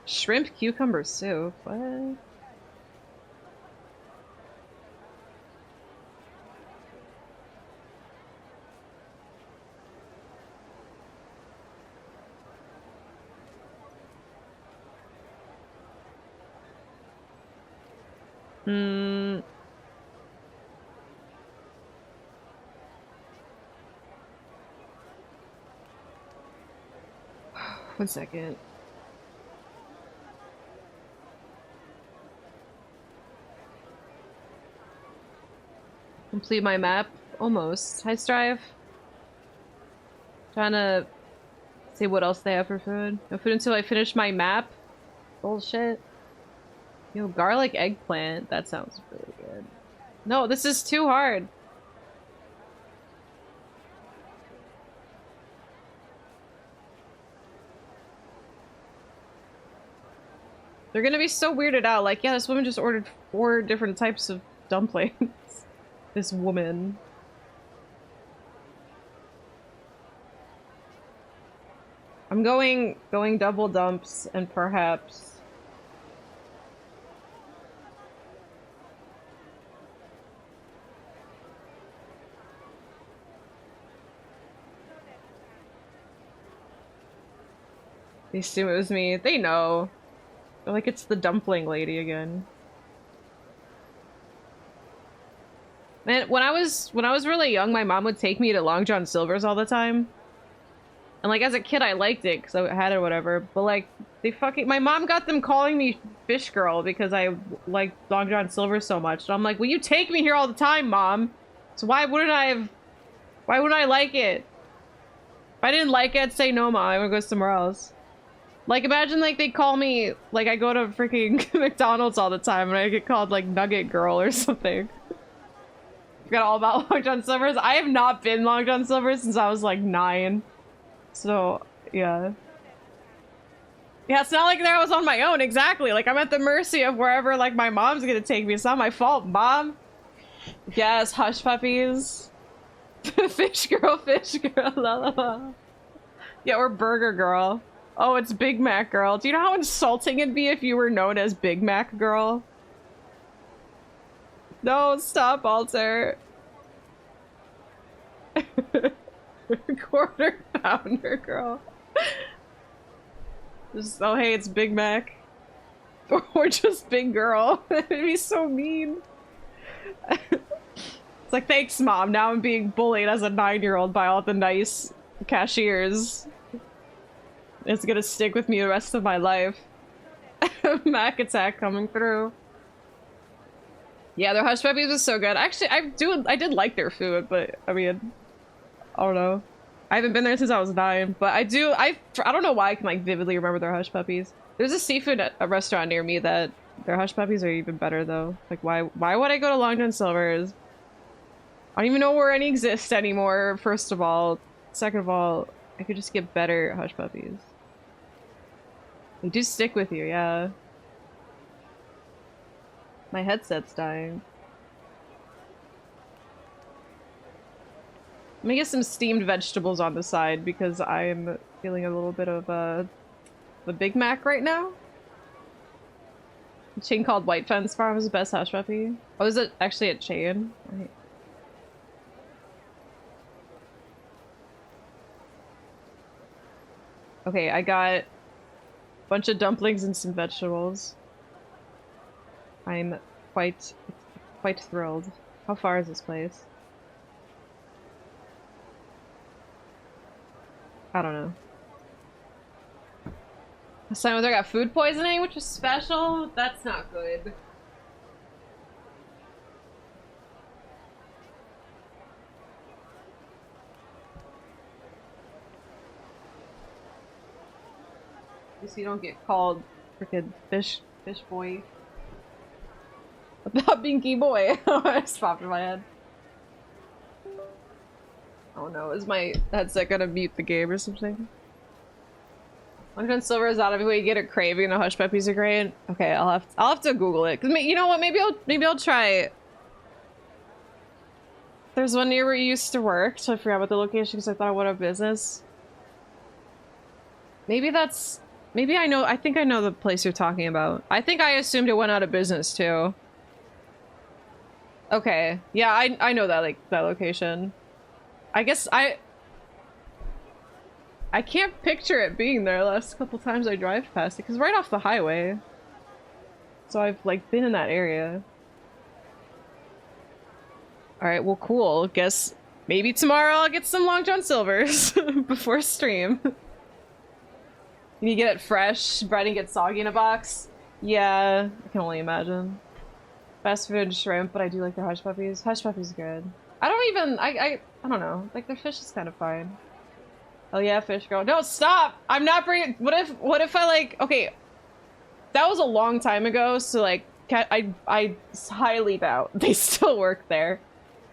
Shrimp cucumber soup. What? One second. Complete my map? Almost. Hi, Strive. Trying to See what else they have for food. No food until I finish my map. Bullshit. Yo, garlic eggplant. That sounds really good. No, this is too hard. They're gonna be so weirded out. Like, yeah, this woman just ordered 4 different types of dumplings. This woman. I'm going double dumps and perhaps... They assume it was me. They know. They're like, it's the dumpling lady again. Man, when I was really young, my mom would take me to Long John Silver's all the time. And like as a kid I liked it because I had it or whatever. But like my mom got them calling me Fish Girl because I like Long John Silver so much. And I'm like, well, you take me here all the time, Mom. So why wouldn't I like it? If I didn't like it, I'd say no, Mom, I would go somewhere else. Like, imagine, like, they call me, like, I go to freaking McDonald's all the time and I get called, like, Nugget Girl or something. Forgot all about Long John Silver's. I have not been Long John Silver's since I was, like, 9. So, yeah. Yeah, it's not like I was on my own, exactly. Like, I'm at the mercy of wherever, like, my mom's gonna take me. It's not my fault, Mom. Yes, hush puppies. Fish girl, la la la. Yeah, or Burger Girl. Oh, it's Big Mac Girl. Do you know how insulting it'd be if you were known as Big Mac Girl? No, stop, Alter. Quarter pounder girl. Just, oh hey, it's Big Mac. Or just Big Girl. It'd be so mean. It's like, thanks, Mom. Now I'm being bullied as a 9-year-old by all the nice cashiers. It's gonna stick with me the rest of my life. Mac attack coming through. Yeah, their hush puppies was so good. Actually, I did like their food, but I mean, I don't know. I haven't been there since I was 9, but I don't know why I can like vividly remember their hush puppies. There's a seafood restaurant near me that their hush puppies are even better though. Like why would I go to Long John Silver's? I don't even know where any exist anymore, first of all. Second of all, I could just get better hush puppies. They do stick with you, yeah. My headset's dying. Let me get some steamed vegetables on the side because I'm feeling a little bit of the Big Mac right now. A chain called White Fence Farm is the best hush puppy. Oh, is it actually a chain? Right. Okay, I got a bunch of dumplings and some vegetables. I'm quite thrilled. How far is this place? I don't know. Last time I got food poisoning, which was special. That's not good. At least you don't get called frickin' fish boy. About Binky Boy. It just popped in my head. Oh no, is my headset gonna mute the game or something? Long John Silver is out of the way. You get a craving. The hush puppies are great. Okay, I'll have to Google it. Cause you know what? Maybe I'll try it. There's one near where you used to work, so I forgot about the location because I thought I would have business. Maybe I know. I think I know the place you're talking about. I think I assumed it went out of business too. Okay, yeah, I know that that location. I guess I can't picture it being there last couple times I drive past it, because right off the highway. So I've like been in that area. Alright, well cool. Guess maybe tomorrow I'll get some Long John Silver's before stream. You get it fresh, bread and get soggy in a box. Yeah, I can only imagine. Fast food and shrimp, but I do like their hush puppies. Hush puppies are good. I don't know, like their fish is kind of fine. Oh yeah, fish girl. No, stop! I'm not bringing. What if I like? Okay, that was a long time ago, so like, I highly doubt they still work there.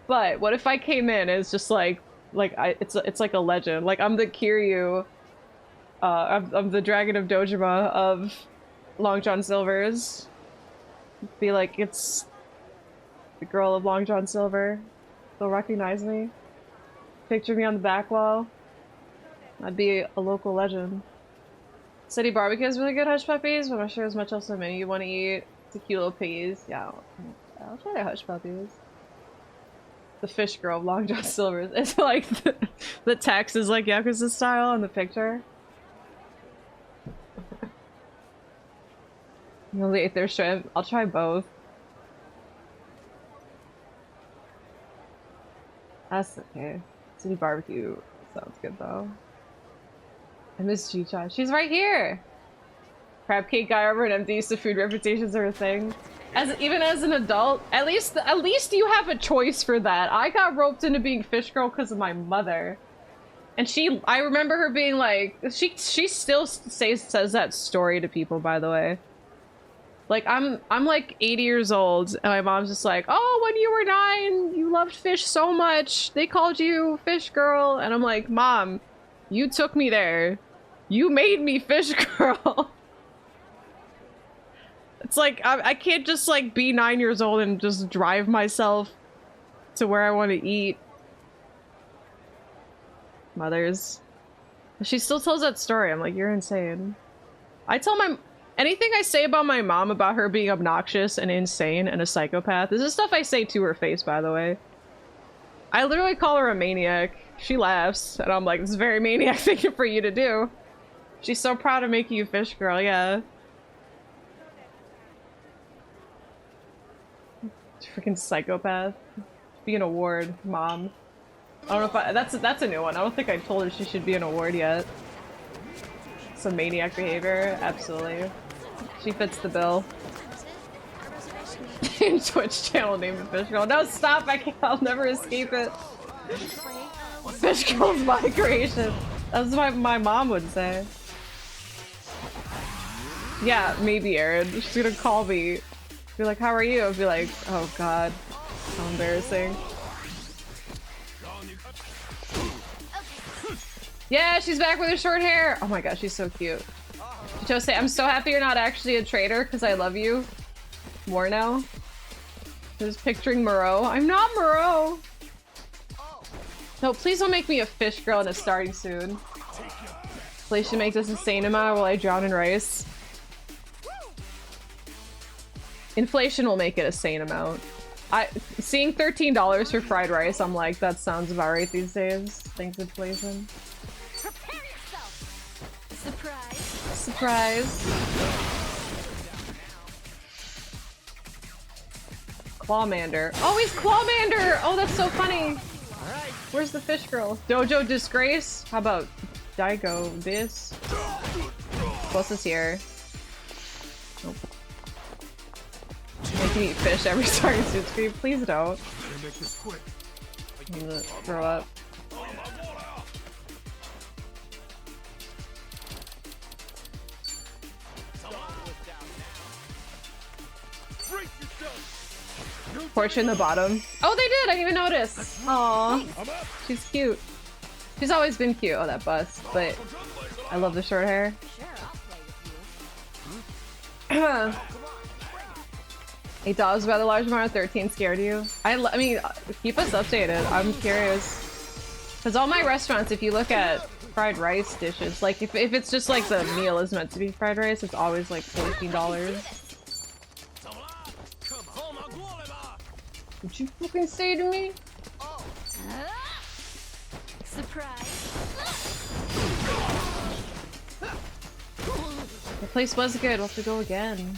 But what if I came in as just like it's like a legend. Like I'm the Kiryu. I'm the Dragon of Dojima of Long John Silver's. Be like, it's the girl of Long John Silver. They'll recognize me. Picture me on the back wall. I'd be a local legend. City barbecue has really good hush puppies, but I'm not sure as much else on the menu you want to eat. Tequila piggies. Yeah, I'll try the hush puppies. The fish girl of Long John Silver's. It's like the text is like Yakuza style in the picture. You only ate their shrimp. I'll try both. That's okay. City barbecue sounds good though. I miss Chicha. She's right here! Crab cake guy over and MD used to food reputations are a thing. Even as an adult, at least you have a choice for that. I got roped into being fish girl because of my mother. And I remember her being like, she still says that story to people, by the way. Like, I'm like 80 years old, and my mom's just like, oh, when you were 9, you loved fish so much. They called you fish girl. And I'm like, Mom, you took me there. You made me fish girl. It's like, I can't just like be 9 years old and just drive myself to where I want to eat. Mothers. She still tells that story. I'm like, you're insane. I tell anything I say about my mom about her being obnoxious and insane and a psychopath, this is stuff I say to her face, by the way. I literally call her a maniac. She laughs, and I'm like, this is a very maniac thing for you to do. She's so proud of making you fish girl, yeah. Freaking psychopath. Be an award, Mom. I don't know if that's a new one. I don't think I told her she should be an award yet. Some maniac behavior, absolutely. She fits the bill. Twitch channel named Fish Girl. No, stop! I'll never escape it. Fish Girl's my creation. That's what my mom would say. Yeah, maybe Aaron. She's gonna call me. Be like, how are you? I'll be like, oh god. How embarrassing. Yeah, she's back with her short hair! Oh my gosh, she's so cute. Chitose, I'm so happy you're not actually a traitor, because I love you more now. Just picturing Moreau. I'm not Moreau! No, please don't make me a fish girl and it's starting soon. Please should make this insane amount while I drown in rice. Inflation will make it a sane amount. Seeing $13 for fried rice, I'm like, that sounds about right these days. Thanks, inflation. Prepare yourself. Surprise. Surprise. Clawmander. Oh, he's Clawmander! Oh, that's so funny. Where's the fish girl? Dojo Disgrace? How about Daigo this? Closest here. Nope. Make me eat fish every starting suit screen. Please don't. I'm gonna throw up. Portrait in the bottom. Oh, they did! I didn't even notice. Aww. She's cute. She's always been cute. Oh, that bust. But I love the short hair. $8 by the large amount of 13 scared you? I mean, keep us updated. I'm curious. Because all my restaurants, if you look at fried rice dishes, like if it's just like the meal is meant to be fried rice, it's always like $14. What'd you fucking say to me? Surprise. The place was good. We'll have to go again.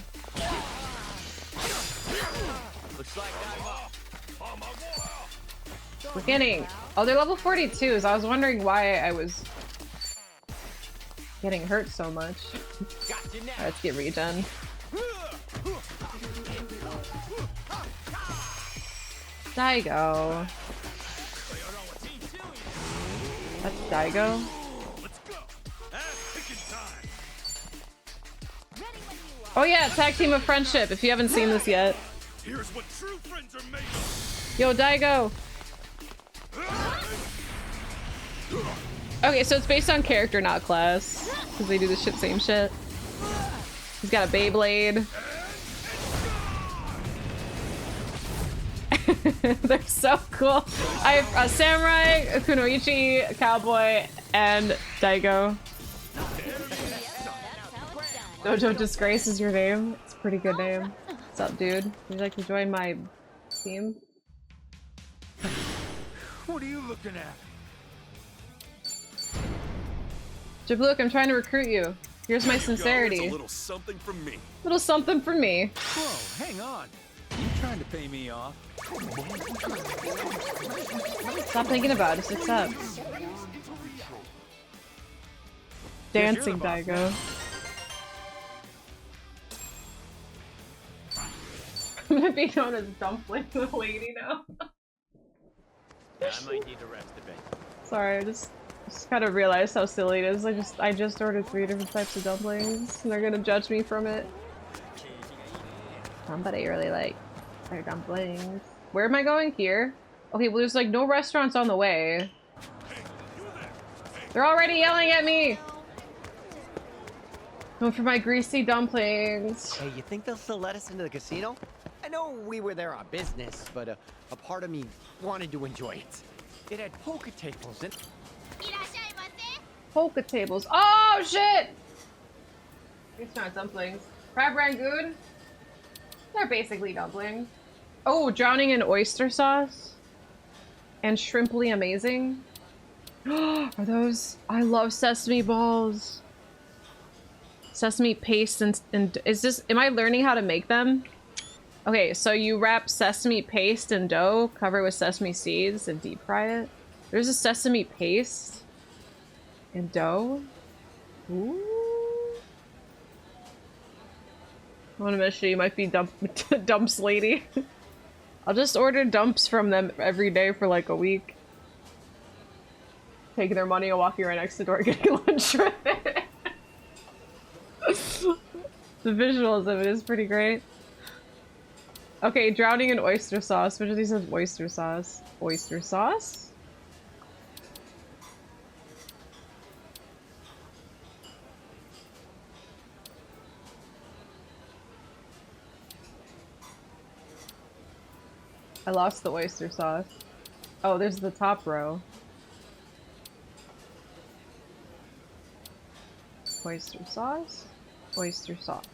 We're getting... Oh, they're level 42s. I was wondering why I was getting hurt so much. Alright, let's get regen. Daigo. That's Daigo? Oh yeah, tag team of friendship. If you haven't seen this yet. Here's what true friends are made of. Yo, Daigo. Okay, so it's based on character, not class, because they do the same shit. He's got a Beyblade. They're so cool. I have a samurai, a kunoichi, a cowboy, and Daigo. Dojo Disgrace is your name. It's a pretty good name. What's up, dude? Would you like to join my team? What are you looking at? Jablook, I'm trying to recruit you. Here's my sincerity. It's a little something from me. Little something from me. Whoa, hang on. You trying to pay me off? Stop thinking about it, just accept. Dancing Daigo. I'm gonna be known as Dumpling the Lady now. I might need to rest a bit. Sorry, I just kind of realized how silly it is. I just ordered 3 different types of dumplings, and they're gonna judge me from it. Somebody really like their dumplings. Where am I going? Here? Okay, well there's like no restaurants on the way. They're already yelling at me! Going for my greasy dumplings. Hey, you think they'll still let us into the casino? I know we were there on business, but a part of me wanted to enjoy it. It had poker tables and... Poker tables. Oh shit! It's not dumplings. Crab rangoon? They're basically dumplings. Oh, drowning in oyster sauce. And shrimply amazing. Are those? I love sesame balls. Sesame paste and is this? Am I learning how to make them? Okay, so you wrap sesame paste in dough, cover with sesame seeds, and deep fry it. There's a sesame paste in dough. Ooh. I want to mention you might be dumps lady. I'll just order dumps from them every day for like a week. Taking their money and walking right next to the door getting lunch with it. The visuals of it is pretty great. Okay, drowning in oyster sauce. Which of these has oyster sauce? Oyster sauce? I lost the oyster sauce. Oh, there's the top row. Oyster sauce? Oyster sauce.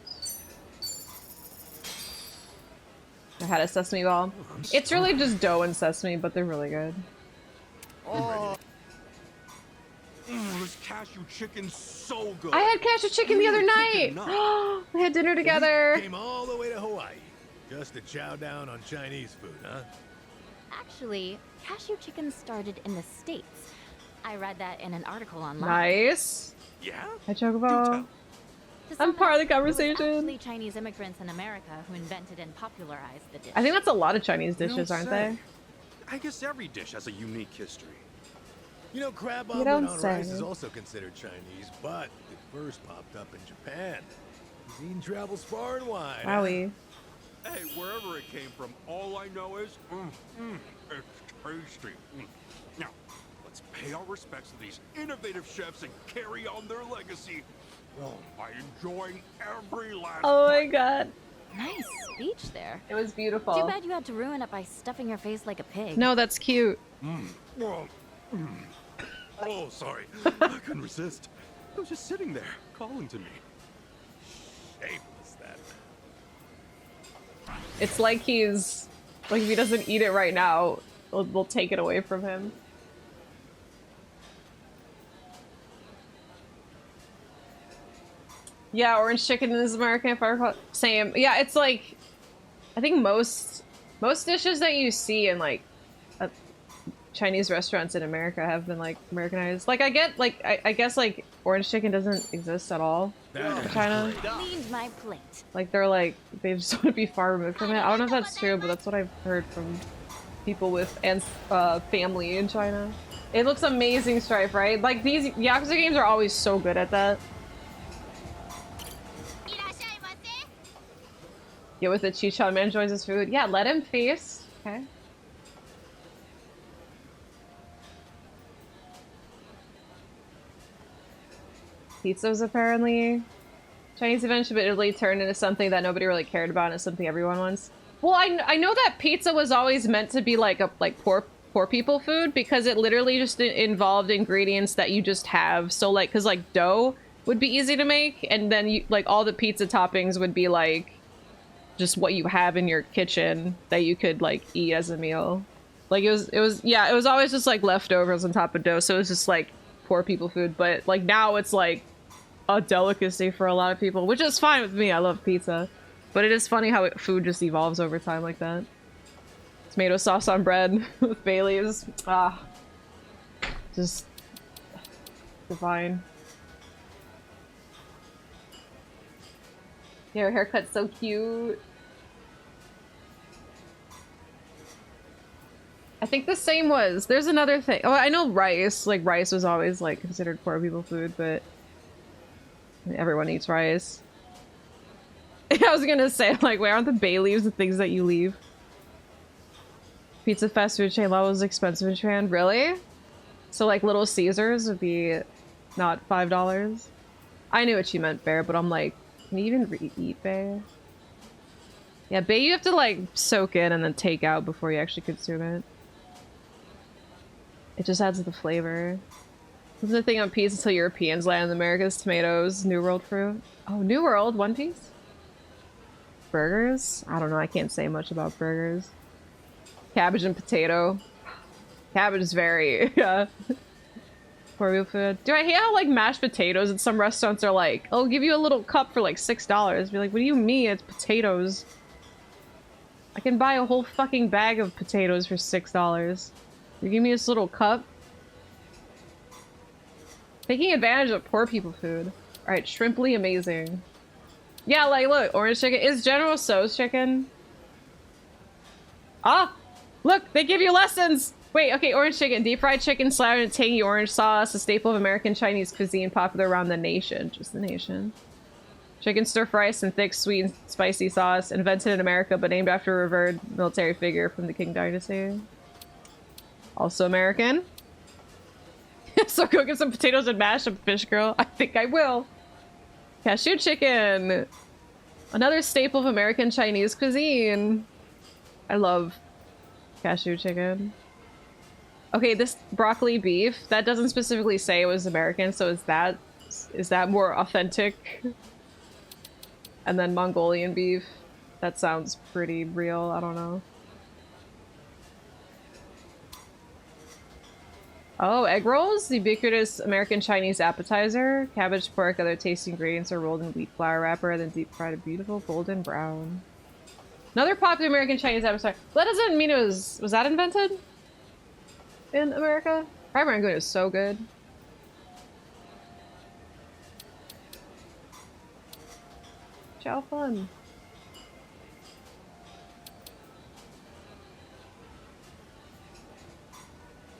I had a sesame ball. It's really just dough and sesame, but they're really good. Oh. This cashew chicken's so good. I had cashew chicken the other night! We had dinner together! Came all the way to Hawaii. Just to chow down on Chinese food, huh? Actually, cashew chicken started in the States. I read that in an article online. Nice! Yeah? Hi, Chocobo. I'm part of the conversation. It was actually Chinese immigrants in America who invented and popularized the dish. I think that's a lot of Chinese dishes, aren't they? I guess every dish has a unique history. You know, crab You omelet don't on say. rice is also considered Chinese, but it first popped up in Japan. Cuisine travels far and wide. Wowie. Hey, wherever it came from, all I know is, it's tasty. Now, let's pay our respects to these innovative chefs and carry on their legacy. By enjoying every last Oh my god. Nice speech there. It was beautiful. Too bad you had to ruin it by stuffing your face like a pig. No, that's cute. Oh, sorry. I couldn't resist. I was just sitting there, calling to me. Shameless, that. It's like he's... Like if he doesn't eat it right now, they'll take it away from him. Yeah, orange chicken is American if I recall. Same. Yeah, it's like... I think most dishes that you see in like Chinese restaurants in America have been like Americanized. Like I get like I guess like orange chicken doesn't exist at all in China. Cleaned my plate. Like they're like they just want to be far removed from it. I don't know if that's true, but that's what I've heard from people with family in China. It looks amazing, Strife, right? Like these Yakuza games are always so good at that. Get with it, Chichon man enjoys his food. Yeah, let him feast. Okay. Pizzas apparently. Chinese eventually but Italy turned into something that nobody really cared about and it's something everyone wants. Well, I know that pizza was always meant to be like a poor people food because it literally just involved ingredients that you just have. So like, cause like dough would be easy to make, and then you like all the pizza toppings would be like just what you have in your kitchen that you could like eat as a meal. Like it was always just like leftovers on top of dough. So it was just like poor people food. But like now it's like a delicacy for a lot of people, which is fine with me. I love pizza. But it is funny how food just evolves over time like that. Tomato sauce on bread with bay leaves. Ah. Just divine. Yeah, her haircut's so cute. I think the same was. There's another thing. Oh, I know rice. Like, rice was always, like, considered poor people food, but everyone eats rice. I was gonna say, like, where aren't the bay leaves the things that you leave? Pizza fast food chain levels expensive in Japan. Really? So, like, Little Caesars would be not $5? I knew what you meant, Bear, but I'm like, can you even eat bay? Yeah, bay you have to, like, soak in and then take out before you actually consume it. It just adds to the flavor. This is the thing on pizza until Europeans land in America's tomatoes, New World fruit. Oh, New World, One Piece? Burgers? I don't know, I can't say much about burgers. Cabbage and potato. Cabbage is very, yeah. Poor people food. Dude, I hate how, like, mashed potatoes at some restaurants are like, I'll give you a little cup for, like, $6. Be like, what do you mean? It's potatoes. I can buy a whole fucking bag of potatoes for $6. You give me this little cup? Taking advantage of poor people food. Alright, shrimply amazing. Yeah, like, look, orange chicken. Is General Tso's chicken? Ah! Look, they give you lessons! Wait, okay, orange chicken. Deep fried chicken slathered in tangy orange sauce, a staple of American Chinese cuisine popular around the nation. Just the nation. Chicken stir-fry and thick, sweet, and spicy sauce. Invented in America, but named after a revered military figure from the Qing Dynasty. Also American. So cooking some potatoes and mash up fish girl. I think I will. Cashew chicken. Another staple of American Chinese cuisine. I love cashew chicken. Okay, this broccoli beef, that doesn't specifically say it was American, so is that more authentic? And then Mongolian beef. That sounds pretty real, I don't know. Oh, egg rolls? The ubiquitous American Chinese appetizer. Cabbage, pork, other tasty ingredients are rolled in wheat flour wrapper, then deep fried a beautiful golden brown. Another popular American Chinese appetizer. That doesn't mean it was that invented in America? Fried rangoon is so good. Chow fun.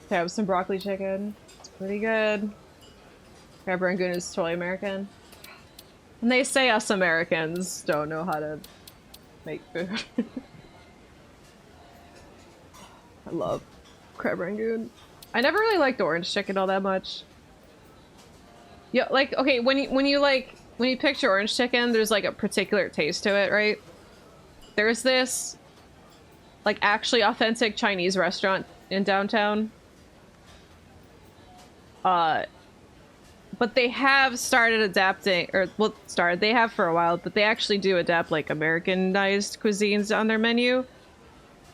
Okay, I have some broccoli chicken. It's pretty good. Crab rangoon is totally American. And they say us Americans don't know how to make food. I love crab rangoon. I never really liked orange chicken all that much. Yeah, like, okay, when you picture orange chicken, there's like a particular taste to it, right? There's this like actually authentic Chinese restaurant in downtown. But they have started adapting, or well, they have for a while, but they actually do adapt like Americanized cuisines on their menu.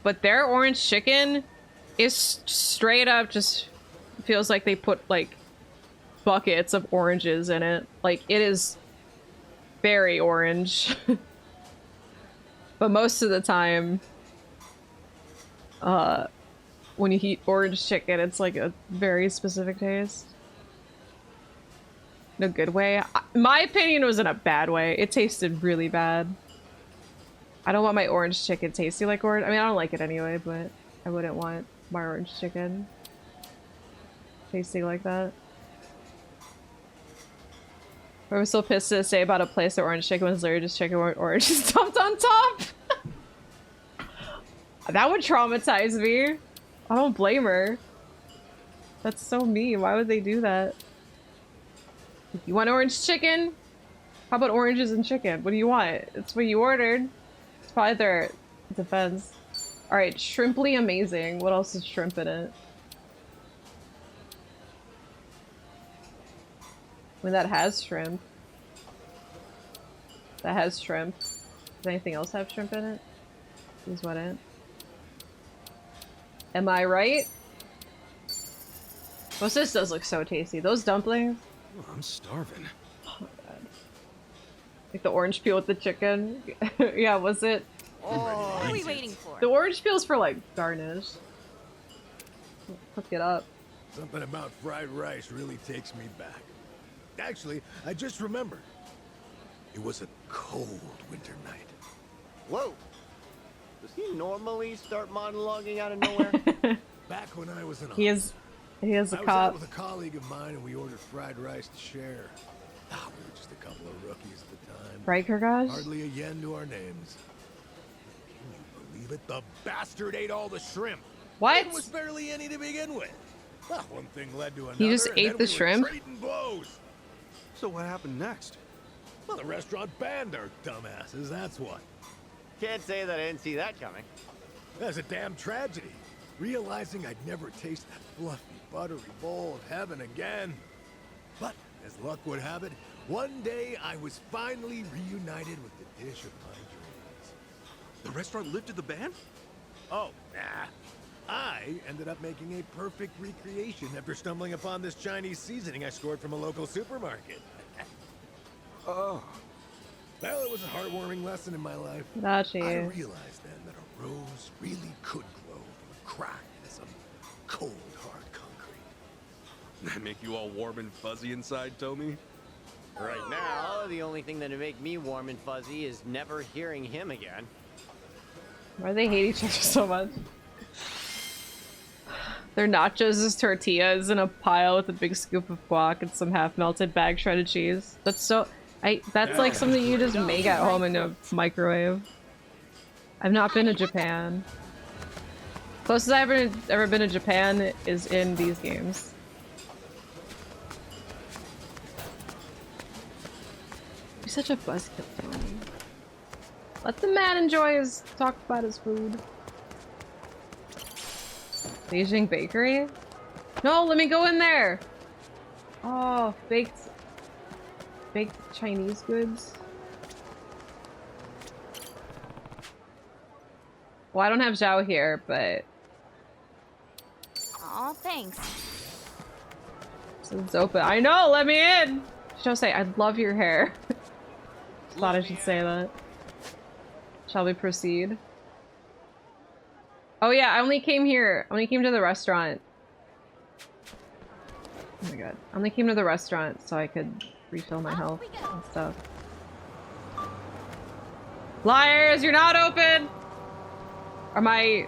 But their orange chicken is straight up just feels like they put like buckets of oranges in it. Like it is very orange. But most of the time, when you eat orange chicken, it's like a very specific taste. In a good way. My opinion was in a bad way. It tasted really bad. I don't want my orange chicken tasting like orange. I mean, I don't like it anyway, but I wouldn't want my orange chicken tasting like that. I was so pissed to say about a place that orange chicken was literally just chicken orange just dumped on top. That would traumatize me. I don't blame her. That's so mean. Why would they do that? You want orange chicken? How about oranges and chicken? What do you want? It's what you ordered. It's probably their defense. Alright, shrimply amazing. What else is shrimp in it? I mean, that has shrimp. That has shrimp. Does anything else have shrimp in it? Is what it? Am I right? What's this does look so tasty. Those dumplings. Oh, I'm starving. Oh my god. Like the orange peel with the chicken. Yeah, was it? Oh, what are we waiting for? The orange peel's for like garnish. Cook it up. Something about fried rice really takes me back. Actually, I just remembered. It was a cold winter night. Whoa! Does he normally start monologuing out of nowhere? Back when I was in He is a I was out cop. with a colleague of mine and we ordered fried rice to share. We were just a couple of rookies at the time. Right, Kurgaj? Hardly a yen to our names. Can you believe it? The bastard ate all the shrimp. What? There was barely any to begin with. Well, one thing led to another. He just and ate then the we were shrimp? trading blows. So what happened next? Well, the restaurant banned our dumbasses, that's what. Can't say that I didn't see that coming. That's a damn tragedy. Realizing I'd never taste that fluffy, buttery bowl of heaven again. But, as luck would have it, one day I was finally reunited with the dish of my dreams. The restaurant lifted the ban? Oh, nah. I ended up making a perfect recreation after stumbling upon this Chinese seasoning I scored from a local supermarket. Oh. Well, it was a heartwarming lesson in my life. Gotcha. I realized then that a rose really could grow from a crack in some cold, hard concrete. That make you all warm and fuzzy inside, Tommy? Right now, the only thing that'd make me warm and fuzzy is never hearing him again. Why do they hate each other so much? Their nachos is tortillas in a pile with a big scoop of guac and some half-melted bag shredded cheese. That's so... that's like something you just make at home in a microwave. I've not been to Japan. Closest I've ever been to Japan is in these games. You're such a buzzkill, Tony. Let the man enjoy his talk about his food. Beijing bakery? No, let me go in there! Oh, baked Chinese goods. Well, I don't have Zhao here, but... Aw, thanks. So it's open. I know, let me in! Shall say, I love your hair. Thought I should say that. Shall we proceed? Oh yeah, I only came here. I only came to the restaurant. Oh my god. I only came to the restaurant so I could refill my health and stuff. Liars, you're not open! Are my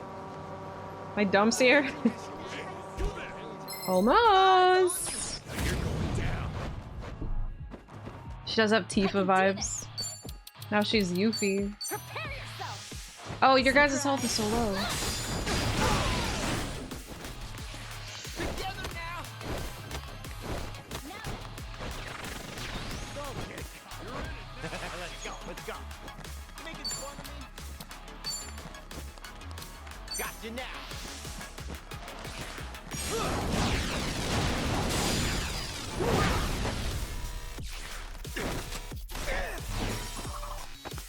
dumps here? Almost! She does have Tifa vibes. Now she's Yuffie. Oh, your guys' health is so low. Let's go. Making fun of me? Gotcha now.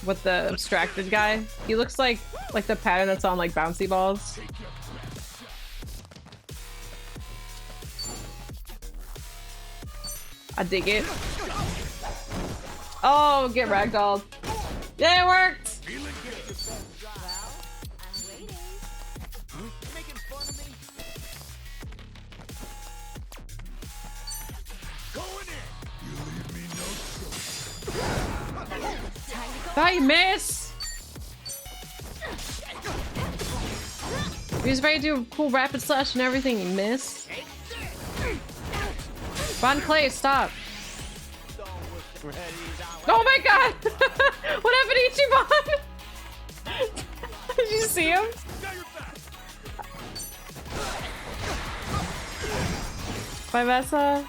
With the abstracted guy. He looks like the pattern that's on like bouncy balls. I dig it. Oh, get ragdolled. Yeah, it worked! Bye, miss! He was ready to do a cool rapid slash and everything, you miss. Bon Clay, stop. Oh my god! What happened to Ichiban? Did you see him? Bye, Vessa.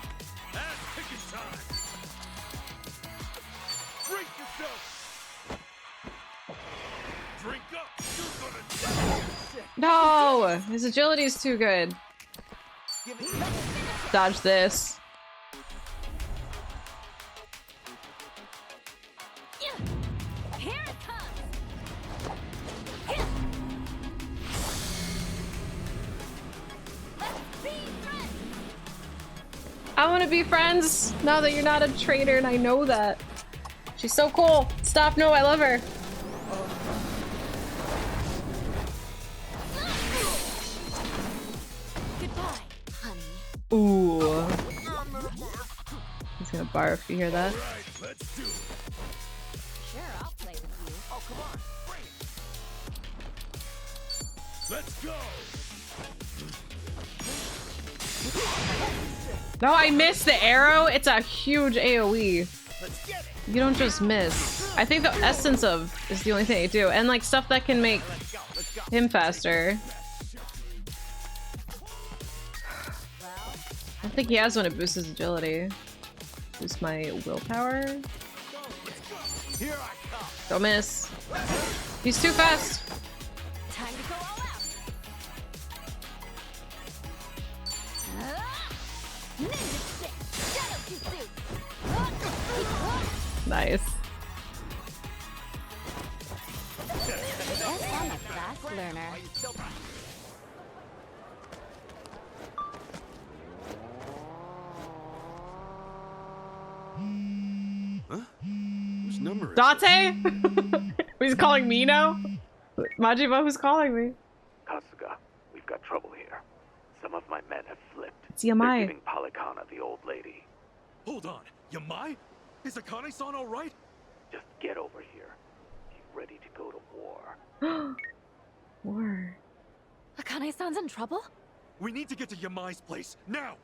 No! His agility is too good. Dodge this. Here it comes. Let's be friends. I want to be friends now that you're not a traitor, and I know that. She's so cool. Stop, no, I love her. Goodbye, honey. Ooh. He's gonna barf, you hear that? Let's do it. Sure, I'll play with you. Oh, come on. Bring it. Let's go. No, I missed the arrow. It's a huge AoE. You don't just miss. I think the essence of is the only thing I do. And like stuff that can make him faster. I don't think he has one that boosts his agility. Boost my willpower. Don't miss. He's too fast. Time to go all out. Ninja stick. Shadow jutsu. Nice. Yes, I'm a fast learner. Huh? Whose number is Date? He's calling me now? Majima, who's calling me? Kasuga, we've got trouble here. Some of my men have flipped. It's Yamai. They're giving Palikana the old lady. Hold on, Yamai? Is Akane-san alright? Just get over here. He's ready to go to war. War. Akane-san's in trouble? We need to get to Yamai's place, now!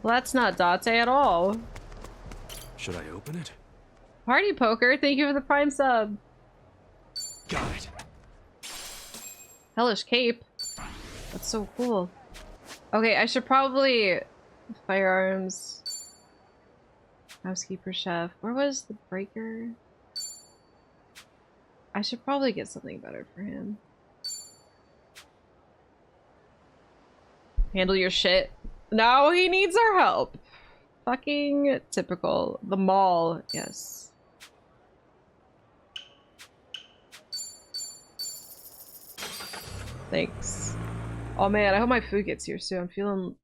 Well, that's not Date at all. Should I open it? Party Poker, thank you for the prime sub. Got it. Hellish cape. That's so cool. Okay, I should probably... Firearms. Housekeeper chef. Where was the breaker? I should probably get something better for him. Handle your shit. No, he needs our help. Fucking typical. The mall, yes. Thanks. Oh man, I hope my food gets here soon. I'm feeling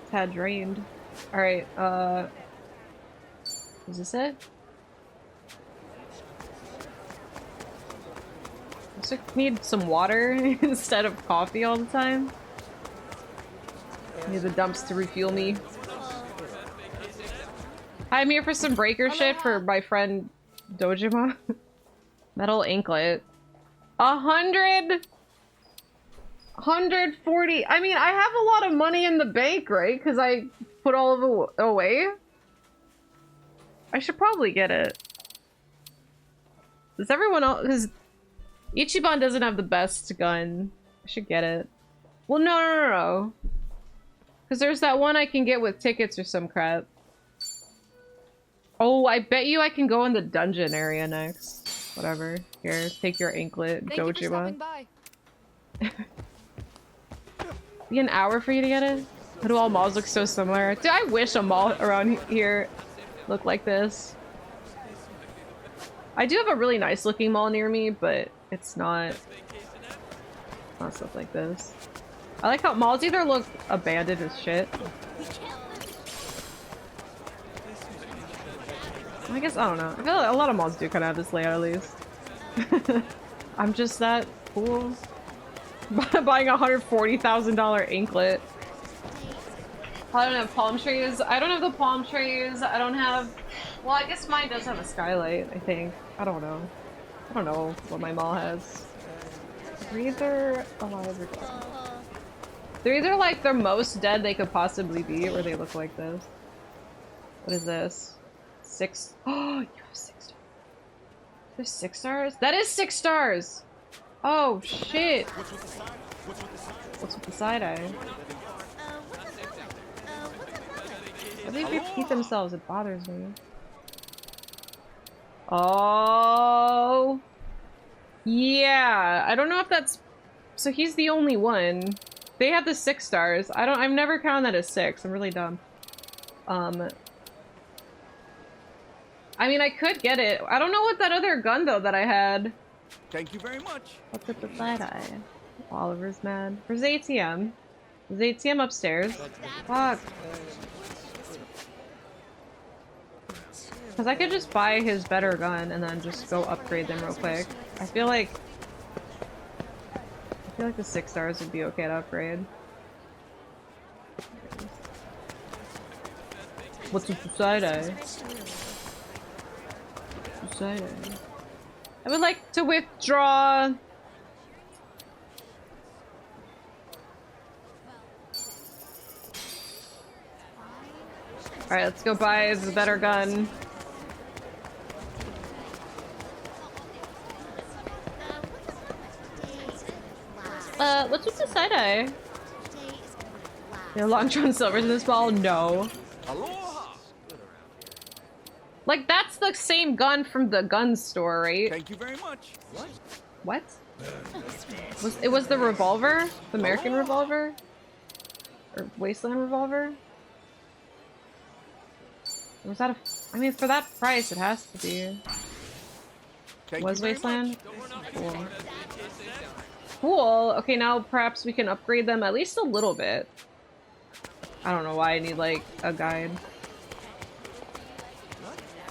a tad drained. Alright, is this it? Looks like I need some water instead of coffee all the time. I need the dumps to refuel me. Hi, I'm here for some breaker shit for my friend Dojima. Metal anklet. 140. I mean, I have a lot of money in the bank, right? Because I put all of it away. I should probably get it. Does everyone else? Because Ichiban doesn't have the best gun. I should get it. Well, no. Because there's that one I can get with tickets or some crap. Oh, I bet you I can go in the dungeon area next. Whatever. Here, take your anklet, Dojima. Be an hour for you to get it? How do all malls look so similar? Dude, I wish a mall around here looked like this. I do have a really nice looking mall near me, but it's not stuff like this. I like how malls either look abandoned as shit. I guess, I don't know. I feel like a lot of malls do kind of have this layout at least. I'm just that cool. Buying a $140,000 anklet. I don't have palm trees. I don't have the palm trees. I don't have... Well, I guess mine does have a skylight, I think. I don't know. I don't know what my mall has. They're either alive or dead. They're either like the most dead they could possibly be, or they look like this. What is this? 6. Oh, you have 6 stars. There's 6 stars? That is 6 stars! Oh, shit. What's with the side eye? Why do they repeat themselves? It bothers me. Oh. Yeah. I don't know if that's... So he's the only one. They have the 6 stars. I've never counted that as 6. I'm really dumb. I mean, I could get it. I don't know what that other gun, though, that I had. Thank you very much. What's with the side eye? Oliver's mad. Where's the ATM? There's the ATM upstairs. Fuck. Because I could just buy his better gun and then just go upgrade them real quick. I feel like the 6 stars would be okay to upgrade. What's with the side eye? Side eye. I would like to withdraw. Alright, let's go buy the better gun. What's with the side eye? Yeah, Longtron Silver's in this ball? No. Like, that's the same gun from the gun store, right? Thank you very much. What? It was the revolver? The American revolver? Or Wasteland revolver? Or was that a... I mean, for that price, it has to be. Was Wasteland? Cool. Cool. Okay, now perhaps we can upgrade them at least a little bit. I don't know why I need, like, a guide.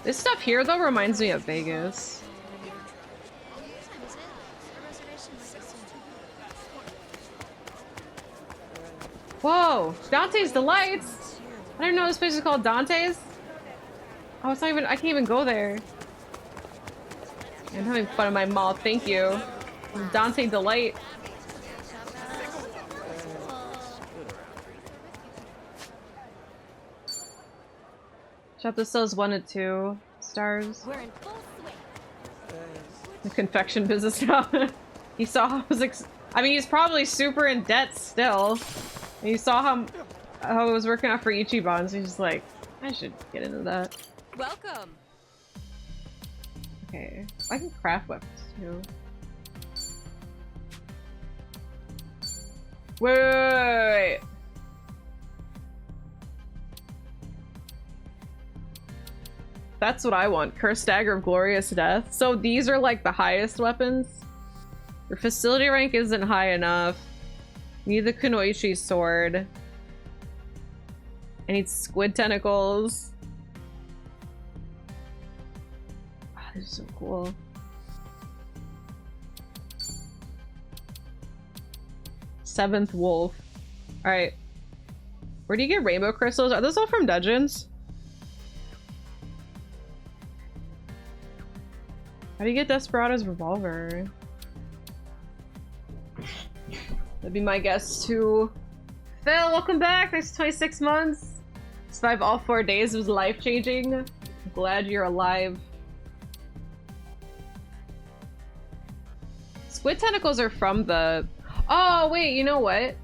This stuff here, though, reminds me of Vegas. Whoa! Dante's Delights! I didn't know this place is called Dante's. Oh, it's not even- I can't even go there. I'm having fun in my mouth, thank you. Dante Delight. Shop this sells 1 to 2 stars. We're in full swing. The confection business now. He saw how I mean, he's probably super in debt still. And he saw how it was working out for Ichiban, so he's just like, I should get into that. Welcome. Okay, I can craft weapons too. Wait. That's what I want. Cursed Dagger of Glorious Death. So these are like the highest weapons. Your facility rank isn't high enough. You need the Kunoichi sword. I need squid tentacles. Oh, this is so cool. Seventh wolf. Alright. Where do you get rainbow crystals? Are those all from dungeons? How do you get Desperado's revolver? That'd be my guess too. Phil, welcome back! Thanks for 26 months! Survive all 4 days was life-changing. I'm glad you're alive. Squid tentacles are from the... Oh, wait, you know what?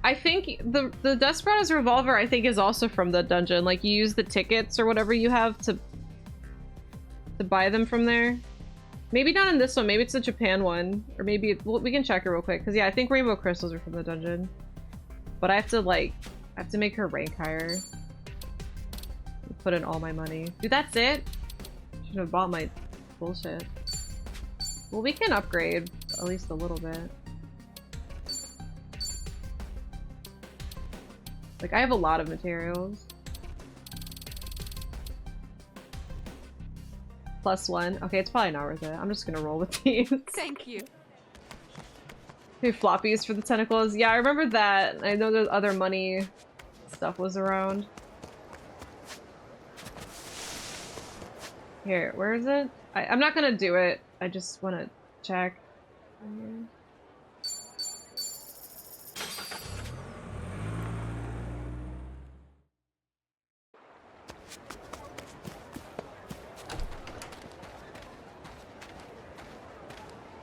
I think the Desperado's revolver, I think, is also from the dungeon. Like, you use the tickets or whatever you have to buy them from there. Maybe not in this one. Maybe it's the Japan one. Or maybe... Well, we can check it real quick. Because, yeah, I think rainbow crystals are from the dungeon. But I have to, like... I have to make her rank higher. Put in all my money. Dude, that's it? Should have bought my bullshit. Well, we can upgrade at least a little bit. Like, I have a lot of materials. +1. Okay, it's probably not worth it. I'm just gonna roll with these. Thank you. Two floppies for the tentacles. Yeah, I remember that. I know there's other money stuff was around. Here, where is it? I'm not gonna do it. I just want to check.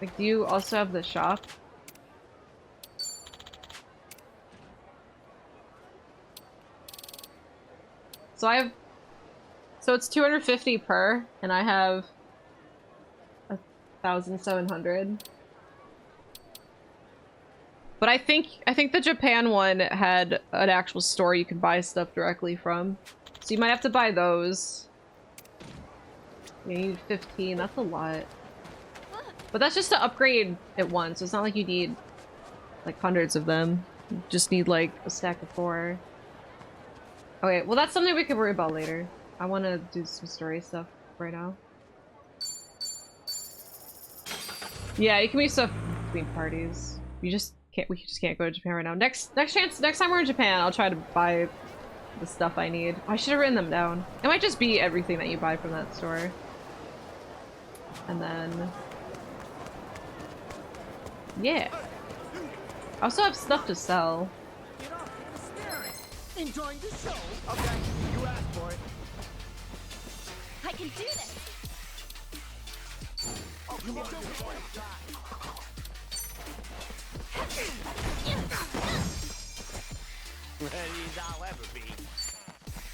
Like, do you also have the shop? So I have, so it's 250 per, and I have 1,700. But I think the Japan one had an actual store you could buy stuff directly from. So you might have to buy those. Yeah, you need 15, that's a lot. But that's just to upgrade it once, so it's not like you need like hundreds of them. You just need like a stack of 4. Okay, well that's something we can worry about later. I want to do some story stuff right now. Yeah, you can be stuff between parties. You just can't. We just can't go to Japan right now. Next time we're in Japan, I'll try to buy the stuff I need. I should have written them down. It might just be everything that you buy from that store. And then, yeah. I also have stuff to sell. Enjoying the show? Okay, you asked for it. I can do this. Oh, come on, ready as I'll ever be.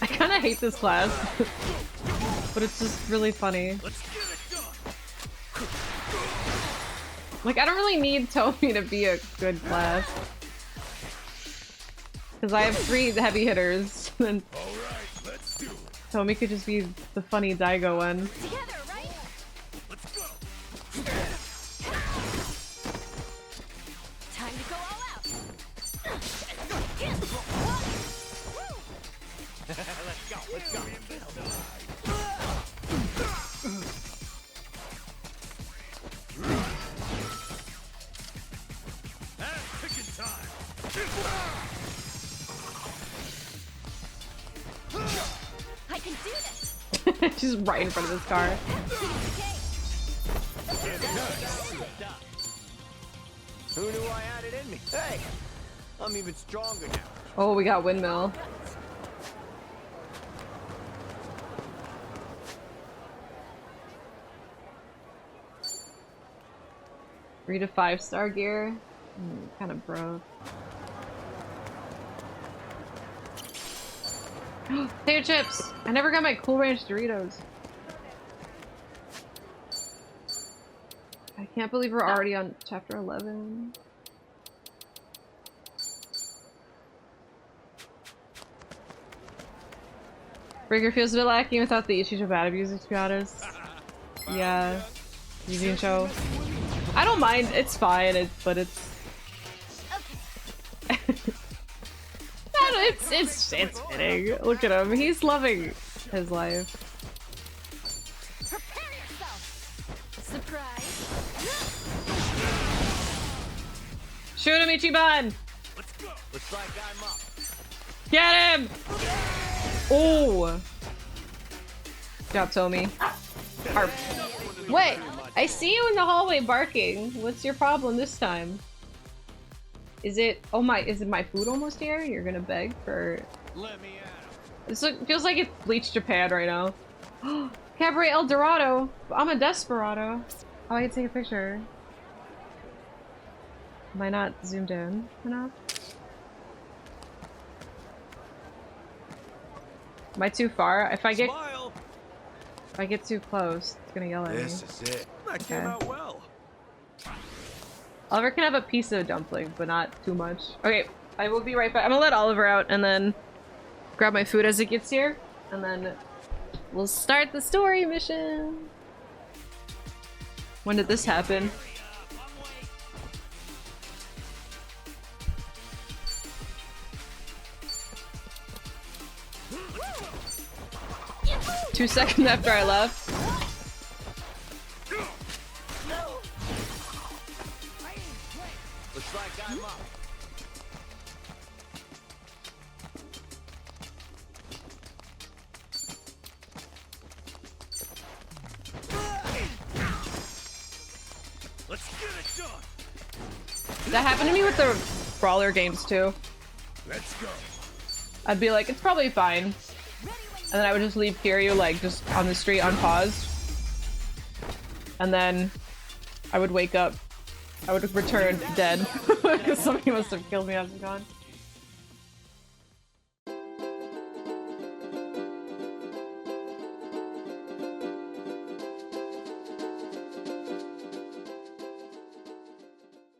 I kind of hate this class, but it's just really funny. Like, I don't really need Tomy to be a good class. Because I have 3 heavy hitters, and Tomy could just be the funny Daigo one. Together, right? Let's go. Time to go all out. Let's go. Picking time. I can do this. She's right in front of this car. Who knew I had it in me? Hey, I'm even stronger now. Oh, we got windmill. Three to 5-star gear. Kind of broke. Potato chips! I never got my Cool Ranch Doritos. I can't believe we're already on chapter 11. Breaker feels a bit lacking without the Ichijo bad music, to be honest. Yeah. Eugene show. I don't mind, it's fine, but it's... it's fitting. Look at him, he's loving his life. Prepare yourself. Surprise. Shoot him, Ichiban! Let's go. Looks like I'm up. Get him! Oh! Good job, Tomy. Harp. Wait, I see you in the hallway barking. What's your problem this time? Is it my food almost here? You're gonna beg for... Let me out. This feels like it's Bleach Japan right now. Cabaret El Dorado. I'm a desperado. Oh, I can take a picture. Am I not zoomed in enough? Am I too far? If I get too close, it's gonna yell at me. This is it. That came out well. Oliver can have a piece of dumpling, but not too much. Okay, I will be right back. I'm gonna let Oliver out and then grab my food as it gets here, and then we'll start the story mission. When did this happen? Two seconds after I left. Looks like I'm up. Let's get it done. That happened to me with the brawler games too. Let's go. I'd be like, it's probably fine. And then I would just leave Kiryu like just on the street unpaused. And then I would wake up. I would return dead. Because somebody must have killed me. I was gone.